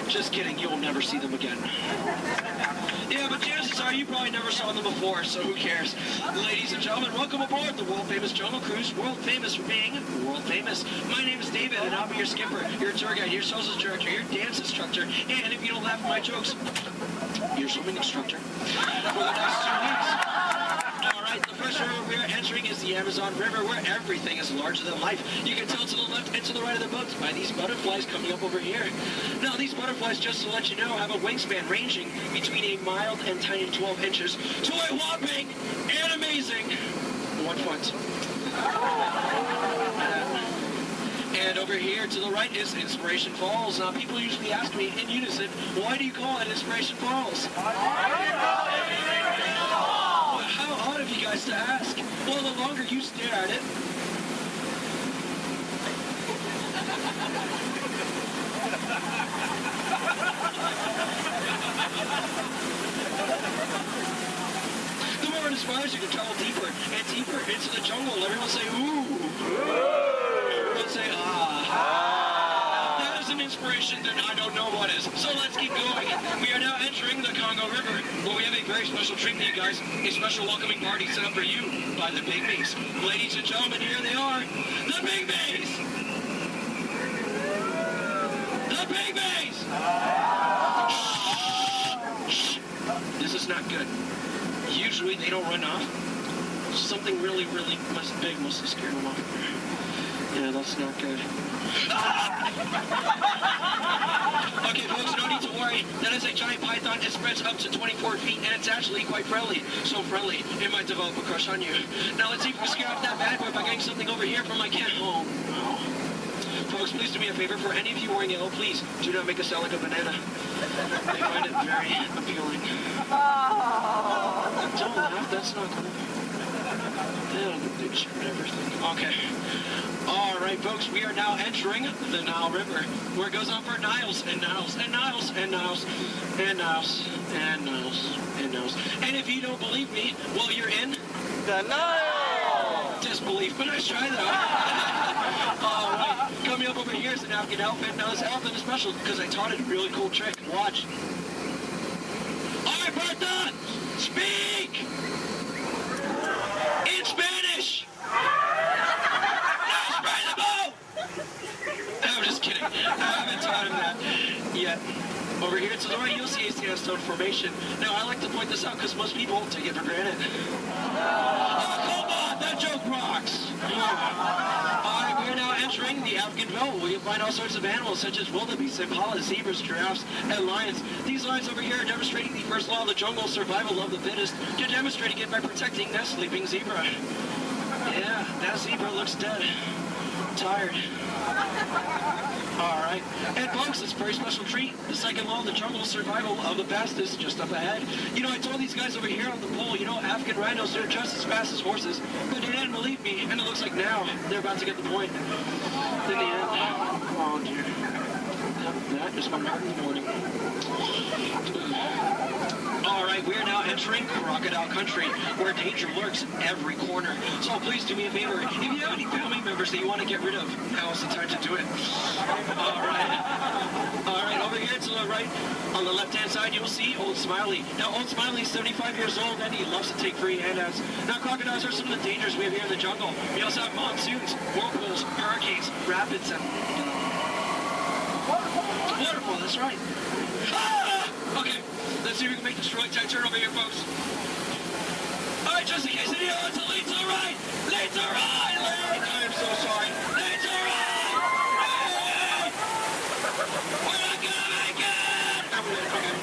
Just kidding, you will never see them again. Yeah, but chances are you probably never saw them before, so who cares? Ladies and gentlemen, welcome aboard the world-famous Jungle Cruise. World-famous for being world-famous. My name is David, and I'll be your skipper, your tour guide, your social director, your dance instructor, and if you don't laugh at my jokes, your swimming instructor for the next 2 weeks. All right, the first river we are entering is the Amazon River, where everything is larger than life. You can tell to the left and to the right of the boats by these butterflies coming up over here. Now, these butterflies, just to let you know, have a wingspan ranging between a mild and tiny 12 inches to a whopping and amazing 1 foot. And over here to the right is Inspiration Falls. Now, people usually ask me in unison, why do you call it Inspiration Falls? How odd of you guys to ask. Well, the longer you stare at it, the more it inspires you to travel deeper and deeper into the jungle. Everyone say, ooh. Everyone say, ah. That is an inspiration that I don't know what is. So let's keep going. We are now entering the Congo River, where we have a very special treat for you guys. A special welcoming party set up for you by the Pygmies. Ladies and gentlemen, here they are. The Pygmies! The Pygmies! Shh. This is not good. Usually they don't run off. Something really big must have scared them off. Yeah, that's not good. Okay, folks, no need to worry. That is a giant python. It spreads up to 24 feet, and it's actually quite friendly. So friendly, it might develop a crush on you. Now, let's see if we can scare off that bad boy by getting something over here from my cat home. Folks, please do me a favor. For any of you wearing yellow, please do not make us sound like a banana. They find it very appealing. Don't laugh, that's not cool. Yeah, the big shirt and everything. Okay. All right, folks, we are now entering the Nile River, where it goes on for Niles and Niles and Niles and Niles and Niles and Niles and Niles. And if you don't believe me, well, you're in the Nile. Disbelief, but nice try, though. All right, coming up over here is an African elephant. Now, this elephant is special because I taught it a really cool trick. Watch. All right, Bertha, speak in Spanish. I'm just kidding. I haven't taught him that yet. Over here to the right, you'll see a sandstone formation. Now, I like to point this out because most people take it for granted. Oh, come on! That joke rocks! Alright, we're now entering the African belt, where you'll find all sorts of animals such as wildebeest, impalas, zebras, giraffes, and lions. These lions over here are demonstrating the first law of the jungle, survival of the fittest. You're demonstrating it by protecting that sleeping zebra. Yeah, that zebra looks dead. Tired. Alright. And folks, it's a very special treat. The second law of the jungle, survival of the fastest, just up ahead. You know, I told these guys over here on the pole, you know, African rhinos, they're just as fast as horses. But they didn't believe me, and it looks like now they're about to get the point. In the end, oh dear. That is going to hurt in the morning. Alright, we are now entering crocodile country, where danger lurks every corner. So please do me a favor. If you have any family members that you want to get rid of, now is the time to do it. Alright, over here to the right, on the left-hand side, you'll see Old Smiley. Now, Old Smiley is 75 years old, and he loves to take free handouts. Now, crocodiles are some of the dangers we have here in the jungle. We also have monsoons, whirlpools, hurricanes, rapids, and waterfall, that's right. Ah! Okay, let's see if we can make this right turn over here, folks. All right, just in case any of it's a lead to the right. Lead to the right, lead. I'm so sorry. Lead to the right. Lead. We're not gonna make it. Okay.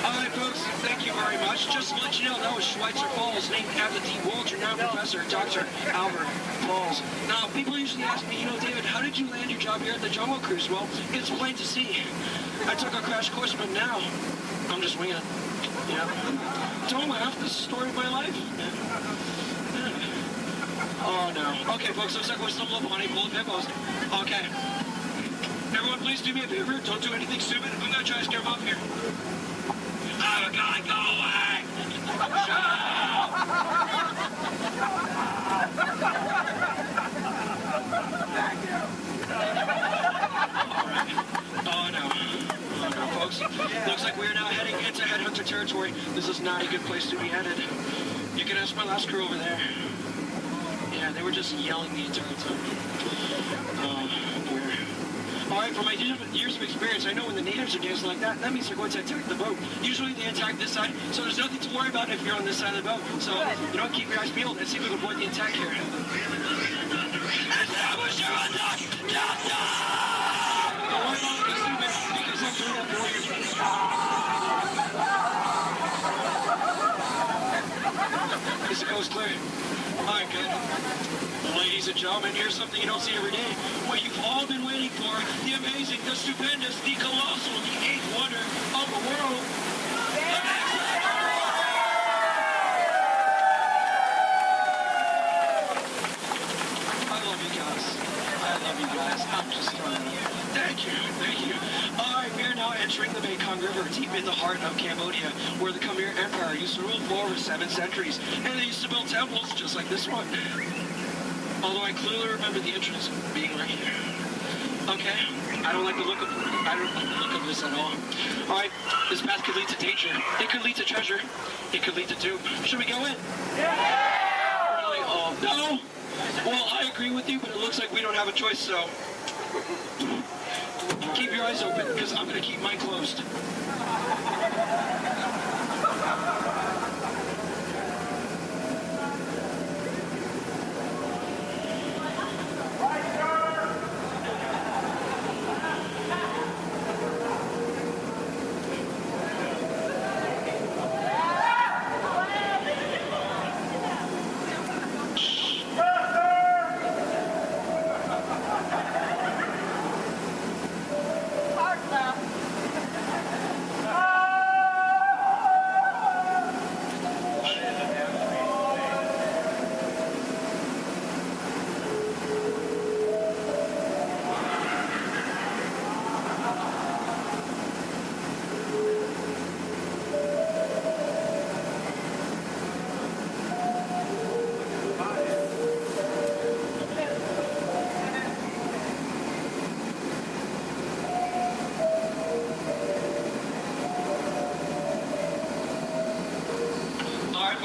All right, folks, thank you very much. Just to let you know, that was Schweitzer Falls, named after the world-renowned professor, Dr. Albert Falls. Now, people usually ask me, you know, David, how did you land your job here at the Jungle Cruise? Well, it's plain to see. I took a crash course, but now I'm just winging it. Yeah. Don't laugh. This is the story of my life. Yeah. Oh, no. Okay, folks, looks like we're stumbling upon a pool of hippos. Okay. Everyone, please do me a favor. Don't do anything stupid. I'm going to try to scare them off here. Oh, God, go away! Shut up! Thank you. All right. territory. This is not a good place to be headed. You can ask my last crew over there. Yeah, they were just yelling the entire time. Alright, from my years of experience, I know when the natives are dancing like that means they're going to attack the boat. Usually they attack this side, so there's nothing to worry about if you're on this side of the boat. So, you know what, keep your eyes peeled and see if we can avoid the attack here. Establish your attack! Don't worry about it, stupid, because I'm doing that for you. Is the coast clear? Alright, good. Ladies and gentlemen, here's something you don't see every day. What you've all been waiting for, the amazing, the stupendous, the colossal, the eighth wonder of the world. I love you guys. I love you guys. I'm just trying to... Thank you. Alright, we are now entering the Mekong River, deep in the heart of Cambodia, where the Khmer Empire used to rule for over 7 centuries, and they used to build temples just like this one. Although I clearly remember the entrance being right here. Okay, I don't like the look of this at all. Alright, this path could lead to danger. It could lead to treasure. It could lead to doom. Should we go in? Yeah! Really? Oh, no? Well, I agree with you, but it looks like we don't have a choice, so... Keep your eyes open, because I'm going to keep mine closed.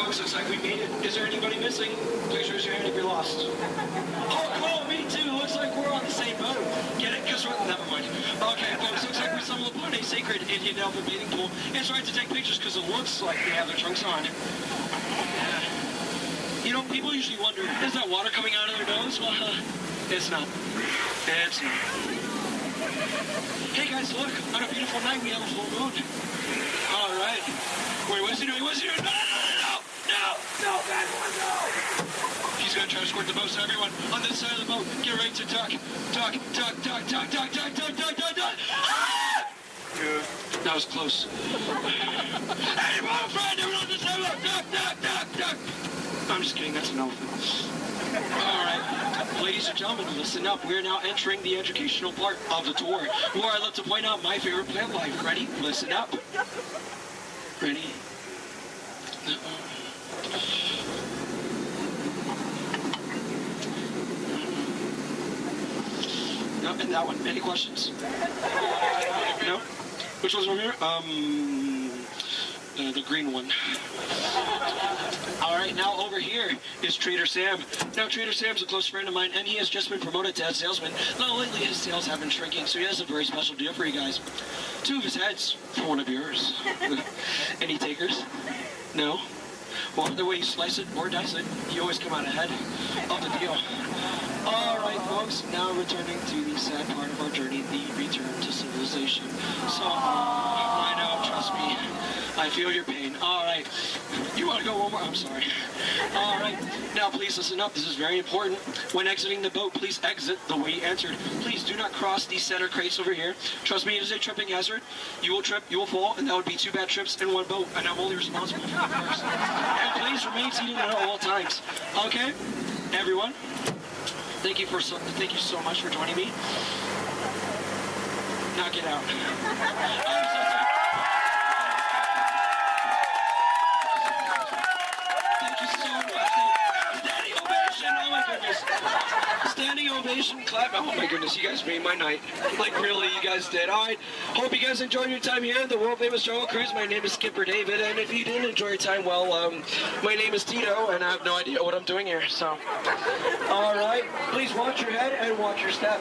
Looks like we made it. Is there anybody missing? Please raise your hand if you're lost. Oh, cool, me too. Looks like we're on the same boat. Get it? Because we're... Never mind. Okay, folks, looks like we stumbled upon a sacred Indian elephant bathing pool. It's right to take pictures because it looks like they have their trunks on. You know, people usually wonder, is that water coming out of their nose? Well, it's not. It's not. Hey guys, look. On a beautiful night, we have a full moon. All right. Wait, what's he doing? What's he doing? No, bad one, no! He's gonna try to squirt the most of everyone on this side of the boat. Get ready to duck. Ah! That was close. Hey, my friend, everyone on this side of the boat, duck. I'm just kidding, that's an elephant. Alright, ladies and gentlemen, listen up. We're now entering the educational part of the tour, where I love to point out my favorite plant life. Ready? Listen up. Ready? No, and that one. Any questions? No? Which one's over here? The green one. Alright, now over here is Trader Sam. Now, Trader Sam's a close friend of mine, and he has just been promoted to head salesman. Now, lately his sales have been shrinking, so he has a very special deal for you guys. 2 of his heads for one of yours. Any takers? No? Well, either way you slice it or dice it, you always come out ahead of the deal. Alright, folks, now returning to the sad part of our journey, the return to civilization. So, I know, trust me, I feel your pain. Alright, you want to go one more? I'm sorry. Alright, now please listen up, this is very important. When exiting the boat, please exit the way you entered. Please do not cross these center crates over here. Trust me, it is a tripping hazard. You will trip, you will fall, and that would be 2 bad trips in one boat, and I'm only responsible for one person. And please remain seated at all times. Okay? Everyone? Thank you so much for joining me. Now get out. I'm so sorry. Thank you so much. Standing ovation. Oh my goodness. Standing standing ovation clap. Oh my goodness, you guys made my night. Like really, you guys did. All right. Hope you guys enjoyed your time here at the world famous Jungle Cruise. My name is Skipper David, and if you didn't enjoy your time, well, my name is Tito, and I have no idea what I'm doing here. So, all right. Please watch your head and watch your step.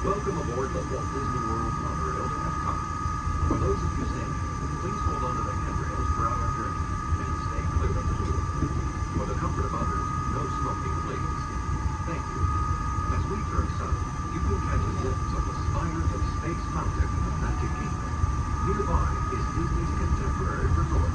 Welcome aboard the Walt Disney World monorail to Epcot. For those of you standing, please hold on to the handrails throughout our journey and stay clear of the door. For the comfort of others, no smoking, please. Thank you. As we turn south, you can catch a glimpse of the spires of Space Mountain in the Magic Kingdom. Nearby is Disney's contemporary resort.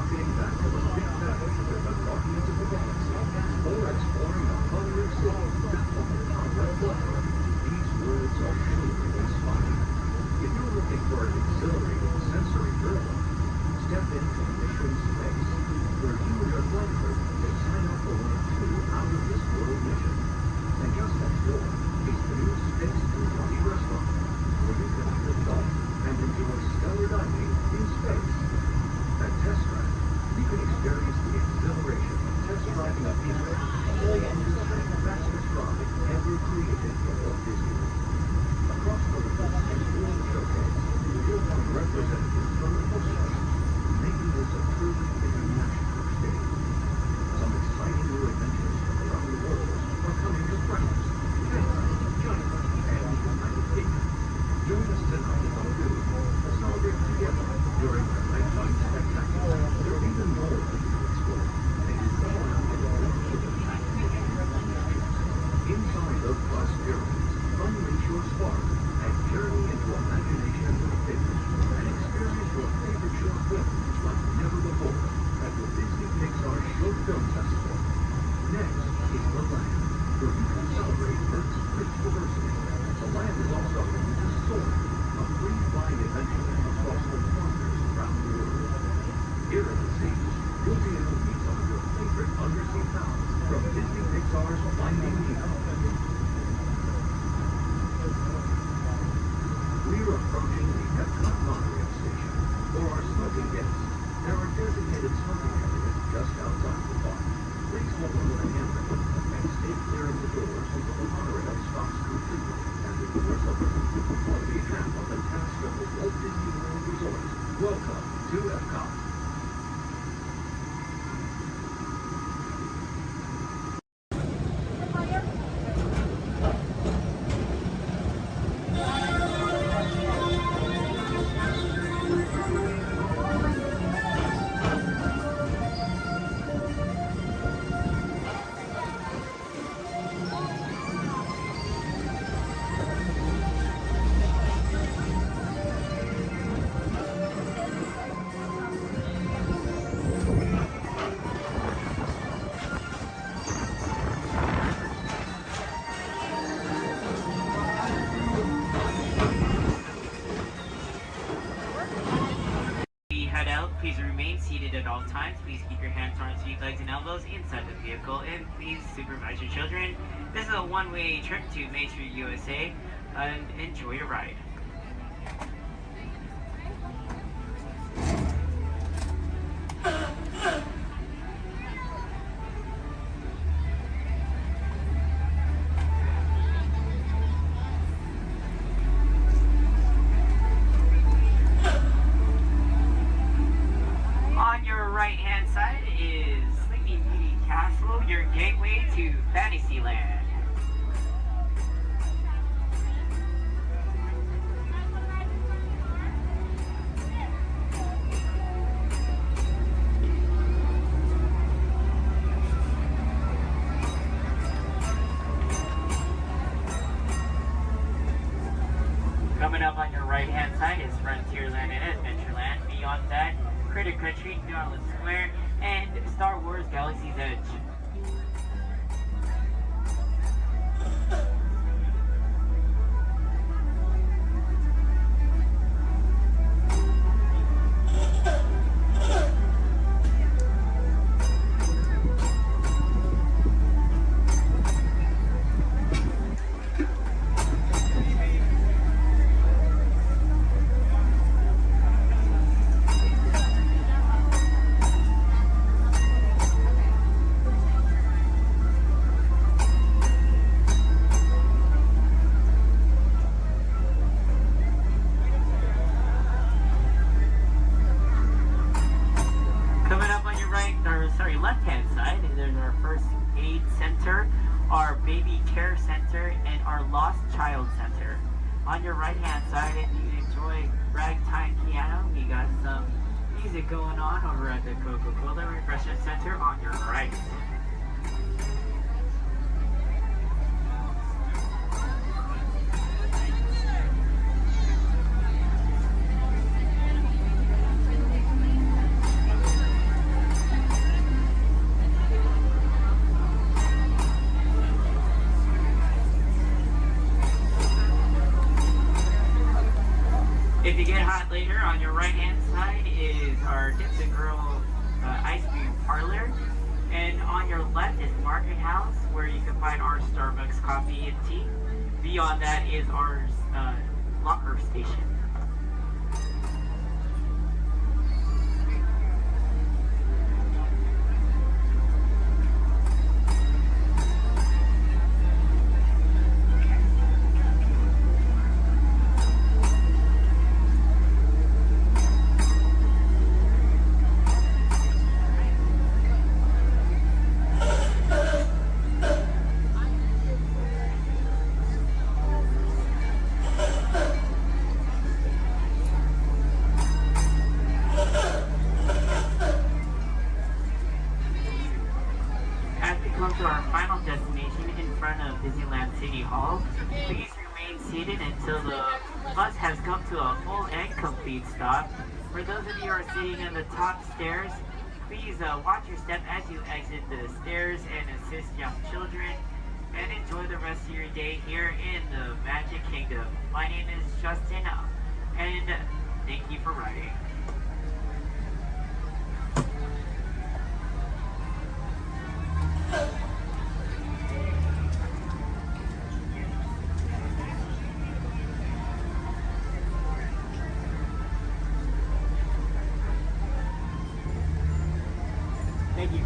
rocketing back to the Big Bang with the Guardians of the Galaxy, or exploring a colorless city built on the power of water. These worlds are truly inspiring. If you're looking for an exhilarating sensory thrill, step into Mission Space, where you and your flight crew can sign up for one of 2 out-of-this-world missions. And just next door is the new Space 220 restaurant, where you can lift off and enjoy stellar dining in space. At Test Drive, you can experience the exhilaration of test driving a vehicle all on the fastest ride ever created for Walt Disney. Across the river and World Showcase, you'll find representatives from the Coast, making this a truly international experience. Some exciting new adventures from around the world are coming to France, Canada, China, and the United Kingdom. Join us tonight at the Louvre to celebrate together during our nighttime spectacular. There's even more for you to explore, and you can find out inside those glass pyramids, unleash your spark and journey into imagination with pictures and experience your favorite short film like never before at the Disney Pixar Short Film Festival. Next is the Land, where you can celebrate Earth's rich diversity. The Land is also home to Soar, a free flying adventure across the wonders around the world. Here at the seas, you'll be able to meet some of your favorite undersea pals from Disney Pixar's Finding Nemo. We're approaching the Epcot monorail station. For our smoking guests, there are designated smoking areas just outside the park. Please hold on to the handrail and stay clear of the doors until the monorail stops completely and the doors open. On behalf of the cast of the Walt Disney World Resort, welcome to Epcot. Please remain seated at all times. Please keep your hands on seat, legs, and elbows inside the vehicle, and please supervise your children. This is a one-way trip to Main Street, USA, and enjoy your ride. Right-hand side is Sleeping Beauty Castle, your gateway to Fantasyland. Coming up on your right-hand side is Frontierland and Adventureland. Beyond that, Critter Country, Darling Square, and Star Wars Galaxy's Edge. Left-hand side, there's our first aid center, our baby care center, and our lost child center. On your right-hand side, if you enjoy ragtime piano, we got some music going on over at the Coca-Cola Refreshment Center on your right. On your right hand side is our Dips and Girl ice cream parlor. And on your left is Market House, where you can find our Starbucks coffee and tea. Beyond that is our locker station. To our final destination in front of Disneyland City Hall. Please remain seated until the bus has come to a full and complete stop. For those of you who are sitting in the top stairs, please watch your step as you exit the stairs and assist young children, and enjoy the rest of your day here in the Magic Kingdom. My name is Justin, and thank you for riding. Thank you.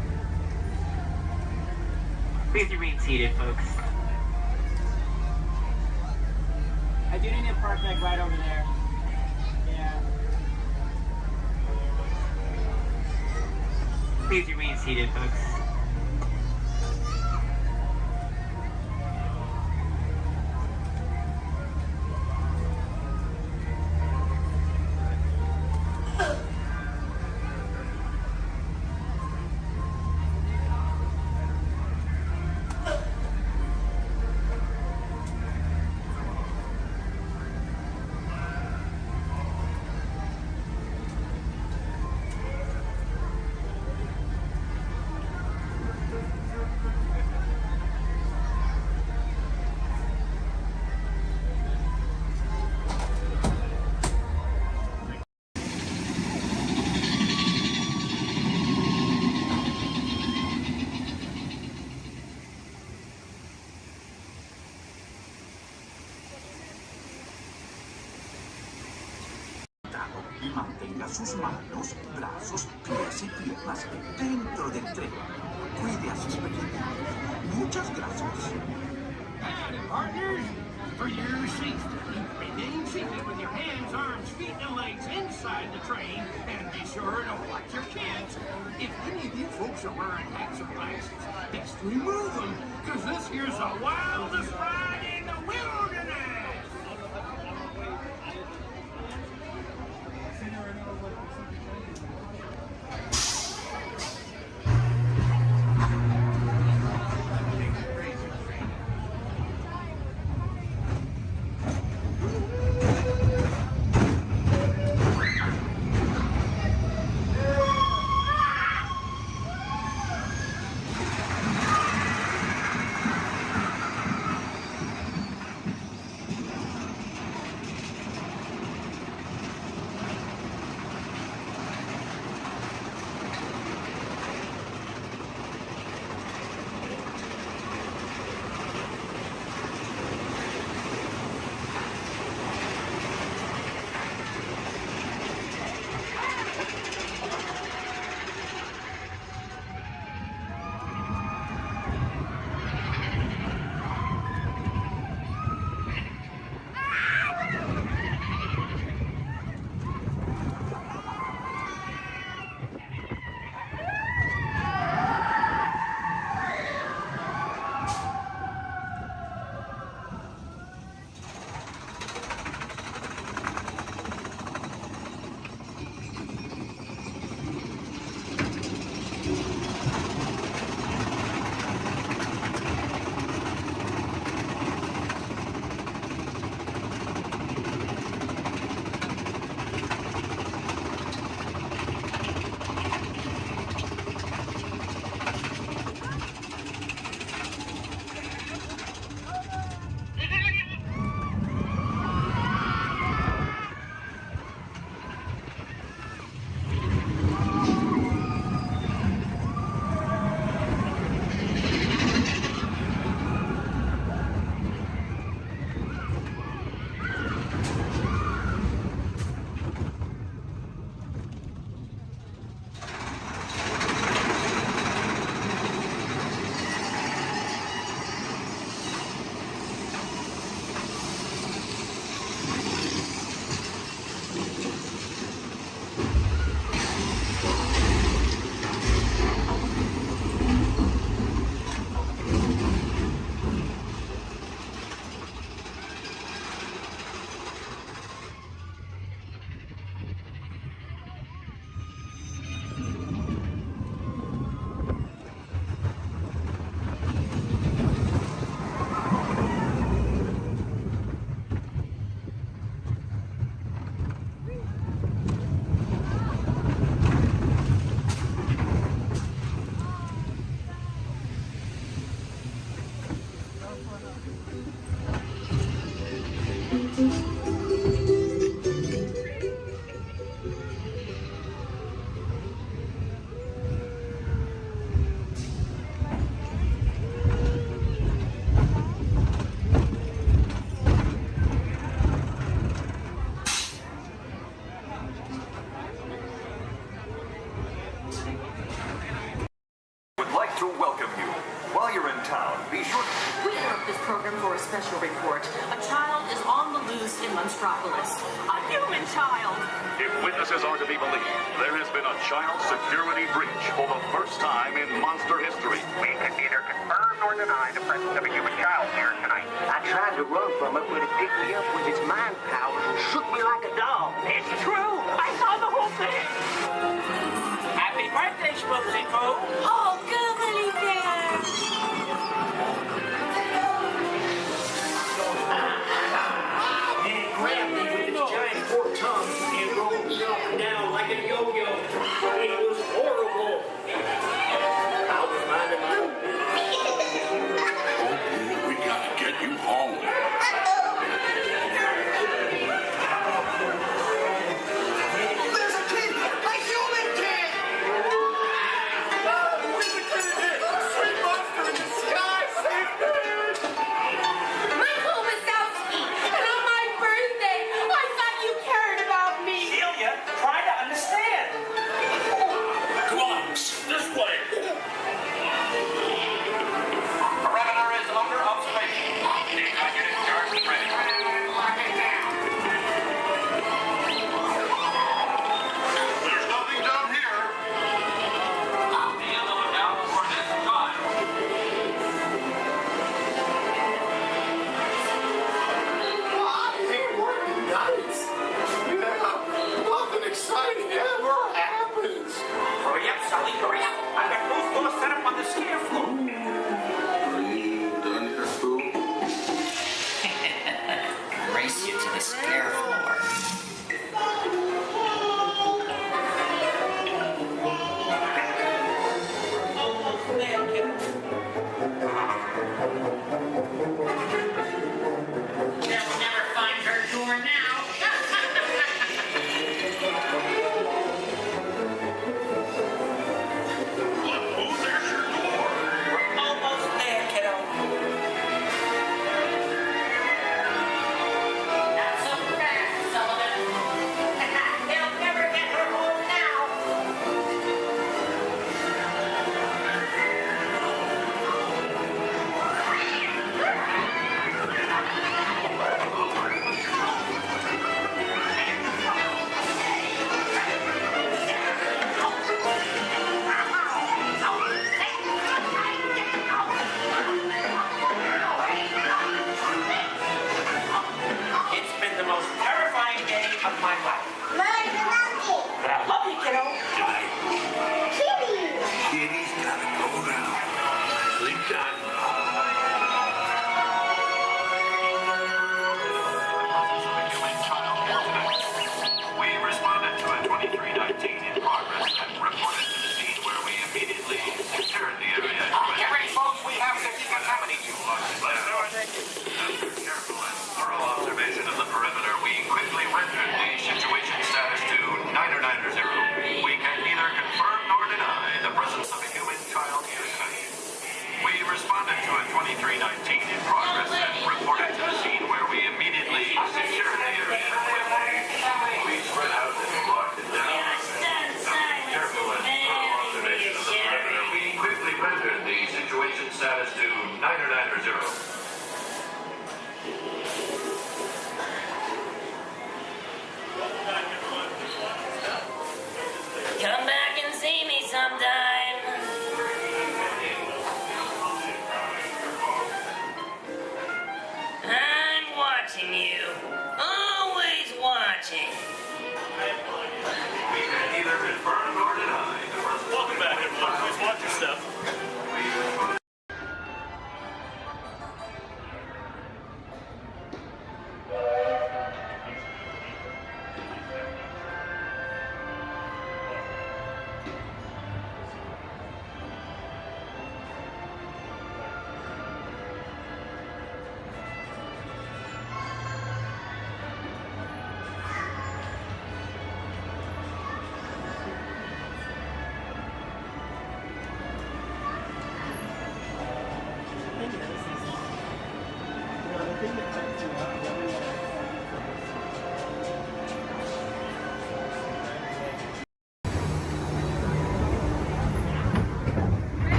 Please remain seated, folks. I do need a park deck right over there. Yeah. Please remain seated, folks. Y mantenga sus manos, brazos, pies y piernas dentro del tren. Cuide a sus pequeños. Muchas gracias. Howdy, partners. For your safety, remain seated with your hands, arms, feet, and legs inside the train, and be sure to watch your kids. If any of you folks are wearing hats or glasses, best remove them, because this here's the wildest ride in the wilderness. to welcome you. While you're in town, be sure to... We interrupt this program for a special report. A child is on the loose in Monstropolis. A human child! If witnesses are to be believed, there has been a child security breach for the first time in monster history. We can neither confirm nor deny the presence of a human child here tonight. I tried to run from it, but it picked me up with its mind powers and shook me like a dog. It's true! I saw the whole thing! Happy birthday, Schmoopsy Poo! Oh, googly bear! He grabbed me with his giant fork tongue and rolled me up and down like a yo-yo. It was horrible. I was minding my own business. We gotta get you home. There's a kid! A human kid! Sweet monster in the sky! Save me! Michael Wazowski! And on my birthday, I thought you cared about me! Celia, try to understand. Come on, this way. Perimeter is under observation. Need unit charge ready. There's nothing down here. Be on the lookout for this child. I hate working nights. Nothing exciting ever happens. Hurry up, Sully, hurry up. I've got Boo's gonna set up on the scare floor. Are you done here, Boo? Race you to the scare floor. They'll never find her door now. Look, Boo, there's your door.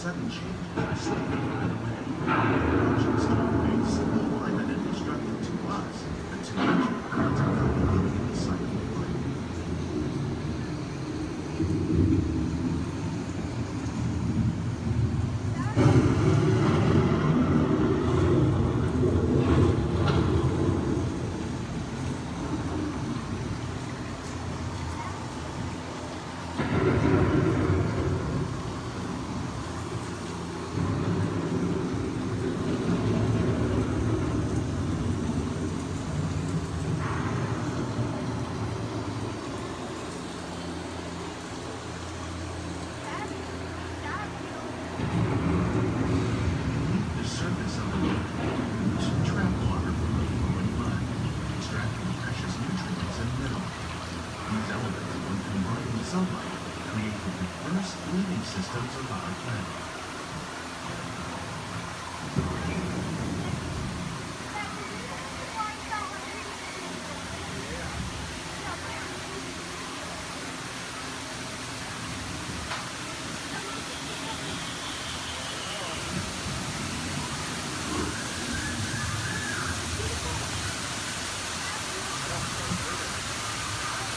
sudden change in our state right away. Projects can remain simple, minded, and destructive to us, but to nature, it's about the beginning of the cycle of life. The surface of the moon is a trap water from the flowing mud, extracting precious nutrients and minerals. These elements, when combined with sunlight, create the diverse living systems of our planet.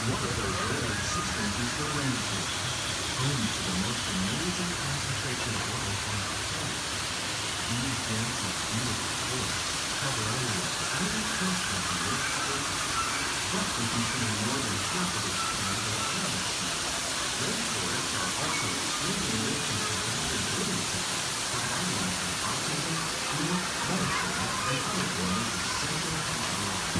One of those living systems is the rainforest, home to the most amazing concentration of life on our planet. These dense and beautiful forests cover only a tiny portion of the Earth's surface, but they contain more than half of its planetary atmosphere. Rainforests are also extremely rich in protected living systems, providing us with oxygen, food, medicine, and other forms essential to our lives.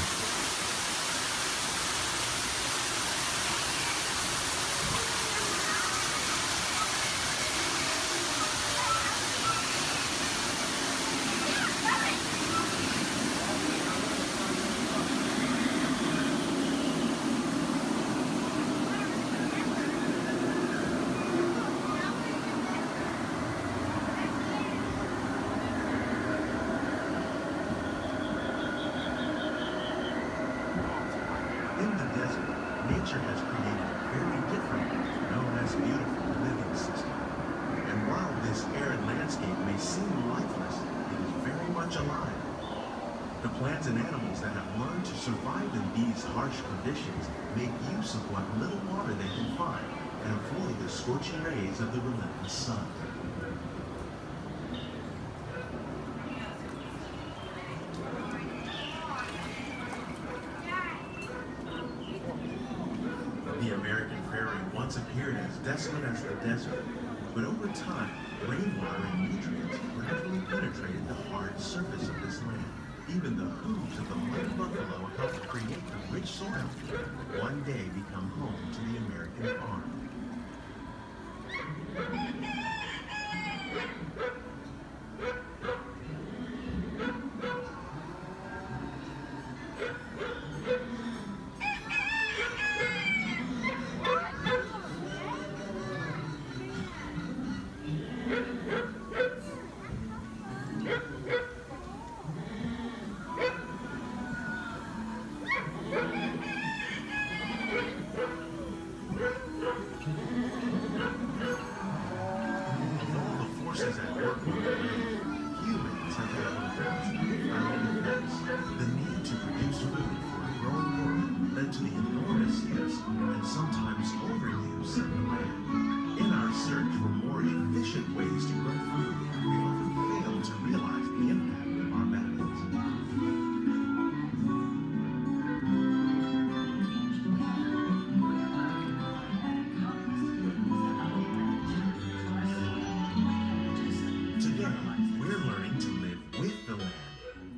In the desert, nature has created a very different, known as beautiful living system. And while this arid landscape may seem lifeless, it is very much alive. The plants and animals that have learned to survive in these harsh conditions make use of what little water they can find and avoid the scorching rays of the relentless sun. The American prairie once appeared as desolate as the desert, but over time, rainwater and nutrients gradually penetrated the hard surface of this land. Even the hooves of the mighty buffalo helped create the rich soil that one day become home to the American farm.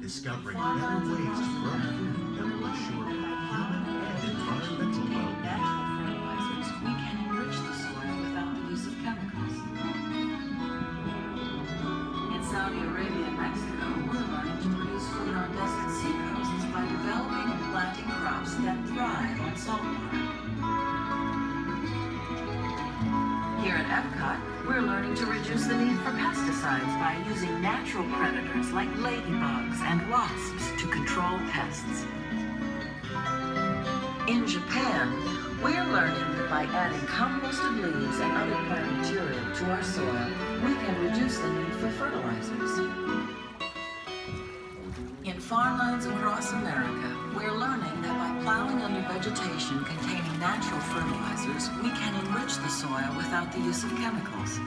Discovering better ways to grow food that will assure both human and environmental well-being. Fertilizers, we can enrich the soil without the use of chemicals. In Saudi Arabia and Mexico, we're learning to produce food on desert seacoasts by developing and planting crops that thrive on saltwater. Here at Epcot, we're learning to reduce the need for pesticides by using natural predators like ladybugs and wasps to control pests. In Japan, We're learning that by adding composted leaves and other plant material to our soil, we can reduce the need for fertilizers. In farmlands across America, we're learning that by plowing under vegetation containing natural fertilizers, we can enrich the soil without the use of chemicals.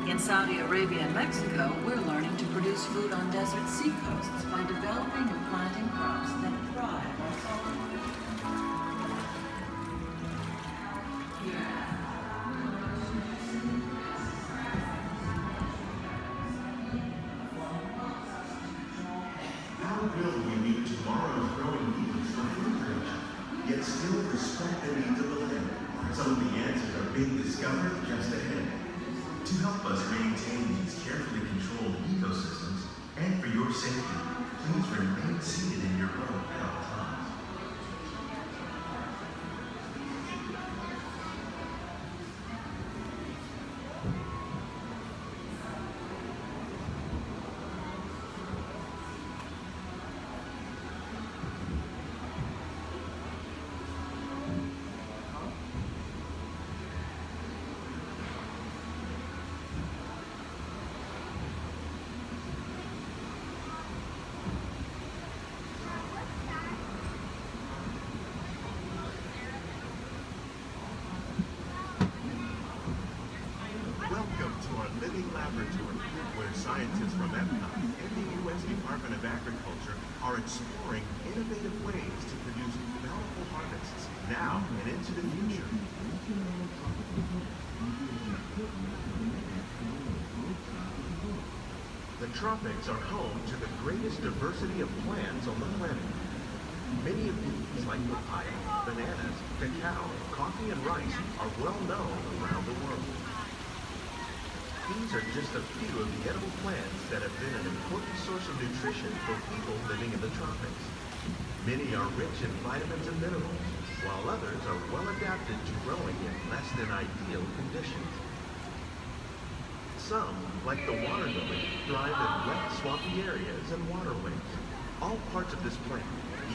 In Saudi Arabia and Mexico, we're learning to produce food on desert seacoasts by developing and planting crops that thrive on salt. How will we meet tomorrow's growing needs for food production, yet still respect the needs of the land? Some of the answers are being discovered just ahead. To help us maintain these carefully controlled ecosystems, and for your safety, please remain seated in your boat at all times. Welcome to our living laboratory, where scientists from Epcot and the U.S. Department of Agriculture are exploring innovative ways to produce bountiful harvests now and into the future. The tropics are home to the greatest diversity of plants on the planet. Many of these, like papaya, bananas, cacao, coffee, and rice, are well known around the world. These are just a few of the edible plants that have been an important source of nutrition for people living in the tropics. Many are rich in vitamins and minerals, while others are well adapted to growing in less than ideal conditions. Some, like the water lily, thrive in wet, swampy areas and waterways. All parts of this plant,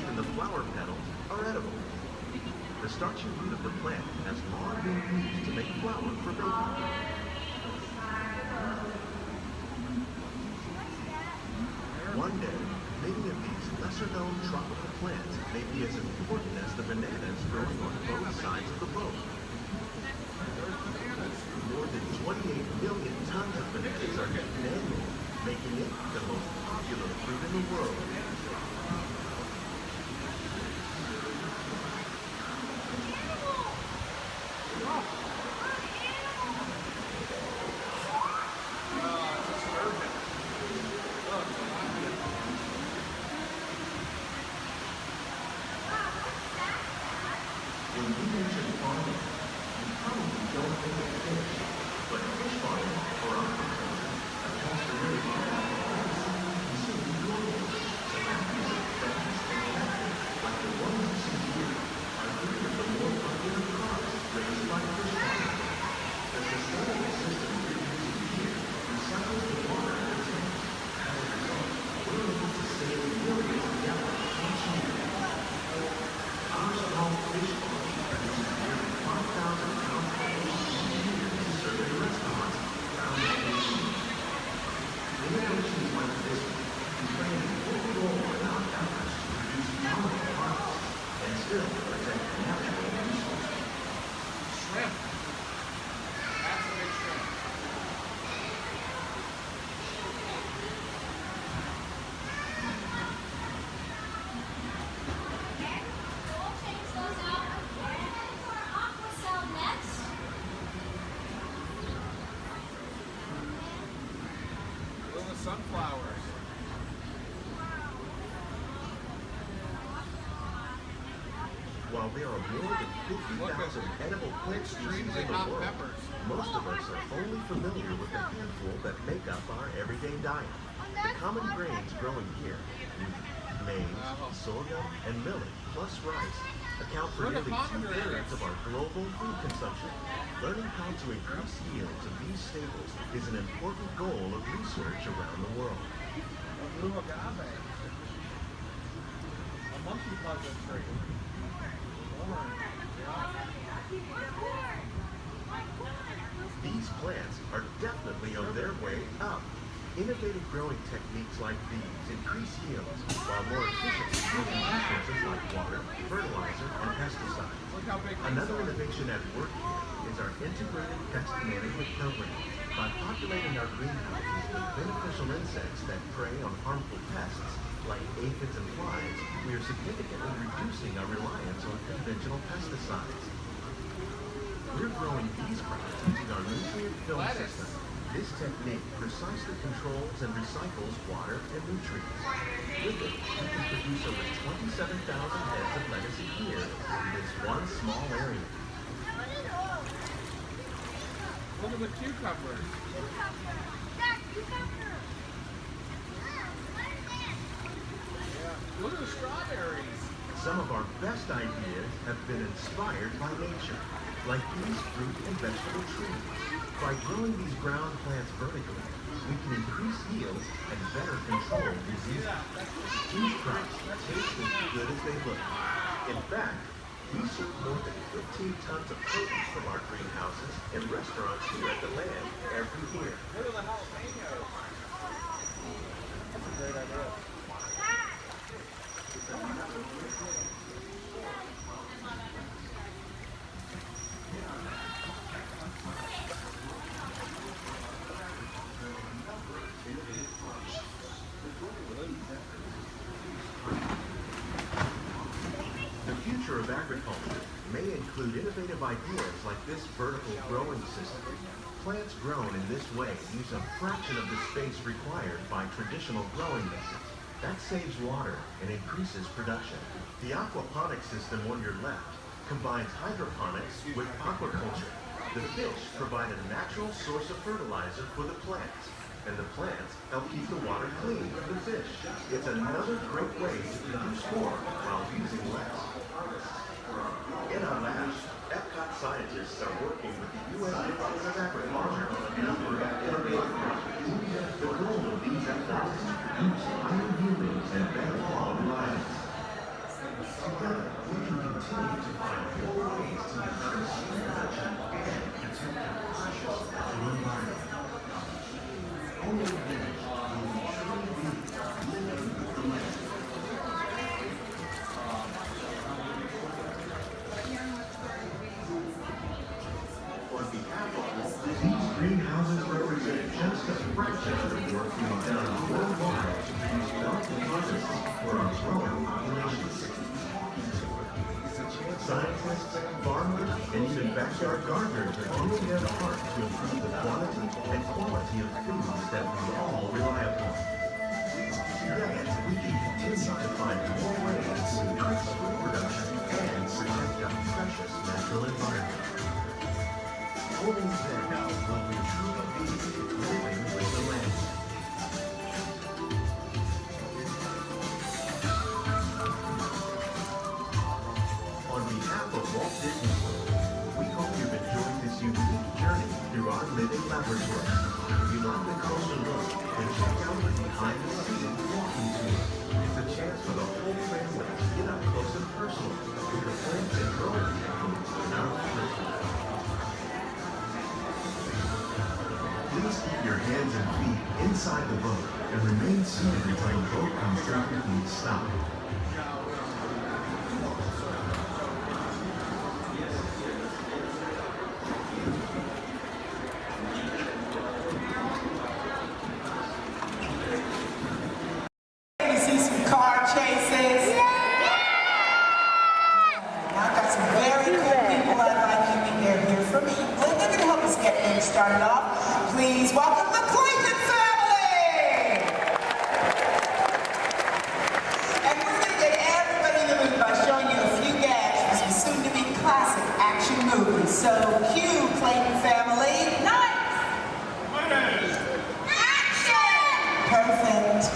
even the flower petals, are edible. The starchy root of the plant has long been used to make flour for baking. One day, many of these lesser-known tropical plants may be as important as the bananas growing on both sides of the boat. More than 28 million tons of bananas are eaten annually, making it the most popular fruit in the world. When you mention farming, you probably don't think of fish, but fish farming for aquaculture accounts for nearly half of all the seafood consumed globally. So pieces of crabs and catfish, like the ones you see here, are three of the more popular crops raised by fish farming. The sustainable system we're using here recycles the water in the tanks. As a result, we're able to save millions of gallons each year. Our small fish farm produces nearly 5,000 pounds of fish each year to serve in restaurants around the nation. Innovations like this can play an important role in our efforts to produce bountiful harvests and still protect natural resources. Shrimp. That's a big shrimp. Little sunflowers. While there are more than 50,000 edible plant species in the world, most of us are only familiar with the handful that make up our everyday diet. The common grains growing here, wheat, maize, sorghum, and millet, plus rice, account for nearly 2/3 of our global food consumption. Learning how to increase yields of these staples is an important goal of research around the world. A blue agave. A monkey puzzle tree. These plants are definitely on their way up. Innovative growing techniques like these increase yields, while more efficiently using resources like water, fertilizer, and pesticides. Another innovation at work here is our integrated pest management program. By populating our greenhouses with beneficial insects that prey on harmful pests, like aphids and flies, we are significantly reducing our reliance on conventional pesticides. We're growing these crops using our nutrient film system. This technique precisely controls and recycles water and nutrients. With it, we can produce over 27,000 heads of lettuce a year in this one small area. Look at the cucumbers. Look at the strawberries. Some of our best ideas have been inspired by nature, like these fruit and vegetable trees. By growing these ground plants vertically, we can increase yields and better control diseases. These crops taste as good as they look. In fact, we serve more than 15 tons of produce from our greenhouses in restaurants here at the land every year. Look at the jalapenos. That's a great idea. The future of agriculture may include innovative ideas like this vertical growing system. Plants grown in this way use a fraction of the space required by traditional growing methods. That saves water and increases production. The aquaponic system on your left combines hydroponics with aquaculture. The fish provide a natural source of fertilizer for the plants, and the plants help keep the water clean for the fish. It's another great way to produce more while using less. In our labs, Epcot scientists are working with the U.S. Department of Agriculture on a number of innovative projects. The goal of these efforts is to produce higher yieldings and better quality items. Together, we can continue to find more ways to increase food production and protect our precious natural environment. Only then will we truly be living with the land. On behalf of Walt, these greenhouses represent just a fraction of the work being done worldwide to produce delicate harvests for our growing populations. Scientists, farmers, and even backyard gardeners are doing their part to improve the quantity and quality of foods that we all rely upon. Together, we can continue to find more ways to increase food production and protect our precious natural environment. Only then will we truly be living with the land. On behalf of Walt Disney World, we hope you've enjoyed this unique journey through our living laboratory. If you'd like a closer look, then check out the behind-the-scenes walking tour. It's a chance for the whole family to get up close and personal with the plants and growing techniques in our laboratory. Please keep your hands and feet inside the boat and remain seated until the boat comes to a complete stop. To see some car chases. I've got some very cool people I'd like you to hear here from England. They're going to help us get things started off. Please welcome the Clayton family! And we're going to get everybody in the mood by showing you a few gags from some soon-to-be classic action movies. So, cue Clayton family. Nice! Action! Perfect.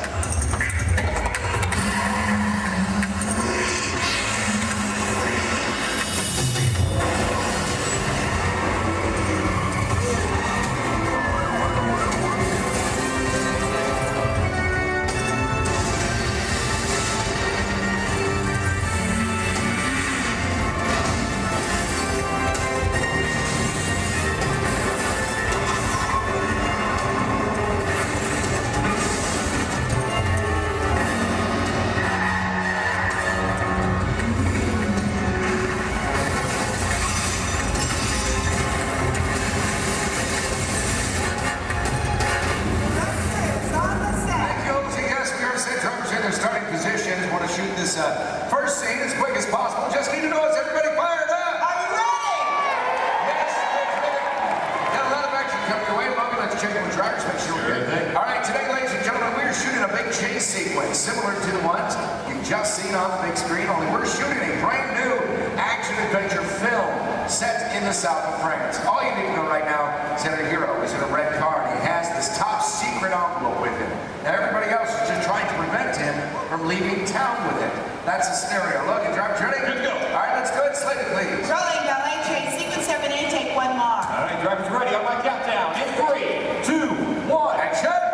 sequence, similar to the ones you've just seen on the big screen, only we're shooting a brand new action-adventure film set in the south of France. All you need to know right now is that our hero is in a red car and he has this top secret envelope with him. Now everybody else is just trying to prevent him from leaving town with it. That's the scenario. Look, and drivers ready? Good to go. All right, let's do it. Slate it, please. Rolling, ballet train, sequence 7A, take one more. All right, drivers ready. On my countdown. In 3, 2, 1, action!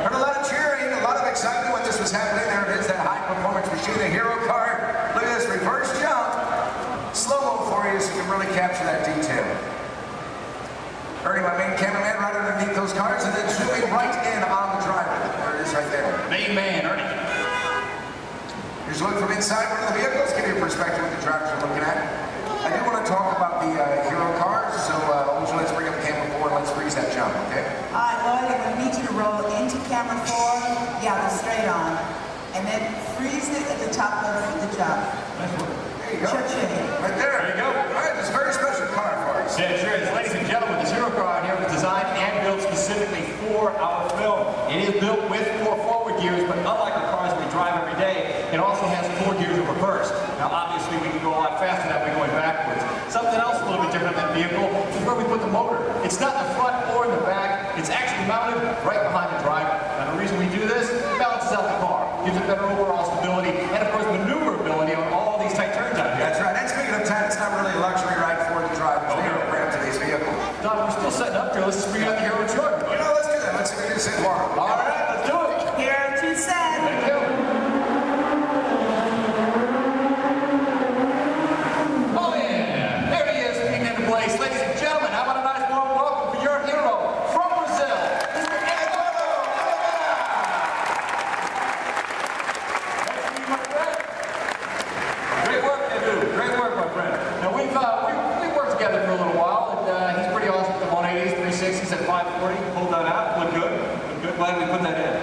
Heard a lot of cheering, a lot of excitement when this was happening. There it is, that high performance machine. Here Ernie, my main cameraman, right underneath those cars, and then zooming right in on the driver. There it is right there. Main man, Ernie. Here's a look from inside one of the vehicles, give you a perspective of what the drivers are looking at. I do want to talk about the hero cars, so let's bring up camera 4 and let's freeze that jump, okay? All right, Lloyd, I'm going to need you to roll into camera 4. Yeah, go straight on. And then freeze it at the top of the jump. There you go. Cha-ching. Right there. There you go. All right, this is a very special car for us. Yeah, it sure is. Ladies and gentlemen, this hero car out here was designed and built specifically for our film. It is built with 4 forward gears, but unlike the cars we drive every day, it also has 4 gears of reverse. Now, obviously, we can go a lot faster that way going backwards. Something else a little bit different than the vehicle is where we put the motor. It's not in the front or in the back. It's actually mounted right behind the driver. Now, the reason we do this, it balances out the car, gives it better overall stability, and of course, maneuverability on all these tight turns out here. That's right. And speaking of time, it's not really a luxury ride for the drivers. They are programmed to these vehicles. Don, we're still setting up here. Let's just bring out the hero truck. You know, let's do that. Let's introduce it tomorrow. All right, let's do it. Hero 2 set. Thank you. Oh, yeah. There he is, being into place. Ladies and gentlemen, how about a nice warm welcome for your hero from Brazil, Mr. Eduardo. Great work, Edu. Great work, my friend. Now, we've worked together for a little while, and he's pretty awesome at the 180s, 360s, at 540. Pulled that out. Look good. Look good. Glad we put that in.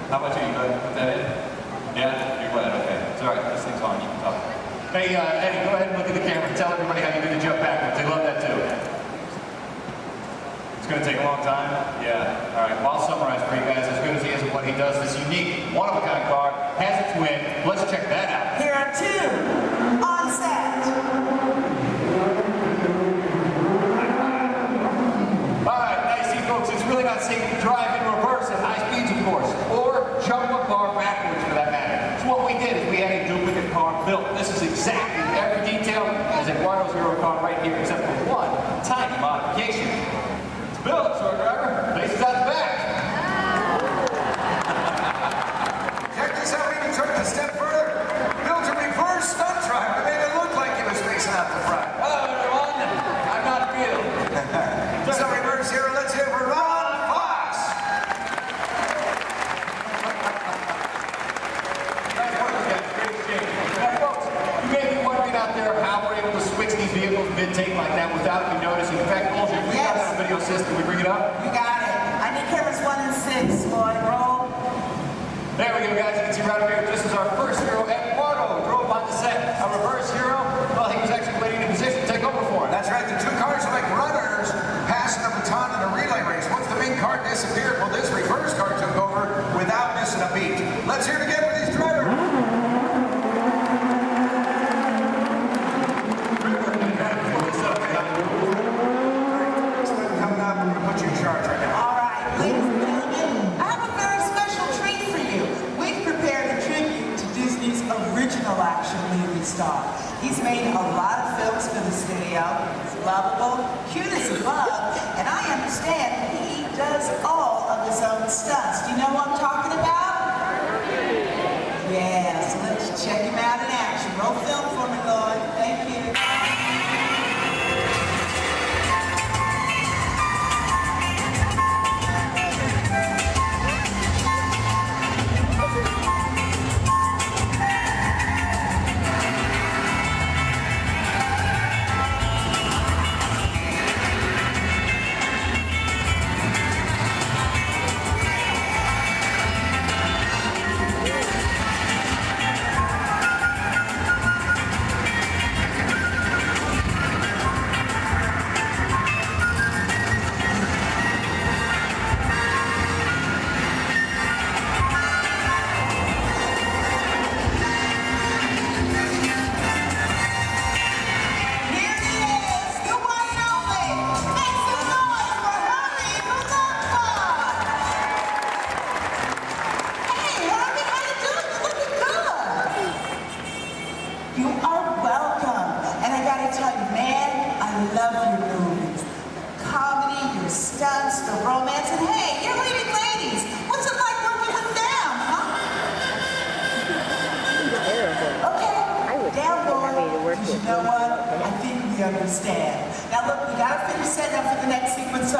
How about you? You glad we put that in? Yeah? You're glad? Okay. It's all right. This thing's on. You can talk. Hey, Eddie, go ahead and look at the camera and tell everybody how you did the jump backwards. They love that, too. It's going to take a long time? Yeah. All right. Well, I'll summarize for you guys. As good as he is at what he does, this unique, one-of-a-kind car has its win. Let's check that out. Hero 2 on set. All right, now you see, folks, it's really not safe to drive in reverse at high speeds, of course, or jump a car backwards for that matter. So what we did is we had a duplicate car built. This is exactly every detail as Eduardo's hero car right here, except for one tiny modification. It's built, so our driver faces out the back. Check this out. We even took it a step further. Built a reverse stunt driver. It made it look like he was facing out the front. Hello, everyone. I'm not Bill. So reverse hero, let's hear for Ron Fox. Nice work, guys. Great exchange. Now, folks, you may be wondering out there how we're able to switch these vehicles mid-take like that without you noticing. In fact, Olga, we got that video system. We bring it up. You got it. I need cameras 1 and 6, Lloyd. Roll. There we go, guys. You can see right over here, this is our first hero, Eduardo, drove on the set. Our reverse hero, well, he was actually waiting in position to take over for him. That's right. The 2 cars are like runners passing the baton in a relay race. Once the main car disappeared, well, this reverse car took over without missing a beat. Let's hear it again for these drivers. Coming up, we're going to put you in charge right now. All right, ladies and gentlemen, I have a very special treat for you. We've prepared a tribute to Disney's original action movie star. He's made a lot of films for the studio. He's lovable, cute as a bug, and I understand he does all of his own stunts. Do you know what I'm talking about? Yes, let's check him out in action. Roll film for me, Lloyd. Thank you. stunts, the romance, and hey, you're leading ladies. What's it like working with them, huh? Okay, down boy. You know what? I think we understand. Now look, we gotta finish setting up for the next sequence, so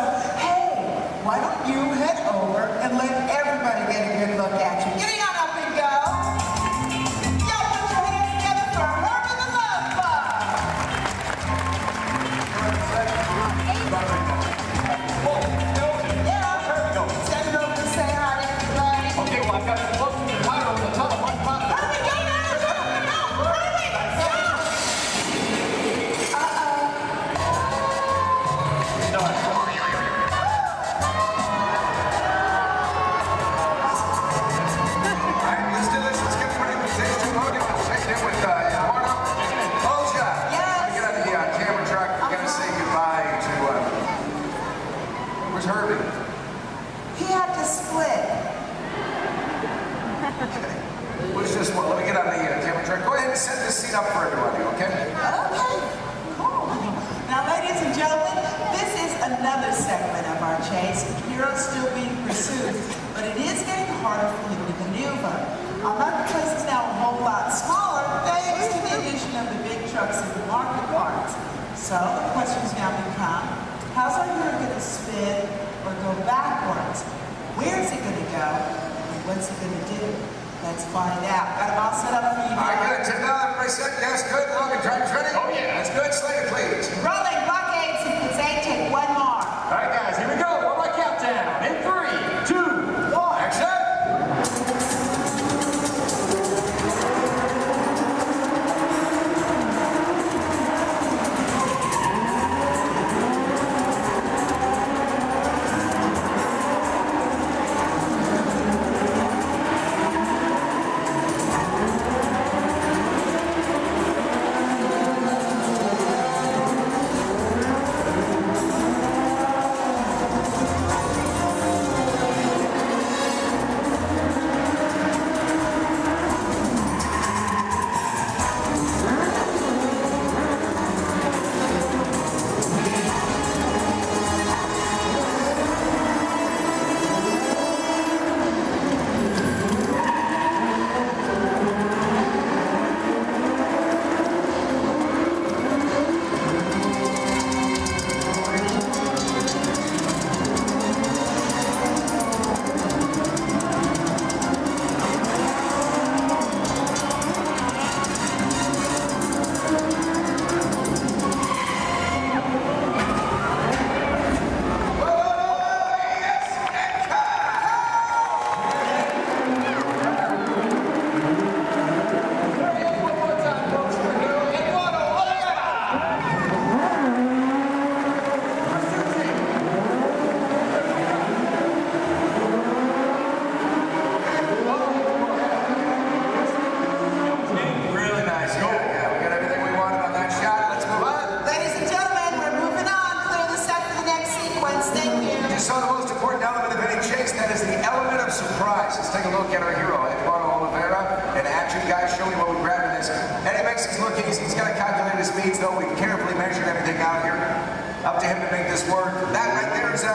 Where's Herbie? He had to split. What's this one? Let me get on the camera track. Go ahead and set this scene up for everybody, okay? Okay, cool. Now, ladies and gentlemen, this is another segment of our chase. Heroes still being pursued, but it is getting harder for him to maneuver. Our marketplace is now a whole lot smaller thanks to the addition of the big trucks and the market carts. So the questions now become, how's our hero going to spin or go backwards? Where's he going to go? And what's he going to do? Let's find out. Got them all set up for you. All right, good. Everybody set? Yes, good. Logan, driver's ready? Oh, yeah. That's good. Slater, please. Rolling, blockades, it's 8, take one more. All right, guys, here we go. One more countdown. In 3, 2, 1. Action! Up to him to make this work. That right there is an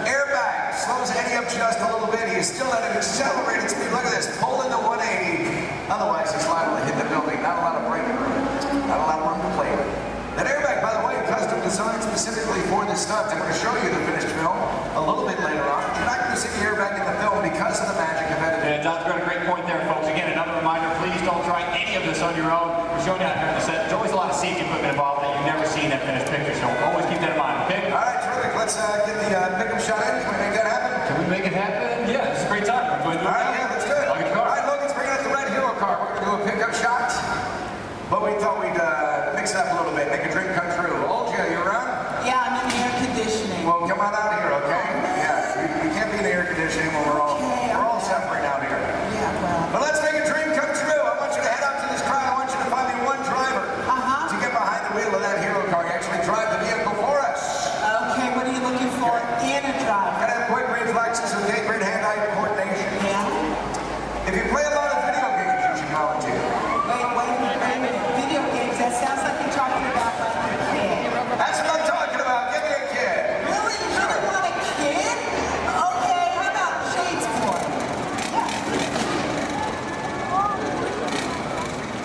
airbag. Slows Eddie up just a little bit. He is still at an accelerated speed. Look at this. Pulling the 180. Otherwise, he's liable to hit the building. Not a lot of braking room. Not a lot of room to play with. That airbag, by the way, custom designed specifically for this stunt. I'm going to show you the finished film a little bit later on. You're not going to see the airbag in the film because of the magic of editing. Yeah, Don's got a great point there, folks. Again, another reminder, please don't try any of this on your own. We're showing you out here on the set. There's always a lot of safety equipment involved that you've never seen in that finished picture, so always keep that in mind, okay? All right, terrific. Let's get the pickup shot in. Can we make that happen? Can we make it happen? Yeah, this is a great time. We're going to do it. All right, yeah, let's do it. I'll get the car. All right, Logan's bringing out the red hero car. We're going to do a pickup shot, but we thought we'd mix it up a little bit, make a dream come true. Olja, you around? Yeah, I'm in the air conditioning. Well, come on out here, okay? Yeah, we can't be in the air conditioning when we're all suffering out here. Yeah, well. But let's make a dream come true. I want you to head out to this crowd. I want you to find me one driver to get behind the wheel of that hero car. Actually drive the vehicle for us. Okay, what are you looking for in a driver? Gotta have quick reflexes, okay? Great hand-eye coordination. Yeah. If you play a lot of video games, you should volunteer. Wait a minute. Video games, that sounds like you're talking about like a kid. That's what I'm talking about. Give me a kid. Really? You really want a kid? Okay, how about Shade's boy? Yeah.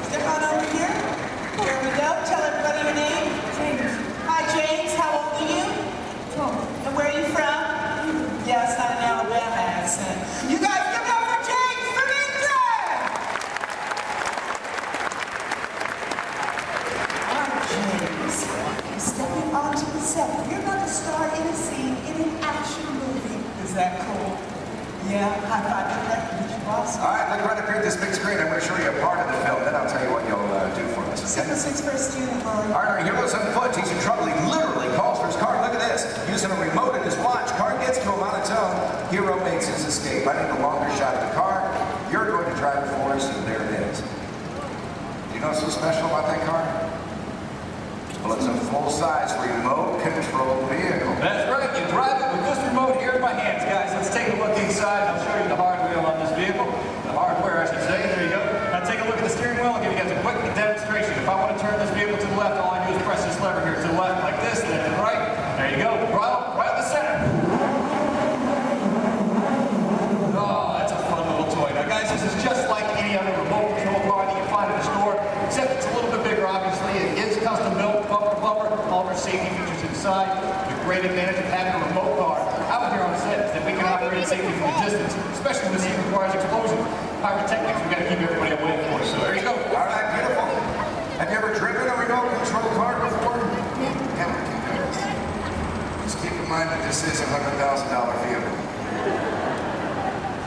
Step on over here. Here we go. Tell everybody your name. James. Hi, James. How old are you? 12. And where are you from? Yeah, it's not an Alabama accent. You guys give it up for James for Ninja! James, you're stepping onto the set. You're going to star in a scene in an action movie. Is that cool? Yeah, high five to that. Meet you, boss. All right, look right up here at this big screen. I'm going to show you a part of the film. Then I'll tell you what you'll do for us. Okay? 6 first unit, Lord. All right, our hero's on foot. He's in trouble. He literally calls for his car. Look at this. Using a remote in his watch. Car gets to him on its own. Hero makes his escape. I need a longer shot of the car. You're going to drive it for us, and there it is. Do you know what's so special about that car? Well, it's a full-size remote-controlled vehicle. That's right. You drive it with this remote this is a $100,000 vehicle.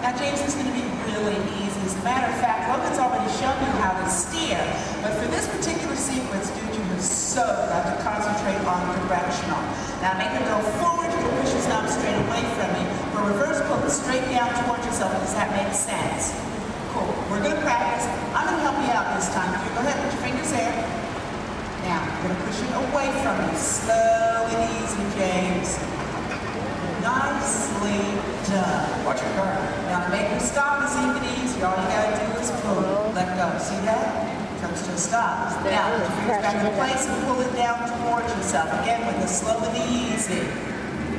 Now, James, is going to be really easy. As a matter of fact, Logan's already shown you how to steer, but for this particular sequence, dude, you have so got to concentrate on directional. Now, make it go forward, you can push his knob straight away from you. For reverse, pull it straight down towards yourself. Does that make sense? Cool. We're going to practice. I'm going to help you out this time. You go ahead, put your fingers there. Now, we're going to push it away from you. Slow and easy, James. Nicely done. Watch your car. Now to make her stop is even easier. All you gotta do is pull it. Let go. See that? Comes to a stop. Now put your fingers back in place and pull it down towards yourself. Again with the slow and easy.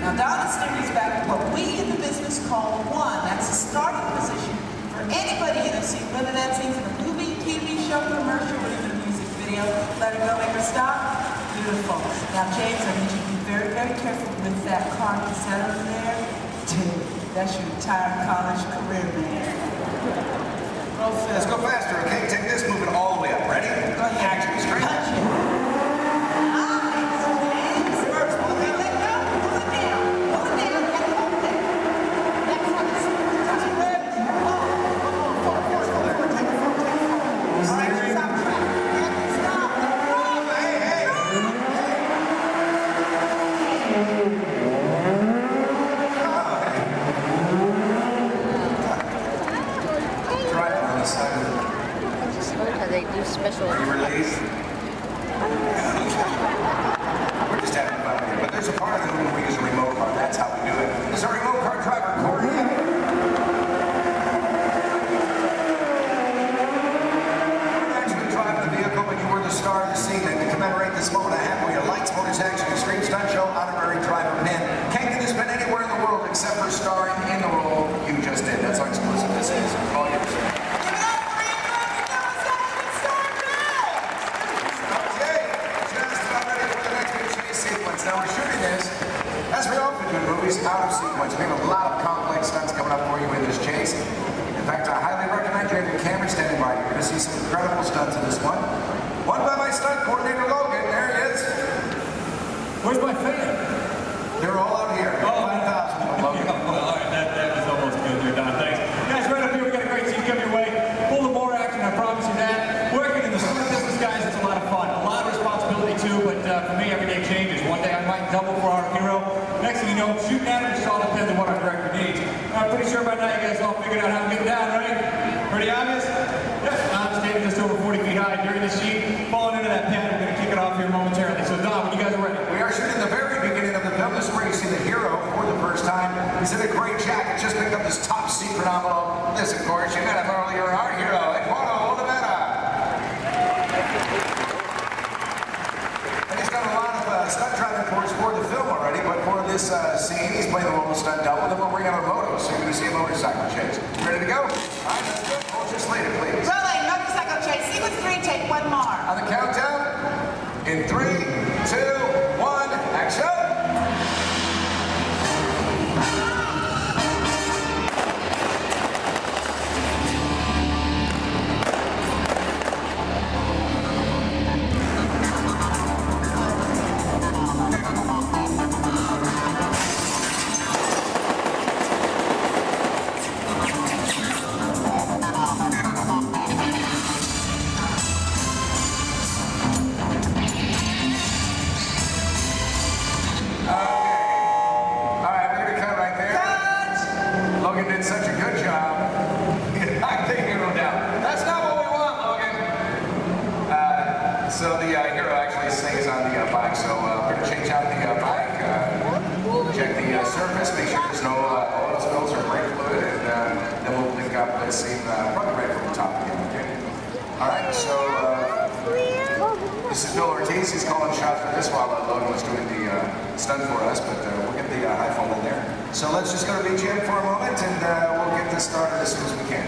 Now Donna steers back to what we in the business call one. That's the starting position for anybody in a scene, whether that's even a movie, TV show, commercial, or even a music video. Let her go, make her stop. Beautiful. Now, James, I need you to be very, very careful with that car. Is that over there? Dude, that's your entire college career, man. Roll film. Let's go faster, okay? Take this, move it all the way up. Ready? Go ahead. Action, straight. Touch it. Nice. Hands first. Okay, let go. Pull it down. Pull it down. And hold it. Next one is touch it red. Forward. Take it forward. All right, stop track. Stop. Driving on the side of the... I just heard how they do special. Are you released? We're just having fun here. But there's a part of the movie we use a remote car. That's how we do it. This is our remote car driver, Corey. We're actually driving the vehicle, but you were the star of the scene. And to commemorate this moment, I have for you lights, motors, action, extreme stunt show, honorary driver pin. Can't get this pin anywhere in the world except for starring in the role you just did. That's how exclusive this is. All yours. Now we're shooting this, as we often do in movies, out of sequence. We have a lot of complex stunts coming up for you in this chase. In fact, I highly recommend you have your camera standing by. You're going to see some incredible stunts in this one. One by my stunt coordinator, Logan. There he is. Where's my fan? They're all out here. Oh, 5,000 from Logan. All right, that was almost good there, Don. Thanks. Guys, right up here, we got a great scene coming your way. Full of more action, I promise you that. Working in the stunt business, guys, it's a lot of fun. A lot of responsibility, too, but for me, every day changes. One day I might double for our hero. Next thing you know, shooting at him just all depends on what our director needs. I'm pretty sure by now you guys all figured out how to get down, right? Pretty obvious? Yep, I'm standing just over 40 feet high during this scene. Falling into that pad, we're going to kick it off here momentarily. So, Don, when you guys are ready. We are shooting the very beginning of the film. This is where you see the hero for the first time. He's in a great jacket, just picked up this top secret envelope. This, of course, you met him earlier, our hero, Eduardo Oliveira. And he's done a lot of stunt driving for the film already, but for this scene, he's playing the role of stunt double. Then we'll bring out a moto, so you're going to see a motorcycle chase. Ready to go? All right, let's go. Hold your slater, please. Rolling, motorcycle chase. Sequence 3, take one more. On the countdown, in 3, 2, 1, action! He's calling shots for this while Logan was doing the stunt for us, but we'll get the high fall in there. So let's just go to BGM for a moment, and we'll get this started as soon as we can.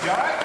You all right?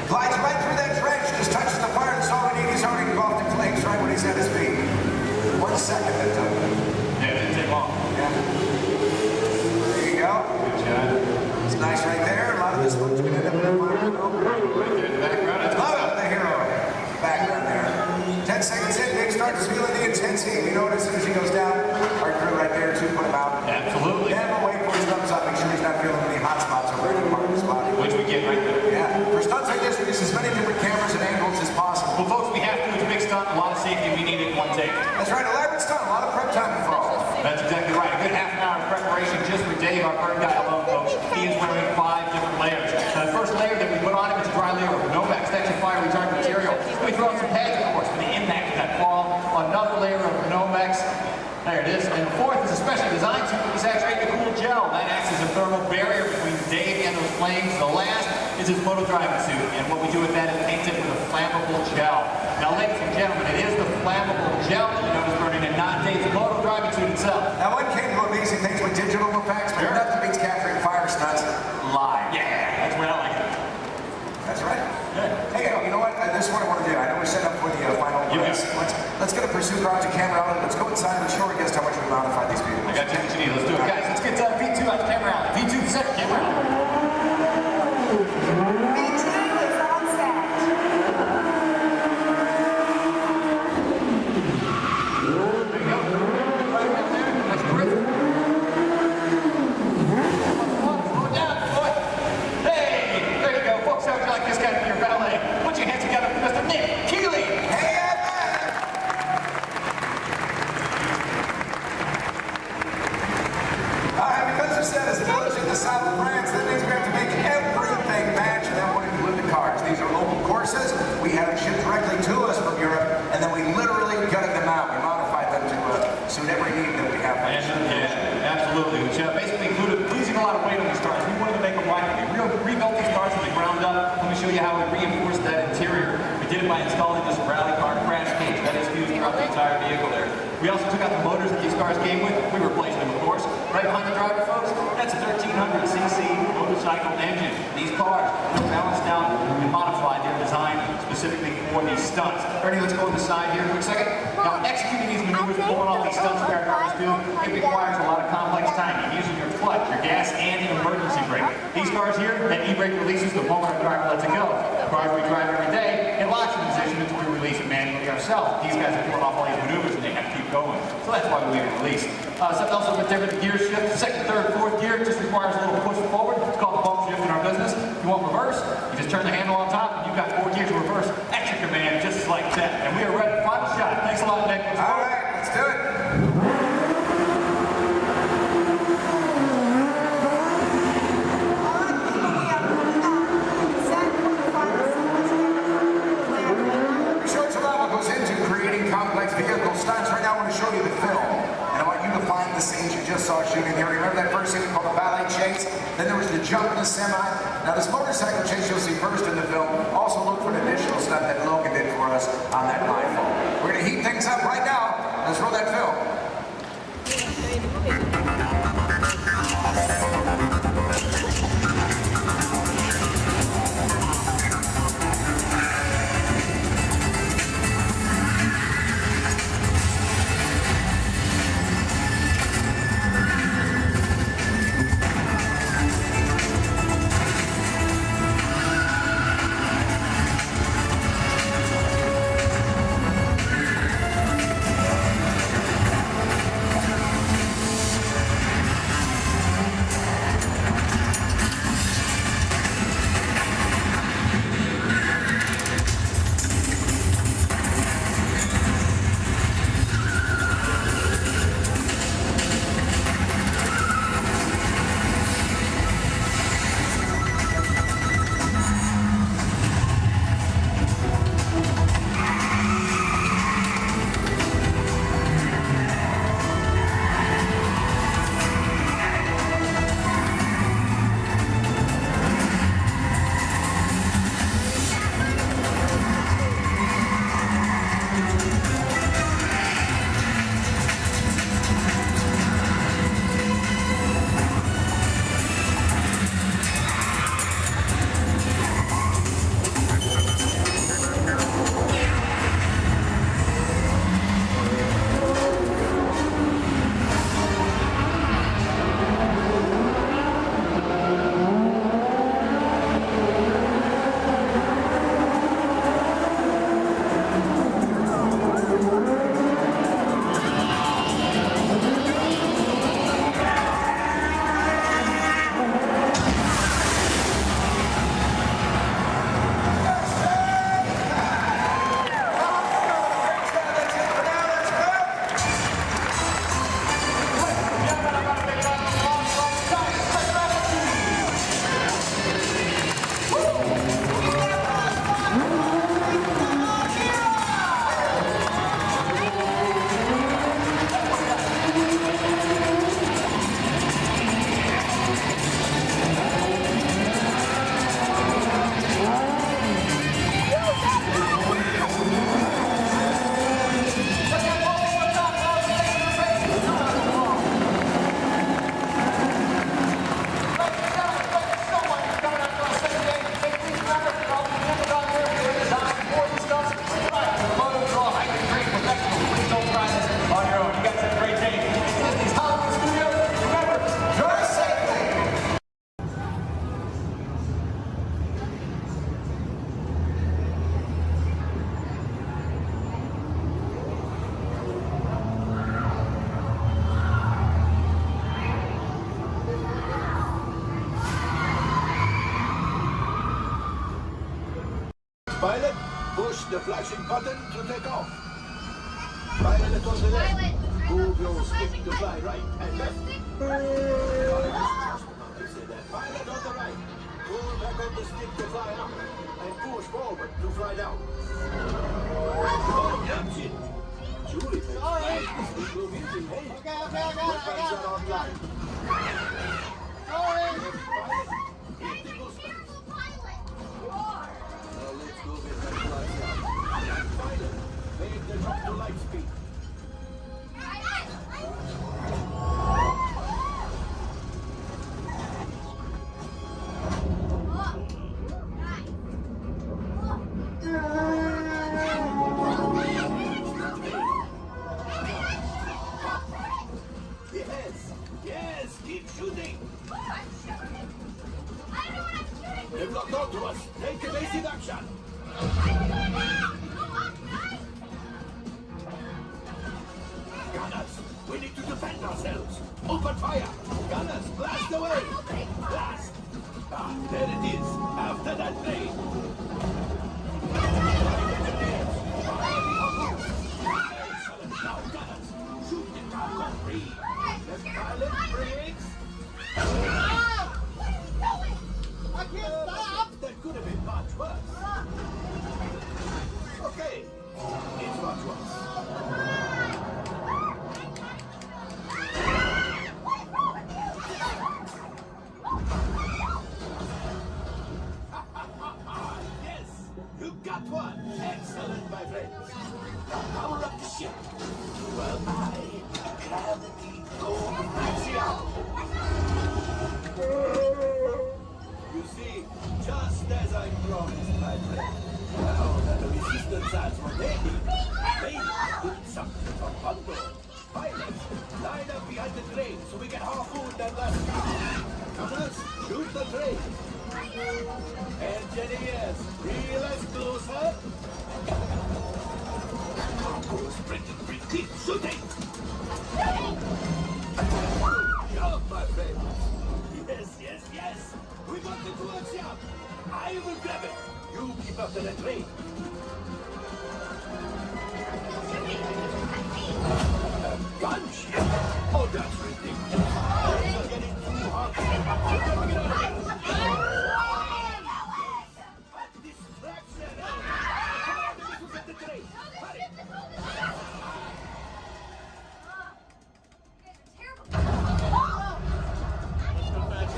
Glides right through that trench, just touches the fire, that's all we need. He's already engulfed in flames right when he's at his feet. 1 second that took. Yeah, it didn't take long. Yeah. There you go. Good job. It's nice right there. A lot of this one's going to end up in the fire. Right there in the background. That's Love it, the hero. Background there. 10 seconds in, Nick starts feeling the intensity. We know it as soon as he goes down. Our crew right there to put him out. Absolutely. Never wait for his thumbs up. Make sure he's not feeling any hot spots over any part of his body. Which we get right there. Yeah. For stunts like this, we use as many different cameras and angles as possible. Well, folks, we have to. It's a big stunt, a lot of safety. We need it in one take. That's right. Elaborate stunt. A lot of prep time involved. That's exactly right. A good half an hour of preparation just for Dave, our bird guy alone, folks. He is wearing 5 different layers. Now, the first layer that we put on him is a dry layer of Nomex, extra fire retardant material. We throw in some pads, of course, for the impact of that fall. Another layer of Nomex. There it is. And the fourth is a specially designed to saturate the cool gel. That acts as a thermal barrier between Dave and those flames. The last is his moto driving suit. And what we do with that is paint it with a flammable gel. Now, ladies and gentlemen, it is the flammable gel that you notice burning and not Dave's moto driving suit itself. Now, one can do amazing things with digital effects, but nothing beats capturing fire stunts live. Yeah, that's where I like it. That's right. Good. Hey, you know what? This is what I want to do. I know we're set up for the final race. Let's get a pursuit route to camera out. Let's go inside and show our guests how much we modified these vehicles. I got you what you need. Let's do it. Guys, let's get V2 out to camera out. V2 set, camera out. V2 is on set. There you go. Right there. That's terrific. Slow down, boy. Hey, there you go. Folks, how would you like this guy to be your valet? Put your hands together for Mr. Nick Keeley. Hey, because the set is village in the south of France, that means we have to make everything match, and that would include the cars. These are local courses. We had them shipped directly to us from Europe, and then we literally gutted them out. We modified them to suit every need that we have. Yeah, absolutely. Which basically included losing a lot of weight on these cars. We wanted to make them lighter. We rebuilt these cars from the ground up. Let me show you how we reinforced that interior. We did it by installing this rally car crash cage that is fused throughout the entire vehicle there. We also took out the motors that these cars came with. We replaced them, of course. Right behind the driver, folks, that's a 1300cc motorcycle engine. These cars are balanced out and modified. They're designed specifically for these stunts. Ernie, let's go on the side here for a second. Now, executing these maneuvers, pulling off these stunts that our drivers do, it requires a lot of complex timing, using your clutch, your gas, and an emergency brake. These cars here, that e-brake releases the moment our driver lets it go. The cars we drive every day, it locks in position until we release it manually ourselves. These guys are pulling off all these maneuvers and they have to keep going. So that's why we leave it released. Something else a bit different, the gear shift, second, third, fourth gear, just requires a little push forward. It's called the bump shift in our business. If you want reverse, you just turn the handle on top and you've got 4 gears of reverse at your command, just like that. And we are ready. Final shot. Thanks a lot, Nick. All right, let's do it. Research a lot what goes into creating complex vehicle stunts. Right now I want to show you the film. And I want you to find the scenes you just saw shooting there. Remember that first scene called the ballet chase? Then there was the jump in the semi. Now this motorcycle chase you'll see first in the film. Also look for an additional stunt that Logan did for us on that iPhone. We're going to heat things up right now. Let's roll that film. the flashing button to take off. Pilot on the left. Move your stick to fly right and left. Pilot on the right. Pull back on the stick to fly up. And push forward to fly down. Oh, that's it. Julie, sorry. This will be easy, hey? Okay. Weapons are online. Sorry. Pilot, hit the booster. Now let's go get that fly down. Pilot, make the jump to light speed. Yes, keep shooting. They've locked onto us. Take evasive action. Gunners, we need to defend ourselves. Open fire. Gunners, blast away. Blast. Ah, there it is. After that plane. Excellent. Now, gunners, shoot the cargo free. The pilot brakes. I can't stop. That could have been much worse. Okay, it's much worse. Yes, you got one. Excellent, my friends. Now power up the ship. Well, gravity gold axiom. You see, just as I promised, my friend. Now that the resistance has what they need something from Bando. Pilots, line up behind the train so we can harpoon that last guy. Gunners, shoot the train. Engineers, reel us closer. Cargo's pretty, keep shooting. Good job, my friends. Yes. We got the coaxium. I will grab it. You keep up to the train. Gunship? Oh, that's ridiculous. You're getting too hot. You'll never get out of here. Distraction. Come on, the missiles at the train. Hurry.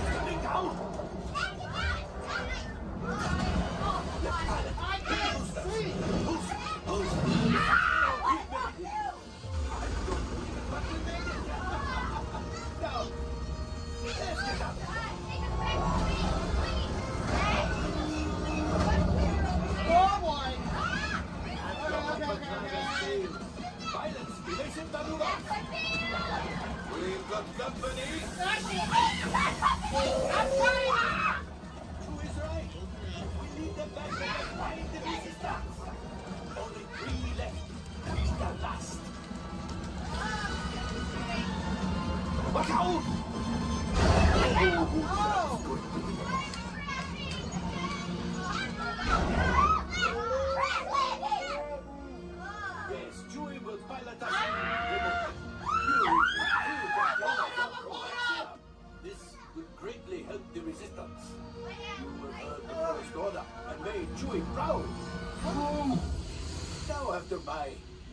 Coming down. I can't see. Oh boy. Pilots, evasive maneuver. We've got company. I'm trying. Who is right? We need them back behind the resistance. Only 3 left. He's the last. Watch out! Yes, Chewie will pilot us. This would greatly help the resistance. You will earn the first order and made Chewie proud. Now, after my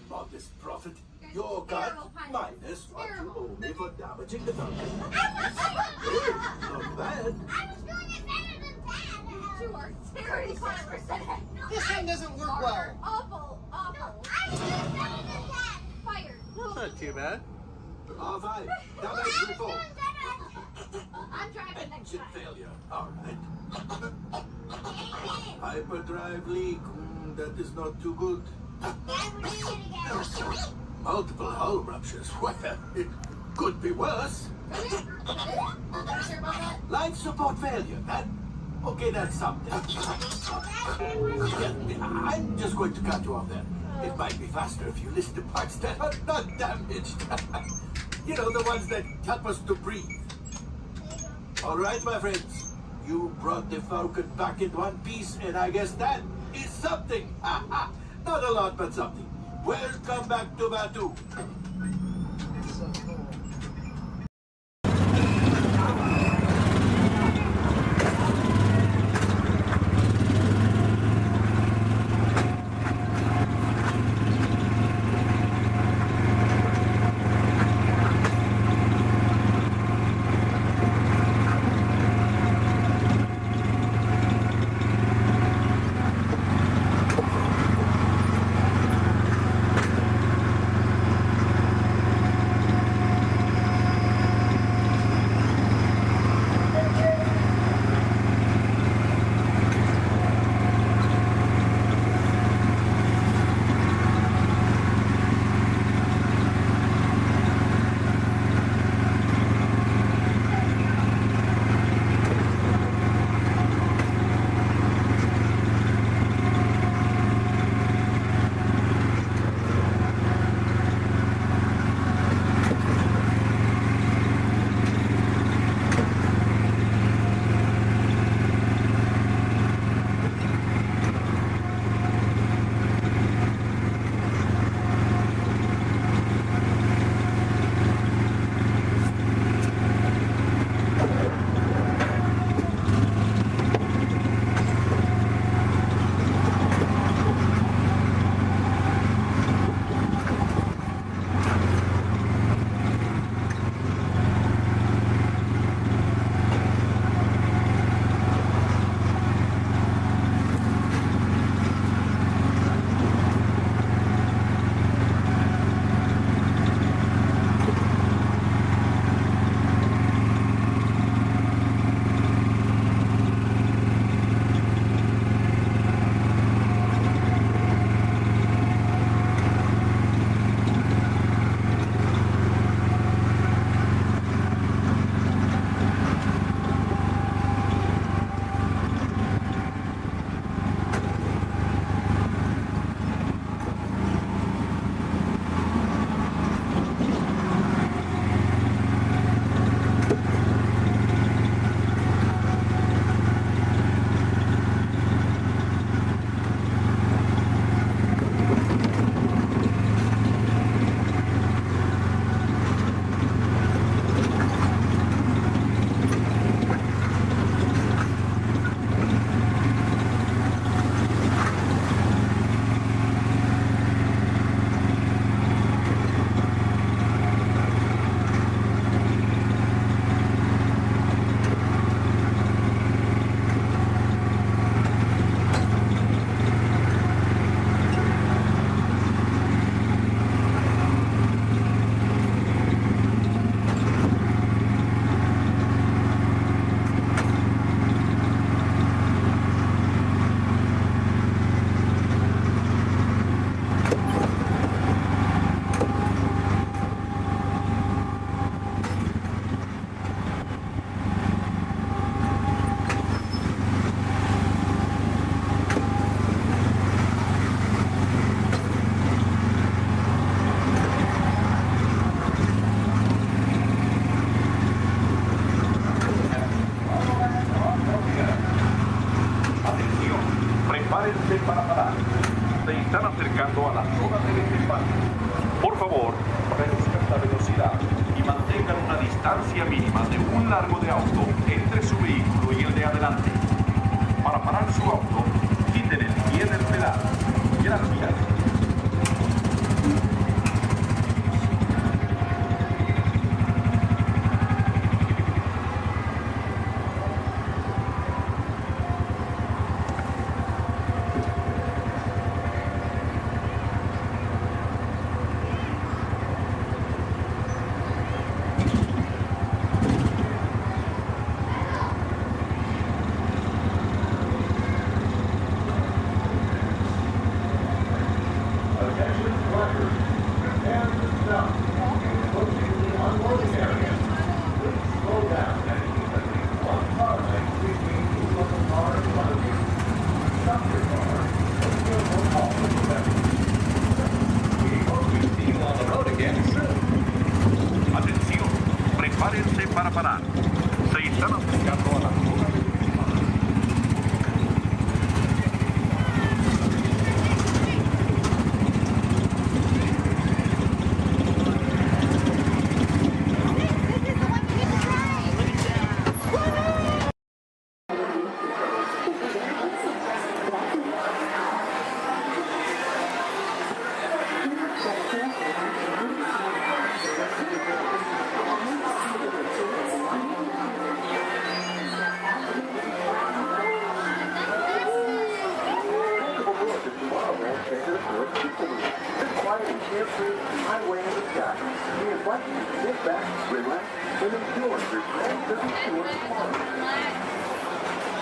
modest profit, your cut minus what you owe me for damaging the Falcon. Not bad. You are 36%. This thing doesn't work well. Awful. Fired. That's not too bad. R5, damage report. I'm driving next Engine time. failure. All right. Hyperdrive leak. That is not too good. Multiple hull ruptures. Well, it could be worse. Life support failure. Okay, that's something. Yeah, I'm just going to cut you off there. It might be faster if you list the parts that are not damaged. You know, the ones that help us to breathe. All right, my friends. You brought the Falcon back in one piece, and I guess that is something. Not a lot, but something. Welcome back to Batu. distancia mínima de un largo de auto entre su vehículo y el de adelante. Para parar su auto, quiten el pie del pedal. Gracias. Atención, prepárense para parar. Se están acercando a la zona de invite you to sit back, relax, and enjoy your Grand Circle Tour tomorrow.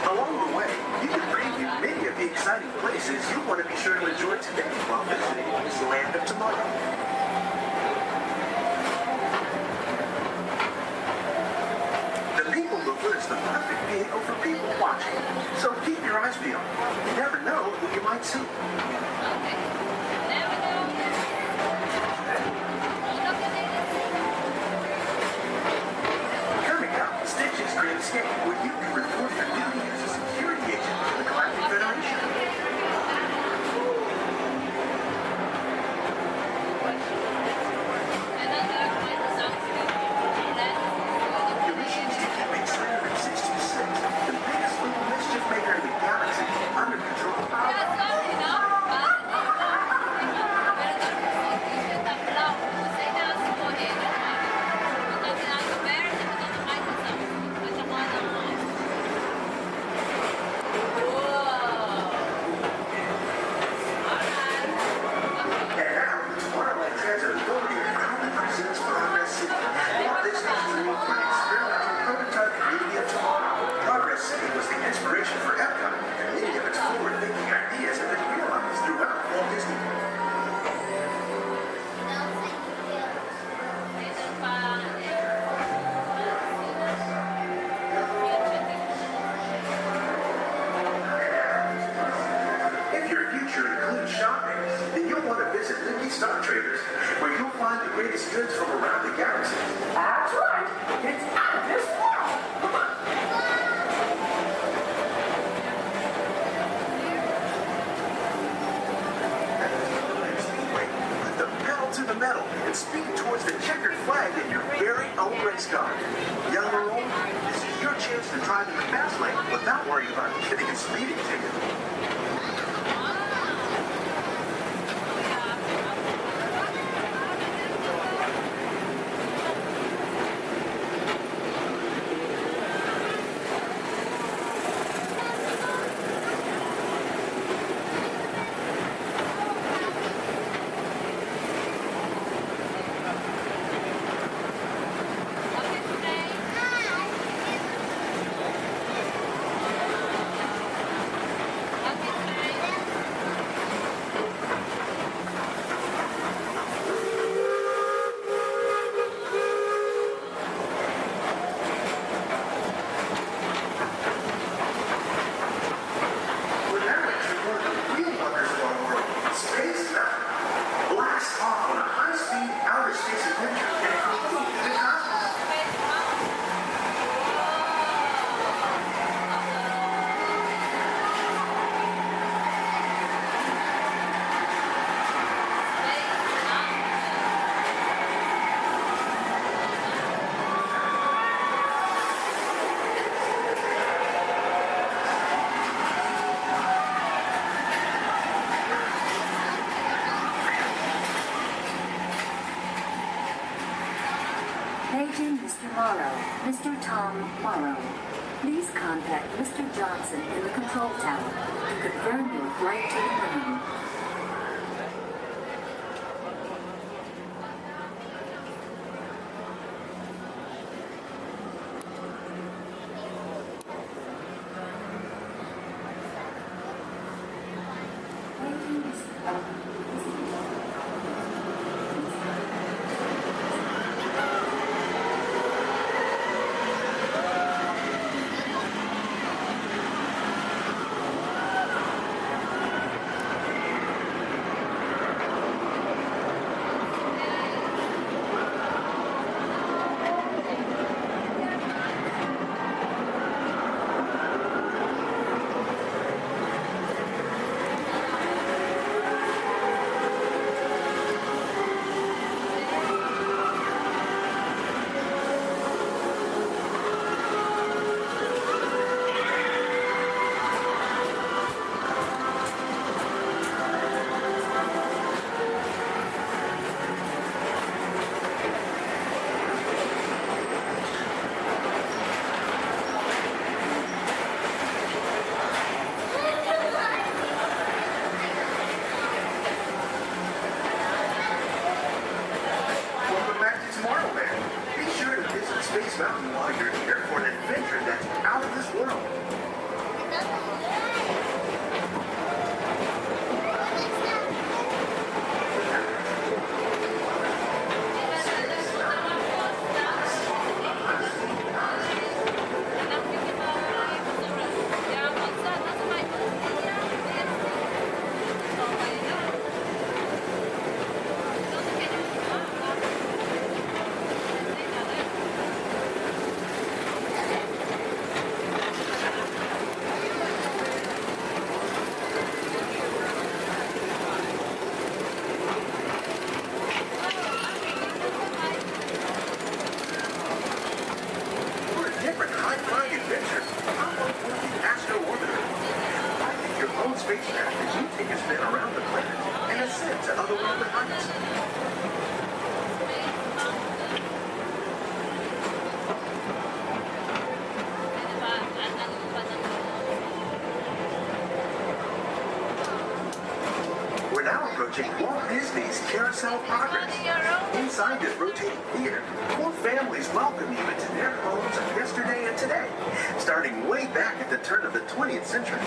Along the way, you can preview many of the exciting places you'll want to be sure to enjoy today while visiting Disneyland of Tomorrow. The People Mover is the perfect vehicle for people watching, so keep your eyes peeled. You never know who you might see. Coming up, Stitch's Great Escape, where you can report your duty as a security agent to the Galactic Federation. Your missions to keep Big 666, the biggest little mischief maker in the galaxy, under control. And now, Tomorrowland Transit Authority proudly presents Progress City, Walt Disney's dream for an experimental prototype community of tomorrow. Progress City was the inspiration for Epcot, and many of its forward-thinking ideas have been realized throughout Walt Disney World. If your future includes shopping, then you'll want to visit Mickey Star Traders, where you'll find the greatest goods from around the galaxy. That's right! It's out of this world! Put the pedal to the metal and speed towards the checkered flag in your very own race car. Young or old, this is your chance to drive in the fast lane without worrying about getting a speeding ticket. We're now entering one of the real wonders of our world, Space Mountain. Blast off on a high-speed outer space adventure and complete the cosmos. Paging Mr. Morrow, Mr. Tom Morrow. Please contact Mr. Johnson in the control tower to confirm your flight to the moon. Space Mountain while you're here for an adventure that's out of this world. We're now approaching Walt Disney's Carousel Progress. Inside this rotating theater, 4 families welcome you into their homes of yesterday and today, starting way back at the turn of the 20th century.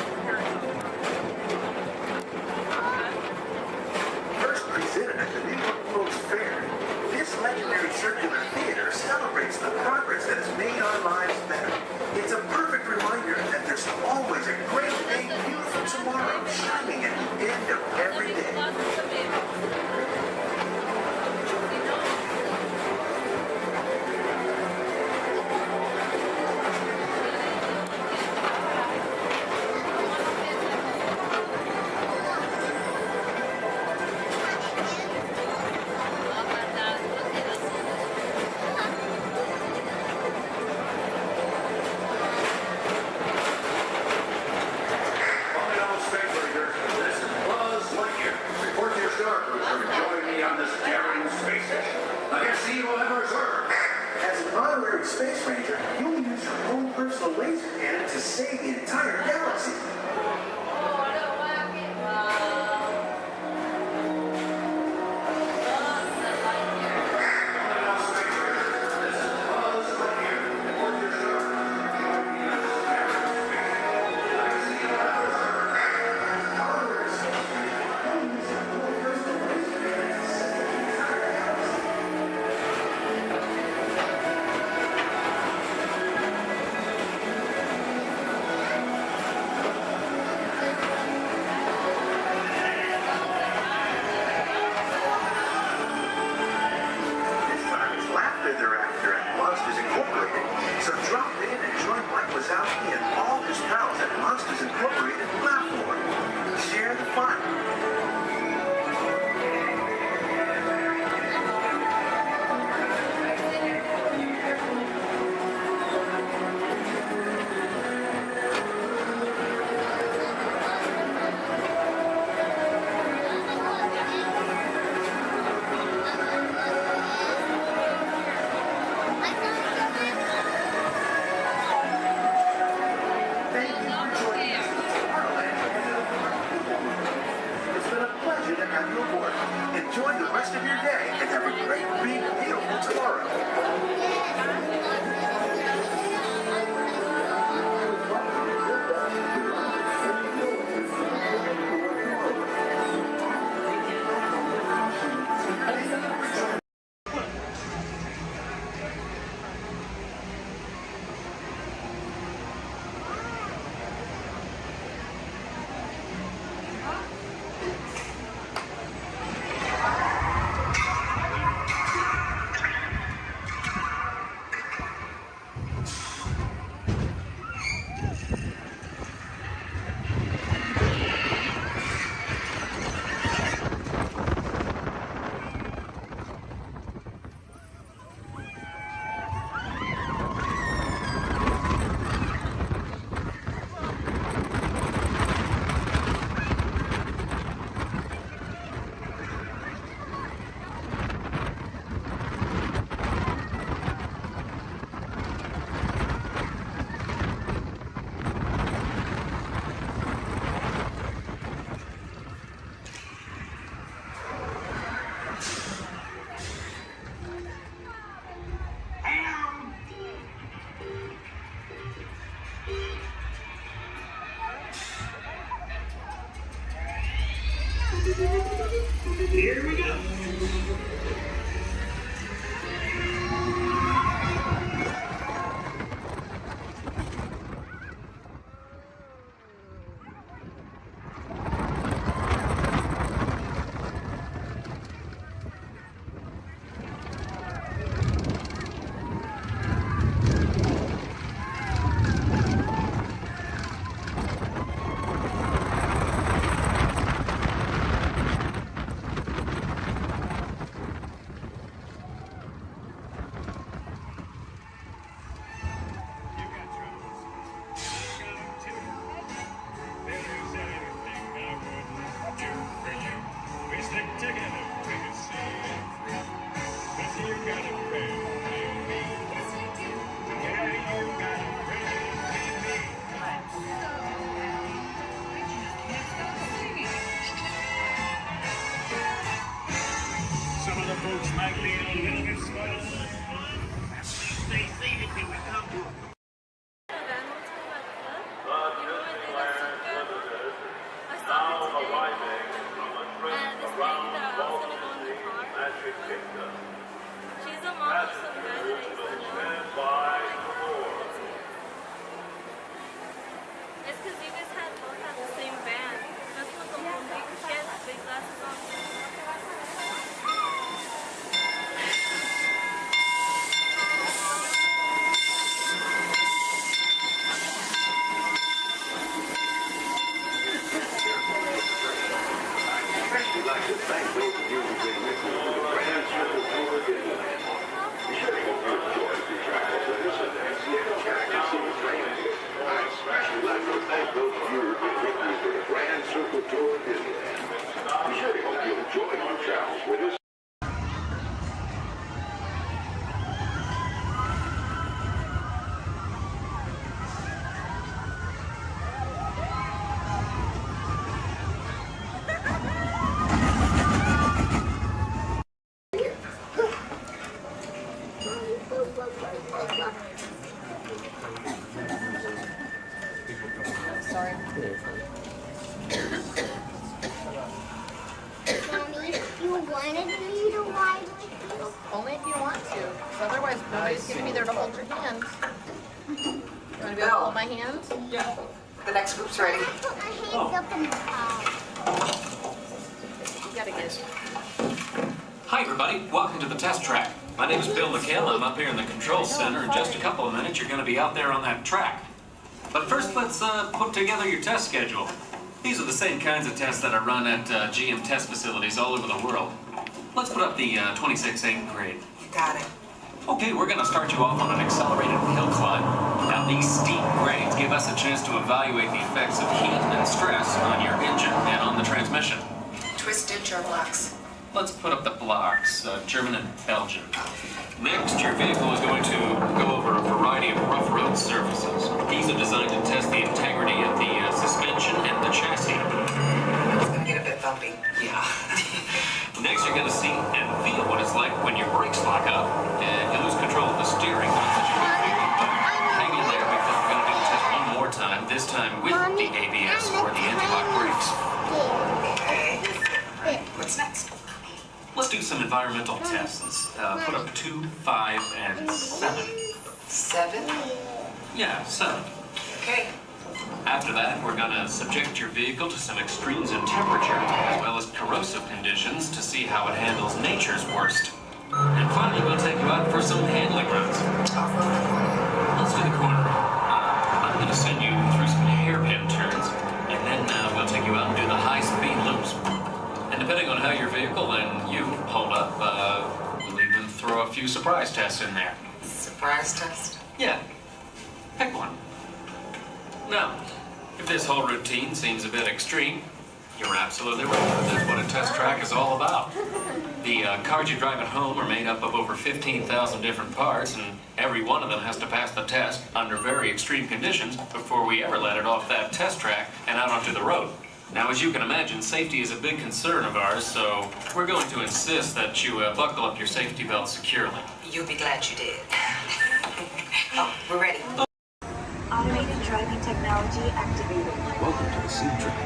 First presented at the New York World's Fair, this legendary circular theater celebrates the progress that has made our lives better. It's a perfect reminder that there's always a great, big, beautiful tomorrow shining at the end of every day. Space Ranger, you'll use your own personal laser cannon to save the entire galaxy. Here we go. Some of the folks might be a little bit slow. Stay safe until we come to Disneyland Limited now arriving from a trip around Walt Disney Magic Kingdom. Passengers will stand by for more. It's because you guys both have the same band. That's what the whole big kid, big glasses on. We'd like to thank those of you who've been with us for the Grand Circle Tour of Disneyland. We sure hope you enjoyed the travel with us and see the characters in the train. I'd especially like to thank those of you who've been with me for the Grand Circle Tour of Disneyland. We sure hope you enjoyed your travels with us. Sorry. Mommy, you wanted me to ride with you? Only if you want to. 'Cause otherwise, nobody's gonna be there to hold your hand. You wanna be able to hold my hand? Yeah. The next group's ready. Put my hands up in the car. You gotta get it. Hi everybody, welcome to the test track. My name is Bill McHale. I'm up here in the control center. In just a couple of minutes, you're going to be out there on that track. But first, let's put together your test schedule. These are the same kinds of tests that are run at GM test facilities all over the world. Let's put up the 26-8 grade. You got it. Okay, we're going to start you off on an accelerated hill climb. Now, these steep grades give us a chance to evaluate the effects of heat and stress on your engine and on the transmission. Twisted germ blocks. Let's put up the blocks, German and Belgian. Next, your vehicle is going to go over a variety of rough road surfaces. These are designed to test the integrity of the suspension and the chassis. It's gonna get a bit bumpy. Yeah. Next, you're going to see and feel what it's like when your brakes lock up and you lose control of the steering. Hang in there because we're going to do the test one more time, this time with the ABS or the anti-lock brakes. Okay. What's next? Let's do some environmental tests. Put up 2, 5, and 7. 7? Yeah, 7. Okay. After that, we're going to subject your vehicle to some extremes in temperature, as well as corrosive conditions to see how it handles nature's worst. And finally, we'll take you out for some handling runs. Let's do the corner. I'm going to send you through some hairpin turns, and then we'll take you out and do the high-speed loops. And depending on how your vehicle and you hold up, we'll even throw a few surprise tests in there. Surprise test? Yeah. Pick one. Now, if this whole routine seems a bit extreme, you're absolutely right. That's what a test track is all about. The cars you drive at home are made up of over 15,000 different parts, and every one of them has to pass the test under very extreme conditions before we ever let it off that test track and out onto the road. Now, as you can imagine, safety is a big concern of ours, so we're going to insist that you buckle up your safety belt securely. You'll be glad you did. Oh, we're ready. Automated driving technology activated. Welcome to the seed track.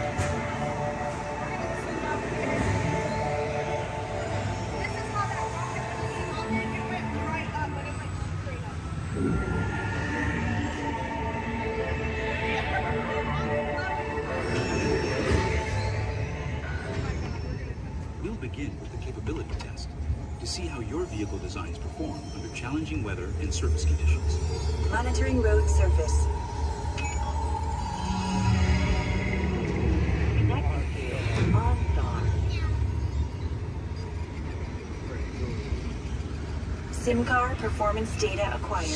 begin with the capability test to see how your vehicle designs perform under challenging weather and surface conditions. Monitoring road surface. SIM car performance data acquired.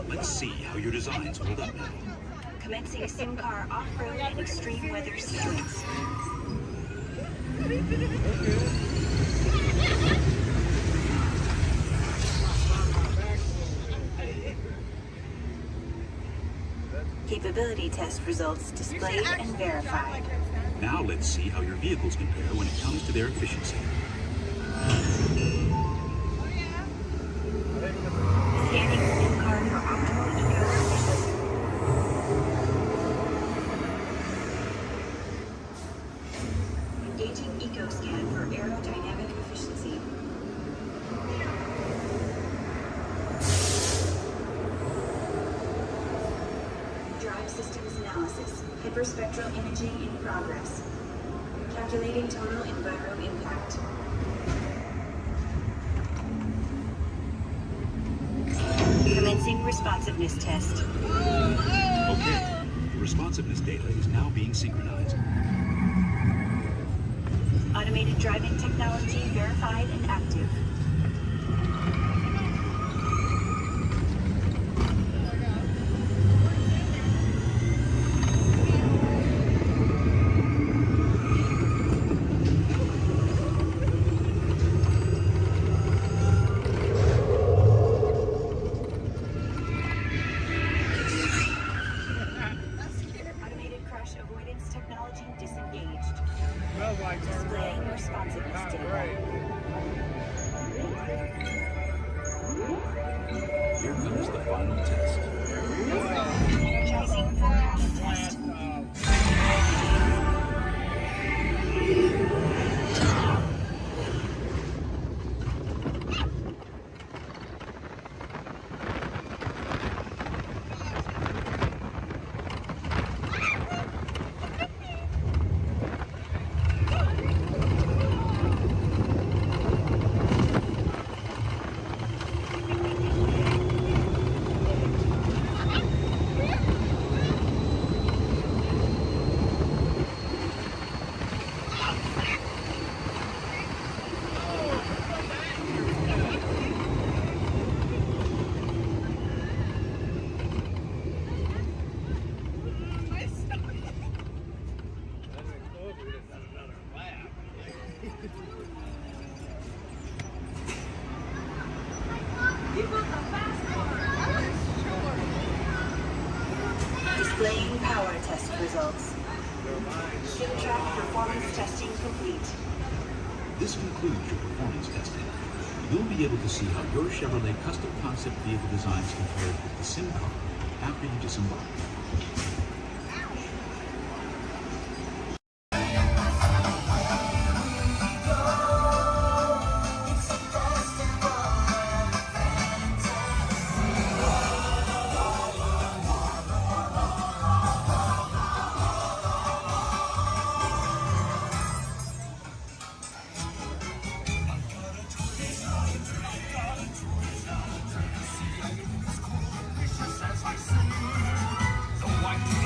Let's see how your designs hold up now. Commencing SIM car off-road and extreme weather stunts. Capability test results displayed and verified. Now let's see how your vehicles compare when it comes to their efficiency. Scanning SIM card for optimal eco-efficiency. Engaging eco-scan for aerodynamic efficiency. Drive systems analysis. Hyperspectral imaging in progress. Calculating total enviro impact. Commencing responsiveness test. Okay, the responsiveness data is now being synchronized. Automated driving technology verified and active. Automated crash avoidance technology disengaged. Displaying responsiveness data. Here comes the final test. Energizing full test. Displaying power test results. SimTrack performance testing complete. This concludes your performance testing. You'll be able to see how your Chevrolet custom concept vehicle designs compared with the SIM car after you disembark. The white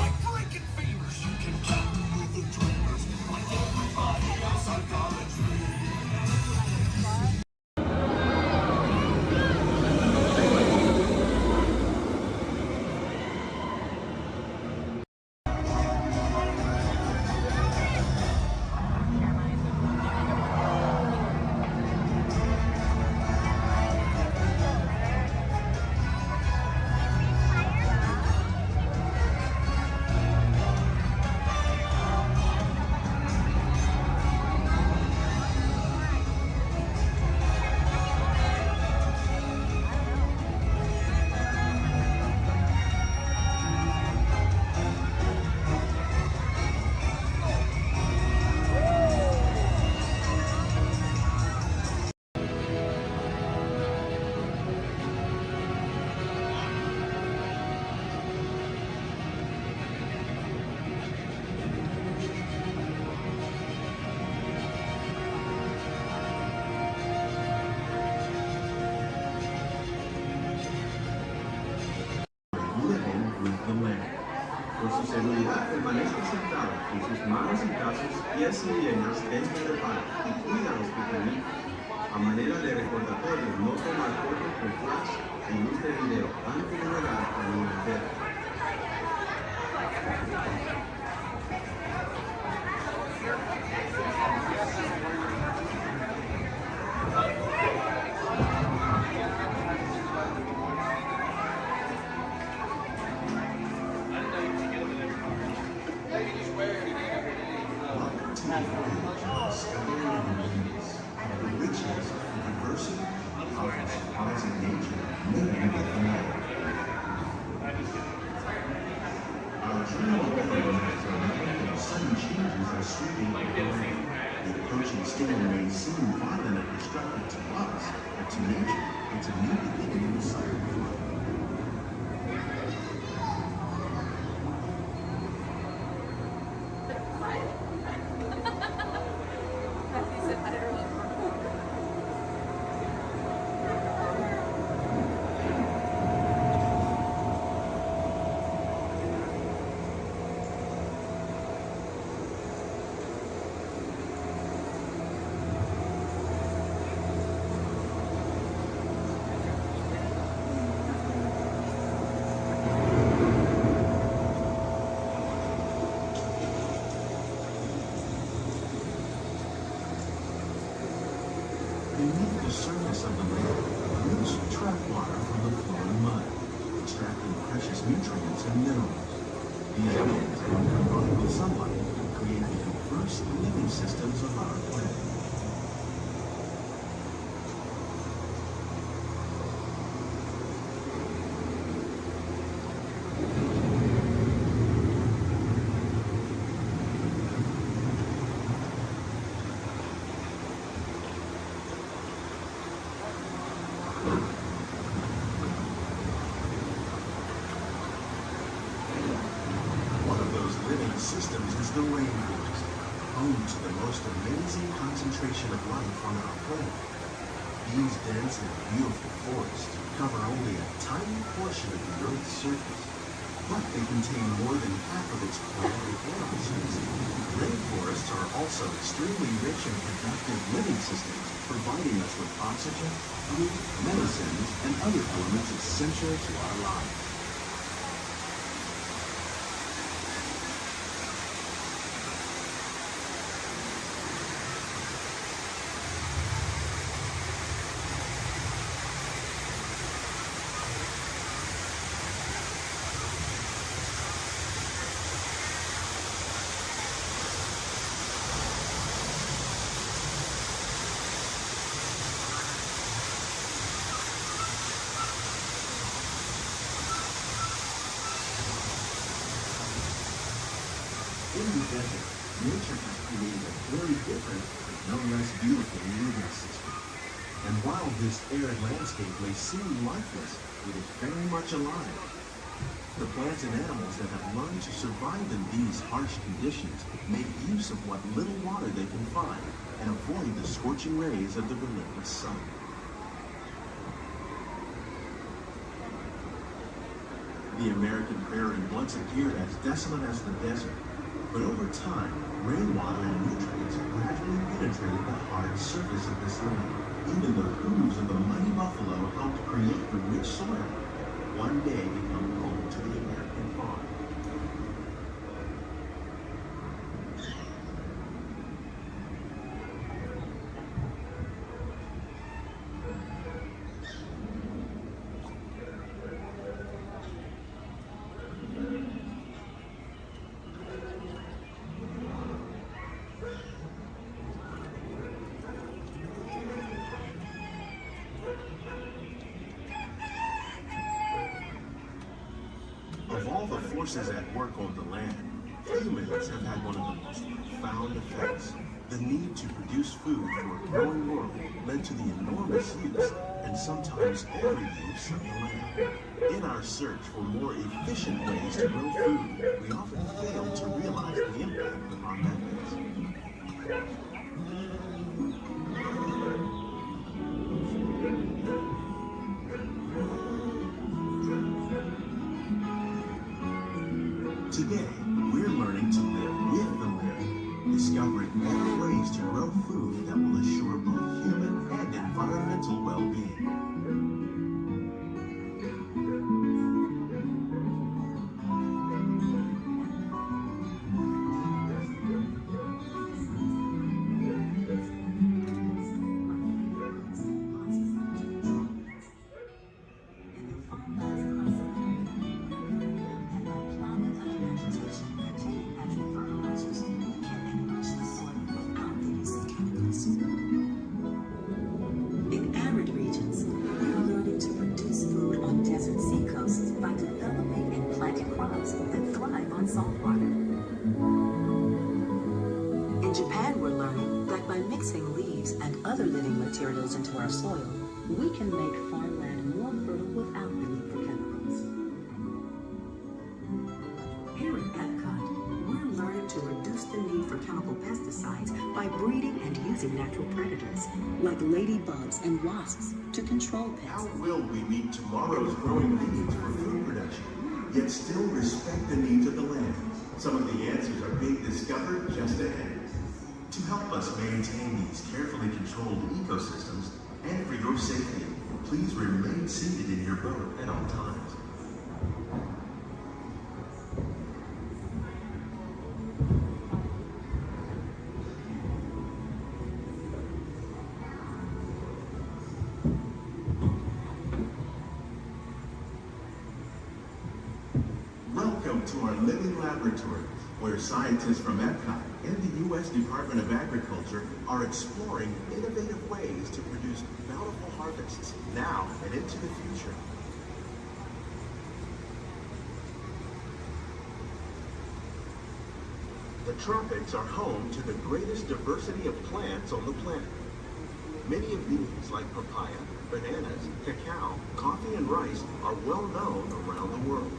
with the land. Por su seguridad, permanezca sentado con sus manos y brazos, pies y piernas dentro del parque y cuida a los pequeños. A manera de recordatorio, no tomar fotos con flash y luz de video antes de llegar a la universidad. Beneath the surface of the lake, roots trap water from the flowing mud, extracting precious nutrients and minerals. These elements, when combined with sunlight, create the diverse living systems of our planet. Systems is the rainforest, home to the most amazing concentration of life on our planet. These dense and beautiful forests cover only a tiny portion of the Earth's surface, but they contain more than half of its plant and animal species. Rainforests are also extremely rich and productive living systems, providing us with oxygen, food, medicines, and other elements essential to our lives. In the desert, nature has created a very different, but no less beautiful living system. And while this arid landscape may seem lifeless, it is very much alive. The plants and animals that have learned to survive in these harsh conditions make use of what little water they can find and avoid the scorching rays of the relentless sun. The American prairie once appeared as desolate as the desert. But over time, rainwater and nutrients gradually penetrated the hard surface of this land. Even the hooves of the mighty buffalo helped create the rich soil, one day become home to the American farm. Of all the forces at work on the land, humans have had one of the most profound effects. The need to produce food for a growing world led to the enormous use and sometimes overuse of the land. In our search for more efficient ways to grow food, we often fail to realize the impact of our methods. Today, we're learning to live with the living, discovering better ways to grow food that will assure both human and environmental well-being. In arid regions, we're learning to produce food on desert seacoasts by developing and planting crops that thrive on salt water. In Japan, we're learning that by mixing leaves and other living materials into our soil, we can make farmland more fertile without the need for chemicals. Here at Epcot, we're learning to reduce the need for chemical pesticides by breeding and using natural predators, like ladybugs and wasps, to control pests. How will we meet tomorrow's growing needs for food production, yet still respect the needs of the land? Some of the answers are being discovered just ahead. To help us maintain these carefully controlled ecosystems, and for your safety, please remain seated in your boat at all times. Welcome to our living laboratory, where scientists from Epcot and the U.S. Department of Agriculture are exploring innovative ways to produce bountiful harvests now and into the future. The tropics are home to the greatest diversity of plants on the planet. Many of these, like papaya, bananas, cacao, coffee, and rice, are well known around the world.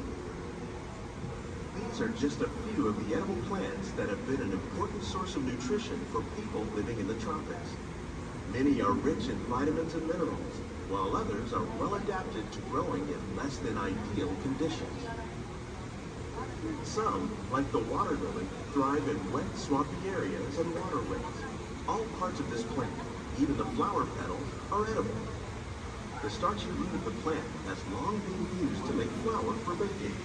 These are just a few of the edible plants that have been an important source of nutrition for people living in the tropics. Many are rich in vitamins and minerals, while others are well adapted to growing in less than ideal conditions. Some, like the water lily, thrive in wet, swampy areas and waterways. All parts of this plant, even the flower petals, are edible. The starchy root of the plant has long been used to make flour for baking.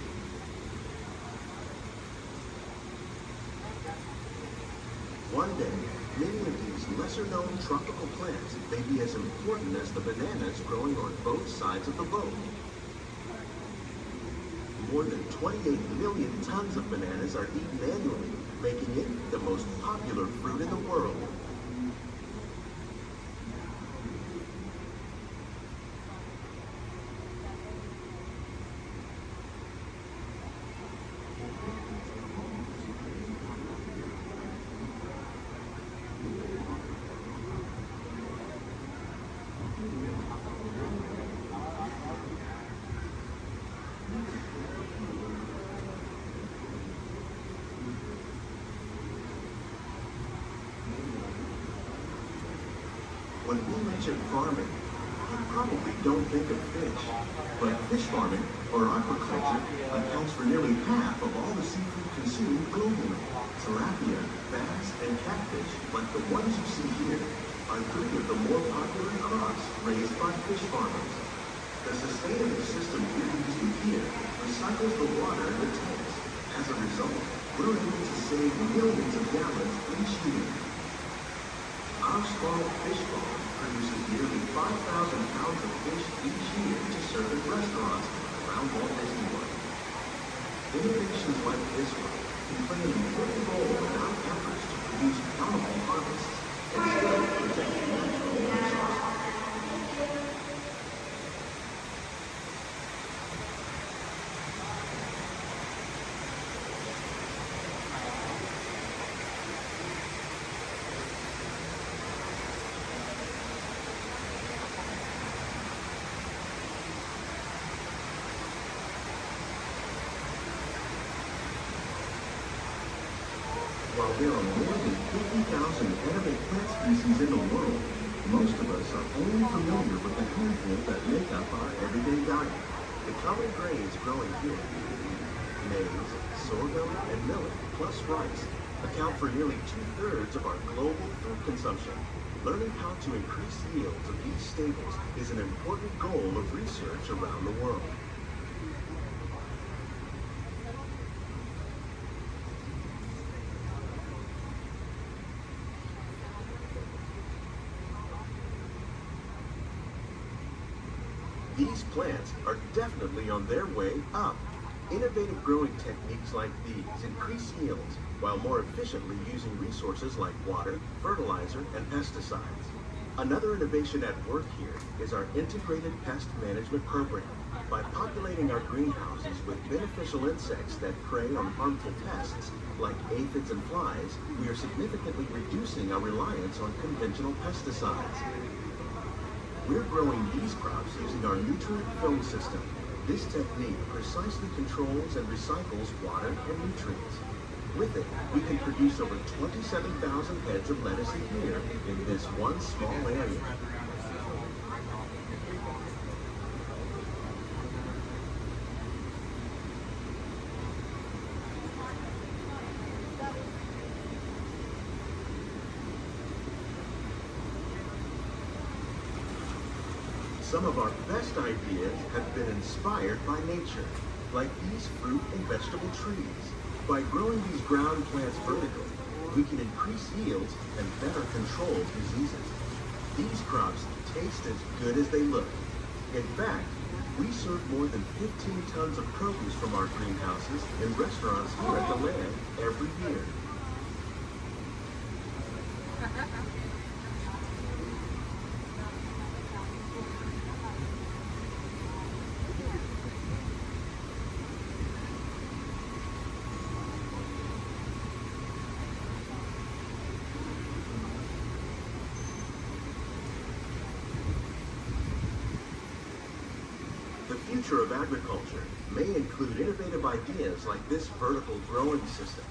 One day, many of these lesser-known tropical plants may be as important as the bananas growing on both sides of the boat. More than 28 million tons of bananas are eaten annually, making it the most popular fruit in the world. When we mention farming, you probably don't think of fish. But fish farming, or aquaculture, accounts for nearly half of all the seafood consumed globally. Tilapia, bass, and catfish, like the ones you see here, are three of the more popular crops raised by fish farmers. The sustainable system we're using here recycles the water in the tanks. As a result, we're able to save millions of gallons each year. Our small fish farm produces nearly 5,000 pounds of fish each year to serve in restaurants around Walt Disney World. Innovations like this one can play an important role in our efforts to produce bountiful harvests and still protect natural resources. While there are more than 50,000 edible plant species in the world, most of us are only familiar with the handful that make up our everyday diet. The common grains growing here Maize, sorghum, and millet, plus rice, account for nearly 2/3 of our global food consumption. Learning how to increase yields of these staples is an important goal of research around the world. These plants are definitely on their way up. Innovative growing techniques like these increase yields while more efficiently using resources like water, fertilizer, and pesticides. Another innovation at work here is our integrated pest management program. By populating our greenhouses with beneficial insects that prey on harmful pests like aphids and flies, we are significantly reducing our reliance on conventional pesticides. We're growing these crops using our nutrient film system. This technique precisely controls and recycles water and nutrients. With it, we can produce over 27,000 heads of lettuce a year in this one small area. Some of our best ideas have been inspired by nature, like these fruit and vegetable trees. By growing these ground plants vertically, we can increase yields and better control diseases. These crops taste as good as they look. In fact, we serve more than 15 tons of produce from our greenhouses in restaurants here at the Land every year. The future of agriculture may include innovative ideas like this vertical growing system.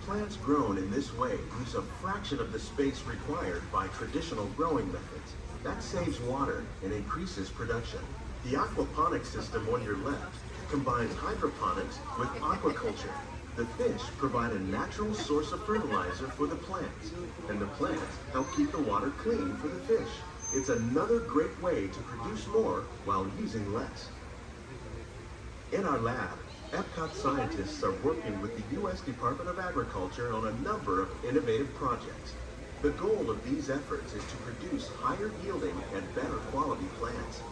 Plants grown in this way use a fraction of the space required by traditional growing methods. That saves water and increases production. The aquaponics system on your left combines hydroponics with aquaculture. The fish provide a natural source of fertilizer for the plants, and the plants help keep the water clean for the fish. It's another great way to produce more while using less. In our lab, Epcot scientists are working with the U.S. Department of Agriculture on a number of innovative projects. The goal of these efforts is to produce higher yielding and better quality plants.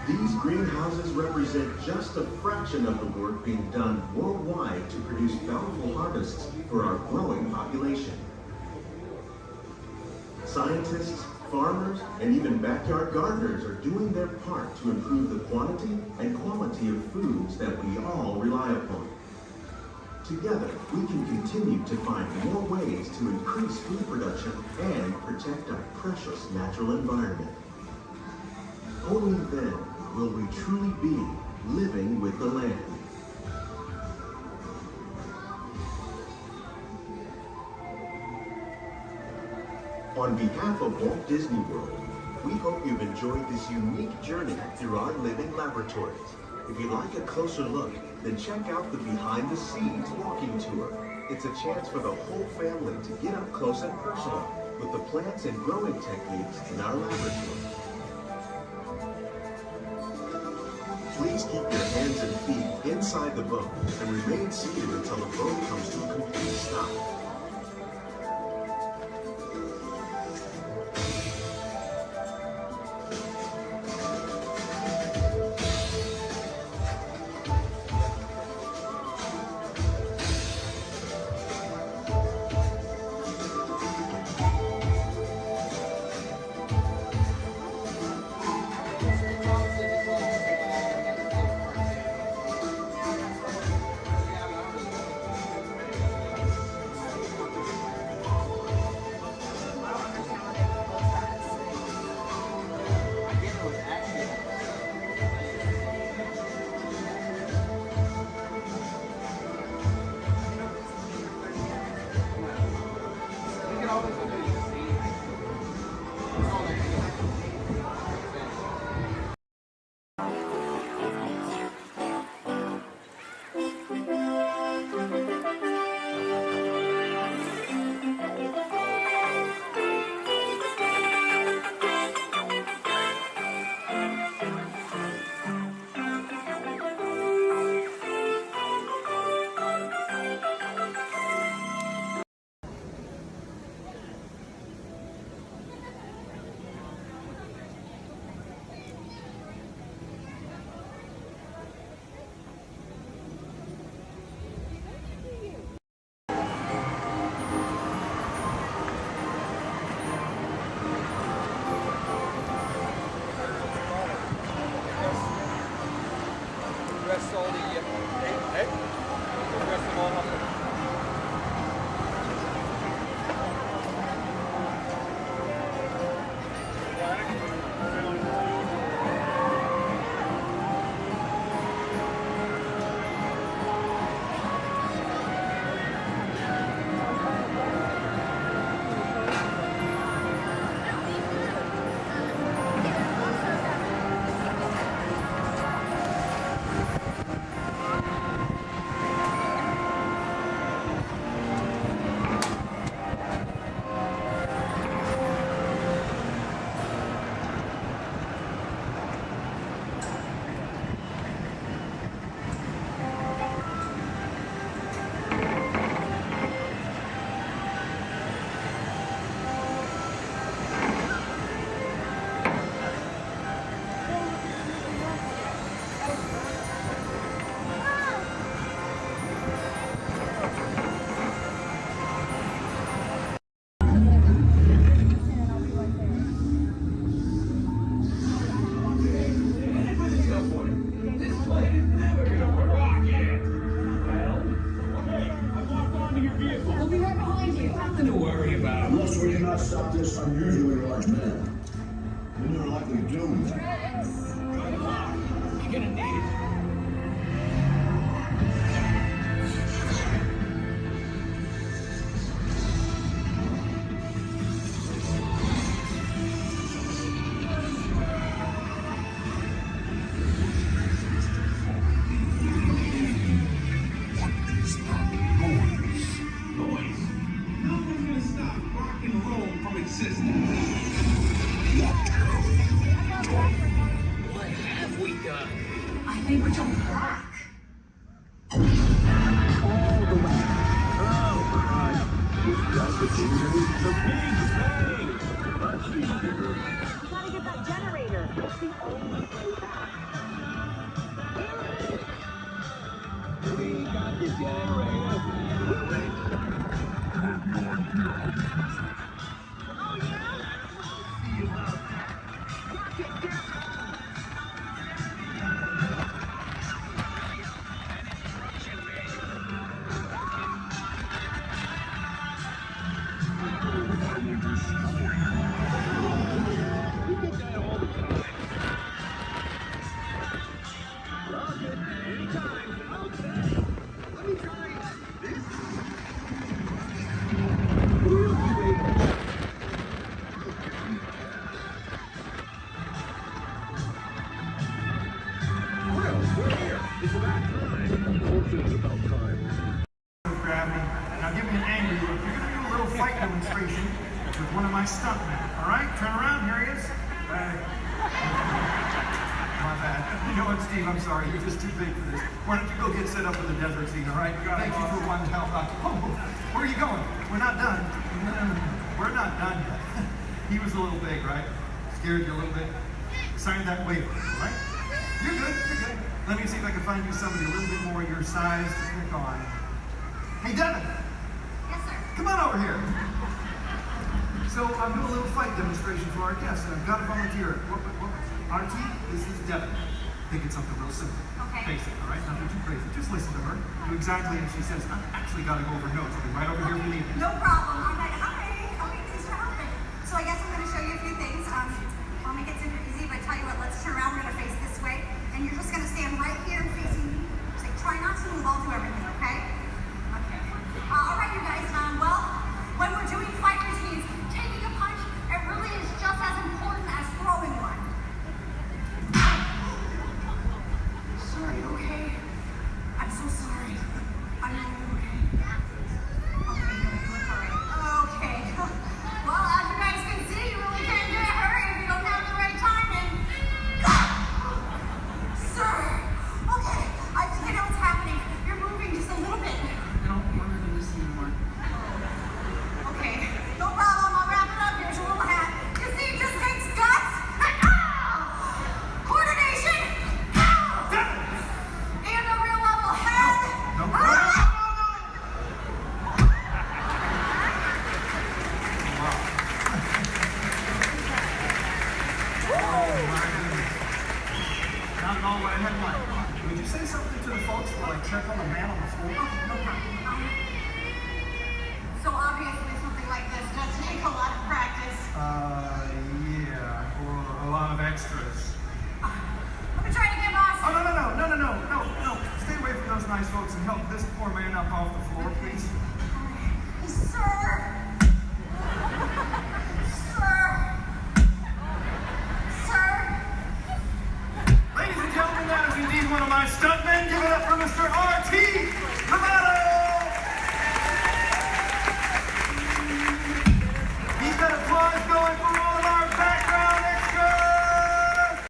These greenhouses represent just a fraction of the work being done worldwide to produce bountiful harvests for our growing population. Scientists, farmers, and even backyard gardeners are doing their part to improve the quantity and quality of foods that we all rely upon. Together, we can continue to find more ways to increase food production and protect our precious natural environment. Only then will we truly be living with the land. On behalf of Walt Disney World, we hope you've enjoyed this unique journey through our living laboratories. If you'd like a closer look, then check out the behind the scenes walking tour. It's a chance for the whole family to get up close and personal with the plants and growing techniques in our laboratory. Please keep your hands and feet inside the boat and remain seated until the boat comes to a complete stop. we cannot stop this unusually large man, then you're likely doomed. You're gonna need it. What have we done? I think we're jumping back. All the way. Oh, Christ. We've got the big bang. Let's see, Peter. We gotta get that generator. It's the only way back. We got the generator. Wait. Have no idea how to use it. Oh, yeah? See about that. Gravity. Now give me an angry look. You're gonna do a little fight demonstration with one of my stuntmen. All right, turn around. Here he is. My bad. You know what, Steve? I'm sorry. You're just too big for this. Why don't you go get set up with the desert scene? All right. Thank you for one help out. Oh, where are you going? We're not done. We're not done yet. He was a little big, right? Scared you a little bit. Sign that waiver, all right? You're good. You're good. Let me see if I can find you somebody a little bit more your size to pick on. Hey, Devin. Yes, sir. Come on over here. So I'm doing a little fight demonstration for our guests, and I've got a volunteer. RT, this is Devin. Think it's something real simple. Okay. Basic, all right? Nothing too crazy. Just listen to her. Do exactly as she says. I've actually got to go over notes. I'll be right over here if you need me. No problem. I'm like, okay, thanks for helping. So I guess I'm going to show you a few things. I'll make it super easy, but I tell you what, let's turn around. We're going to face this way, and you're just going to stand right here facing me. Just like, try not to move. I'll do everything, okay? Okay. All right, you guys. Well, when we're doing fight routines, taking a punch, it really is just as important as throwing one. Sorry, okay? I'm so sorry. I'm not okay. Okay, you look alright. Okay. Well, as you guys can see, you really can't get hurt if you don't have the right timing. Sir! Okay, I think I know what's happening. You're moving just a little bit. I don't want her to listen anymore. Okay, no problem. I'll wrap it up. Here's your little hat. You see, it just takes guts. Coordination. And a real level head. Not at all what I had in mind. Would you say something to the folks while I check on the man on the floor? No problem. So obviously something like this does take a lot of practice. Yeah, or a lot of extras. Let me try to get boss. Oh, no. Stay away from those nice folks and help this poor man up off the floor, please. Sir. Ladies and gentlemen, that is indeed one of my stuntmen. Give it up for Mr. R.T. Lovato! He's got applause going for all of our background extras!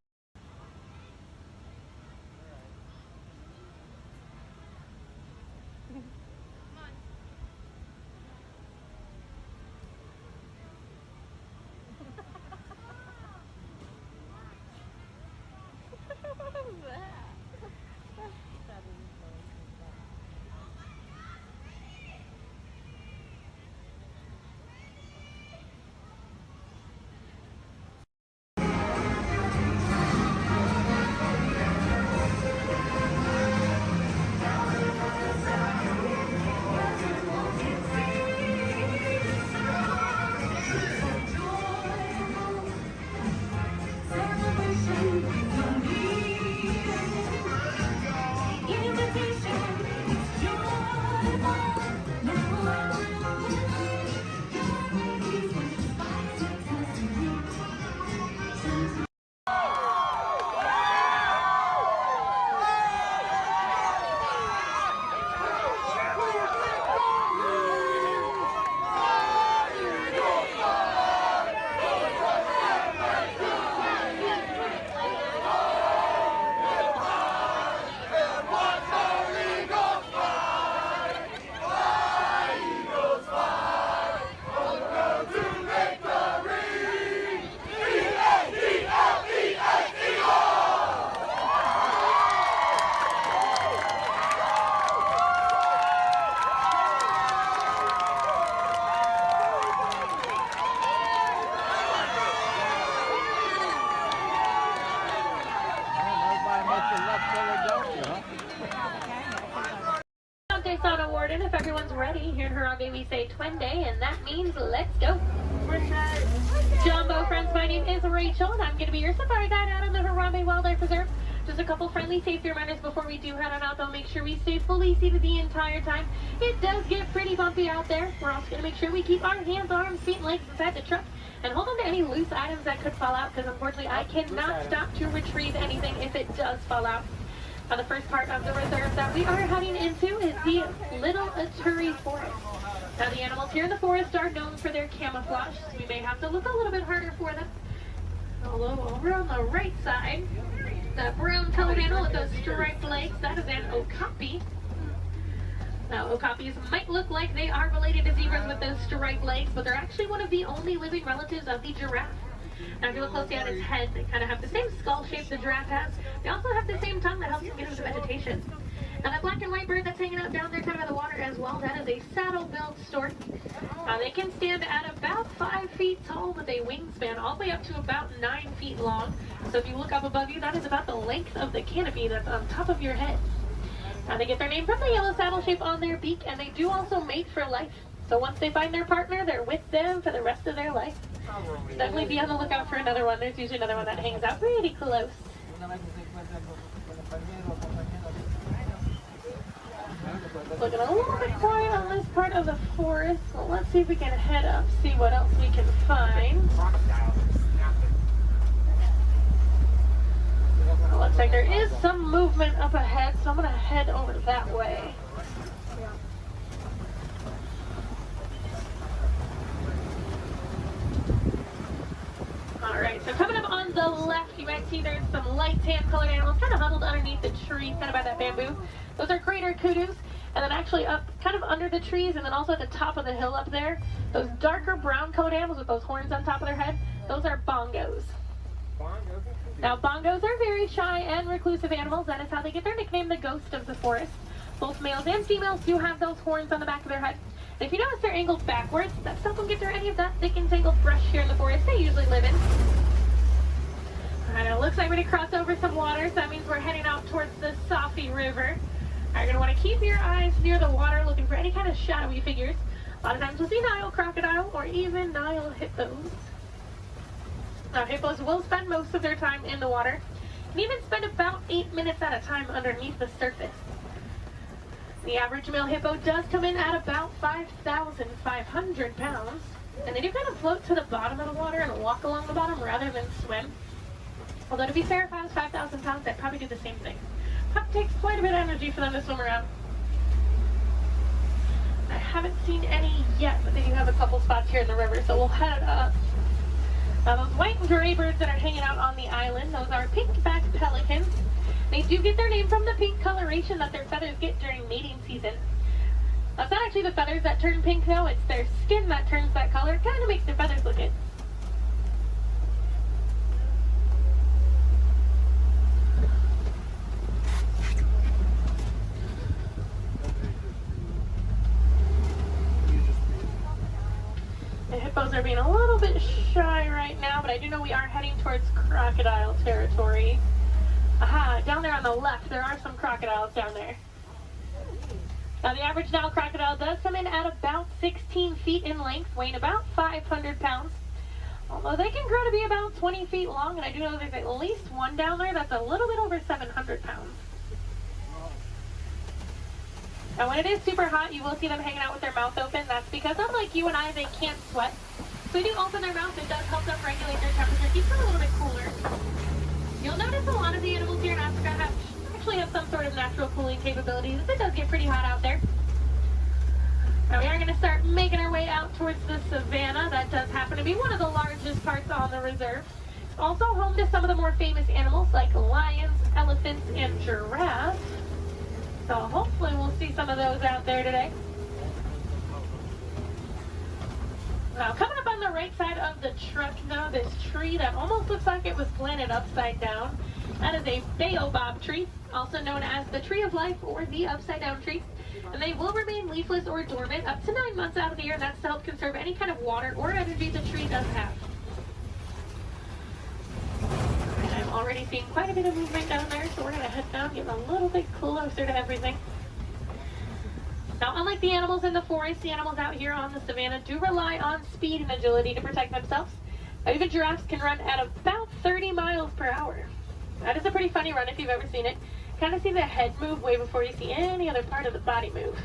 Harambe, we say Twende, and that means let's go. Jumbo friends, my name is Rachel, and I'm going to be your safari guide out on the Harambe Wildlife Reserve. Just a couple friendly safety reminders before we do head on out, though. Make sure we stay fully seated the entire time. It does get pretty bumpy out there. We're also going to make sure we keep our hands, arms, feet, and legs inside the truck, and hold on to any loose items that could fall out, because unfortunately I cannot stop to retrieve anything if it does fall out. Now, the first part of the reserve that we are heading into is the Little Aturi Forest. Now, the animals here in the forest are known for their camouflage, so we may have to look a little bit harder for them. Although over on the right side, the brown colored animal with those striped legs, that is an okapi. Now, okapis might look like they are related to zebras with those striped legs, but they're actually one of the only living relatives of the giraffe. Now, if you look closely at its head, they kind of have the same skull shape the giraffe has. They also have the same tongue that helps them get into vegetation. Now, that black and white bird that's hanging out down there kind of by the water as well, that is a saddle-billed stork. They can stand at about 5 feet tall with a wingspan all the way up to about 9 feet long. So if you look up above you, that is about the length of the canopy that's on top of your head. Now, they get their name from the yellow saddle shape on their beak, and they do also mate for life. So once they find their partner, they're with them for the rest of their life. Definitely be on the lookout for another one. There's usually another one that hangs out pretty close. Looking a little bit quiet on this part of the forest. So let's see if we can head up, see what else we can find. Looks like there is some movement up ahead, so I'm going to head over that way. Alright, so coming up on the left, you might see there's some light tan colored animals kind of huddled underneath the tree, kind of by that bamboo. Those are greater kudus. And then actually up, kind of under the trees, and then also at the top of the hill up there, those darker brown colored animals with those horns on top of their head, those are bongos. Now, bongos are very shy and reclusive animals. That is how they get their nickname, the ghost of the forest. Both males and females do have those horns on the back of their head. And if you notice they're angled backwards, that's to help them get through any of that thick and tangled brush here in the forest they usually live in. Alright, it looks like we're going to cross over some water, so that means we're heading out towards the Safi River. You're going to want to keep your eyes near the water, looking for any kind of shadowy figures. A lot of times we'll see Nile crocodile or even Nile hippos. Now, hippos will spend most of their time in the water, and even spend about 8 minutes at a time underneath the surface. The average male hippo does come in at about 5,500 pounds, and they do kind of float to the bottom of the water and walk along the bottom rather than swim. Although, to be fair, if I was 5,000 pounds, I'd probably do the same thing. It takes quite a bit of energy for them to swim around. I haven't seen any yet, but they do have a couple spots here in the river, so we'll head up. Now, those white and gray birds that are hanging out on the island, those are pink-backed pelicans. They do get their name from the pink coloration that their feathers get during mating season. That's not actually the feathers that turn pink, though. It's their skin that turns that color. It kind of makes their feathers look it. The hippos are being a little bit shy right now, but I do know we are heading towards crocodile territory. Aha, down there on the left, there are some crocodiles down there. Now, the average Nile crocodile does come in at about 16 feet in length, weighing about 500 pounds. Although they can grow to be about 20 feet long, and I do know there's at least one down there that's a little bit over 700 pounds. Now, when it is super hot, you will see them hanging out with their mouth open. That's because, unlike you and I, they can't sweat. So they do open their mouth. It does help them regulate their temperature, keeps them a little bit cooler. You'll notice a lot of the animals here in Africa actually have some sort of natural cooling capabilities. It does get pretty hot out there. Now, we are going to start making our way out towards the savannah. That does happen to be one of the largest parts on the reserve. It's also home to some of the more famous animals like lions, elephants, and giraffes. So hopefully we'll see some of those out there today. Now, coming up on the right side of the truck now, this tree that almost looks like it was planted upside down. That is a baobab tree, also known as the tree of life or the upside down tree. And they will remain leafless or dormant up to 9 months out of the year, and that's to help conserve any kind of water or energy the tree does have. And I'm already seeing quite a bit of movement down there, so we're going to head down, get a little bit closer to everything. Now, unlike the animals in the forest, the animals out here on the savannah do rely on speed and agility to protect themselves. Even giraffes can run at about 30 miles per hour. That is a pretty funny run if you've ever seen it. Kind of see the head move way before you see any other part of the body move.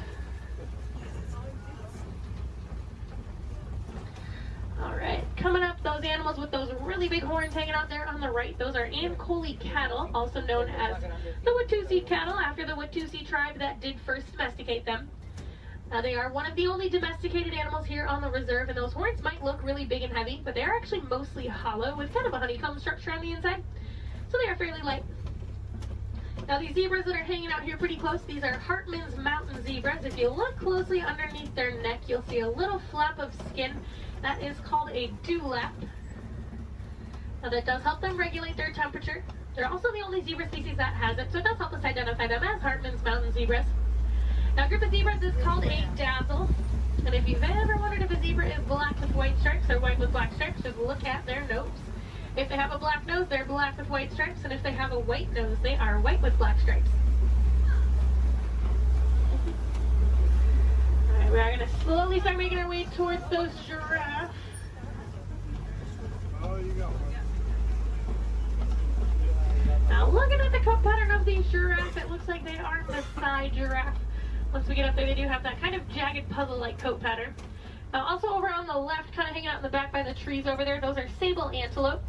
Alright, coming up, those animals with those really big horns hanging out there on the right, those are Ankole cattle, also known as the Watusi cattle, after the Watusi tribe that did first domesticate them. They are one of the only domesticated animals here on the reserve, and those horns might look really big and heavy, but they are actually mostly hollow with kind of a honeycomb structure on the inside, so they are fairly light. Now, these zebras that are hanging out here pretty close, these are Hartman's mountain zebras. If you look closely underneath their neck, you'll see a little flap of skin. That is called a dewlap. Now, that does help them regulate their temperature. They're also the only zebra species that has it, so it does help us identify them as Hartman's mountain zebras. Now, a group of zebras is called a dazzle. And if you've ever wondered if a zebra is black with white stripes or white with black stripes, just look at their nose. If they have a black nose, they're black with white stripes, and if they have a white nose, they are white with black stripes. Alright, we are going to slowly start making our way towards those giraffes. Now, looking at the coat pattern of these giraffes, it looks like they are Maasai giraffe. Once we get up there, they do have that kind of jagged puzzle-like coat pattern. Also over on the left, kind of hanging out in the back by the trees over there, those are sable antelope.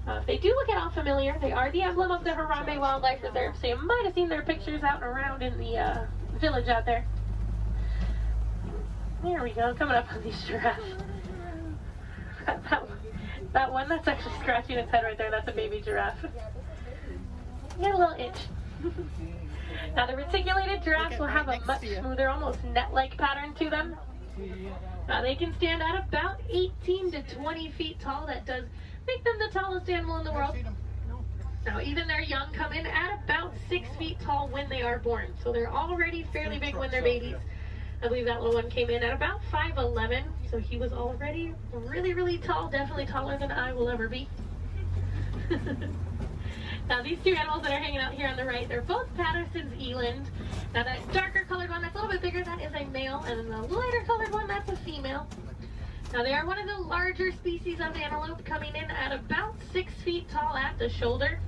If they do look at all familiar, they are the emblem of the Harambe Wildlife Reserve, so you might have seen their pictures out and around in the village out there. There we go, coming up on these giraffes. That one that's actually scratching its head right there, that's a baby giraffe. Got a little itch. Now, the reticulated giraffes will have a much smoother, almost net-like pattern to them. They can stand at about 18 to 20 feet tall. That does make them the tallest animal in the world. Now, even their young come in at about 6 feet tall when they are born. So they're already fairly big when they're babies. I believe that little one came in at about 5'11", so he was already really, really tall, definitely taller than I will ever be. Now, these two animals that are hanging out here on the right, they're both Patterson's eland. Now, that darker colored one that's a little bit bigger, that is a male, and then the lighter colored one, that's a female. Now, they are one of the larger species of antelope, coming in at about 6 feet tall at the shoulder.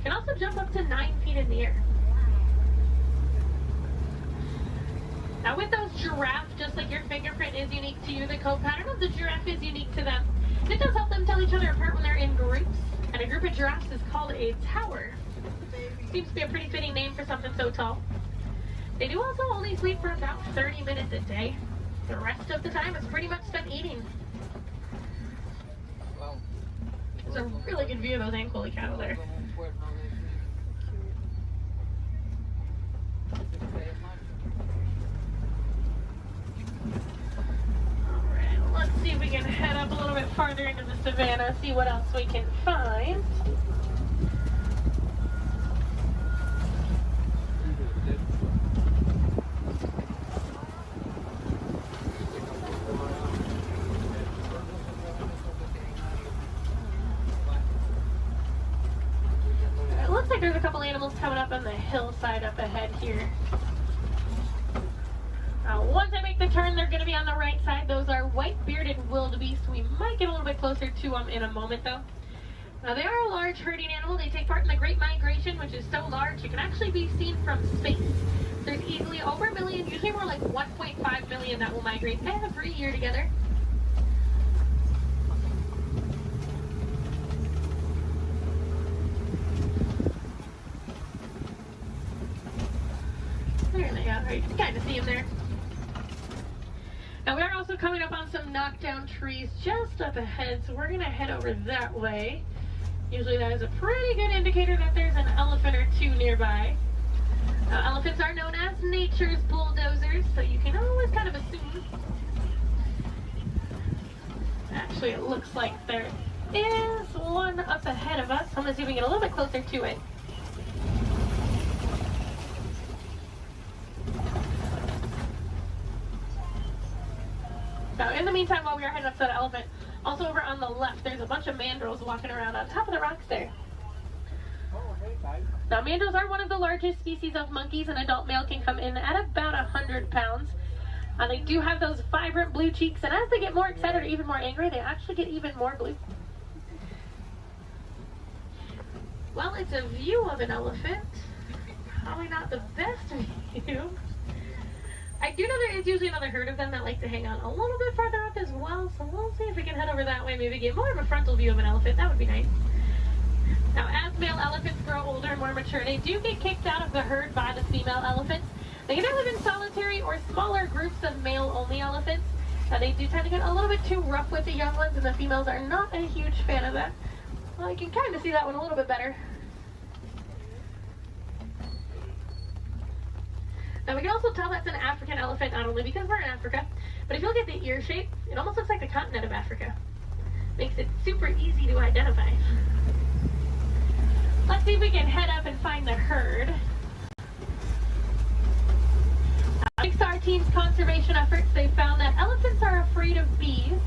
Can also jump up to 9 feet in the air. Now, with those giraffes, just like your fingerprint is unique to you, the coat pattern of the giraffe is unique to them. And it does help them tell each other apart when they're in groups. And a group of giraffes is called a tower. Seems to be a pretty fitting name for something so tall. They do also only sleep for about 30 minutes a day. The rest of the time is pretty much spent eating. There's a really good view of those Ankole cattle there. Let's see if we can head up a little bit farther into the savannah, see what else we can find. It looks like there's a couple animals coming up on the hillside up ahead here. Once I make the turn, they're going to be on the right side. Those are white-bearded wildebeest. We might get a little bit closer to them in a moment, though. Now, they are a large herding animal. They take part in the Great Migration, which is so large it can actually be seen from space. There's easily over 1 million, usually more like 1.5 million that will migrate every year together. There they are. You can kind of see them there. Now, we are also coming up on some knockdown trees just up ahead, so we're going to head over that way. Usually that is a pretty good indicator that there's an elephant or two nearby. Elephants are known as nature's bulldozers, so you can always kind of assume. Actually, it looks like there is one up ahead of us. I'm going to see if we can get a little bit closer to it. Now, in the meantime, while we are heading up to that elephant, also over on the left, there's a bunch of mandrills walking around on top of the rocks there. Now, mandos are one of the largest species of monkeys. An adult male can come in at about 100 pounds. They do have those vibrant blue cheeks, and as they get more excited or even more angry, they actually get even more blue. Well, it's a view of an elephant. Probably not the best view. I do know there is usually another herd of them that like to hang on a little bit farther up as well, so we'll see if we can head over that way, maybe get more of a frontal view of an elephant. That would be nice. Now, as male elephants grow older and more mature, they do get kicked out of the herd by the female elephants. They can live in solitary or smaller groups of male-only elephants. They do tend to get a little bit too rough with the young ones, and the females are not a huge fan of that. Well, you can kind of see that one a little bit better. Now, we can also tell that's an African elephant, not only because we're in Africa, but if you look at the ear shape, it almost looks like the continent of Africa. Makes it super easy to identify. Let's see if we can head up and find the herd. Pixar team's conservation efforts, they found that elephants are afraid of bees.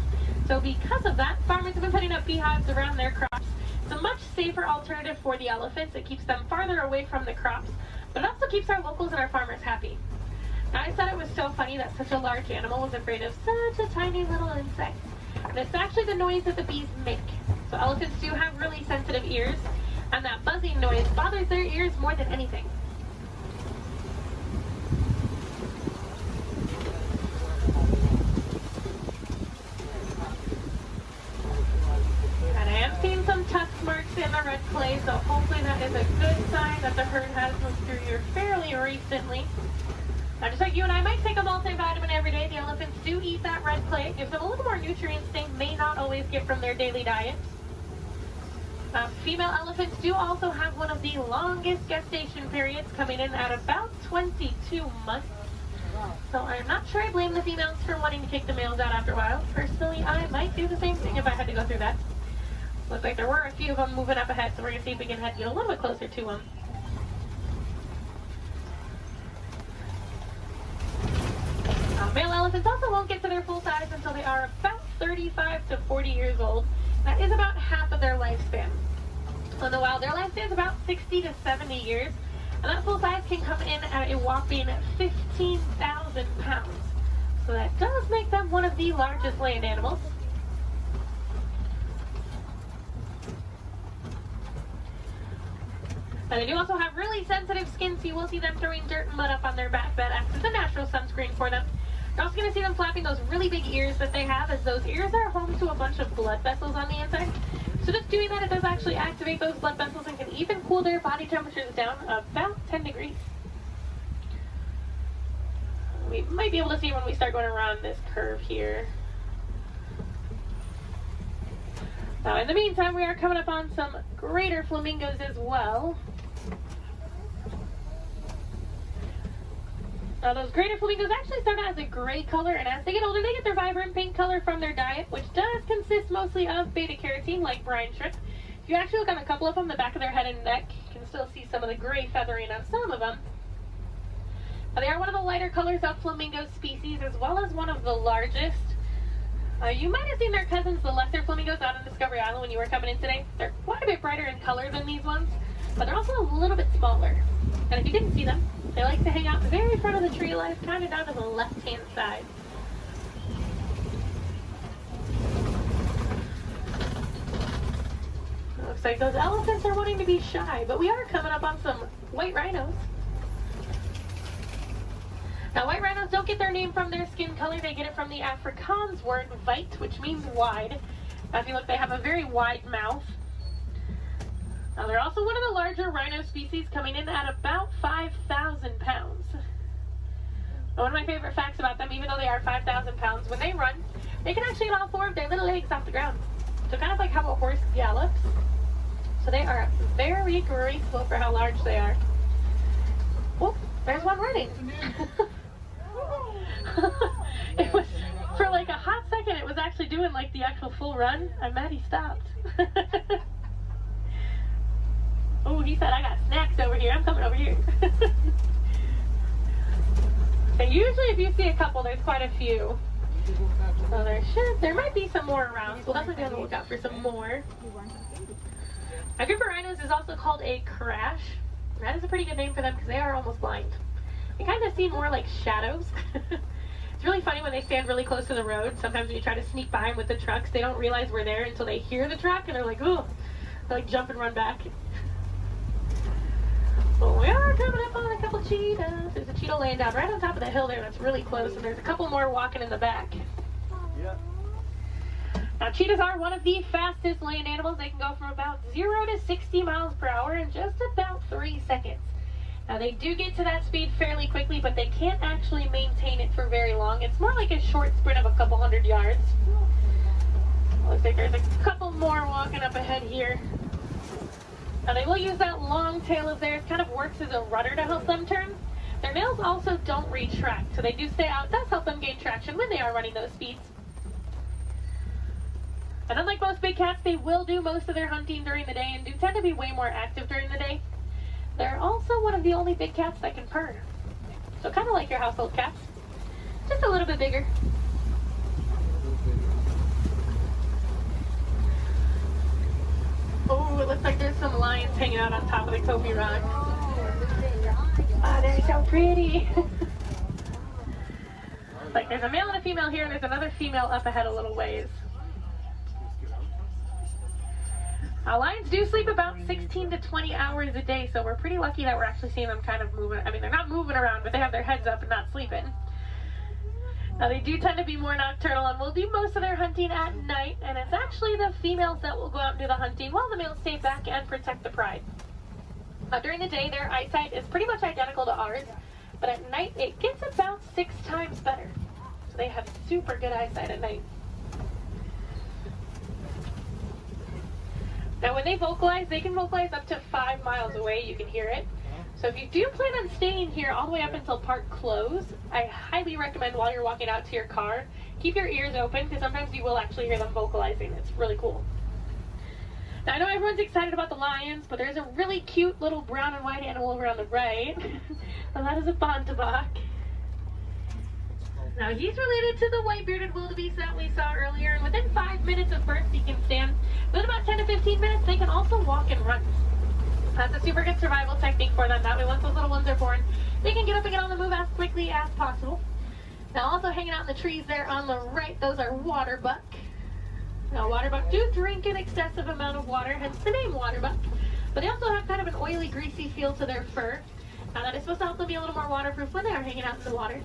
So because of that, farmers have been putting up beehives around their crops. It's a much safer alternative for the elephants. It keeps them farther away from the crops, but it also keeps our locals and our farmers happy. Now, I thought it was so funny that such a large animal was afraid of such a tiny little insect. And it's actually the noise that the bees make. So elephants do have really sensitive ears, and that buzzing noise bothers their ears more than anything. And I am seeing some tusk marks in the red clay, so hopefully that is a good sign that the herd has moved through here fairly recently. Now, just like you and I might take a multivitamin every day, the elephants do eat that red clay. It gives them a little more nutrients they may not always get from their daily diet. Female elephants do also have one of the longest gestation periods, coming in at about 22 months. So I'm not sure I blame the females for wanting to kick the males out after a while. Personally, I might do the same thing if I had to go through that. Looks like there were a few of them moving up ahead, so we're going to see if we can get a little bit closer to them. Male elephants also won't get to their full size until they are about 35 to 40 years old. That is about half of their lifespan. In the wild, their lifespan is about 60 to 70 years, and that full size can come in at a whopping 15,000 pounds. So that does make them one of the largest land animals. And they do also have really sensitive skin, so you will see them throwing dirt and mud up on their back. That acts as a natural sunscreen for them. You're also going to see them flapping those really big ears that they have, as those ears are home to a bunch of blood vessels on the inside. So just doing that, it does actually activate those blood vessels and can even cool their body temperatures down about 10 degrees. We might be able to see when we start going around this curve here. Now, in the meantime, we are coming up on some greater flamingos as well. Now, those greater flamingos actually start out as a gray color, and as they get older, they get their vibrant pink color from their diet, which does consist mostly of beta-carotene, like brine shrimp. If you actually look on a couple of them, the back of their head and neck, you can still see some of the gray feathering on some of them. Now, they are one of the lighter colors of flamingo species, as well as one of the largest. You might have seen their cousins, the lesser flamingos, out on Discovery Island when you were coming in today. They're quite a bit brighter in color than these ones, but they're also a little bit smaller. And if you didn't see them, they like to hang out the very front of the tree line, kind of down to the left-hand side. Looks like those elephants are wanting to be shy, but we are coming up on some white rhinos. Now, white rhinos don't get their name from their skin color. They get it from the Afrikaans word weit, which means wide. Now, if you look, they have a very wide mouth. Now, they're also one of the larger rhino species, coming in at about 5,000 pounds. Now, one of my favorite facts about them, even though they are 5,000 pounds, when they run, they can actually get all four of their little legs off the ground. So kind of like how a horse gallops. So they are very graceful for how large they are. Oh, there's one running. It was, for like a hot second, it was actually doing like the actual full run. I'm mad he stopped. Oh, he said, I got snacks over here. I'm coming over here. And usually if you see a couple, there's quite a few. So there might be some more around. So we'll definitely be on the lookout for some more. A group of rhinos is also called a crash. That is a pretty good name for them because they are almost blind. They kind of seem more like shadows. It's really funny when they stand really close to the road. Sometimes when you try to sneak by them with the trucks, they don't realize we're there until they hear the truck and they're like, ooh, they like jump and run back. Well, we are coming up on a couple cheetahs. There's a cheetah laying down right on top of the hill there that's really close, and there's a couple more walking in the back. Yeah. Now, cheetahs are one of the fastest land animals. They can go from about 0 to 60 miles per hour in just about 3 seconds. Now, they do get to that speed fairly quickly, but they can't actually maintain it for very long. It's more like a short sprint of a couple hundred yards. Looks like there's a couple more walking up ahead here. Now, they will use that long tail of theirs. Kind of works as a rudder to help them turn. Their nails also don't retract, so they do stay out. It does help them gain traction when they are running those speeds. And unlike most big cats, they will do most of their hunting during the day and do tend to be way more active during the day. They're also one of the only big cats that can purr. So kind of like your household cats, just a little bit bigger. Oh, it looks like there's some lions hanging out on top of the Kobe rock. Ah, they're so pretty. Like there's a male and a female here, and there's another female up ahead a little ways. Lions do sleep about 16 to 20 hours a day, so we're pretty lucky that we're actually seeing them kind of moving. I mean, they're not moving around, but they have their heads up and not sleeping. Now, they do tend to be more nocturnal and will do most of their hunting at night, and it's actually the females that will go out and do the hunting while the males stay back and protect the pride. During the day, their eyesight is pretty much identical to ours, but at night, it gets about 6 times better. So they have super good eyesight at night. Now, when they vocalize, they can vocalize up to 5 miles away. You can hear it. So if you do plan on staying here all the way up until park close, I highly recommend while you're walking out to your car, keep your ears open because sometimes you will actually hear them vocalizing. It's really cool. Now, I know everyone's excited about the lions, but there's a really cute little brown and white animal over on the right. And that is a bontebok. Now, he's related to the white-bearded wildebeest that we saw earlier, and within 5 minutes of birth, he can stand. Within about 10 to 15 minutes, they can also walk and run. That's a super good survival technique for them. That way, once those little ones are born, they can get up and get on the move as quickly as possible. Now, also hanging out in the trees there on the right, those are waterbuck. Now, waterbuck do drink an excessive amount of water, hence the name waterbuck. But they also have kind of an oily, greasy feel to their fur. Now, that is supposed to help them be a little more waterproof when they are hanging out in the water.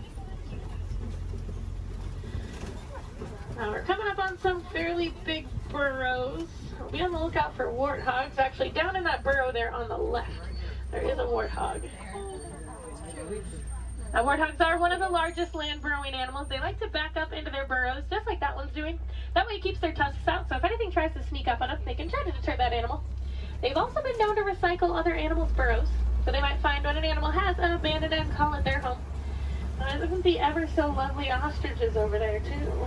Now we're coming up on some fairly big burrows. We'll be on the lookout for warthogs. Actually, down in that burrow there on the left, there is a warthog. Now, warthogs are one of the largest land burrowing animals. They like to back up into their burrows, just like that one's doing. That way it keeps their tusks out, so if anything tries to sneak up on them, they can try to deter that animal. They've also been known to recycle other animals' burrows, so they might find when an animal has an abandoned and call it their home. Isn't the ever so lovely ostriches over there, too?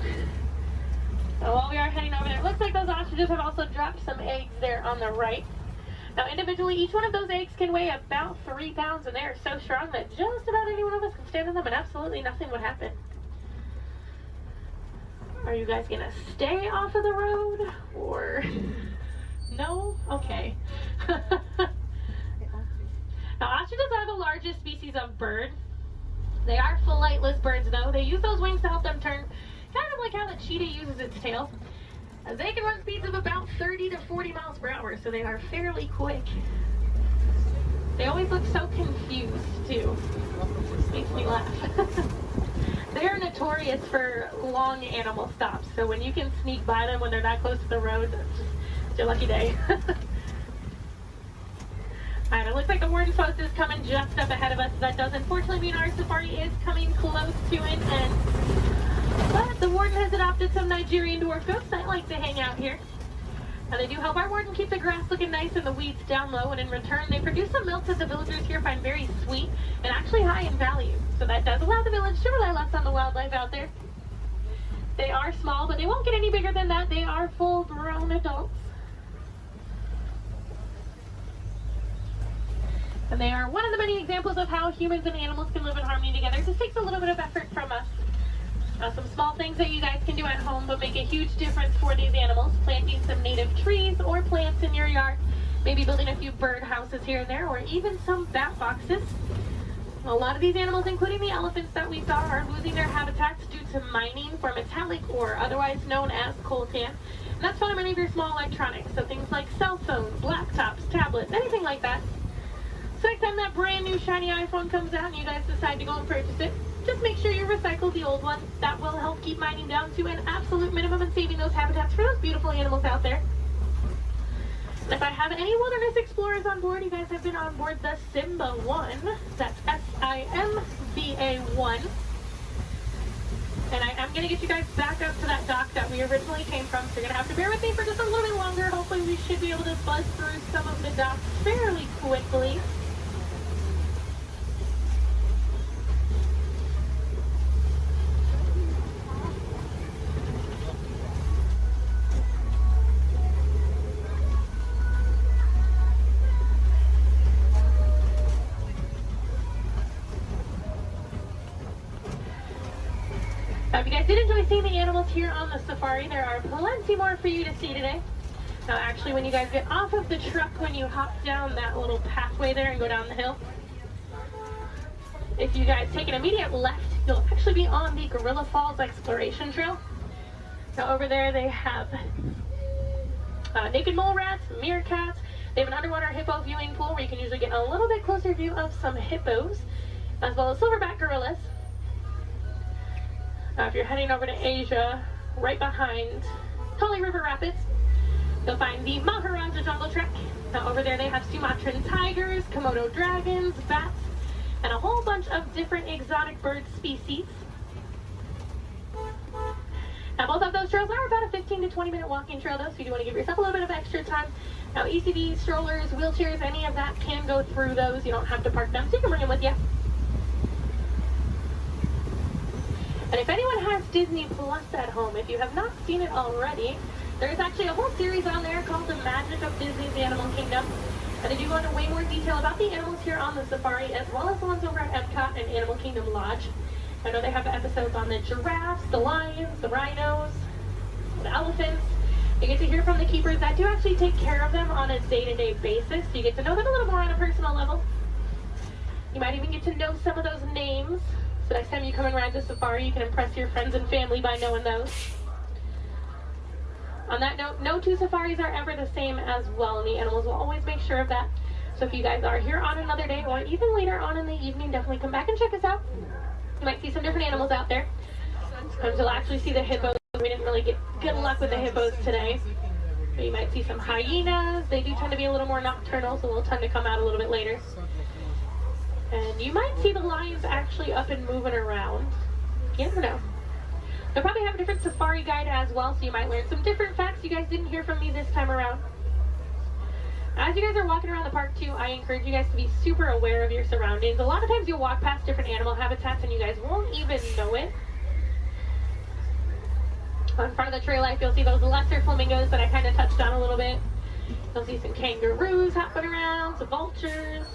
Now, while we are heading over there, it looks like those ostriches have also dropped some eggs there on the right. Now, individually, each one of those eggs can weigh about 3 pounds, and they are so strong that just about any one of us can stand on them and absolutely nothing would happen. Are you guys going to stay off of the road, or no? Okay. Now, ostriches are the largest species of bird. They are flightless birds, though. They use those wings to help them turn, kind of like how the cheetah uses its tail. They can run speeds of about 30 to 40 miles per hour, so they are fairly quick. They always look so confused, too. This makes me laugh. They are notorious for long animal stops, so when you can sneak by them when they're that close to the road, it's your lucky day. Alright, it looks like the warden's post is coming just up ahead of us. That does unfortunately mean our safari is coming close to an end. But the warden has adopted some Nigerian dwarf goats that like to hang out here. Now, they do help our warden keep the grass looking nice and the weeds down low, and in return, they produce some milk that the villagers here find very sweet and actually high in value. So that does allow the village to rely less on the wildlife out there. They are small, but they won't get any bigger than that. They are full-grown adults. And they are one of the many examples of how humans and animals can live in harmony together. This takes a little bit of effort from us. Some small things that you guys can do at home but make a huge difference for these animals. Planting some native trees or plants in your yard maybe building a few bird houses here and there, or even some bat boxes. A lot of these animals, including the elephants that we saw, are losing their habitats due to mining for metallic ore, otherwise known as coltan. And that's found in many of your small electronics, so things like cell phones, laptops, tablets, anything like that. So next time that brand new shiny iPhone comes out and you guys decide to go and purchase it, just make sure you recycle the old one. That will help keep mining down to an absolute minimum and saving those habitats for those beautiful animals out there. And if I have any wilderness explorers on board, you guys have been on board the Simba 1. That's SIMBA 1. And I am going to get you guys back up to that dock that we originally came from, so you're going to have to bear with me for just a little bit longer. Hopefully we should be able to buzz through some of the docks fairly quickly. Now, if you guys did enjoy seeing the animals here on the safari, there are plenty more for you to see today. Now, actually, when you guys get off of the truck, when you hop down that little pathway there and go down the hill, if you guys take an immediate left, you'll actually be on the Gorilla Falls Exploration Trail. Now, over there, they have naked mole rats, meerkats. They have an underwater hippo viewing pool where you can usually get a little bit closer view of some hippos, as well as silverback gorillas. If you're heading over to Asia, right behind Tully River Rapids, you'll find the Maharaja Jungle Trek. Now over there they have Sumatran tigers, Komodo dragons, bats, and a whole bunch of different exotic bird species. Now both of those trails are about a 15 to 20 minute walking trail though, so you do want to give yourself a little bit of extra time. Now ECVs, strollers, wheelchairs, any of that can go through those. You don't have to park them, so you can bring them with you. And if anyone has Disney Plus at home, if you have not seen it already, there's actually a whole series on there called The Magic of Disney's Animal Kingdom. And they do go into way more detail about the animals here on the safari, as well as the ones over at Epcot and Animal Kingdom Lodge. I know they have episodes on the giraffes, the lions, the rhinos, the elephants. You get to hear from the keepers that do actually take care of them on a day-to-day basis, so you get to know them a little more on a personal level. You might even get to know some of those names. So next time you come and ride the safari, you can impress your friends and family by knowing those. On that note, no two safaris are ever the same as well, and the animals will always make sure of that. So if you guys are here on another day, or even later on in the evening, definitely come back and check us out. You might see some different animals out there. Sometimes you'll actually see the hippos. We didn't really get good luck with the hippos today. But you might see some hyenas. They do tend to be a little more nocturnal, so they'll tend to come out a little bit later. And you might see the lions actually up and moving around. You never know. They'll probably have a different safari guide as well, so you might learn some different facts you guys didn't hear from me this time around. As you guys are walking around the park too, I encourage you guys to be super aware of your surroundings. A lot of times you'll walk past different animal habitats and you guys won't even know it. On front of the trail life, you'll see those lesser flamingos that I kind of touched on a little bit. You'll see some kangaroos hopping around, some vultures,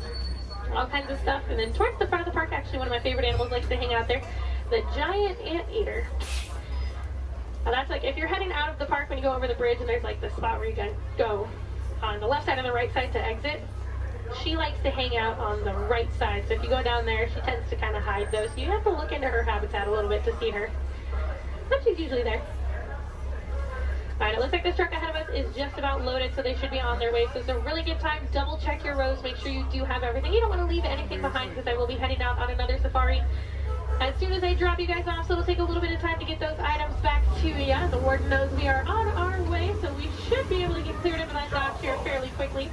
all kinds of stuff. And then towards the front of the park, actually one of my favorite animals likes to hang out there, the giant anteater. Now that's like, if you're heading out of the park when you go over the bridge and there's like the spot where you can go on the left side and the right side to exit, she likes to hang out on the right side. So if you go down there, she tends to kind of hide those. So you have to look into her habitat a little bit to see her. But she's usually there. Alright, it looks like this truck ahead of us is just about loaded, so they should be on their way. So it's a really good time. Double check your rows. Make sure you do have everything. You don't want to leave anything behind because I will be heading out on another safari as soon as I drop you guys off. So it'll take a little bit of time to get those items back to you. The warden knows we are on our way, so we should be able to get cleared of that dock here fairly quickly.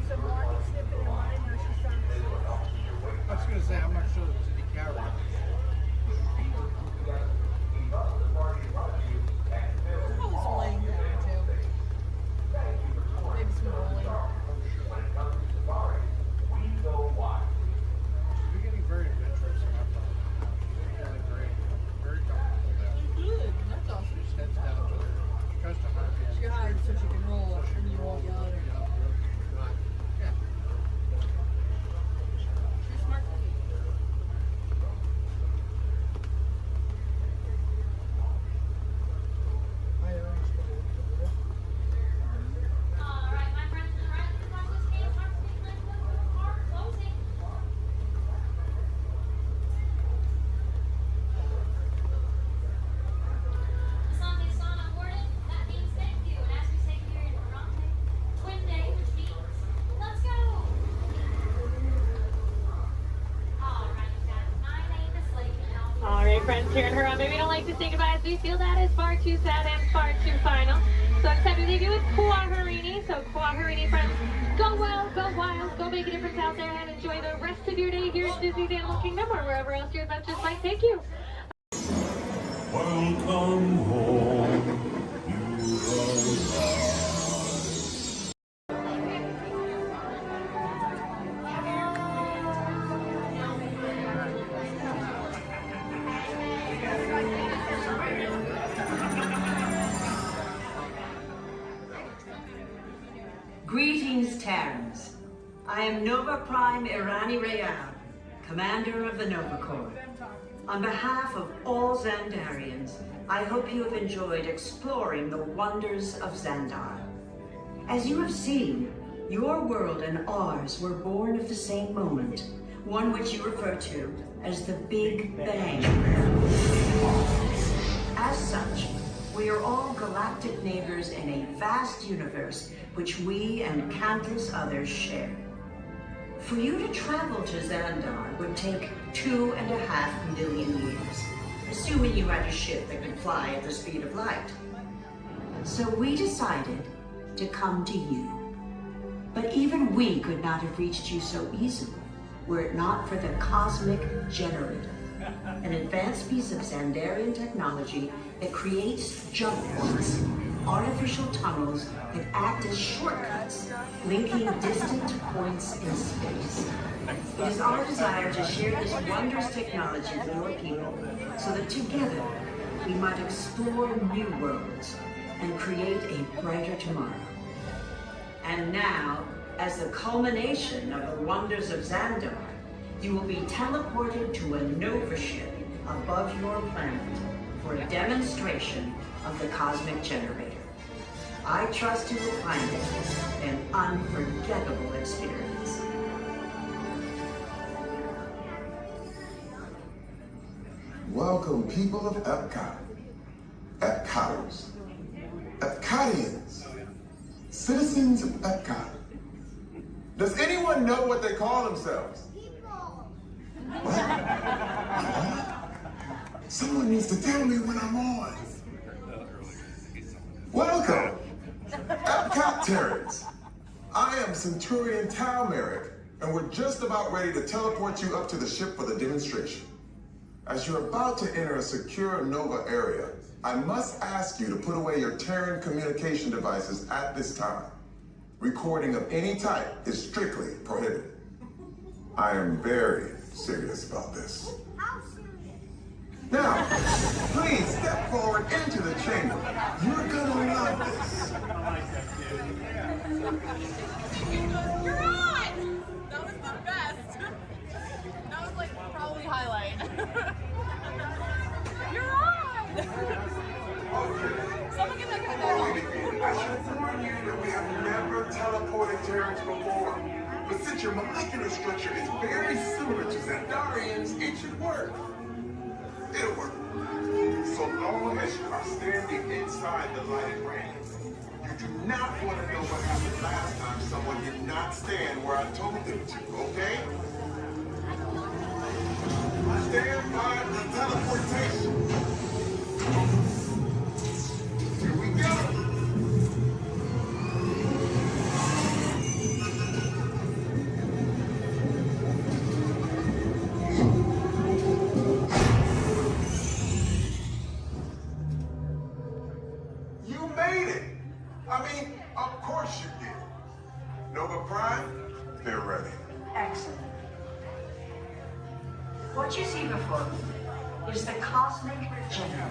Some more Here in Harambe, we don't like to say goodbye as we feel that is far too sad and far too final. So it's time to leave you with Kuaharini. So Kuaharini friends, go well, go wild, go make a difference out there and enjoy the rest of your day here at Disney's Animal Kingdom or wherever else your adventures might take you. Welcome home, you arrive. Greetings, Terrans. I am Nova Prime Irani Rayab, Commander of the Nova Corps. On behalf of all Xandarians, I hope you have enjoyed exploring the wonders of Xandar. As you have seen, your world and ours were born of the same moment, one which you refer to as the Big Bang. As such, we are all galactic neighbors in a vast universe which we and countless others share. For you to travel to Xandar would take 2.5 million years, assuming you had a ship that could fly at the speed of light. So we decided to come to you. But even we could not have reached you so easily were it not for the Cosmic Generator, an advanced piece of Xandarian technology that creates jump points, artificial tunnels that act as shortcuts, linking distant points in space. It is our desire to share this wondrous technology with your people so that together we might explore new worlds and create a brighter tomorrow. And now, as the culmination of the wonders of Xandar, you will be teleported to a Nova ship above your planet for a demonstration of the Cosmic Generator. I trust you will find it an unforgettable experience. Welcome, people of Epcot, Epcoters, Epcotians, citizens of Epcot. Does anyone know what they call themselves? What? Someone needs to tell me when I'm on. Welcome, Epcot Terrans. I am Centurion Tal Merrick, and we're just about ready to teleport you up to the ship for the demonstration. As you're about to enter a secure Nova area, I must ask you to put away your Terran communication devices at this time. Recording of any type is strictly prohibited. I am very serious about this. Now, please step forward into the chamber. You're gonna love this. You're on! That was the best. That was like probably highlight. You're on! Someone get that guy. I should warn you that we have never teleported Terrans before. But since your molecular structure is very similar to Xandarians, it should work. It'll work. So long as you are standing inside the lighted ring. You do not want to know what happened last time someone did not stand where I told them to, okay? Stand by the teleportation. Here we go. Excellent. What you see before you is the Cosmic Generator.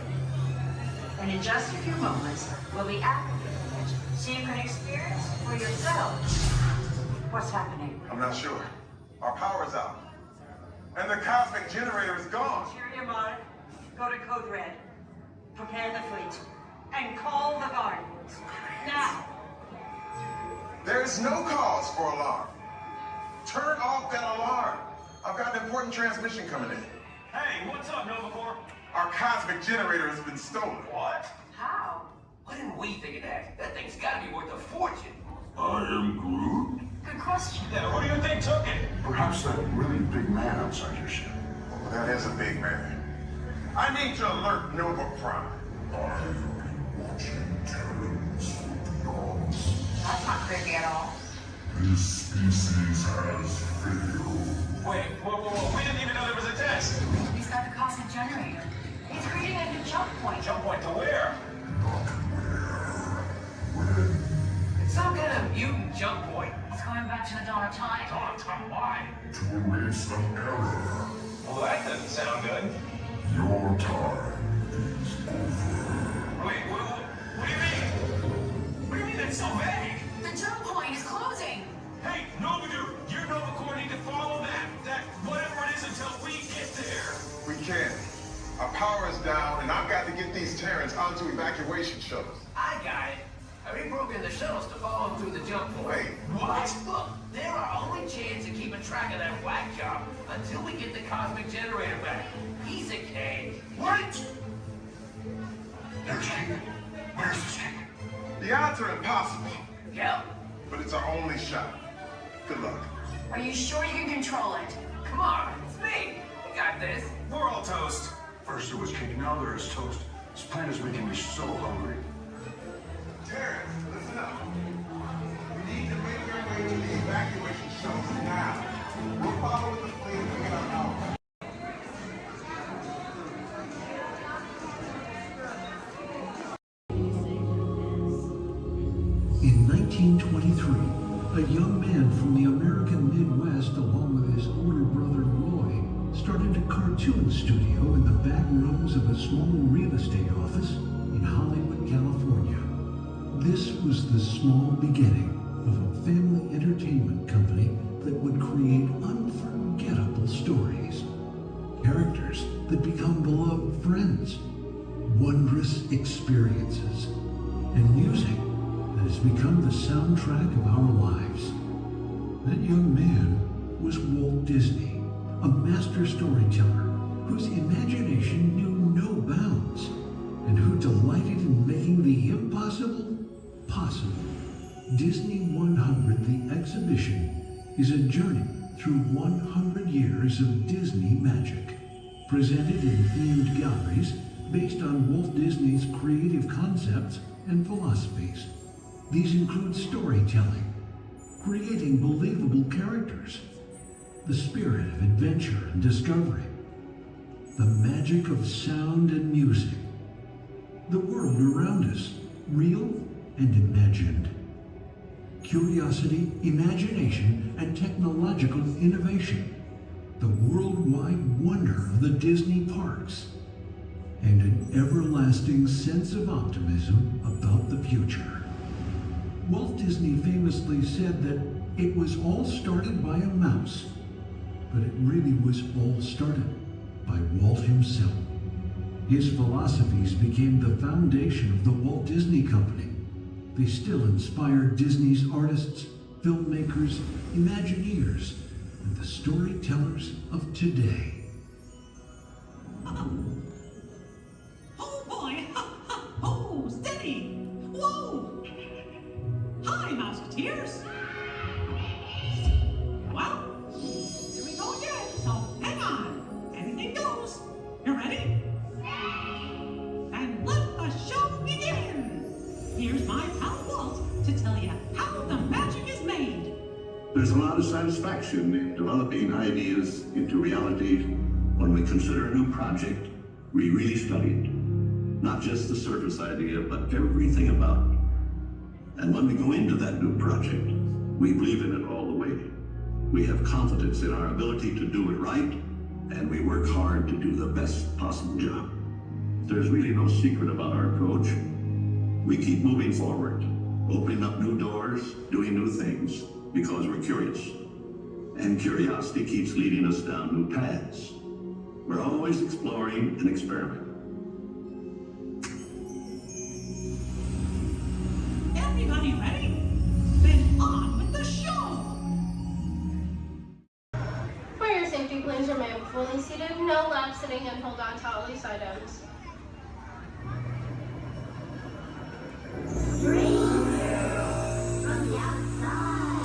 And in just a few moments, we'll be activating it so you can experience for yourself what's happening. I'm not sure. Our power's out. And the Cosmic Generator is gone. Interior Mod, go to Code Red, prepare the fleet, and call the Guardians. Now! There is no cause for alarm. Turn off that alarm. I've got an important transmission coming in. Hey, what's up, Nova Corps? Our Cosmic Generator has been stolen. What? How? Why didn't we think of that? That thing's gotta be worth a fortune. I am Groot. Good question. Yeah, who do you think took it? Perhaps that really big man outside your ship. Oh, that is a big man. I need to alert Nova Prime. That's not creepy at all. This species has failed. Wait, whoa. We didn't even know there was a test. He's got the cosmic generator. He's creating a new jump point. Jump point to where? It's some kind of mutant jump point. It's going back to the dawn of time. Dawn of time, why? To erase an error. Well, that doesn't sound good. Your time is over. Wait, what do you mean? What do you mean that's so vague? The jump point is closing. Hey, Nova Dude, your Nova Corps need to follow that whatever it is until we get there. We can't. Our power is down, and I've got to get these Terrans onto evacuation shuttles. I got it. I reprogrammed the shuttles to follow through the jump point. Wait, what? Look, they're our only chance of keeping track of that whack job until we get the cosmic generator back. Piece of cake. What? There's King. Where's this King? The odds are impossible, Yep. but it's our only shot. Good luck. Are you sure you can control it? Come on, it's me. We got this. We're all toast. First there was King, now there is toast. This plan is making me so hungry. Terrans, listen up. We need to make our way to the evacuation shuttles now. We'll follow the plane and get our power. In 1923, a young man from the American Midwest, along with his older brother Roy, started a cartoon studio in the back rooms of a small real estate office in Hollywood, California. This was the small beginning of a family entertainment company that would create unforgettable stories, characters that become beloved friends, wondrous experiences, and music that has become the soundtrack of our lives. That young man was Walt Disney, a master storyteller whose imagination knew no bounds and who delighted in making the impossible possible. Disney 100, the exhibition, is a journey through 100 years of Disney magic, presented in themed galleries based on Walt Disney's creative concepts and philosophies. These include storytelling, creating believable characters, the spirit of adventure and discovery, the magic of sound and music, the world around us, real and imagined, curiosity, imagination, and technological innovation, the worldwide wonder of the Disney parks, and an everlasting sense of optimism about the future. Walt Disney famously said that it was all started by a mouse, but it really was all started by Walt himself. His philosophies became the foundation of the Walt Disney Company. They still inspire Disney's artists, filmmakers, Imagineers, and the storytellers of today. Oh boy! Oh, steady! Whoa! Hi, Mouseketeers! Well, here we go again, so hang on. Anything goes. You ready? And let the show begin! Here's my pal Walt to tell you how the magic is made. There's a lot of satisfaction in developing ideas into reality when we consider a new project we really studied. Not just the surface idea, but everything about it. And when we go into that new project, we believe in it all the way. We have confidence in our ability to do it right, and we work hard to do the best possible job. There's really no secret about our approach. We keep moving forward, opening up new doors, doing new things, because we're curious. And curiosity keeps leading us down new paths. We're always exploring and experimenting. Everybody ready? Then on with the show! For your safety, please remain fully seated, no lap sitting, and hold on to all loose items. From the outside.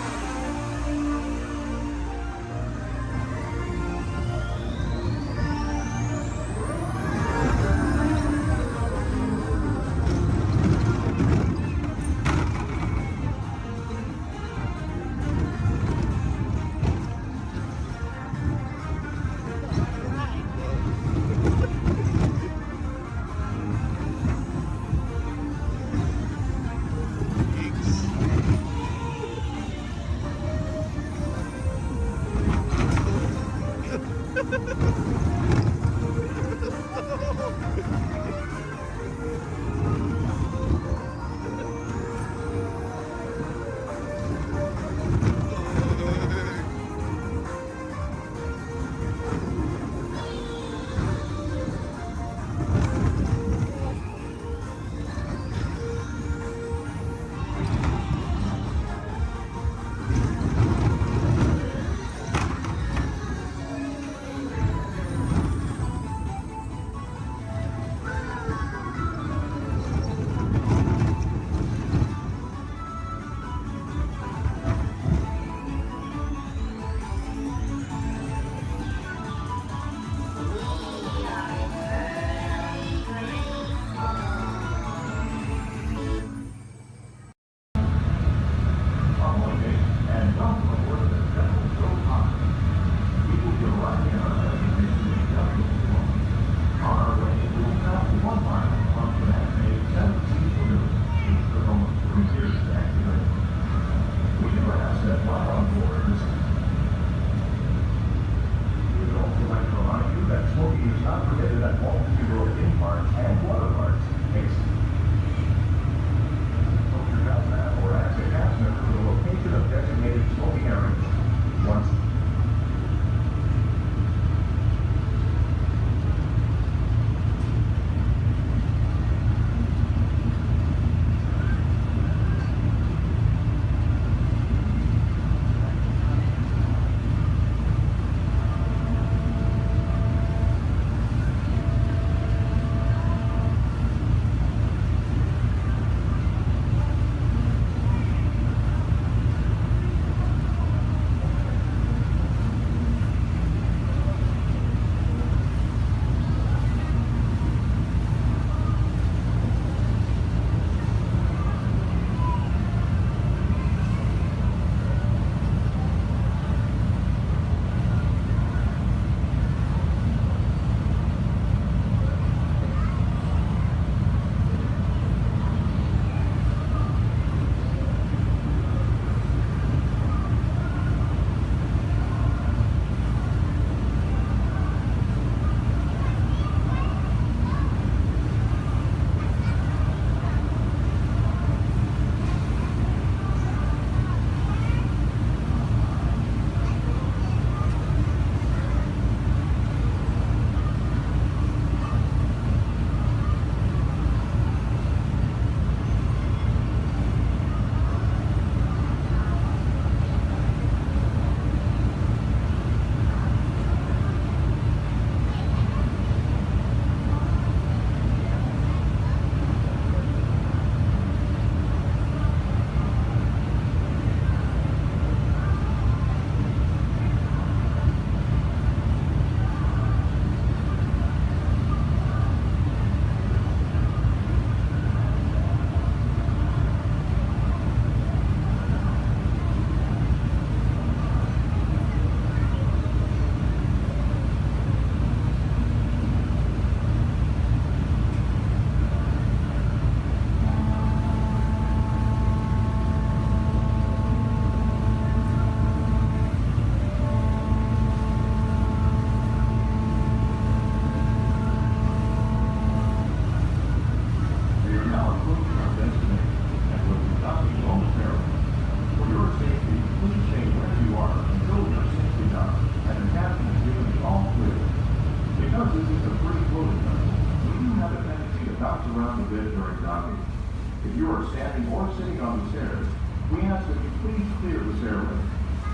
are standing or sitting on the stairs, we ask that you please clear the stairway.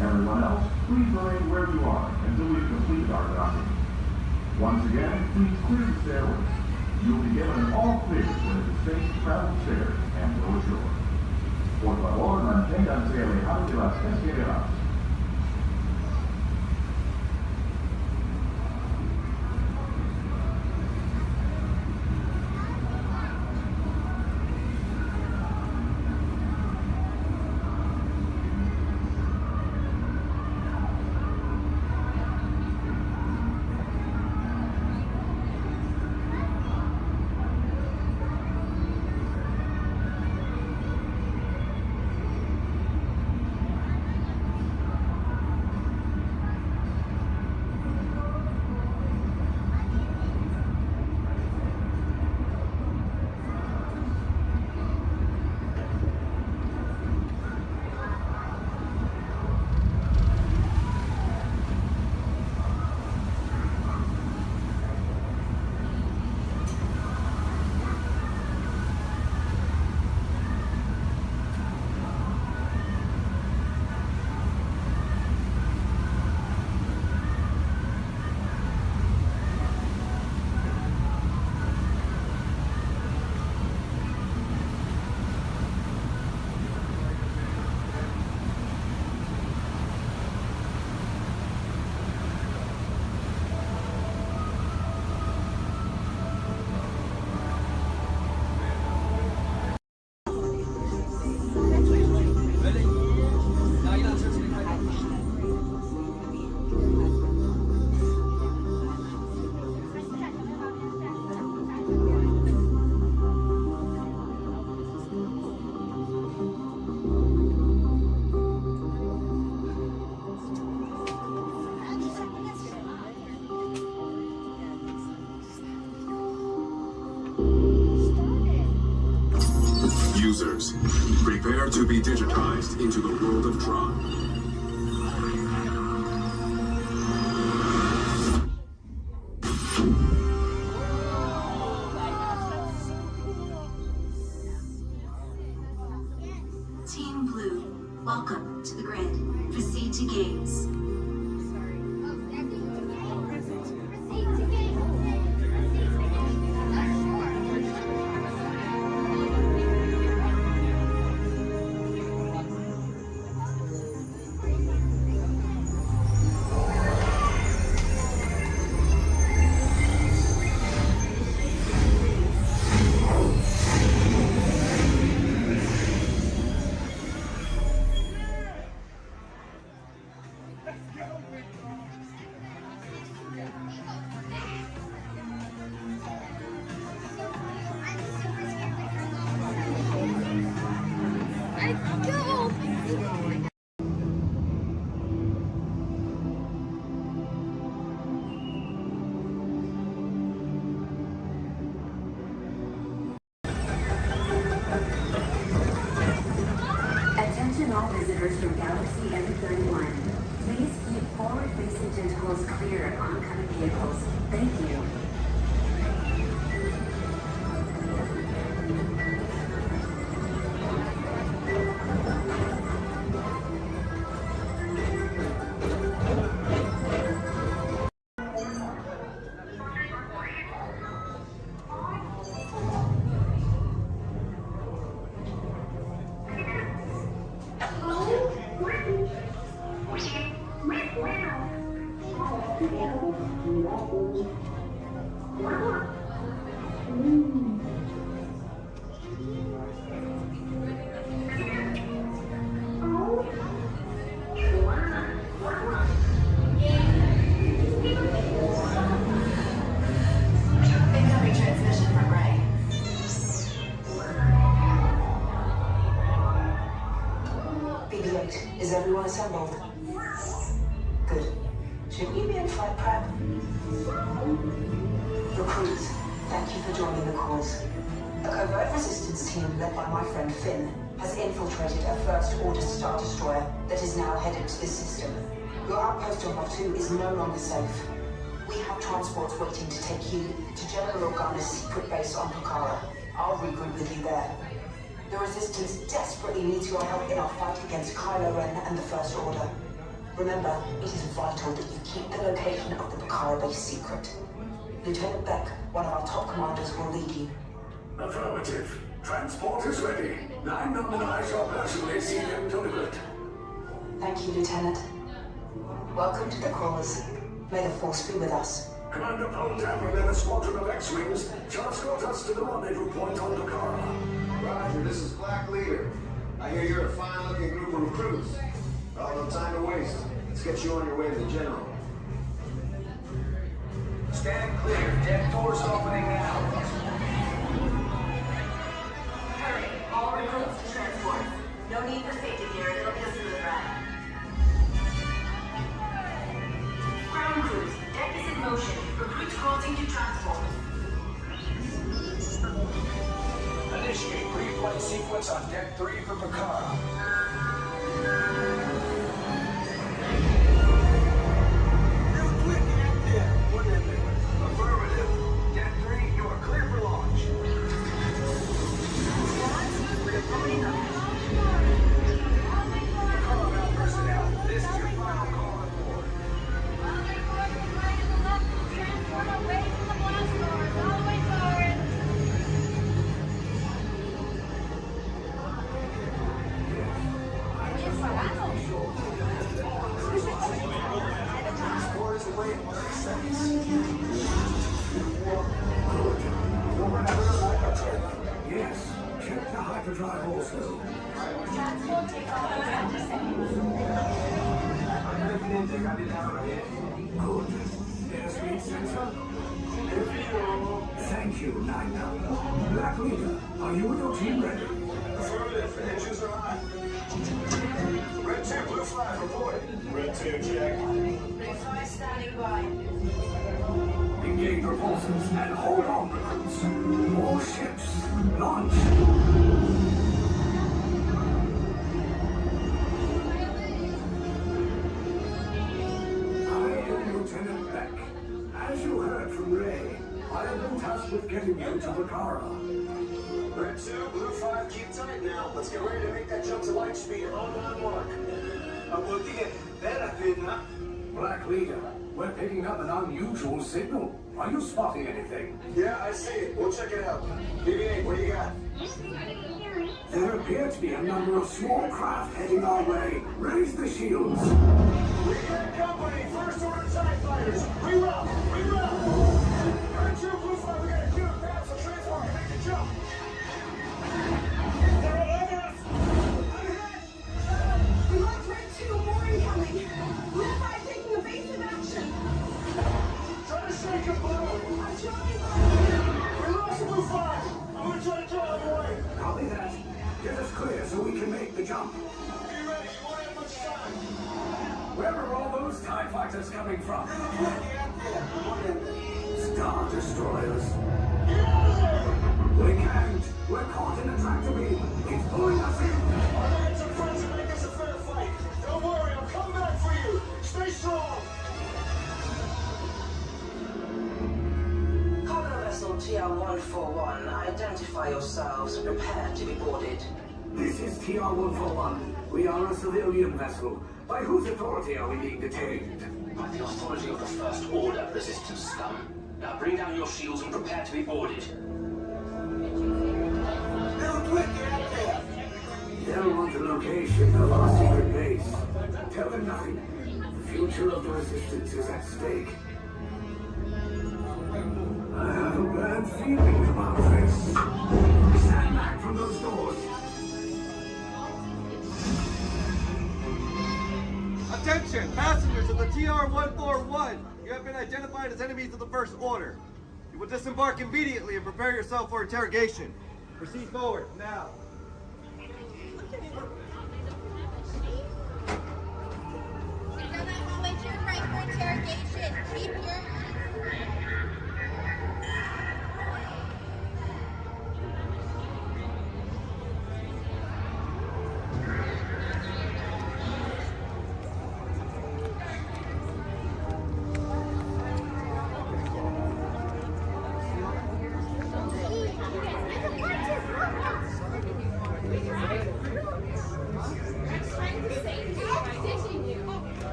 Everyone else, please remain where you are until we've completed our docking. Once again, please clear the stairway. You'll be given an all clear when it is safe to travel the stairs and go ashore. Por favor, manténganse alejados de las escaleras. Users, prepare to be digitized into the world of Tron. Team Blue, welcome to the grid. Proceed to games. Attention all visitors from Galaxy M31. Please keep forward-facing tentacles clear of oncoming vehicles. Thank you. Incoming transmission from Ray. BB-8, is everyone assembled? Good. Should we be in flight prep? Recruits, thank you for joining the cause. A covert resistance team led by my friend Finn has infiltrated a First-Order Star Destroyer that is now headed to this system. Your outpost on Batu is no longer safe. We have transports waiting to take you to General Organa's secret base on Pucara. I'll regroup with you there. The Resistance desperately needs your help in our fight against Kylo Ren and the First Order. Remember, it is vital that you keep the location of the Bakara base secret. Lieutenant Beck, one of our top commanders, will lead you. Affirmative. Transport is ready. 9 and I shall personally see them delivered. Thank you, Lieutenant. Welcome to the Crawlers. May the Force be with us. Commander Poltam and a squadron of X-Wings shall escort us to the rendezvous point on Bakara. Roger, this is Black Leader. I hear you're a fine-looking group of recruits. Well, no time to waste. Let's get you on your way to the General. Stand clear. Deck doors opening now. Hurry, all recruits to transport. No need for safety gear, it'll be a smooth ride. Ground crews, deck is in motion. Recruits crossing to transport. Initiate pre-flight sequence on Deck 3 for Bakara. Affirmative. Deck 3, you are clear for launch. Bakara personnel, this is your final call on board. Transport away from the blast doors, all the way forward. Transport is away in 30 seconds. Yes, check the hyperdrive also. Transport take off in 20 seconds. Good. Airspeed sensor. Thank you, Nina. Black Leader, are you and your team ready? Affirmative. Engines are hot. Red 2, Blue 5, reporting. Red 2, check. Blue 5 standing by. Engage repulsors and hold on, recruits. More ships. Launch. I am Lieutenant Beck. As you heard from Ray, I have been tasked with getting you to Bakara. Red 2, Blue 5, keep tight now. Let's get ready to make that jump to light speed on mark. Black Leader, we're picking up an unusual signal. Are you spotting anything? Yeah, I see it. We'll check it out. BB-8, what do you got? There appear to be a number of small craft heading our way. Raise the shields. We get company. First Order TIE fighters. Reroute. Reroute. Red 2, Blue 5, we got a cute path so transport can make the jump. They're all over us. We lost Red 2, more incoming. Blue 5 taking evasive action. Try to shake him, Blue. I'm trying. We lost Blue 5. I'm gonna try to draw him away. Copy that. Get us clear so we can make the jump. Be ready. You won't have much time. Where are all those TIE fighters coming from? Star Destroyers. Get out of there. We can't. We're caught in a tractor beam. It's pulling us in. Our hands are friends and make us a fair fight. Don't worry, I'll come back for you. Stay strong. Cargo vessel TR-141, identify yourselves and prepare to be boarded. This is TR-141. We are a civilian vessel. By whose authority are we being detained? By the authority of the First Order, Resistance scum. Now bring down your shields and prepare to be boarded. They'll want the location of our secret base. Tell them nothing. The future of the Resistance is at stake. I have a bad feeling about this. Stand back from those doors. Attention, passengers of the TR-141. You have been identified as enemies of the First Order. You will disembark immediately and prepare yourself for interrogation. Proceed forward, now. Down that hallway to your right for interrogation. Keep your...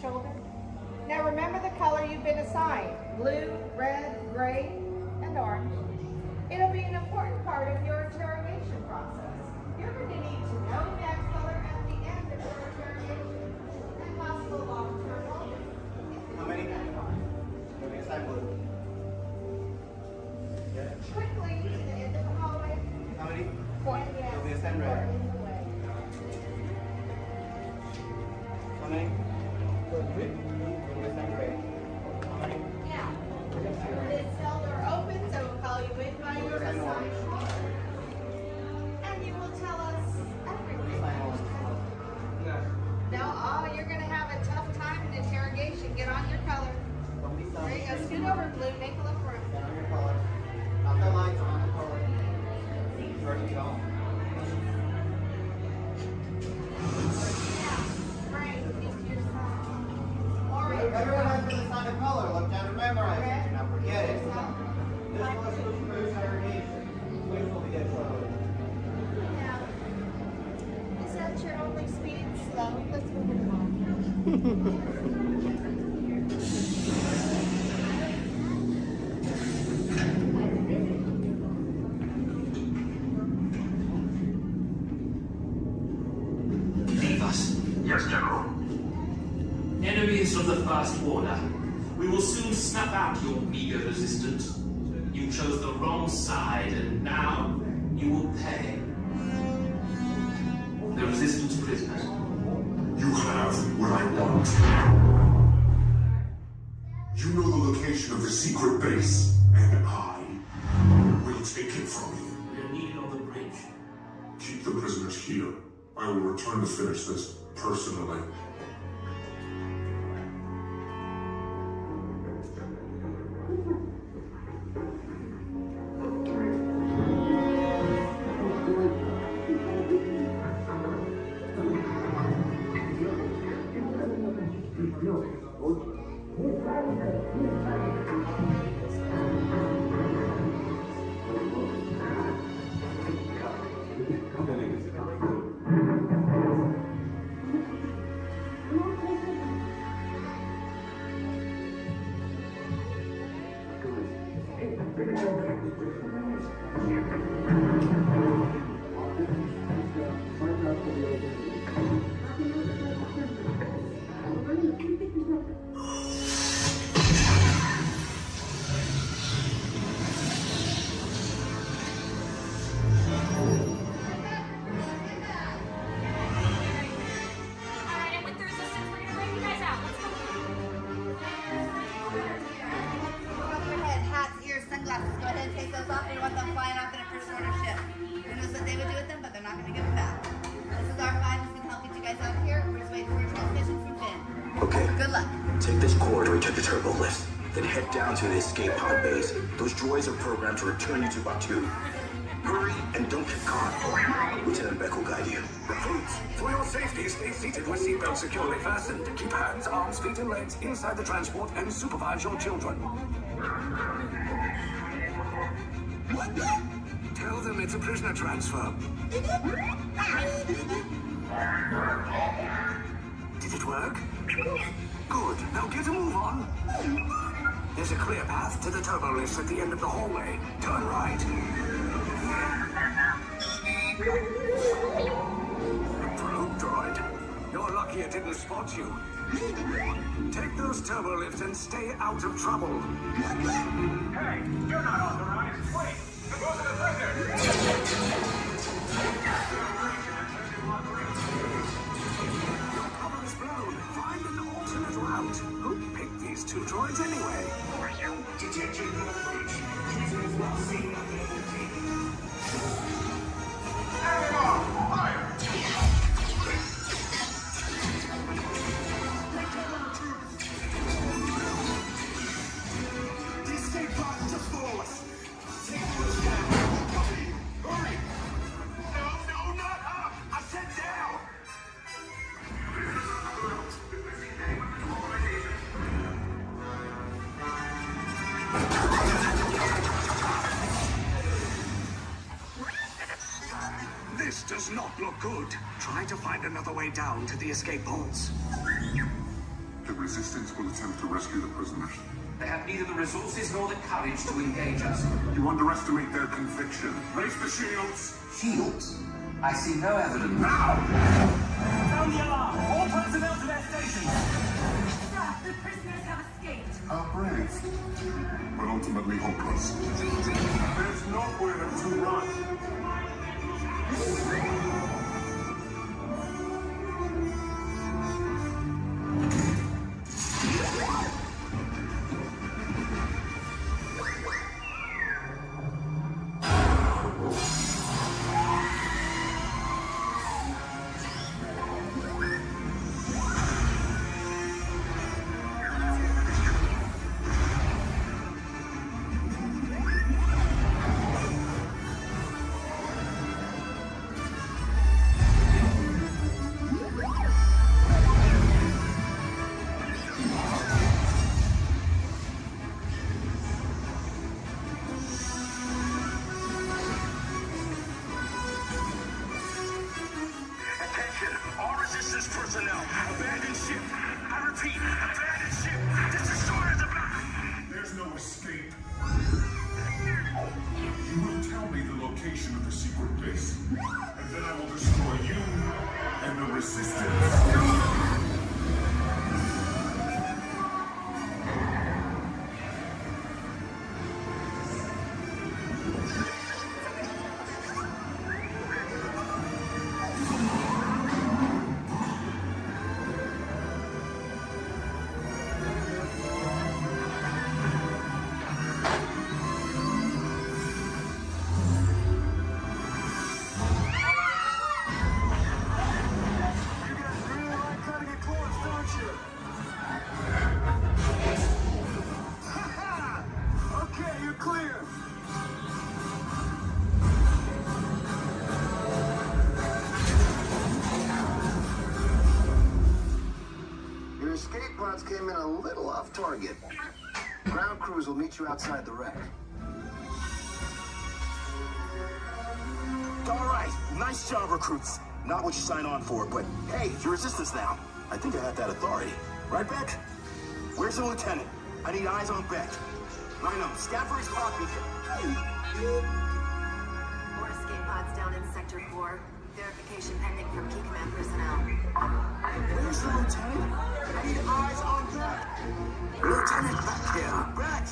shoulder. Now remember the color you've been assigned: blue, red, gray, and orange. It'll be an important part of your interrogation process. You're going to need to know that color at the end of your interrogation and possible long-term motives. How many? You'll be assigned blue. Quickly to the end of the hallway. How many? 4. You'll be assigned red. How many? You'll be assigned gray. Now, this cell door opens, so we'll call you in by your assigned color. And you will tell us everything. No, oh, you're going to have a tough time in interrogation. Get on your color. There you go. Scoot over, Blue. Make a little room. Get on your color. Not the lights, on the color. Where do you go? Everyone has been assigned a color. Look down and memorize it. Do not forget it. This was for interrogation. Which will be a close. Is that your only speed? Slow. Let's move on. Yes, General. Enemies of the First Order, we will soon snuff out your meager resistance. You chose the wrong side, and now you will pay. The resistance prisoners. You have what I want. You know the location of the secret base, and I will take it from you. We are needed on the bridge. Keep the prisoners here. I will return to finish this personally. To the escape pod base. Those droids are programmed to return you to Batu. Hurry and don't get caught. Lieutenant Beck will guide you. Recruits, for your safety, stay seated with seatbelts securely fastened. Keep hands, arms, feet, and legs inside the transport and supervise your children. Tell them it's a prisoner transfer. Did it work? Good. Now get a move on. There's a clear path to the turbo lifts at the end of the hallway. Turn right. Probe droid. You're lucky it didn't spot you. Take those turbo lifts and stay out of trouble. Hey, you're not authorized. Wait, go to the prisoners. Your cover is blown. Find an alternate route. Who picked these two droids anyway? Detention approach. Prisoners will see nothing. Everyone, fire! The escape pod just below us. Hurry! No, not up! I said down! This does not look good. Try to find another way down to the escape pods. The resistance will attempt to rescue the prisoners. They have neither the resources nor the courage to engage us. You underestimate their conviction. Raise the shields! Shields? I see no evidence. Now! Sound the alarm! All personnel to their stations! Sir, the prisoners have escaped. How brave, but ultimately hopeless. There's nowhere to run. personnel. Abandon ship. I repeat, abandon ship. This destroyer is about. There's no escape. You will tell me the location of the secret base, and then I will destroy you and the resistance. Escape pods came in a little off target. Ground crews will meet you outside the wreck. All right, nice job, recruits. Not what you signed on for, but hey, you're resistance now. I think I have that authority. Right, Beck? Where's the lieutenant? I need eyes on Beck. Rhino, scout for his pod beacon. More escape pods down in Sector 4. Verification pending from key command personnel. Where's the lieutenant? I need eyes on Beck. Lieutenant Beck here. Beck!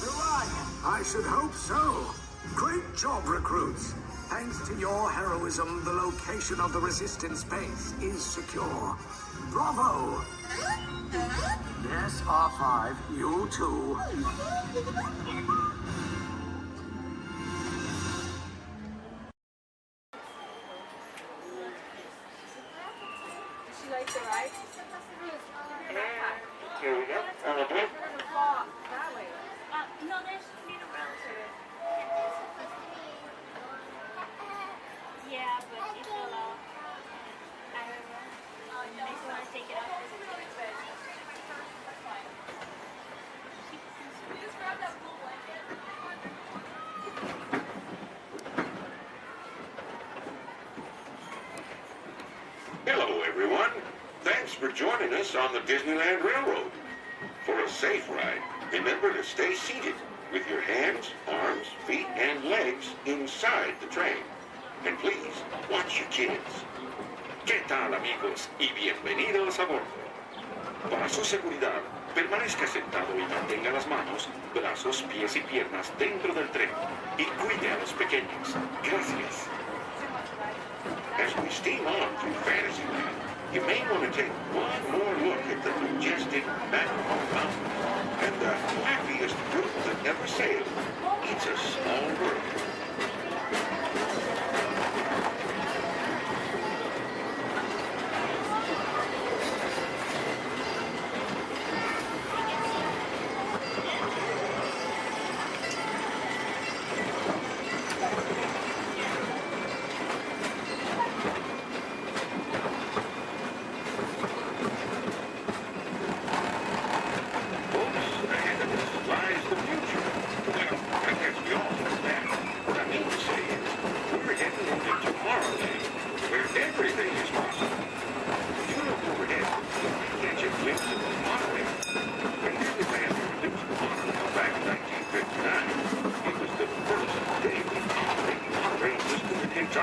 You're alive! I should hope so. Great job, recruits. Thanks to your heroism, the location of the resistance base is secure. Bravo! Yes, R5, you too. She likes it, right? Here we go. That way. No, there's need a rail to it. Yeah, but it fell off. I don't know. I just want to take it off. Just grab that blue blanket. Hello, everyone. Thanks for joining us on the Disneyland Railroad. For a safe ride, remember to stay seated with your hands, arms, feet, and legs inside the train. And please, watch your kids. ¿Qué tal, amigos? Y bienvenidos a bordo. Para su seguridad, permanezca sentado y mantenga las manos, brazos, pies y piernas dentro del tren. Y cuide a los pequeños. Gracias. As we steam on through Fantasyland, you may want to take one more look at the majestic Matterhorn Mountain and the happiest group that never sailed. It's a small world.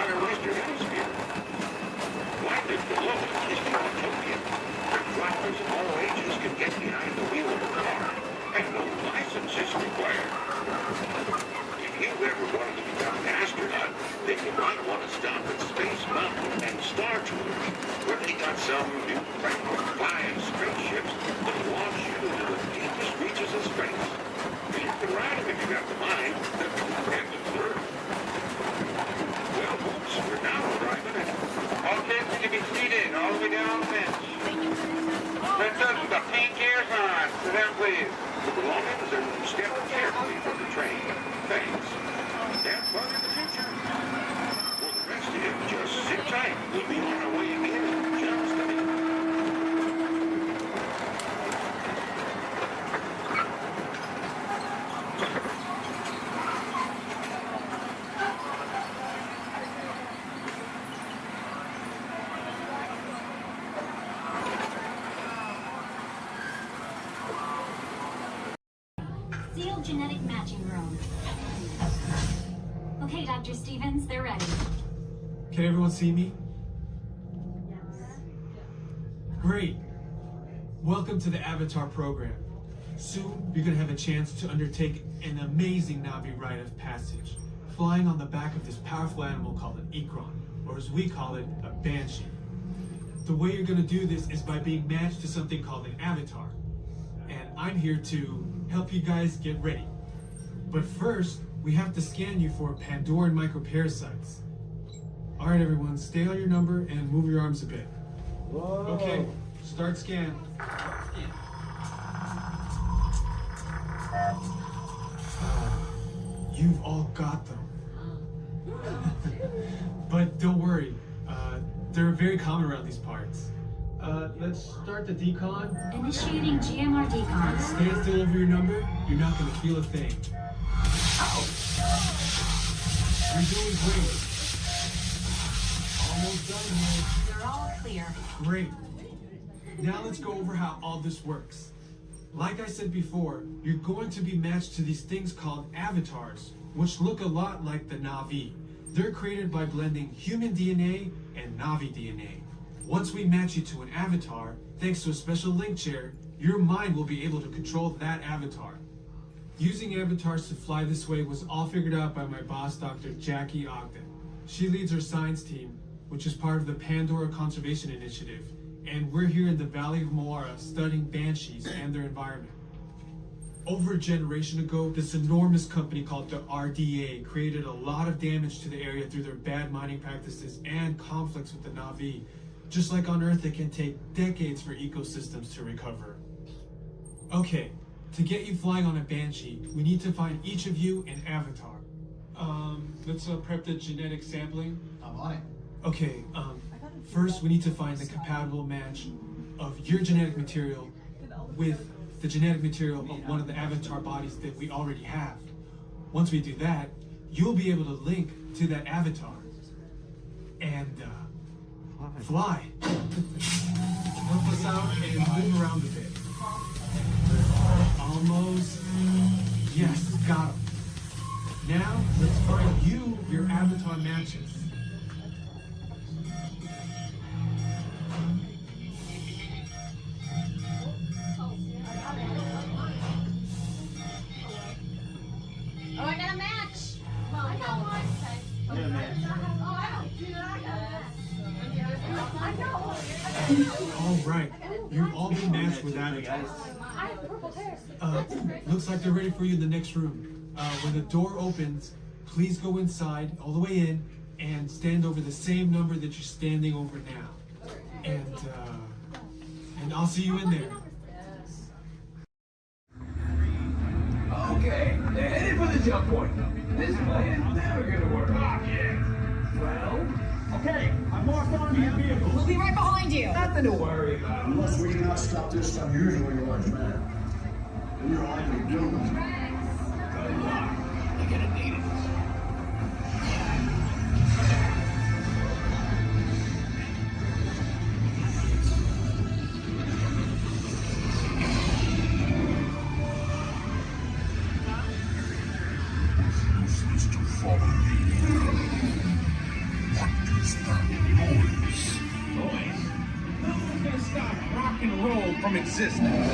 entire Western Hemisphere. Landed below at Disney Utopia, where travelers of all ages can get behind the wheel of a car, and no license is required. If you ever wanted to become an astronaut, then you might want to stop at Space Mountain and Star Tours, where they got some new flying spaceships that launch you into the deepest reaches of space. You can ride them if you got the mind, and the nerve. Well, folks, we're now arriving at... All kids need to be seated all the way down the bench. Princess with the pink ears on. Sit down, please. The belongings and step carefully from the train. Thanks. Have fun in the future. For the rest of you, just sit tight. We'll be on our way again in just a minute. Sealed genetic matching room. Okay, Dr. Stevens, they're ready. Can everyone see me? Great. Welcome to the Avatar program. Soon, you're going to have a chance to undertake an amazing Na'vi rite of passage, flying on the back of this powerful animal called an Ikron, or as we call it, a Banshee. The way you're going to do this is by being matched to something called an avatar. And I'm here to help you guys get ready. But first, we have to scan you for Pandoran microparasites. All right, everyone, stay on your number and move your arms a bit. Whoa. Okay, start scan. You've all got them. But don't worry, they're very common around these parts. Let's start the decon. Initiating GMR decon. Stay still over your number. You're not going to feel a thing. Ow. You're doing great. Almost done here. You're all clear. Great. Now let's go over how all this works. Like I said before, you're going to be matched to these things called avatars, which look a lot like the Na'vi. They're created by blending human DNA and Na'vi DNA. Once we match you to an avatar, thanks to a special link chair, your mind will be able to control that avatar. Using avatars to fly this way was all figured out by my boss, Dr. Jackie Ogden. She leads our science team, which is part of the Pandora Conservation Initiative, and we're here in the Valley of Moara studying banshees and their environment. Over a generation ago, this enormous company called the RDA created a lot of damage to the area through their bad mining practices and conflicts with the Na'vi. Just like on Earth, it can take decades for ecosystems to recover. Okay, to get you flying on a Banshee, we need to find each of you an avatar. Let's prep the genetic sampling. I'm on it. Okay, first we need to find the compatible match of your genetic material with the genetic material of one of the avatar bodies that we already have. Once we do that, you'll be able to link to that avatar and fly. Help us out and move around a bit. Almost. Yes, got him. Now, let's find you your avatar matches. Oh, I got a match. Well, I got one. I got a match. Oh, I don't do that. I got one. All right, you've all been matched with avatars. I have purple hair. Looks like they're ready for you in the next room. When the door opens, please go inside, all the way in, and stand over the same number that you're standing over now. And I'll see you in there. Okay, they're headed for the jump point. This plan is never gonna work. Well, okay, I'm marked onto your vehicle. We'll be right behind you. Nothing to worry about. Unless we cannot stop this unusually large man. Then you're likely doomed. Good luck. You're gonna need it. You're supposed to follow me. stop noise. Boys, no one's gonna stop rock and roll from existence.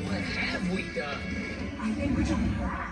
What have we done? I think we can rock.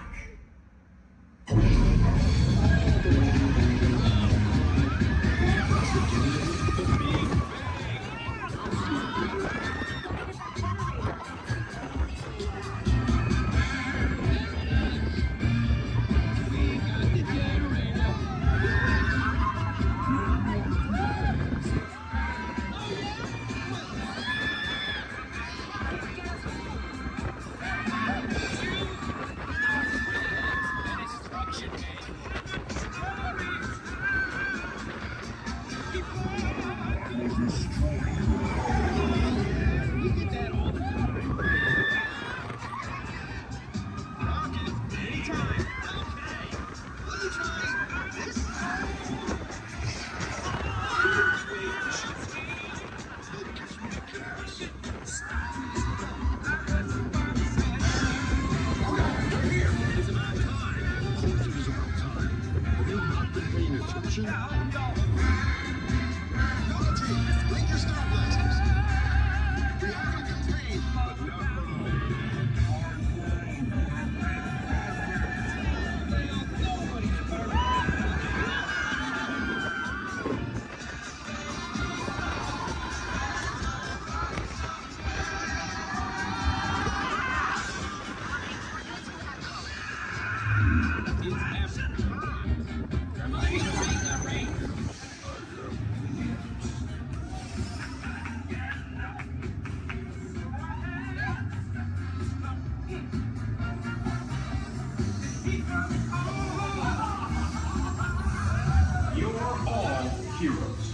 Heroes.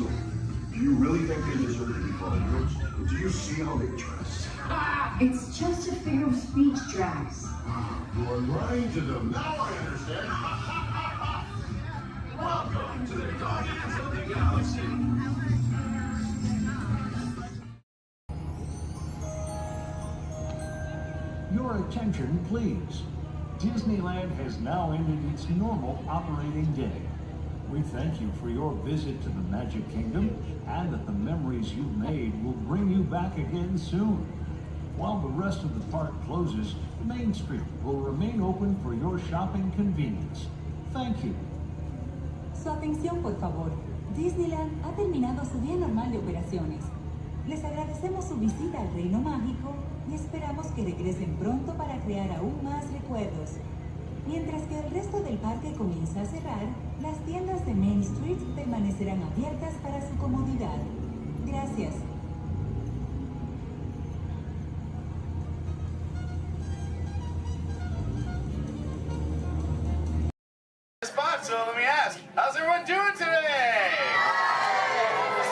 Do you really think they deserve to be called heroes? Do you see how they dress? It's just a figure of speech, Drax. You are lying to them. Now I understand. Welcome to the Guardians of the Galaxy. Your attention, please. Disneyland has now ended its normal operating day. We thank you for your visit to the Magic Kingdom and that the memories you've made will bring you back again soon. While the rest of the park closes, Main Street will remain open for your shopping convenience. Thank you. Su atención, por favor. Disneyland ha terminado su día normal de operaciones. Les agradecemos su visita al Reino Mágico y esperamos que regresen pronto para crear aún más recuerdos. Mientras que el resto del parque comienza a cerrar, las tiendas de Main Street permanecerán abiertas para su comodidad. Gracias. Spot, so let me ask, how's everyone doing today?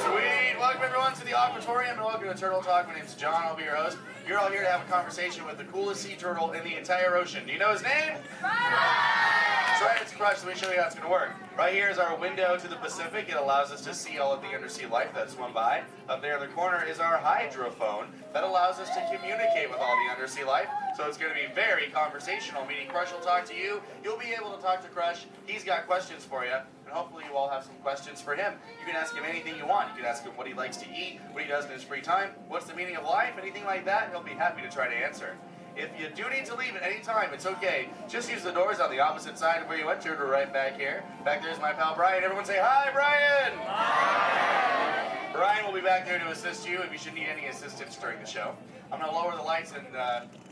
Sweet. Welcome everyone to the Aquatorium and welcome to Turtle Talk. My name's John, I'll be your host. You're all here to have a conversation with the coolest sea turtle in the entire ocean. Do you know his name? That's right, it's Crush. Let me show you how it's going to work. Right here is our window to the Pacific. It allows us to see all of the undersea life that swum by. Up there in the corner is our hydrophone that allows us to communicate with all the undersea life. So it's going to be very conversational, meaning Crush will talk to you. You'll be able to talk to Crush. He's got questions for you. And hopefully you all have some questions for him. You can ask him anything you want. You can ask him what he likes to eat, what he does in his free time, what's the meaning of life, anything like that. He'll be happy to try to answer. If you do need to leave at any time, it's okay. Just use the doors on the opposite side of where you entered or right back here. Back there's my pal Brian. Everyone say hi, Brian! Hi! Brian will be back there to assist you if you should need any assistance during the show. I'm going to lower the lights and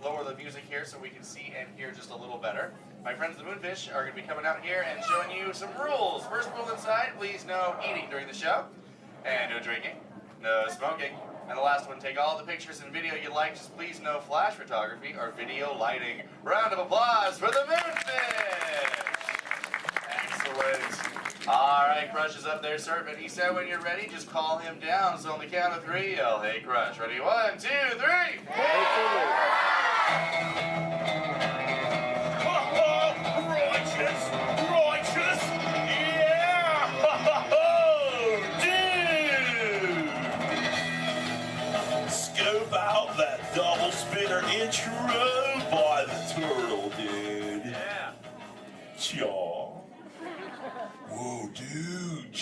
lower the music here so we can see and hear just a little better. My friends the Moonfish are going to be coming out here and showing you some rules. First rule inside, please no eating during the show. And no drinking. No smoking. And the last one, take all the pictures and video you like, just please no flash photography or video lighting. Round of applause for the Moonfish! Excellent. All right, Crush is up there serving. He said when you're ready, just call him down. So on the count of three, yell, hey, Crush. Ready? 1, 2, 3. Righteous! Righteous! Yeah! Dude! Scope out that double spinner intro by the turtle, dude. Yeah. Jaw.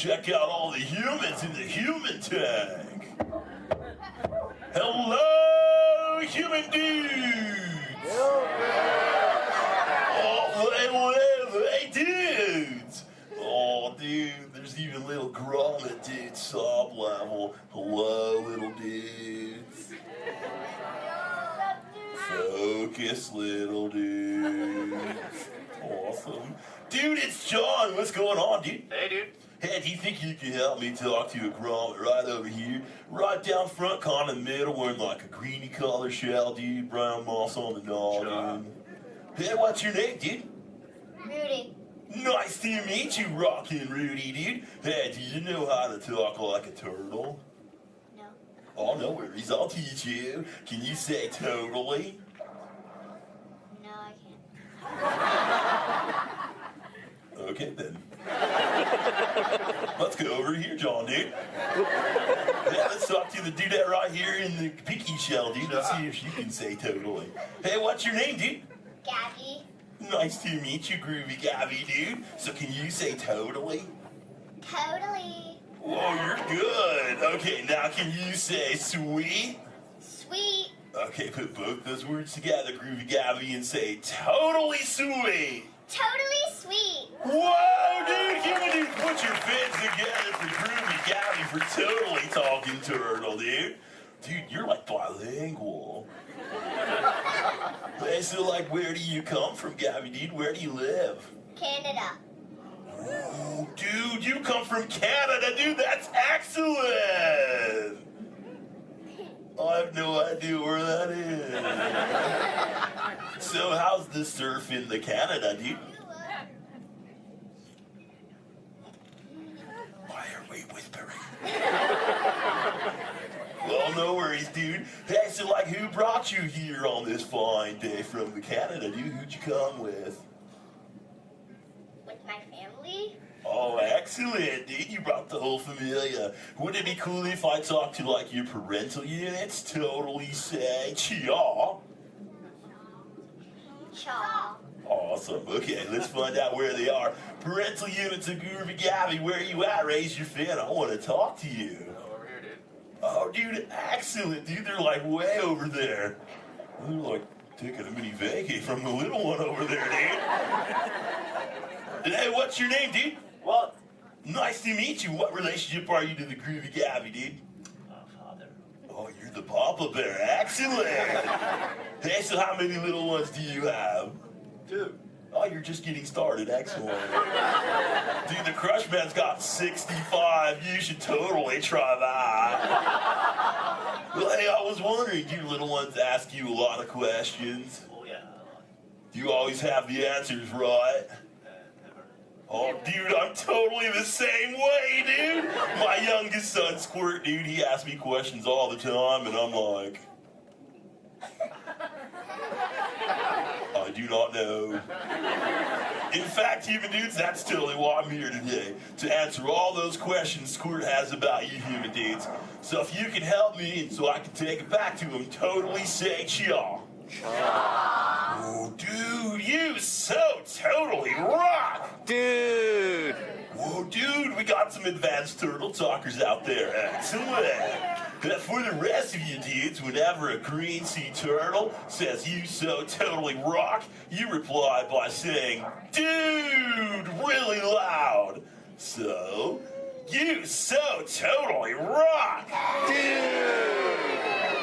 check out all the humans in the human tank. Hello, human dudes. Oh, hey, dudes. Oh, dude, there's even little grommet dudes, sub level. Hello, little dudes. Focus, little dudes. Awesome. Dude, it's John. What's going on, dude? Hey, dude. Hey, do you think you can help me talk to a grommet right over here? Right down front, kind of in the middle, wearing like a greeny color shell, dude. Brown moss on the noggin. Hey, what's your name, dude? Rudy. Nice to meet you, Rockin' Rudy, dude. Hey, do you know how to talk like a turtle? No. Oh, no worries. I'll teach you. Can you say totally? No, I can't. Okay, then. Let's go over here, John, dude. Yeah, let's talk to the dudette right here in the pinky shell, dude. Let's see if she can say totally. Hey, what's your name, dude? Gabby. Nice to meet you, Groovy Gabby, dude. So can you say totally? Totally. Whoa, you're good. Okay, now can you say sweet? Sweet. Okay, put both those words together, Groovy Gabby, and say totally sweet. Totally sweet. Whoa, dude, human dude, put your fins together for Groovy Gabby for totally talking turtle, dude. Dude, you're like bilingual. Hey, so like, where do you come from, Gabby, dude? Where do you live? Canada. Ooh, dude, you come from Canada, dude. That's excellent. I have no idea where that is. So how's the surf in the Canada, dude? Why are we whispering? Well, no worries, dude. Hey, so like, who brought you here on this fine day from the Canada, dude? Who'd you come with? With my family? Oh, excellent, dude. You brought the whole familia. Wouldn't it be cool if I talked to, like, your parental units? Totally say chaw. Chaw. Awesome. Okay, let's find out where they are. Parental units of Groovy Gabby, where are you at? Raise your fin. I want to talk to you. Over here, dude. Oh, dude, excellent, dude. They're, like, way over there. They're, like, taking a mini vacay from the little one over there, dude. Hey, what's your name, dude? Walt. Nice to meet you. What relationship are you to the Groovy Gabby, dude? Father. Oh, you're the Papa Bear. Excellent. Hey, so how many little ones do you have? 2. Oh, you're just getting started. Excellent. Dude, the Crush Man's got 65. You should totally try that. Well, hey, I was wondering, do your little ones ask you a lot of questions? Oh, yeah. Do you always have the answers right? Oh, dude, I'm totally the same way, dude. My youngest son, Squirt, dude, he asks me questions all the time, and I'm like, I do not know. In fact, human dudes, that's totally why I'm here today, to answer all those questions Squirt has about you human dudes. So if you can help me, and so I can take it back to him, totally say chaw. Oh, dude, you so totally rock! Dude! Whoa, dude, we got some advanced turtle talkers out there. Excellent. For the rest of you dudes, whenever a green sea turtle says you so totally rock, you reply by saying, dude, really loud. So, you so totally rock! Dude!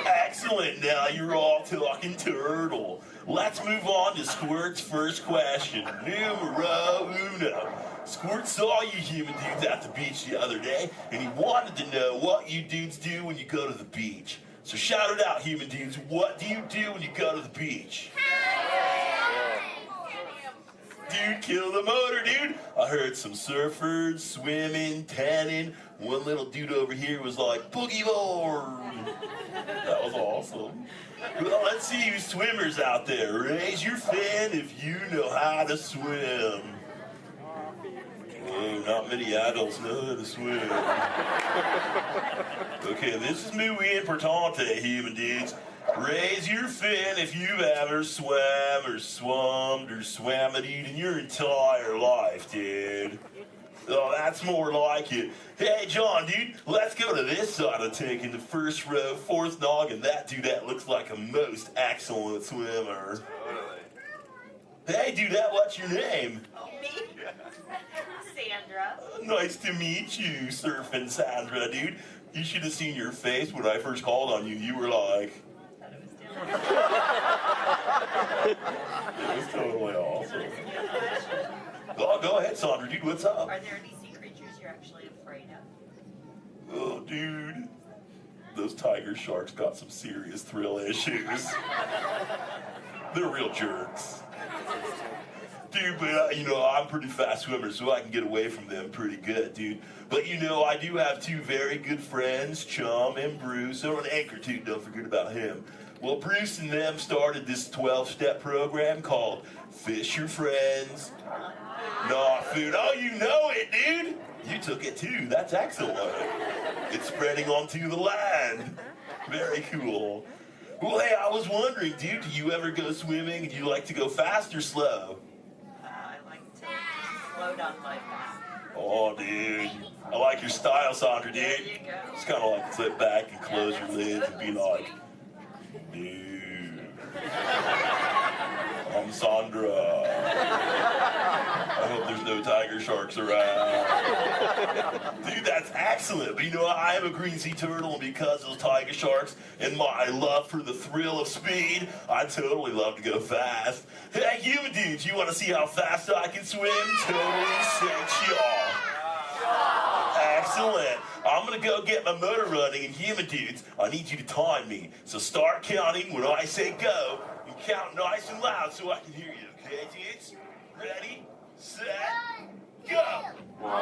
Excellent, now you're all talking turtle. Let's move on to Squirt's first question. Numero uno. Squirt saw you human dudes at the beach the other day, and he wanted to know what you dudes do when you go to the beach. So shout it out, human dudes. What do you do when you go to the beach? Dude, kill the motor, dude. I heard some surfers, swimming, tanning. One little dude over here was like, boogie board. That was awesome. Well, let's see you swimmers out there. Raise your fin if you know how to swim. Oh, not many adults know how to swim. Okay, this is muy importante, human dudes. Raise your fin if you've ever swam or swummed or swam it in your entire life, dude. Oh, that's more like it. Hey, John, dude, let's go to this side of the tank in the first row, fourth noggin. That dudette looks like a most excellent swimmer. Hey, dudette, what's your name? Me? Sandra. Nice to meet you, Surfing Sandra, dude. You should have seen your face when I first called on you. You were like... It was totally awesome. Oh, go ahead, Sandra, dude, what's up? Are there any sea creatures you're actually afraid of? Oh, dude. Those tiger sharks got some serious thrill issues. They're real jerks. Dude, but I'm a pretty fast swimmer, so I can get away from them pretty good, dude. But I do have two very good friends, Chum and Bruce, or an anchor too, don't forget about him. Well, Bruce and them started this 12-step program called Fish Your Friends, Not Food. Oh, you know it, dude. You took it too. That's excellent. It's spreading onto the land. Very cool. Well, hey, I was wondering, dude, do you ever go swimming? Do you like to go fast or slow? I like to slow down my path. Oh, dude. I like your style, Sandra, dude. There you go. Just kind of like sit back and close your lids and be like, dude, I'm Sandra. I hope there's no tiger sharks around. Dude, that's excellent. But I am a green sea turtle, and because of those tiger sharks and my love for the thrill of speed, I totally love to go fast. Hey, you dudes, you want to see how fast I can swim? Totally sensual. Excellent. I'm going to go get my motor running, and human dudes, I need you to time me. So start counting when I say go, and count nice and loud so I can hear you, okay, dudes? Ready, set, go! 1,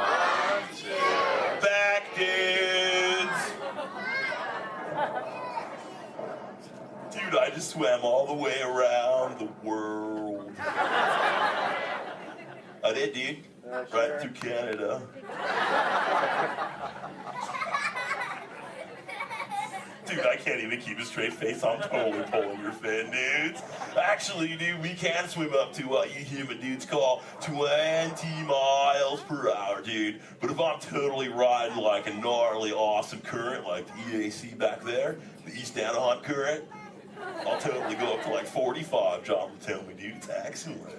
2. Back, dudes! Dude, I just swam all the way around the world. I did, dude. Right through Canada. Dude, I can't even keep a straight face. I'm totally pulling your fin, dudes. Actually, dude, we can swim up to what you human dudes call 20 miles per hour, dude. But if I'm totally riding like a gnarly, awesome current, like the EAC back there, the East Anaheim current, I'll totally go up to like 45, John will tell me, dude. It's excellent.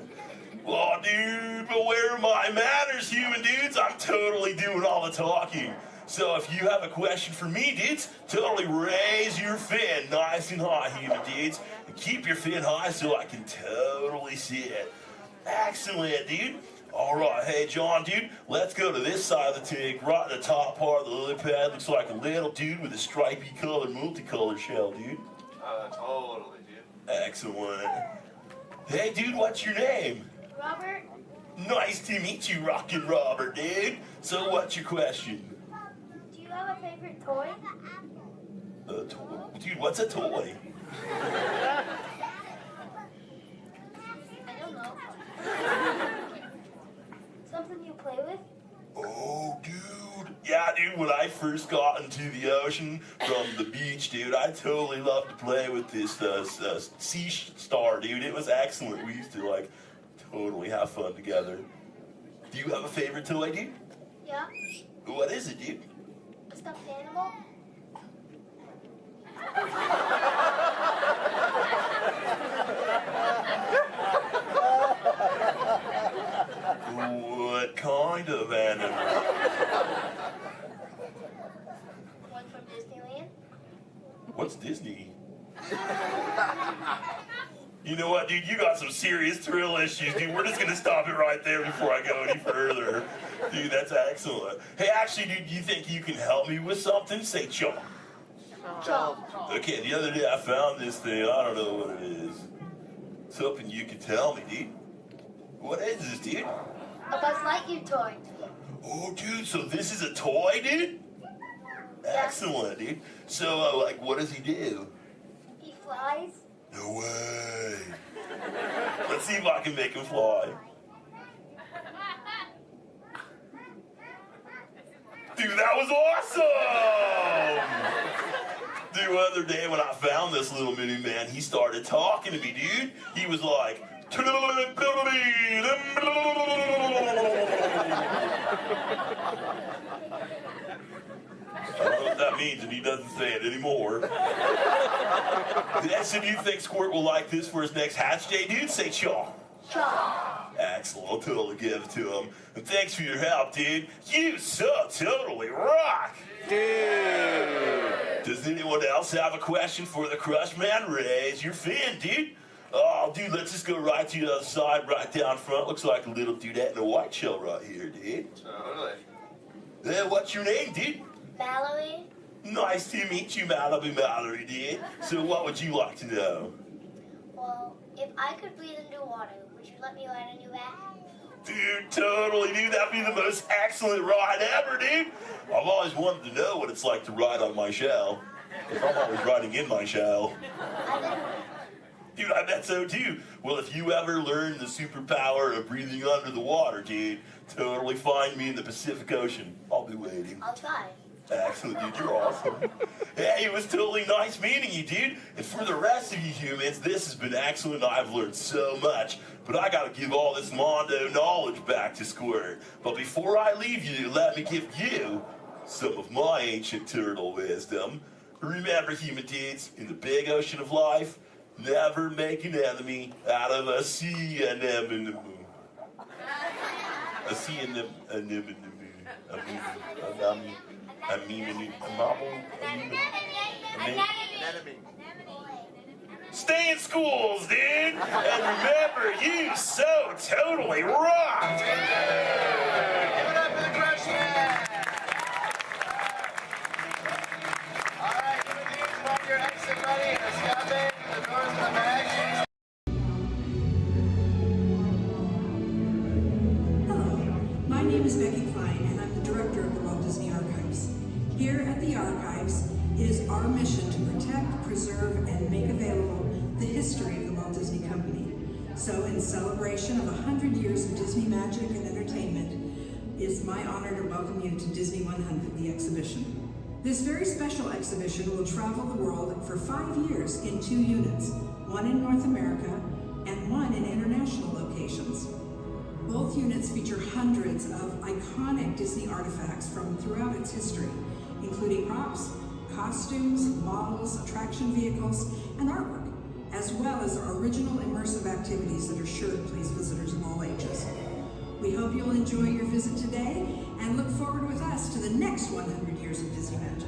Oh, dude, but where are my manners, human dudes? I'm totally doing all the talking. So if you have a question for me, dudes, totally raise your fin nice and high, human dudes. And keep your fin high so I can totally see it. Excellent, dude. All right, hey, John, dude, let's go to this side of the tank. Right in the top part of the lily pad looks like a little dude with a stripy colored, multicolored shell, dude. Totally, dude. Excellent. Hey, dude, what's your name? Robert? Nice to meet you, Rockin' Robert, dude. So what's your question? Do you have a favorite toy? A toy? Dude, what's a toy? I don't know. Something you play with? Oh, dude. Yeah, dude, when I first got into the ocean from the beach, dude, I totally loved to play with this sea star, dude. It was excellent. We used to, totally have fun together. Do you have a favorite toy, dude? Yeah. What is it, dude? A stuffed animal? What kind of animal? One from Disneyland? What's Disney? You know what, dude? You got some serious thrill issues, dude. We're just gonna stop it right there before I go any further. Dude, that's excellent. Hey, actually, dude, you think you can help me with something? Say chomp. Chomp. Okay, the other day I found this thing. I don't know what it is. It's hoping you can tell me, dude. What is this, dude? A Buzz Lightyear toy. Oh, dude, so this is a toy, dude? Excellent, dude. So, what does he do? He flies. No way. Let's see if I can make him fly. Dude, that was awesome! Dude, the other day when I found this little mini man, he started talking to me, dude. He was like... I don't know what that means, and he doesn't say it anymore. So do you think Squirt will like this for his next Hatch Day, dude? Say chaw. Chaw. Excellent, I'll totally give it to him. And thanks for your help, dude. You so totally rock. Dude. Does anyone else have a question for the Crush Man? Raise your fin, dude. Oh, dude, let's just go right to the other side, right down front. Looks like a little dudette in a white shell right here, dude. Totally. What's your name, dude? Mallory? Nice to meet you, Mallory, dude. So what would you like to know? Well, if I could breathe into water, would you let me ride on your back? Dude, totally, dude. That'd be the most excellent ride ever, dude. I've always wanted to know what it's like to ride on my shell. If I'm always riding in my shell. Dude, I bet so too. Well, if you ever learn the superpower of breathing under the water, dude, totally find me in the Pacific Ocean. I'll be waiting. I'll try. Excellent, dude. You're awesome. Hey, it was totally nice meeting you, dude. And for the rest of you humans, this has been excellent. I've learned so much. But I gotta give all this Mondo knowledge back to Squirt. But before I leave you, let me give you some of my ancient turtle wisdom. Remember, human dudes, in the big ocean of life, never make an enemy out of a sea anemone. A sea anemone. Stay in schools, dude! And remember, you so totally rock! Give it up for the Crush Man! Alright, give it to each one your exit ready. Escape, the doors in the back. My name is Becky Klein, and I'm the director of the Walt Disney Archives. Here at the Archives, it is our mission to protect, preserve, and make available the history of the Walt Disney Company. So in celebration of 100 years of Disney magic and entertainment, it's my honor to welcome you to Disney 100, the exhibition. This very special exhibition will travel the world for 5 years in 2 units, one in North America and one in international locations. Both units feature hundreds of iconic Disney artifacts from throughout its history, including props, costumes, models, attraction vehicles, and artwork, as well as original immersive activities that are sure to please visitors of all ages. We hope you'll enjoy your visit today and look forward with us to the next 100 years of Disney magic.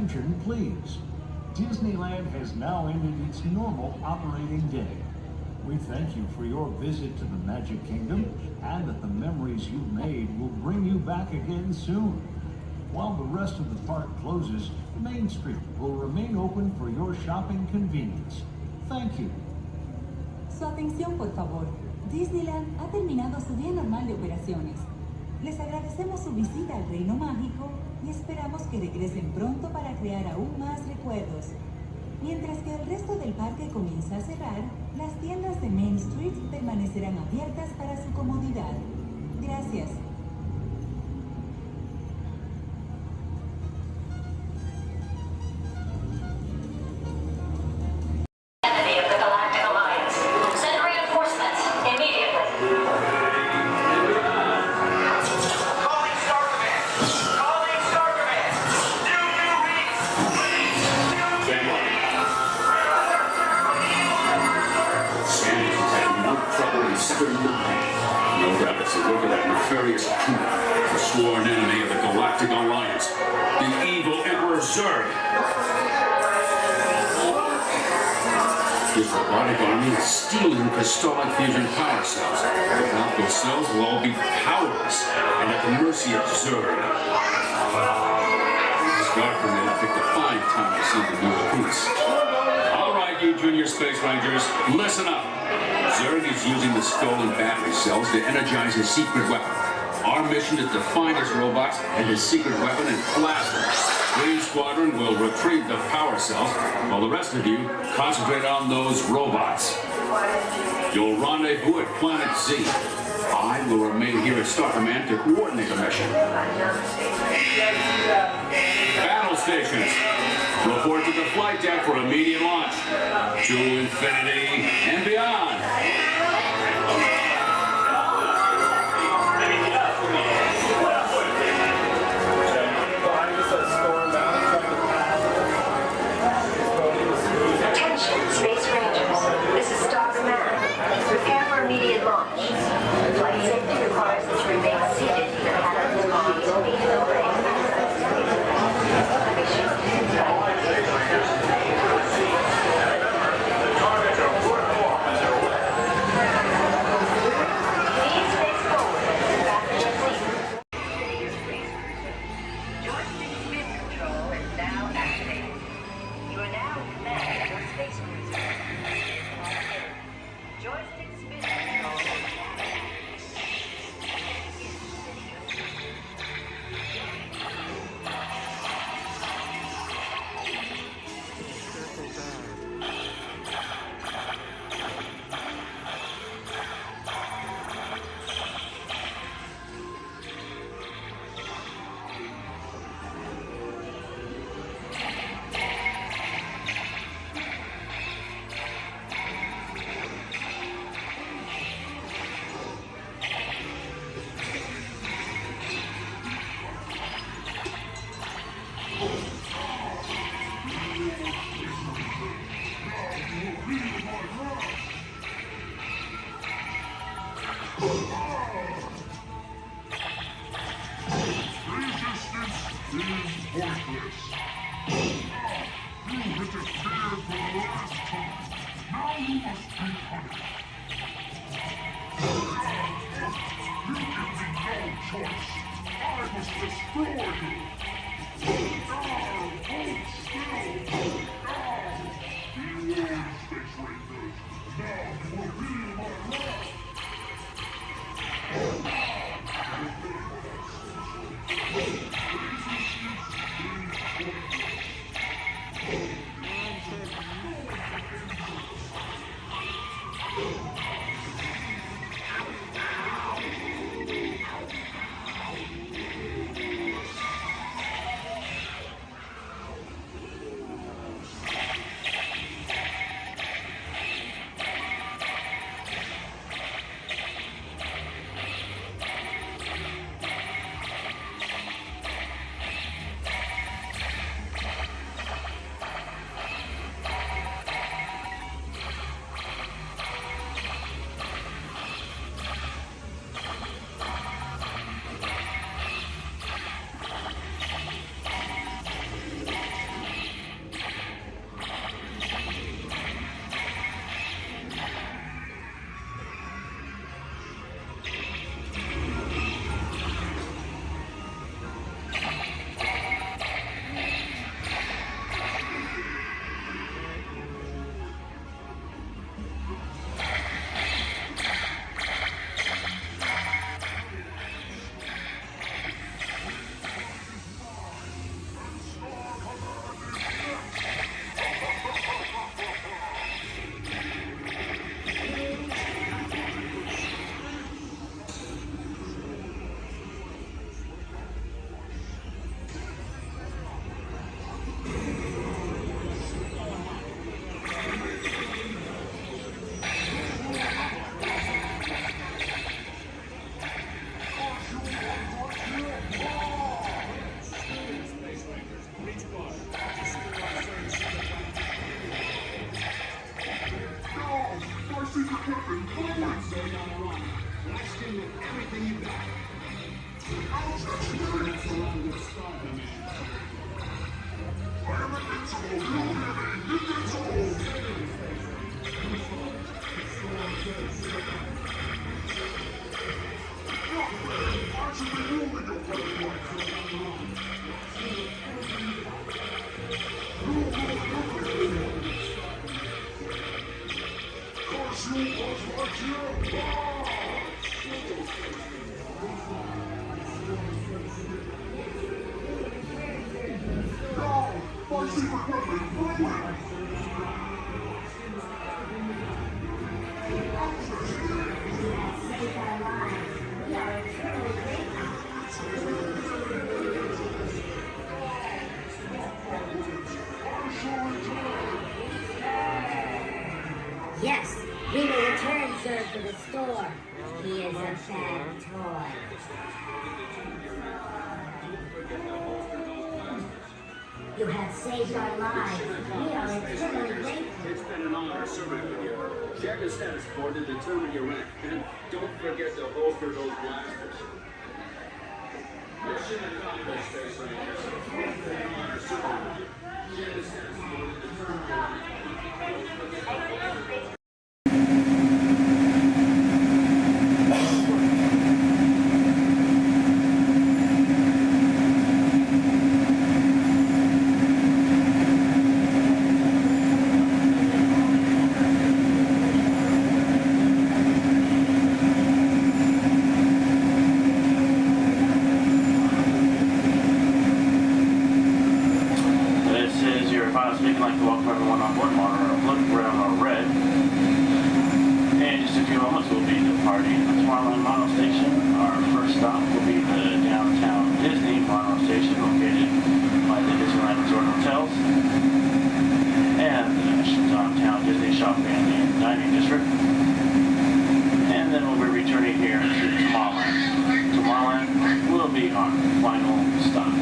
attention, please. Disneyland has now ended its normal operating day. We thank you for your visit to the Magic Kingdom and that the memories you've made will bring you back again soon. While the rest of the park closes, Main Street will remain open for your shopping convenience. Thank you. Su atención, por favor. Disneyland ha terminado su día normal de operaciones. Les agradecemos su visita al Reino Mágico y esperamos que regresen pronto para crear aún más recuerdos. Mientras que el resto del parque comienza a cerrar, las tiendas de Main Street permanecerán abiertas para su comodidad. Gracias. Enemy of the Galactic Alliance. Send reinforcements immediately. Calling Star Command! Calling Star Command! New reads! Sandy's had no trouble in Sector 9. No doubt it's the work of that nefarious coup, the sworn enemy of the Galactic Alliance, the evil Emperor Zurg. His robotic army is stealing crystallic fusion power cells. Without those cells, we'll all be powerless and at the mercy of Zurg. Star Command picked a fine time to send the new recruits. All right, you Junior Space Rangers, listen up. Zurg is using the stolen battery cells to energize his secret weapon. Our mission is to find his robots and his secret weapon and blast them. Green Squadron will retrieve the power cells, while the rest of you concentrate on those robots. You'll rendezvous at Planet Z. I will remain here at Star Command to coordinate the mission. Battle stations, report to the flight deck for immediate launch. To infinity and beyond. Attention, Space Rangers. This is Star Command. Prepare for immediate launch. Flight safety requires that you remain seated in your cabin while you speed in the plane. Please face forward and sit back in your seat. Joystick spin control is now activated. You are now in command of your space cruiser. Joystick spin control is activated. Yes, we will return sir to the store. He is a bad toy. You have saved our lives. We are eternally grateful. It's been an honor serving with you. Check the status board to determine your rank. And don't forget to holster those blasters. Mission accomplished, Space Rangers. It's been an honor serving with you. Check the status board to determine your rank. Speaking like to welcome everyone on board monorail blue, brown, or red. In just a few moments we'll be departing the Tomorrowland Mono Station. Our first stop will be the downtown Disney Mono Station located by the Disneyland Resort Hotels and the downtown Disney Shopping and Dining District. And then we'll be returning here to Tomorrowland. Tomorrowland will be our final stop.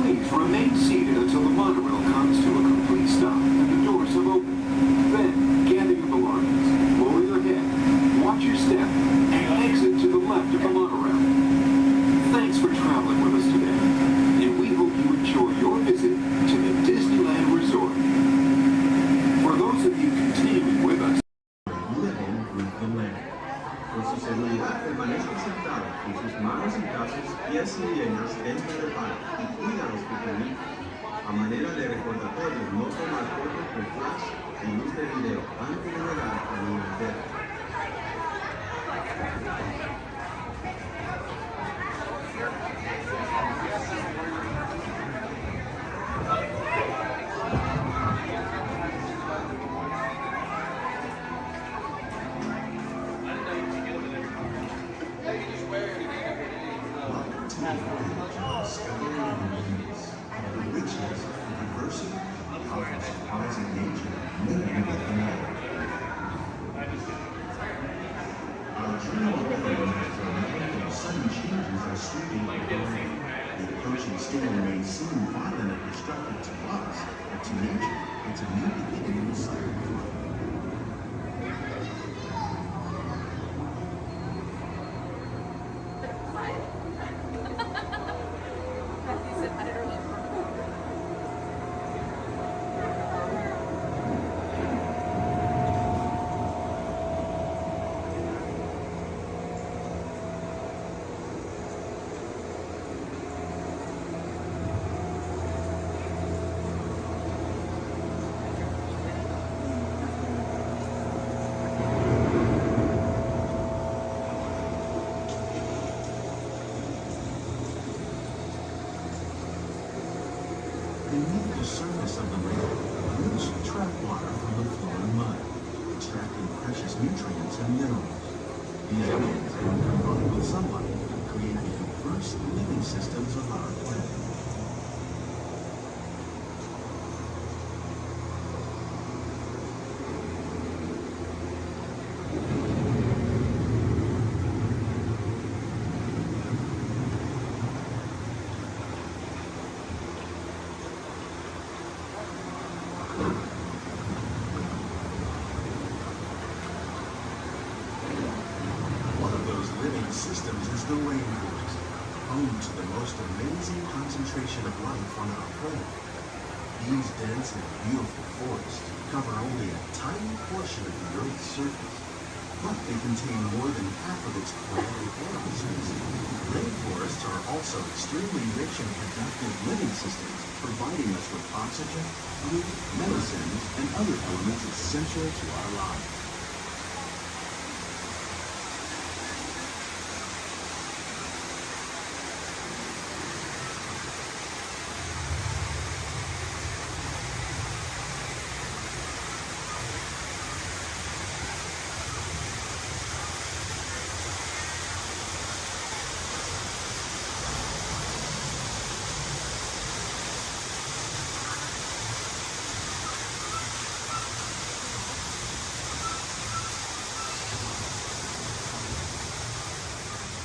Please remain seated until the monorail comes to a complete stop. A manera de recordatorio, no tomar fotos con flash y luz de video antes de llegar al nivel. Sudden changes are sweeping over the land. The approaching storm may seem violent and destructive to us, but to nature, it's a new beginning in the cycle of life. Beneath the surface of the lake, roots trap water from the flowing mud, extracting precious nutrients and minerals. These minerals, when combined with sunlight, create the diverse living systems of our planet. Systems is the rainforest, home to the most amazing concentration of life on our planet. These dense and beautiful forests cover only a tiny portion of the Earth's surface, but they contain more than half of its plant and animal species. Rainforests are also extremely rich in productive living systems, providing us with oxygen, food, medicines, and other elements essential to our lives.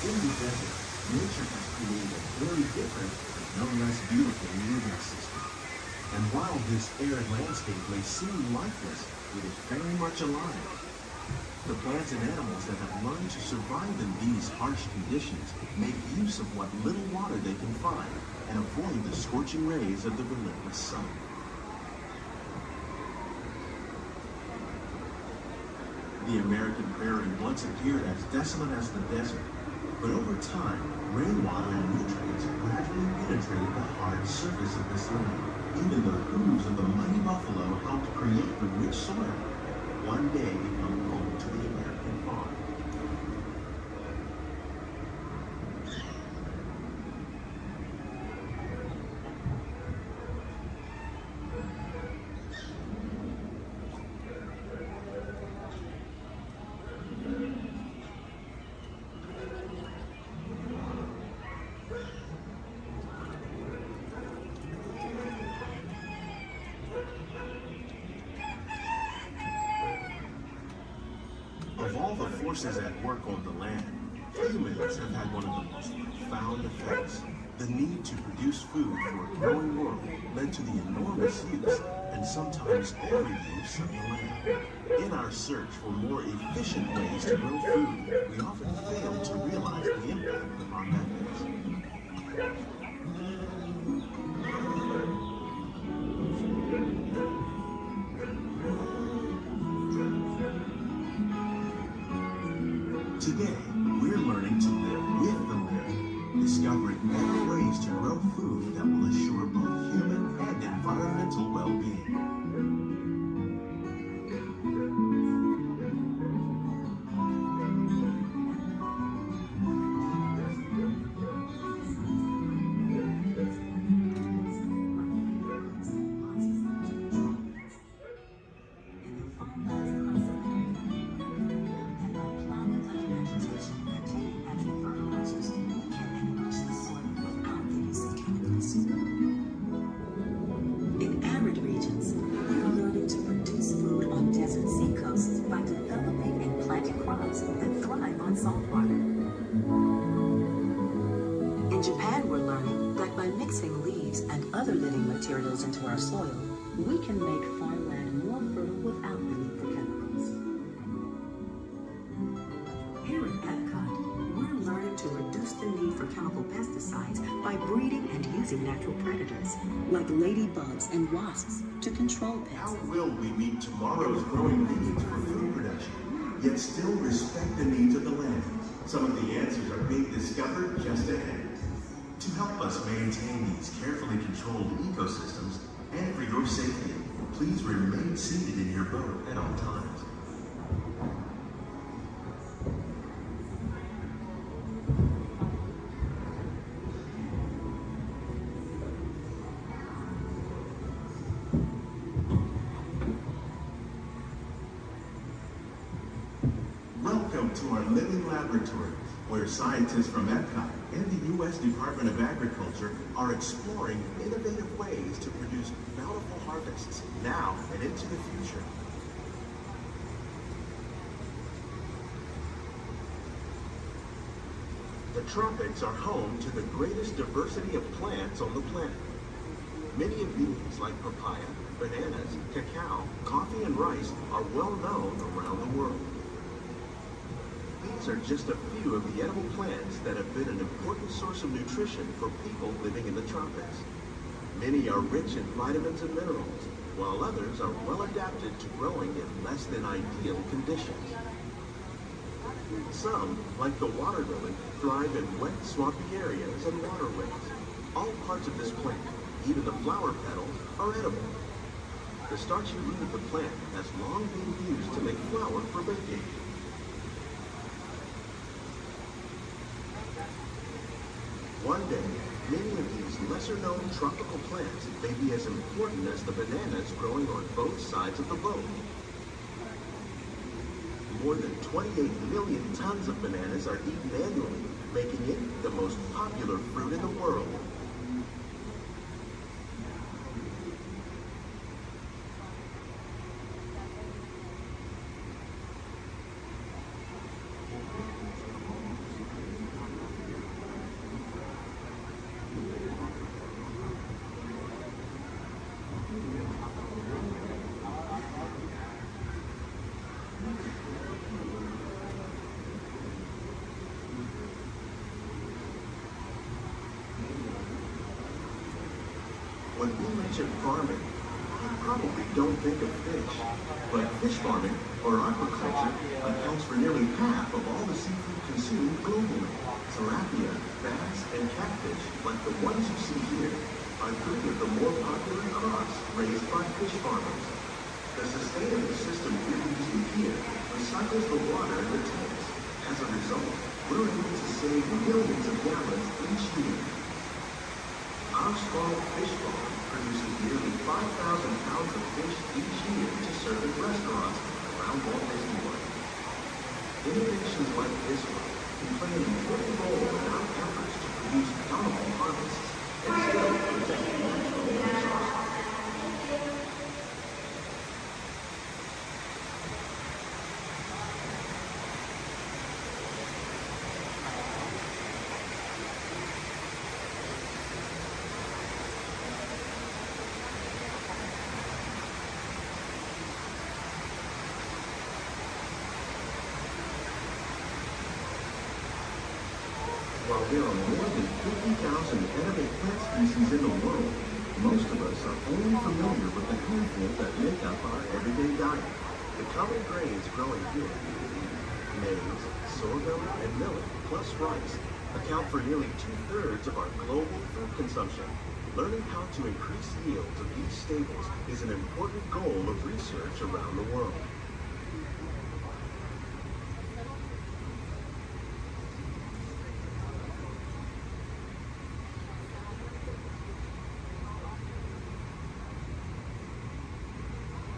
In the desert, nature has created a very different, but no less beautiful living system. And while this arid landscape may seem lifeless, it is very much alive. The plants and animals that have learned to survive in these harsh conditions make use of what little water they can find and avoid the scorching rays of the relentless sun. The American prairie once appeared as desolate as the desert. But over time, rainwater and nutrients gradually penetrated the hard surface of this land. Even the hooves of the mighty buffalo helped create the rich soil that one day become home to the American farm. Of all the forces at work on the land, humans have had one of the most profound effects. The need to produce food for a growing world led to the enormous use and sometimes overuse of the land. In our search for more efficient ways to grow food, we often fail to realize the impact of our methods. Today, we're learning to live with the land, discovering better ways to grow food that will assure both human and other living materials into our soil, we can make farmland more fertile without the need for chemicals. Here at Epcot, we're learning to reduce the need for chemical pesticides by breeding and using natural predators, like ladybugs and wasps, to control pests. How will we meet tomorrow's growing needs for food production, yet still respect the needs of the land? Some of the answers are being discovered just ahead. To help us maintain these carefully controlled ecosystems, and for your safety, please remain seated in your boat at all times. Welcome to our living laboratory, where scientists from Epcot and the U.S. Department of Agriculture are exploring innovative ways to produce bountiful harvests now and into the future. The tropics are home to the greatest diversity of plants on the planet. Many of these, like papaya, bananas, cacao, coffee, and rice, are well known around the world. These are just a few of the edible plants that have been an important source of nutrition for people living in the tropics. Many are rich in vitamins and minerals, while others are well adapted to growing in less than ideal conditions. Some, like the water lily, thrive in wet, swampy areas and waterways. All parts of this plant, even the flower petals, are edible. The starchy root of the plant has long been used to make flour for baking. One day, many of these lesser-known tropical plants may be as important as the bananas growing on both sides of the boat. More than 28 million tons of bananas are eaten annually, making it the most popular fruit in the world. When we mention farming, you probably don't think of fish. But fish farming, or aquaculture, accounts for nearly half of all the seafood consumed globally. Tilapia, bass, and catfish, like the ones you see here, are three of the more popular crops raised by fish farmers. The sustainable system we're using here recycles the water in the tanks. As a result, we're able to save millions of gallons each year. Our small fish farm produces nearly 5,000 pounds of fish each year to serve in restaurants around Walt Disney World. Innovations like this one can play an important role in our efforts to produce bountiful harvests and still protect natural resources. While there are more than 50,000 edible plant species in the world, most of us are only familiar with the handful that make up our everyday diet. The common grains growing here, maize, sorghum, and millet, plus rice, account for nearly 2/3 of our global food consumption. Learning how to increase yields of these staples is an important goal of research around the world.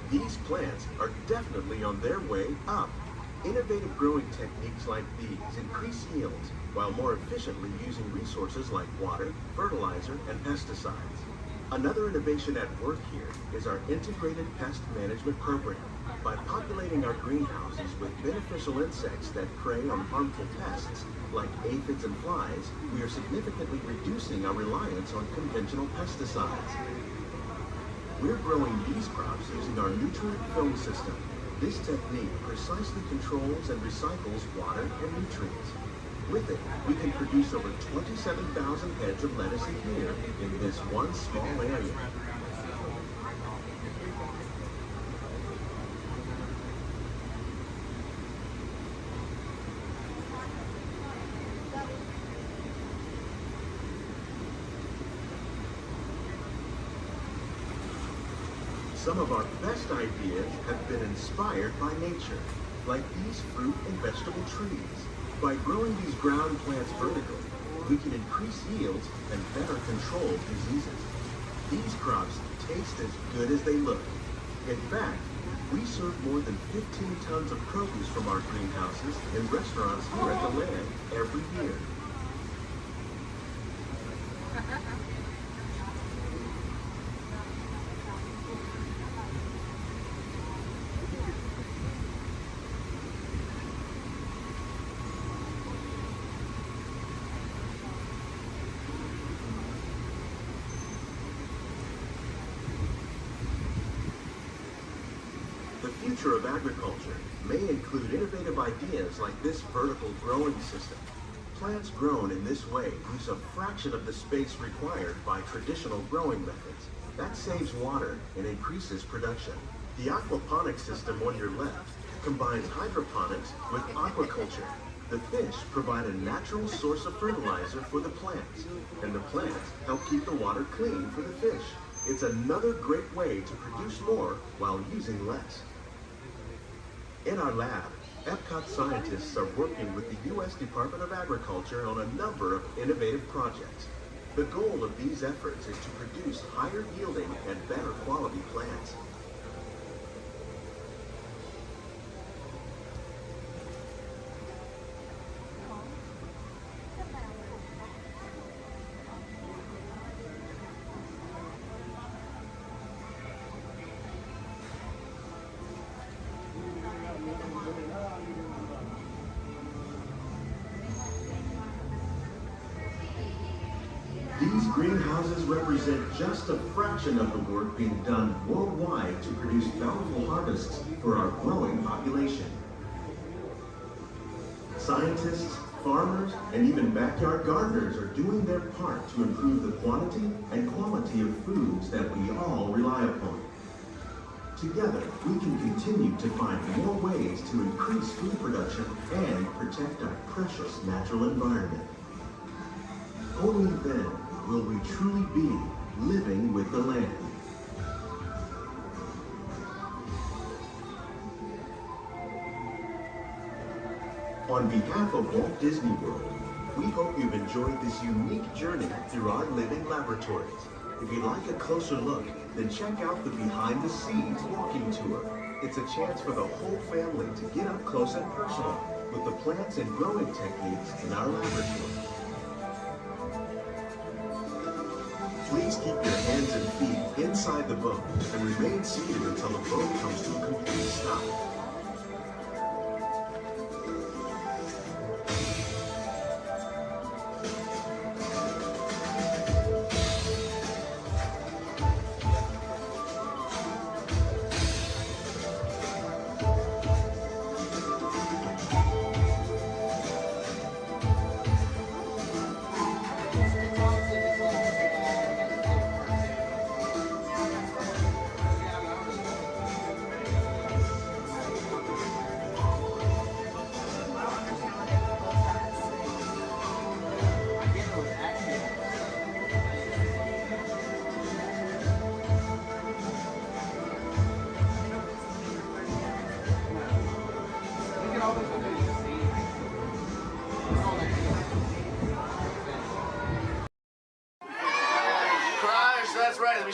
These plants are definitely on their way up. Innovative growing techniques like these increase yields while more efficiently using resources like water, fertilizer, and pesticides. Another innovation at work here is our integrated pest management program. By populating our greenhouses with beneficial insects that prey on harmful pests, like aphids and flies, we are significantly reducing our reliance on conventional pesticides. We're growing these crops using our nutrient film system. This technique precisely controls and recycles water and nutrients. With it, we can produce over 27,000 heads of lettuce a year in this one small area. Some of our best ideas have been inspired by nature, like these fruit and vegetable trees. By growing these ground plants vertically, we can increase yields and better control diseases. These crops taste as good as they look. In fact, we serve more than 15 tons of produce from our greenhouses in restaurants here at the land every year. The future of agriculture may include innovative ideas like this vertical growing system. Plants grown in this way use a fraction of the space required by traditional growing methods. That saves water and increases production. The aquaponics system on your left combines hydroponics with aquaculture. The fish provide a natural source of fertilizer for the plants, and the plants help keep the water clean for the fish. It's another great way to produce more while using less. In our lab, Epcot scientists are working with the U.S. Department of Agriculture on a number of innovative projects. The goal of these efforts is to produce higher yielding and better quality plants. These greenhouses represent just a fraction of the work being done worldwide to produce bountiful harvests for our growing population. Scientists, farmers, and even backyard gardeners are doing their part to improve the quantity and quality of foods that we all rely upon. Together, we can continue to find more ways to increase food production and protect our precious natural environment. Only then will we truly be living with the land. On behalf of Walt Disney World, we hope you've enjoyed this unique journey through our living laboratories. If you'd like a closer look, then check out the Behind the Scenes walking tour. It's a chance for the whole family to get up close and personal with the plants and growing techniques in our laboratory. Please keep your hands and feet inside the boat and remain seated until the boat comes to a complete stop.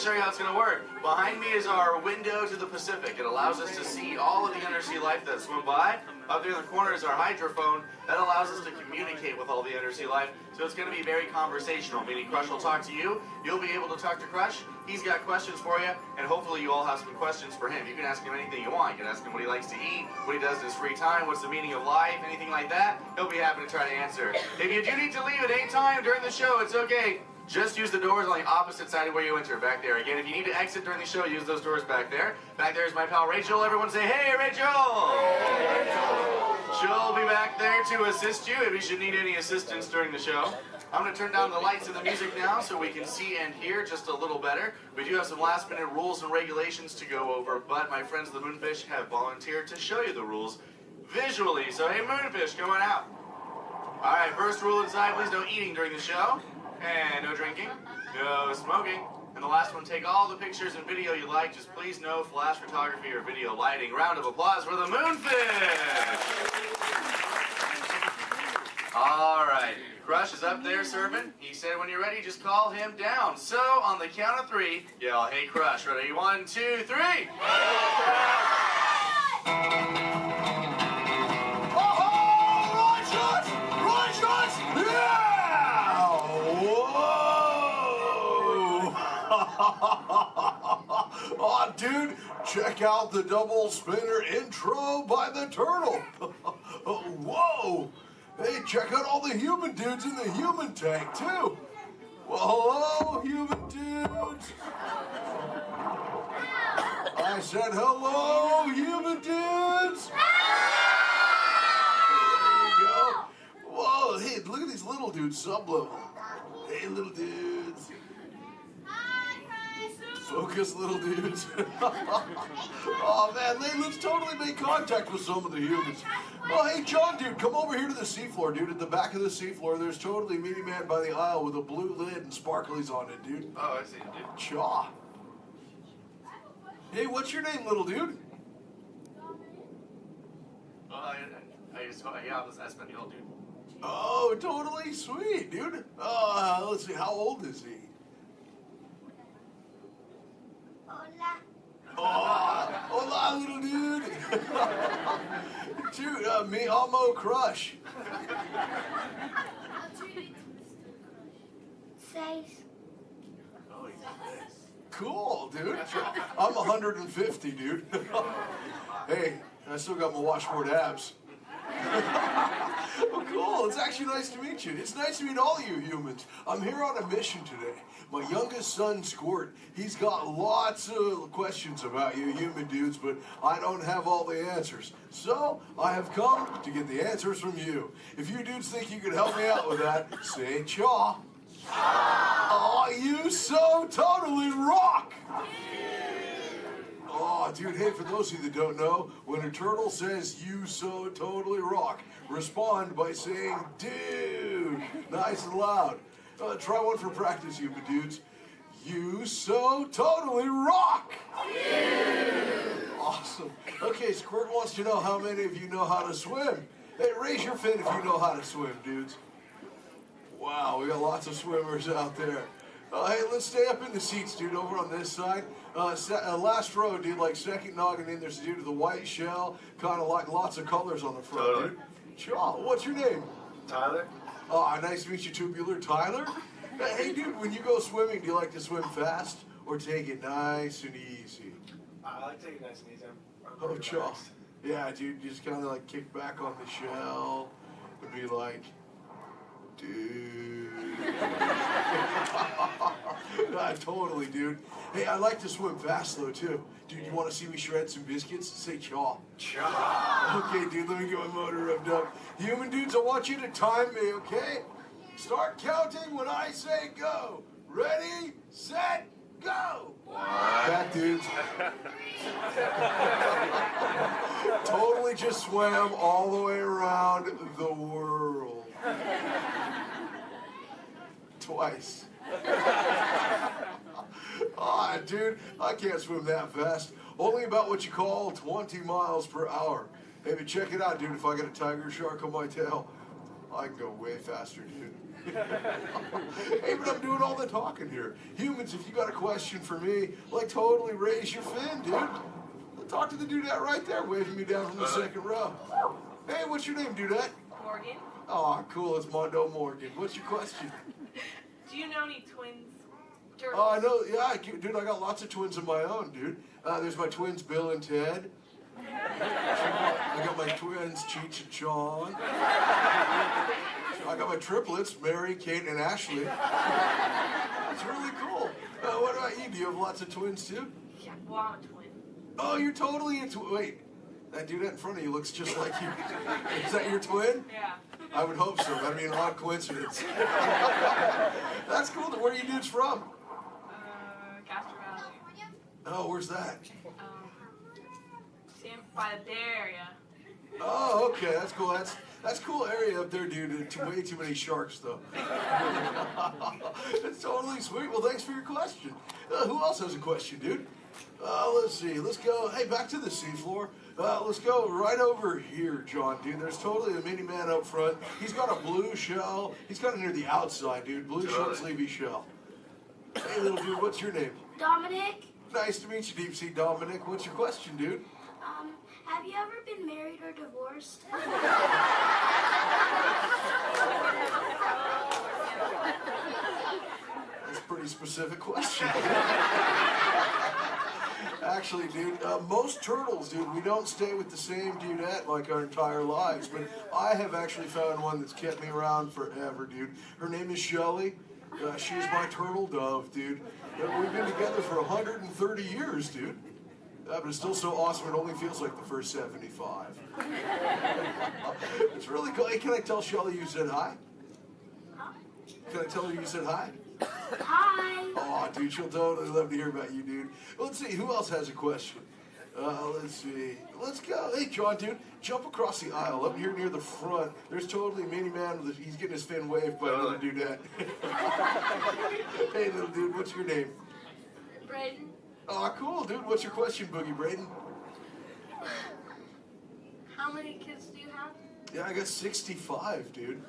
show you how it's going to work. Behind me is our window to the Pacific. It allows us to see all of the undersea life that swim by. Up there in the corner is our hydrophone. That allows us to communicate with all the undersea life. So it's going to be very conversational, meaning Crush will talk to you. You'll be able to talk to Crush. He's got questions for you, and hopefully you all have some questions for him. You can ask him anything you want. You can ask him what he likes to eat, what he does in his free time, what's the meaning of life, anything like that. He'll be happy to try to answer. If you do need to leave at any time during the show, it's okay. Just use the doors on the opposite side of where you enter, back there. Again, if you need to exit during the show, use those doors back there. Back there is my pal Rachel. Everyone say, hey, Rachel! Hey, Rachel! She'll be back there to assist you if you should need any assistance during the show. I'm going to turn down the lights and the music now so we can see and hear just a little better. We do have some last-minute rules and regulations to go over, but my friends the Moonfish have volunteered to show you the rules visually. So, hey, Moonfish, come on out. All right, first rule inside, please no eating during the show. And no drinking, no smoking. And the last one, take all the pictures and video you like. Just please no flash photography or video lighting. Round of applause for the Moonfish! All right, Crush is up there serving. He said when you're ready, just call him down. So on the count of 3, yell, hey Crush. Ready? 1, 2, 3. Oh, dude, check out the double spinner intro by the turtle. Whoa. Hey, check out all the human dudes in the human tank, too. Well, hello, human dudes. I said hello, human dudes. There you go. Whoa, hey, look at these little dudes, sub-level. Hey, little dudes. Focus, little dudes. Oh, man, let's totally make contact with some of the humans. Oh, hey, John, dude, come over here to the seafloor, dude. At the back of the seafloor, there's totally Mini Man by the aisle with a blue lid and sparklies on it, dude. Oh, I see it, dude. Chaw. Hey, what's your name, little dude? Well, I spent the old dude. Oh, totally sweet, dude. Let's see, how old is he? Oh, hola, little dude. Dude, me amo Crush. 6. Cool, dude. I'm 150, dude. Hey, I still got my washboard abs. Well, cool. It's actually nice to meet you. It's nice to meet all you humans. I'm here on a mission today. My youngest son, Squirt, he's got lots of questions about you human dudes, but I don't have all the answers. So, I have come to get the answers from you. If you dudes think you could help me out with that, say chaw. Oh, you so totally rock! Oh, dude, hey, for those of you that don't know, when a turtle says, you so totally rock, respond by saying, dude, nice and loud. Try one for practice, you dudes. You so totally rock! Awesome. Okay, Squirt wants to know how many of you know how to swim. Hey, raise your fin if you know how to swim, dudes. Wow, we got lots of swimmers out there. Hey, let's stay up in the seats, dude, over on this side. Last row, dude, like second noggin in, there's a dude with a white shell, kind of like lots of colors on the front, dude. Sure. What's your name? Tyler. Oh, nice to meet you, Tubular. Tyler? Hey, dude, when you go swimming, do you like to swim fast or take it nice and easy? I like to take it nice and easy. Oh, chaw. Yeah, dude, you just kind of like kick back on the shell and be like, dude. Totally, dude. Hey, I like to swim fast, though, too. Dude, you want to see me shred some biscuits? Say chaw. Chaw. Okay, dude, let me get my motor revved up. Human dudes, I want you to time me, okay? Start counting when I say go. Ready, set, go. That dudes. Totally just swam all the way around the world. Twice. Ah, dude, I can't swim that fast. Only about what you call 20 miles per hour. Hey, but check it out, dude. If I got a tiger shark on my tail, I can go way faster, dude. Hey, but I'm doing all the talking here. Humans, if you got a question for me, like totally raise your fin, dude. Talk to the dudette right there, waving me down from the second row. Hey, what's your name, dudette? Morgan, Oh, cool, it's Mondo Morgan. What's your question? do you know any twins? Turtles? Oh, I know, yeah, dude, I got lots of twins of my own, dude. There's my twins, Bill and Ted. I got my twins, Cheech and Chong. I got my triplets, Mary, Kate, and Ashley. That's really cool. What about you? Do you have lots of twins, too? Yeah, well, I'm a twin. Oh, you're totally into... Wait, that dude in front of you looks just like you. Is that your twin? Yeah. I would hope so. That'd be an odd coincidence. That's cool. Where are you dudes from? Castro Valley. Oh, where's that? By the Bay Area. Oh, okay. That's cool. That's cool area up there, dude. Way too many sharks, though. It's totally sweet. Well, thanks for your question. Who else has a question, dude? Let's see. Let's go. Hey, back to the seafloor. Let's go right over here, John, dude. There's totally a mini man up front. He's got a blue shell. He's got it near the outside, dude. Blue short sleevey shell. Hey, little dude, what's your name? Dominic, Nice to meet you, Deep Sea Dominic. What's your question, dude? have you ever been married or divorced? That's a pretty specific question. Actually, dude, most turtles, dude, we don't stay with the same dudette like our entire lives, but I have actually found one that's kept me around forever, dude. Her name is Shelly. She's my turtle dove, dude. We've been together for 130 years, dude. But it's still so awesome, it only feels like the first 75. It's really cool. Hey, can I tell Shelly you said hi? Can I tell her you said hi? Hi. Oh, dude, she'll totally love to hear about you, dude. Let's see, who else has a question? Let's see. Let's go. Hey, John, dude, jump across the aisle up here near the front. There's totally a mini man with he's getting his fin waved by another dudette. Hey, little dude, what's your name? Braden. Oh, cool, dude. What's your question, Boogie Braden? How many kids do you have? Yeah, I got 65, dude.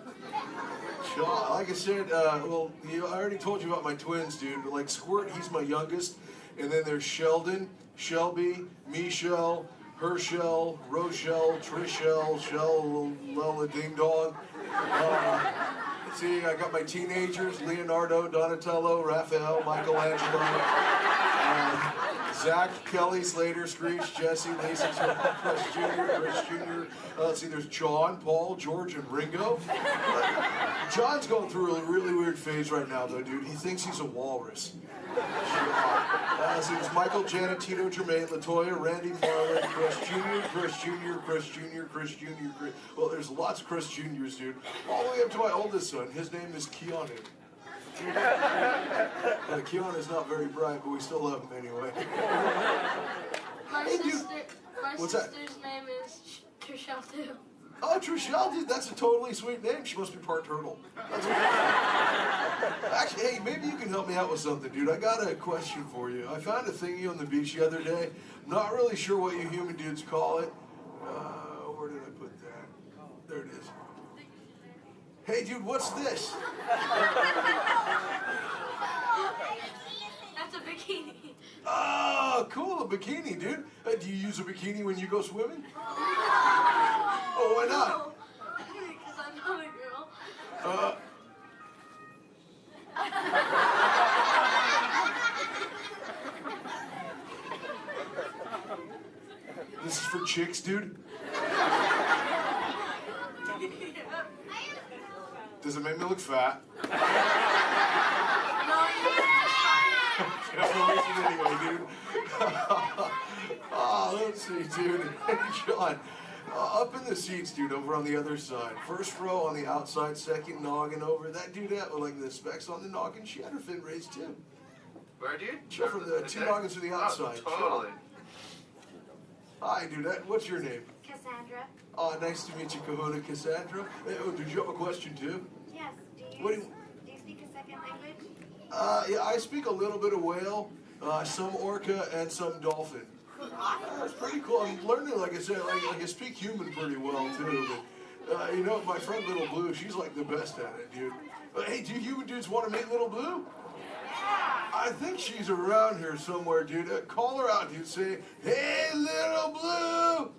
Sure. Like I said, well, I already told you about my twins, dude. Like Squirt, he's my youngest. And then there's Sheldon, Shelby, Michelle, Herschel, Rochelle, Trishelle, Shell, Lella Ding Dong. See, I got my teenagers, Leonardo, Donatello, Raphael, Michelangelo, Zach, Kelly, Slater, Screech, Jesse, Lisa, Chris Jr. Let's see, there's John, Paul, George, and Ringo. John's going through a really weird phase right now, though, dude. He thinks he's a walrus. See, there's Michael, Janet, Tito, Jermaine, LaToya, Randy, Marlon, Chris Jr., Chris Jr., Chris Jr., Chris Jr., Chris... Well, there's lots of Chris Jr.'s, dude. All the way up to my oldest son. His name is Keanu. Keanu's not very bright, but we still love him anyway. My Hey, dude. sister's name is Trishelle too. Oh, Trishelle, dude, that's a totally sweet name. She must be part turtle. Actually, hey, maybe you can help me out with something, dude. I got a question for you. I found a thingy on the beach the other day. Not really sure what you human dudes call it. Where did I put that? There it is. Hey, dude, what's this? That's a bikini. Oh, cool, a bikini, dude. Do you use a bikini when you go swimming? Oh, why not? Because I'm not a girl. This is for chicks, dude? Does it make me look fat? Anyway, dude. Oh, let's see, dude. Hey, John. Up in the seats, dude, over on the other side. First row on the outside, second noggin over. That dude with like the specs on the noggin, she had her fin raised too. Where, dude? Chill from the two noggins to the outside. Oh, totally. Hi, dude. What's your name? Cassandra. Oh, nice to meet you, Kahuna Cassandra. Hey, oh, did you have a question too? Yes. What do you speak a second language? Yeah, I speak a little bit of whale, some orca, and some dolphin. That's pretty cool. I'm learning, like I said, like I speak human pretty well too. But you know, my friend Little Blue, she's like the best at it, dude. Hey, do you human dudes want to meet Little Blue? I think she's around here somewhere, dude. Call her out, dude. Say, hey, Little Blue!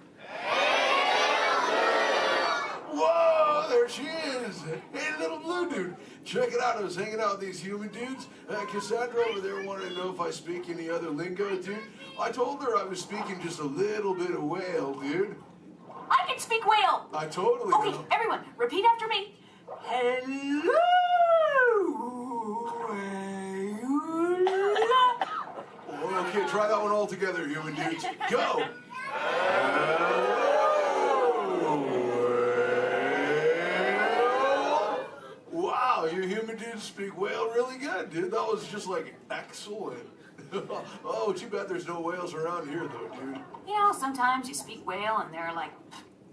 Whoa, there she is. Hey, Little Blue, dude. Check it out. I was hanging out with these human dudes. Cassandra over there wanted to know if I speak any other lingo, dude. I told her I was speaking just a little bit of whale, dude. I can speak whale. I totally Okay, know. everyone, repeat after me. Hello. Okay, try that one all together, human dudes. Go! Wow, you human dudes speak whale really good, dude. That was just like excellent. Oh, too bad there's no whales around here, though, dude. You know, sometimes you speak whale and there are like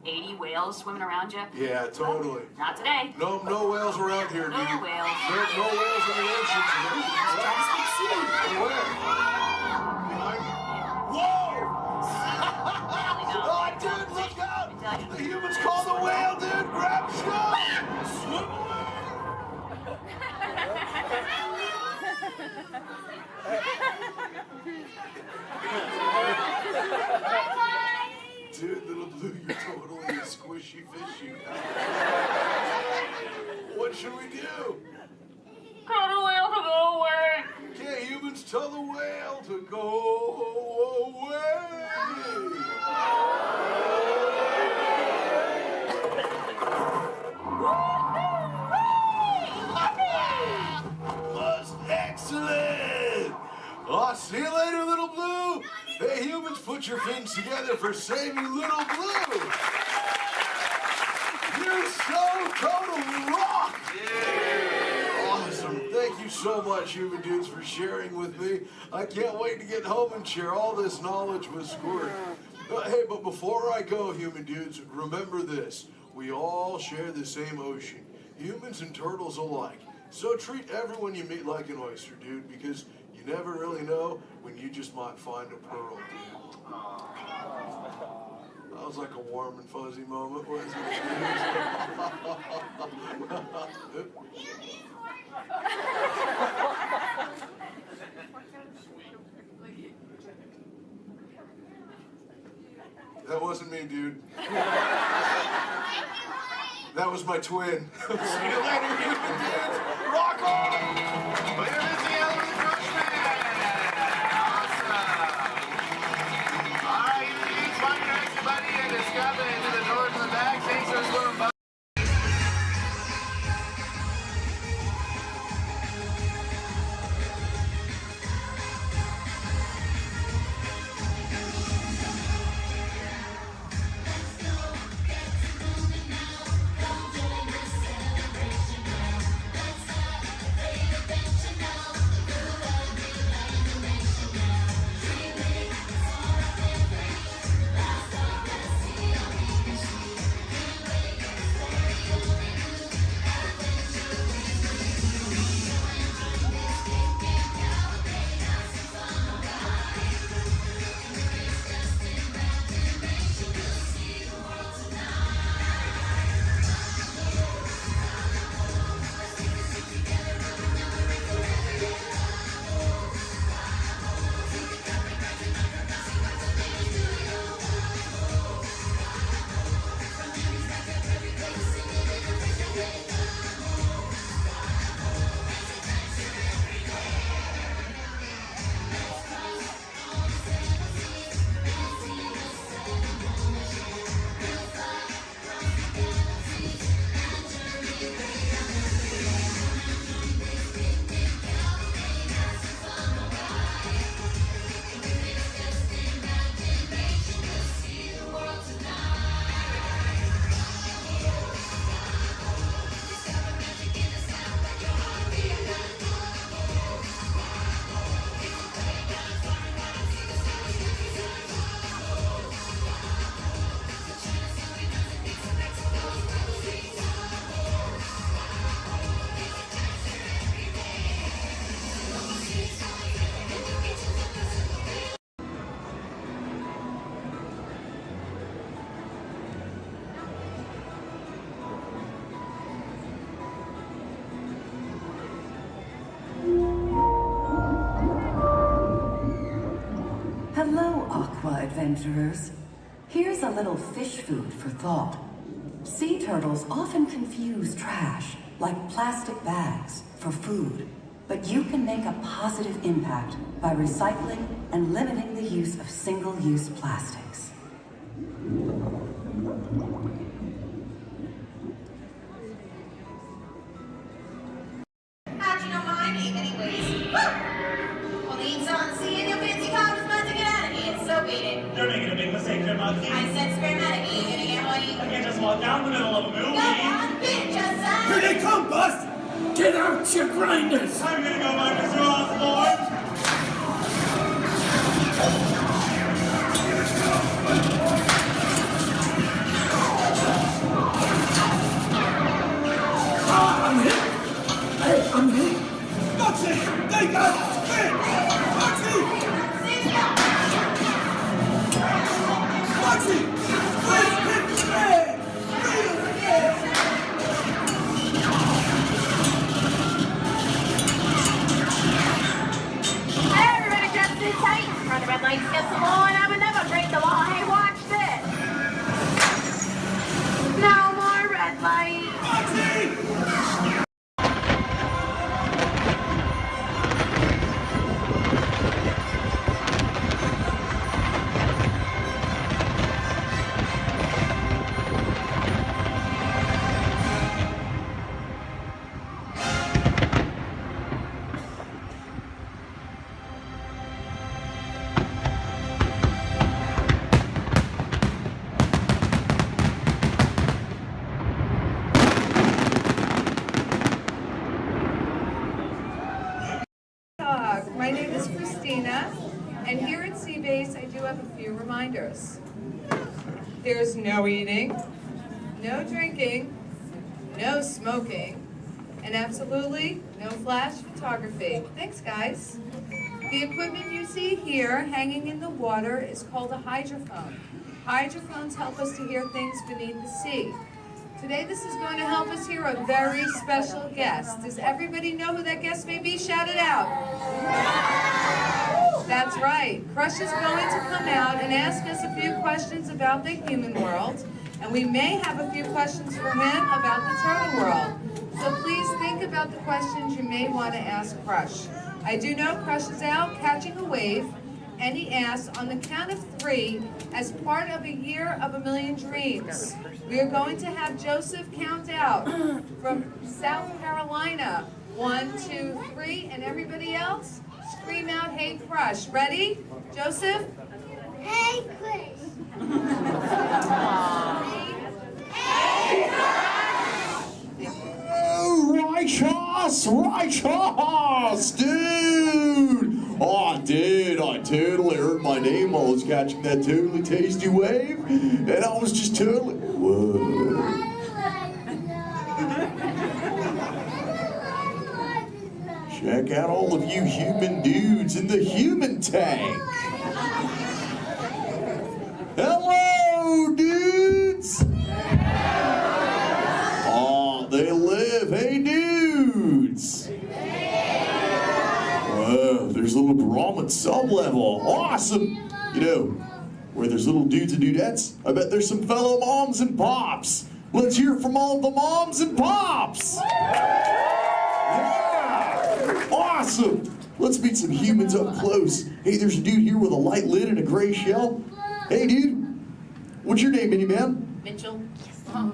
80 whales swimming around you. Yeah, totally. Not today. No whales around here, dude. No whales. No whales in the ocean today. Try to speak sea. Where? Whoa! Oh, dude, look out! The humans call the whale, dude! Grab stuff! Swim away! Dude, Little Blue, you're totally a squishy fishy. What should we do? Tell the whale to go away. Can't humans tell the whale to go away? Was excellent! Oh, see you later, Little Blue! Hey, humans, put your fins together for saving Little Blue! You so totally rock! Awesome. Thank you so much, human dudes, for sharing with me. I can't wait to get home and share all this knowledge with Squirt. Hey, but before I go, human dudes, remember this. We all share the same ocean, humans and turtles alike. So treat everyone you meet like an oyster, dude, because you never really know when you just might find a pearl, dude. That was like a warm and fuzzy moment, wasn't it? That wasn't me, dude. That was my twin. See you later, human dudes. Rock on! Later this year with the Crushman. Awesome. All right, you dudes, find your next buddy and discover into the doors in the back. Thanks for swimming by. Hello, aqua adventurers. Here's a little fish food for thought. Sea turtles often confuse trash, like plastic bags, for food. But you can make a positive impact by recycling and limiting the use of single-use plastics. How'd you know my name anyways? Well, the ink's on the sea and your fancy car was about to get out of here, so beat it. You're making a big mistake here, Monkey. I said spermatic, you gonna get what you... I can't just walk down the middle of a movie. Go on, bitch, just Here they come, Bust! Get out your grinders! I'm gonna go by Mr. Osborne. I'm hit! Hey, I'm hit! Foxy! They got spin! Foxy! Foxy! Please hit the man! Real again! Hey, everybody just sit tight. Run the red lights against the law, and I would never break the law. Hey, watch this. No more red light. Foxy! My name is Christina, and here at Seabase I do have a few reminders. There's no eating, no drinking, no smoking, and absolutely no flash photography. Thanks, guys. The equipment you see here hanging in the water is called a hydrophone. Hydrophones help us to hear things beneath the sea. Today this is going to help us hear a very special guest. Does everybody know who that guest may be? Shout it out. That's right. Crush is going to come out and ask us a few questions about the human world, and we may have a few questions for him about the turtle world. So please think about the questions you may want to ask Crush. I do know Crush is out catching a wave, and he asks, on the count of 3, as part of a year of a million dreams, we are going to have Joseph count out from South Carolina. 1, 2, 3, and everybody else, scream out, "Hey, Crush." Ready? Joseph? Hey, Chris. Hey, Righteous, dude! Oh, dude, I totally heard my name while I was catching that totally tasty wave, and I was just totally, whoa. Check out all of you human dudes in the human tank. Hello, dudes! Oh, they live. Hey, dudes! Whoa, there's a little Brahmin sub-level. Awesome! You know, where there's little dudes and dudettes, I bet there's some fellow moms and pops. Let's hear it from all of the moms and pops! Yeah! Awesome! Let's meet some humans up close. Hey, there's a dude here with a light lid and a gray shell. Hey, dude. What's your name, mini man? Mitchell.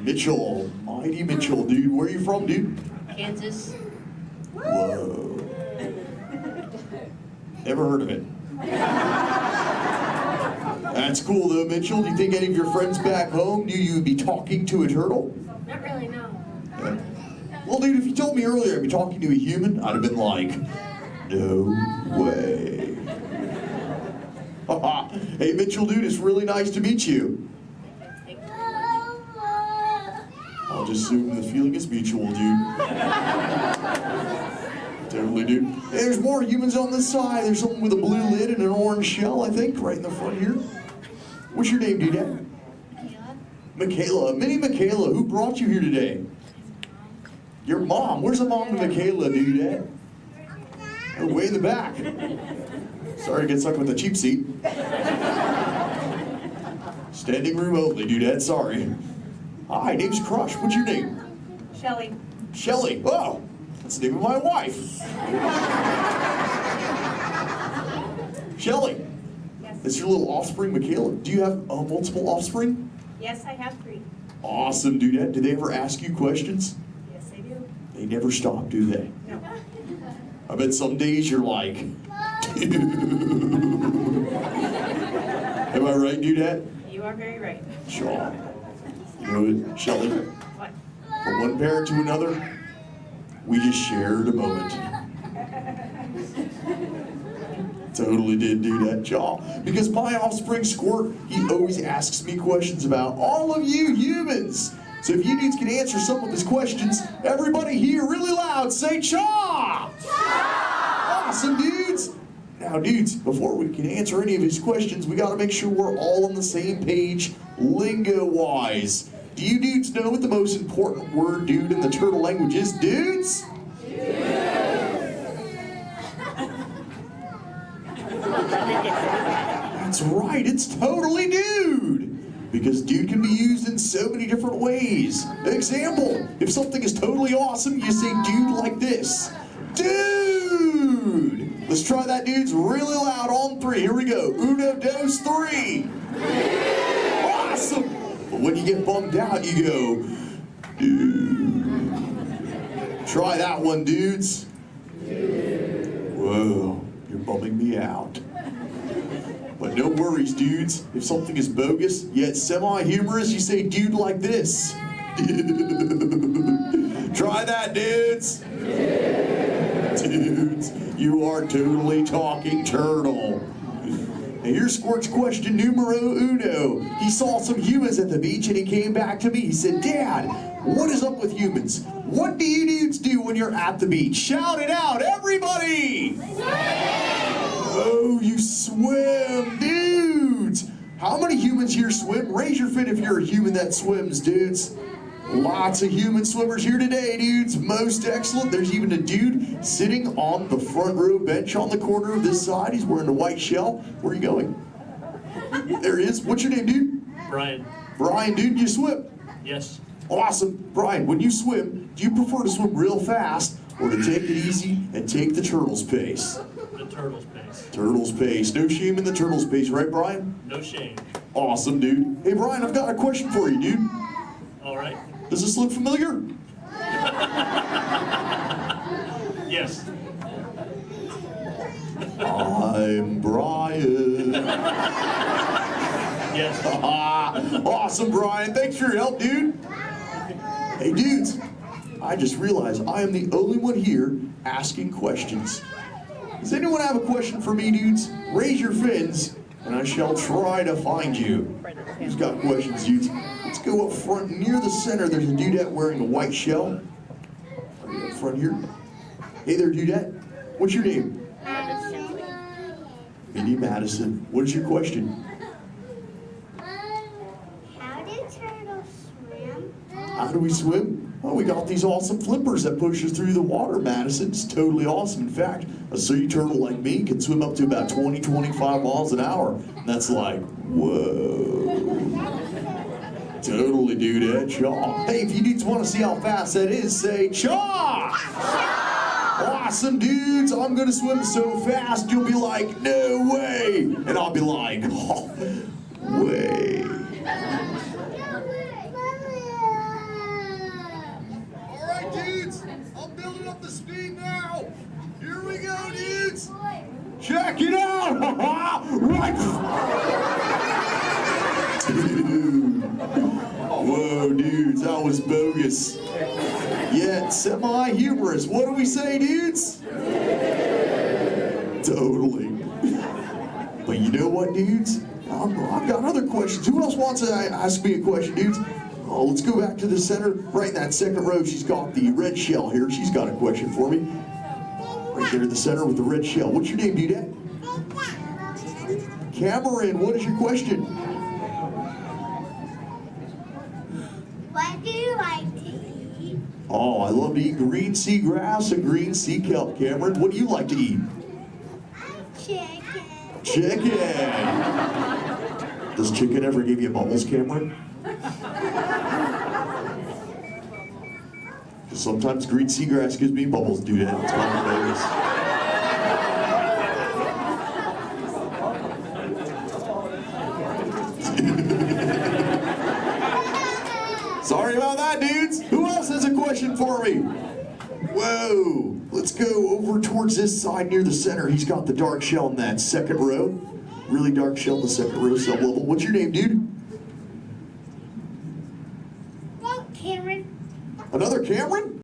Mitchell. Mighty Mitchell, dude. Where are you from, dude? Kansas. Whoa. Never heard of it. That's cool, though, Mitchell. Do you think any of your friends back home knew you would be talking to a turtle? Not really, no. Yeah. Well, dude, if you told me earlier I'd be talking to a human, I'd have been like, no way. Hey, Mitchell, dude, it's really nice to meet you. I'll just assume the feeling is mutual, dude. Totally, dude. Hey, there's more humans on this side. There's someone with a blue lid and an orange shell, I think, right in the front here. What's your name, dude? Michaela. Mini Michaela, who brought you here today? Your mom. Where's the mom to Michaela, dude? Oh, way in the back. Sorry to get stuck with the cheap seat. Standing room only, dudette, sorry. Hi, name's Crush. What's your name? Shelly. Shelly. Oh, that's the name of my wife. Shelly. Yes. It's your little offspring, Michaela. Do you have multiple offspring? Yes, I have 3. Awesome, dudette. Do they ever ask you questions? Yes, I do. They never stop, do they? No. I bet some days you're like, am I right, dudette? You are very right. Sure. You know what, Shelly? What? From one parent to another, we just shared a moment. Totally did do that job. Because my offspring Squirt, he always asks me questions about all of you humans. So if you dudes can answer some of his questions, everybody here really loud say Cha! Cha! Awesome, dudes! Now, dudes, before we can answer any of his questions, we gotta make sure we're all on the same page, lingo-wise. Do you dudes know what the most important word, dude, in the turtle language is, dudes? That's right, it's totally dude. Because dude can be used in so many different ways. Example, if something is totally awesome, you say dude like this. Dude! Let's try that, dudes, really loud on 3. Here we go. 1, 2, 3. Awesome! But when you get bummed out, you go, dude. Try that one, dudes. Whoa, you're bumming me out. But no worries, dudes. If something is bogus, yet semi-humorous, you say dude like this. Try that, dudes. Dudes, you are totally talking turtle. Now here's Squirt's question numero 1. He saw some humans at the beach and he came back to me. He said, Dad, what is up with humans? What do you dudes do when you're at the beach? Shout it out, everybody! Oh, you swim, dudes! How many humans here swim? Raise your fin if you're a human that swims, dudes. Lots of human swimmers here today, dudes. Most excellent. There's even a dude sitting on the front row bench on the corner of this side. He's wearing a white shell. Where are you going? There he is. What's your name, dude? Brian. Brian, dude, you swim? Yes. Awesome. Brian, when you swim, do you prefer to swim real fast or to take it easy and take the turtle's pace? The turtle's pace. Turtle's pace. No shame in the turtle's pace, right, Brian? No shame. Awesome, dude. Hey, Brian, I've got a question for you, dude. All right. Does this look familiar? Yes. I'm Brian. Yes. Awesome, Brian. Thanks for your help, dude. Hey, dudes. I just realized I am the only one here asking questions. Does anyone have a question for me, dudes? Raise your fins, and I shall try to find you. Who's got questions, dudes? Let's go up front near the center. There's a dudette wearing a white shell. Right up front here. Hey there, dudette. What's your name? Madison. Minnie Madison. What is your question? How do turtles swim? How do we swim? Oh, we got these awesome flippers that push us through the water, Madison. It's totally awesome. In fact, a sea turtle like me can swim up to about 20, 25 miles an hour. And that's like, whoa. Totally, dude, Chaw. Hey, if you dudes want to see how fast that is, say Chaw! Awesome, dudes. I'm going to swim so fast, you'll be like, no way. And I'll be like, oh, way. Dudes, I'm building up the speed now. Here we go, dudes. Check it out. Right. Dude. Whoa, dudes, that was bogus. Yet semi-humorous. What do we say, dudes? Totally. But you know what, dudes? I've got other questions. Who else wants to ask me a question, dudes? Oh, let's go back to the center. Right in that second row, she's got the red shell here. She's got a question for me. Right there in the center with the red shell. What's your name, dudette? Cameron, what is your question? What do you like to eat? Oh, I love to eat green sea grass and green sea kelp. Cameron, what do you like to eat? Chicken. Chicken. Does chicken ever give you bubbles, Cameron? Sometimes green seagrass gives me bubbles, dude. It's Sorry about that, dudes. Who else has a question for me? Whoa. Let's go over towards this side near the center. He's got the dark shell in that second row. Really dark shell in the second row, sub-level. What's your name, dude? Cameron. Another Cameron?